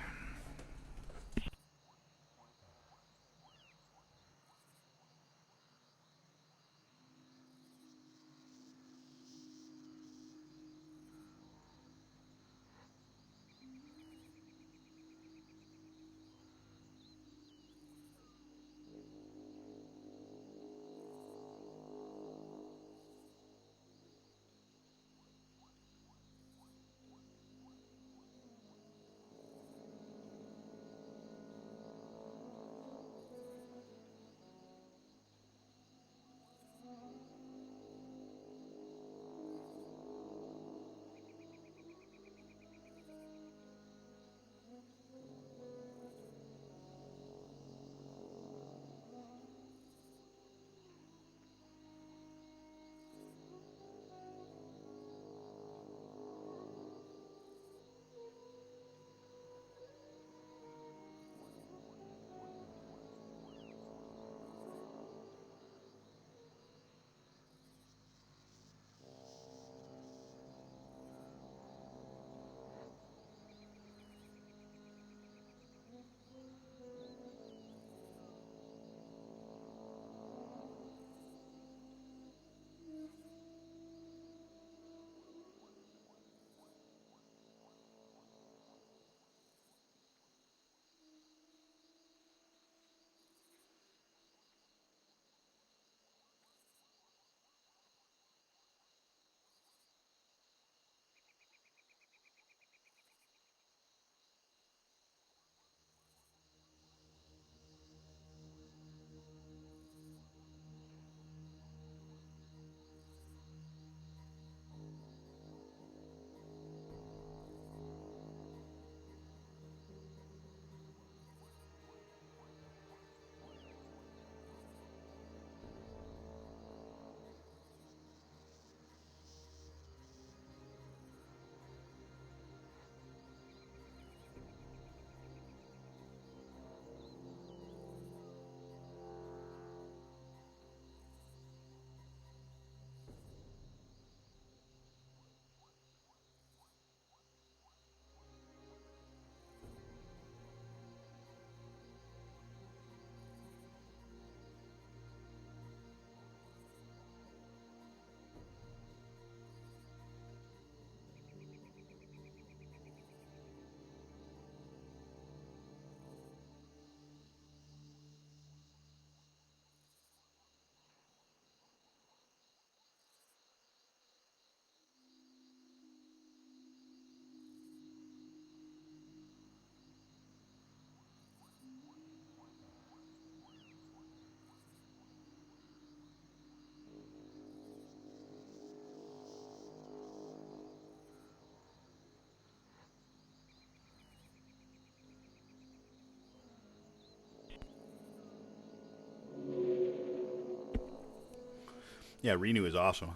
Yeah, Renew is awesome.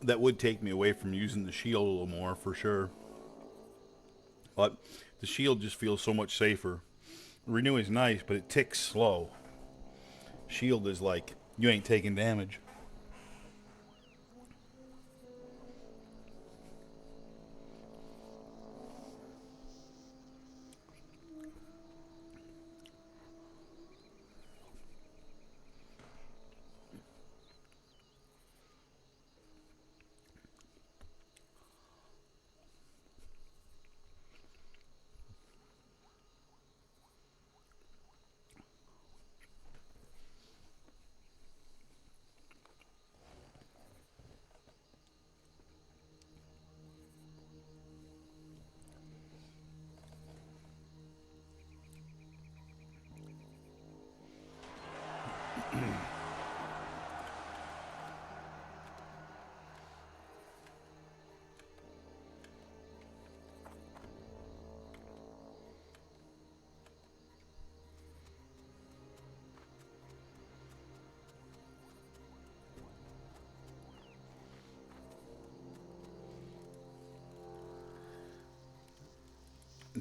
That would take me away from using the shield a little more, for sure. But the shield just feels so much safer. Renew is nice, but it ticks slow. Shield is like, you ain't taking damage.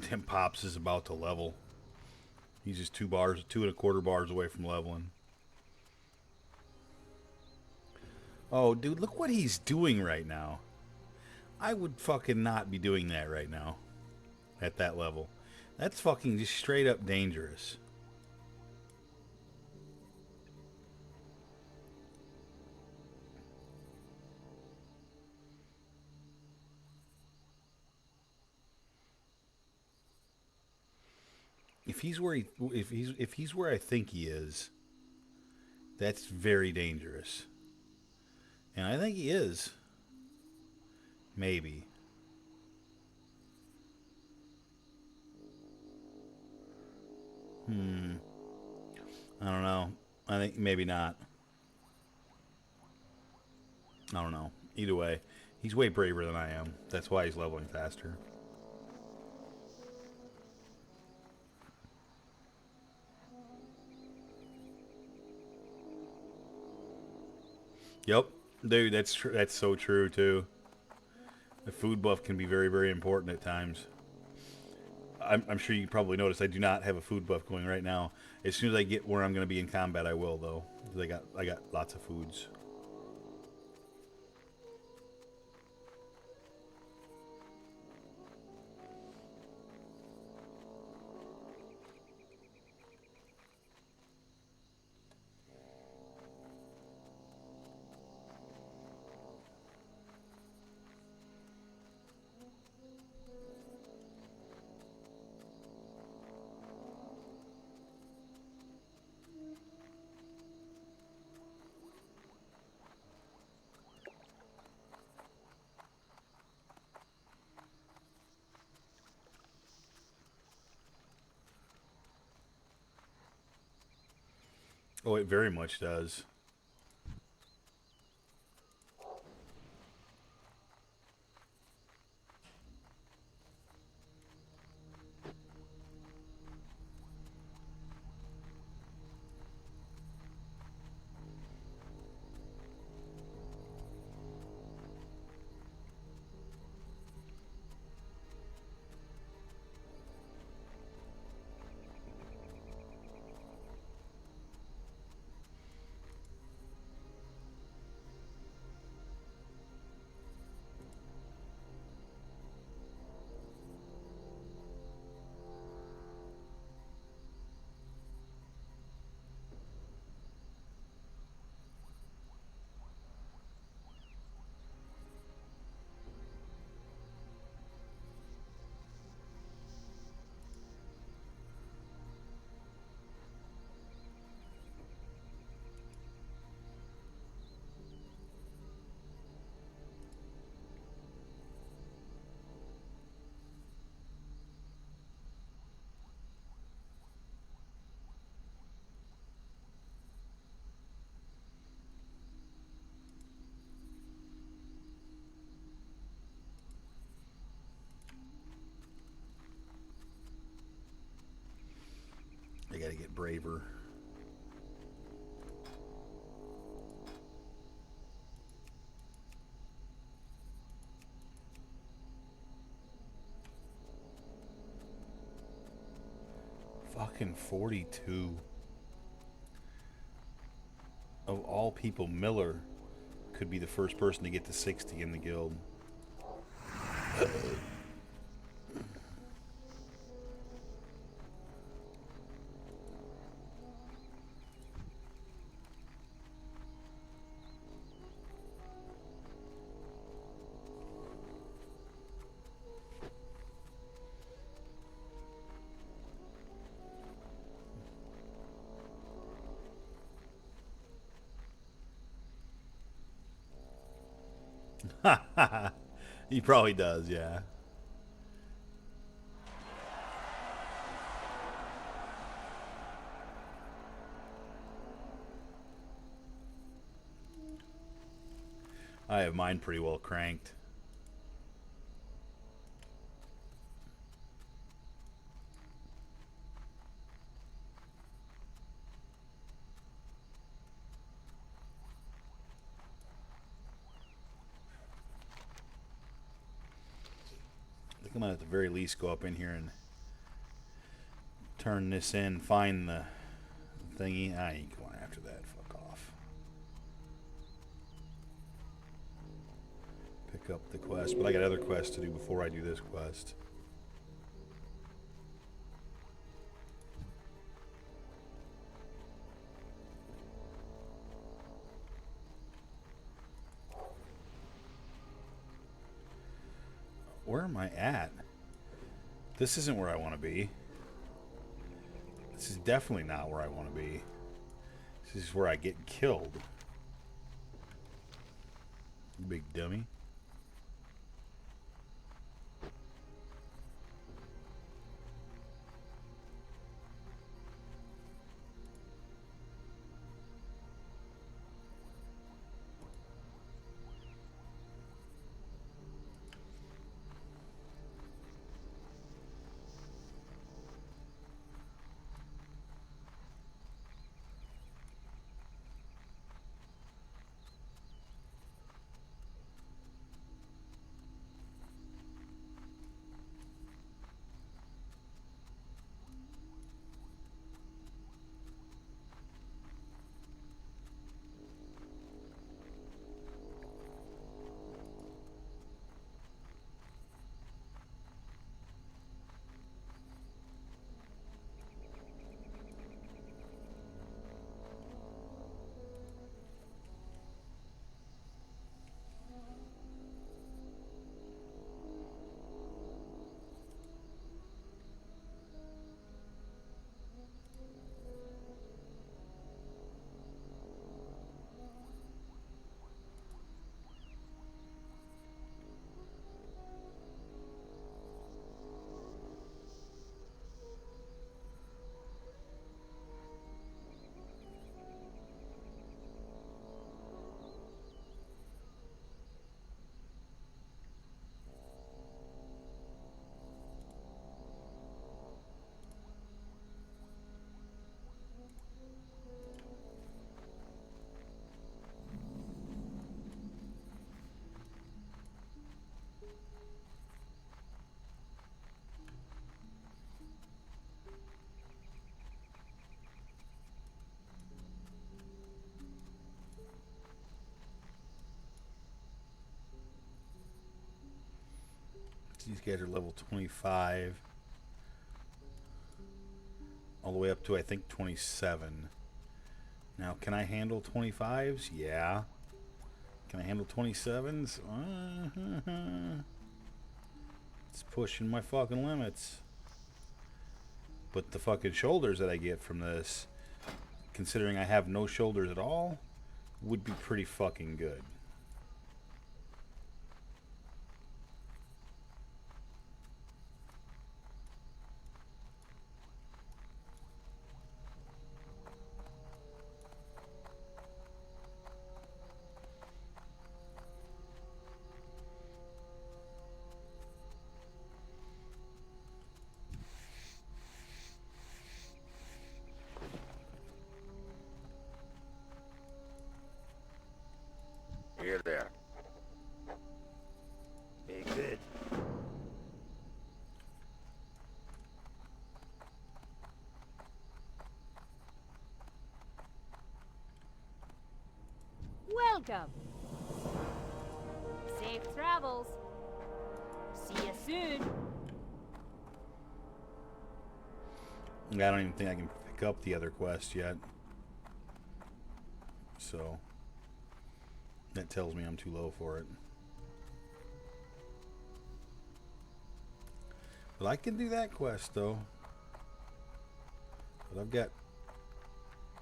Tim Pops is about to level. He's just 2.25 bars away from leveling. Oh, dude, look what he's doing right now. I would fucking not be doing that right now. At that level. That's fucking just straight up dangerous. If he's where I think he is, that's very dangerous. And I think he is. Maybe. I don't know. I think maybe not. I don't know. Either way, he's way braver than I am. That's why he's leveling faster. Yep, dude, that's so true too. The food buff can be very, very important at times. I'm sure you probably noticed I do not have a food buff going right now. As soon as I get where I'm going to be in combat, I will though. 'Cause I got lots of foods. Oh, it very much does. braver. Fucking 42. Of all people, Miller could be the first person to get to 60 in the guild. He probably does, yeah. I have mine pretty well cranked. I think I'm gonna at the very least go up in here and turn this in, find the thingy. I ain't going after that. Fuck off. Pick up the quest, but I got other quests to do before I do this quest. Where am I at? This isn't where I want to be. This is definitely not where I want to be. This is where I get killed. You big dummy. These guys are level 25. All the way up to, I think, 27. Now, can I handle 25s? Yeah. Can I handle 27s? It's pushing my fucking limits. But the fucking shoulders that I get from this, considering I have no shoulders at all, would be pretty fucking good. think of. Safe travels. See you soon. I don't even think I can pick up the other quest yet. So that tells me I'm too low for it. But I can do that quest though. But I've got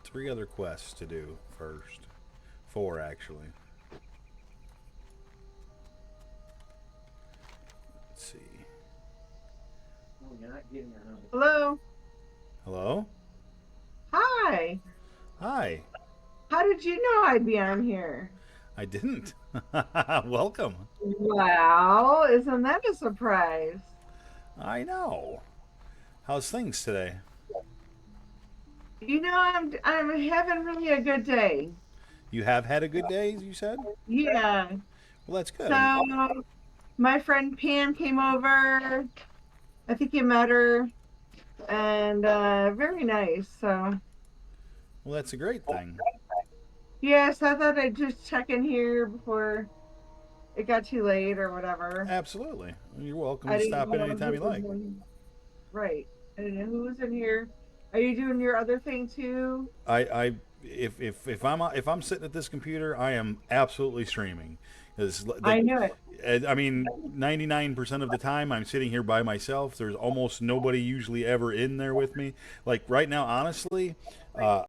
3 other quests to do first. 4 actually. Let's see. Hello. Hello? Hi. Hi. How did you know I'd be on here? I didn't. Welcome. Wow, isn't that a surprise? I know. How's things today? You know, I'm having really a good day. You have had a good day, you said? Yeah. Well, that's good. So, my friend Pam came over. I think you met her, and very nice. So. Well, that's a great thing. Yes, I thought I'd just check in here before it got too late or whatever. Absolutely. You're welcome I to didn't stop in know anytime you who was like. Right. I didn't know who was in here. Are you doing your other thing too? If I'm sitting at this computer, I am absolutely streaming. I knew it. I mean, 99% of the time I'm sitting here by myself. There's almost nobody usually ever in there with me. Like right now, honestly,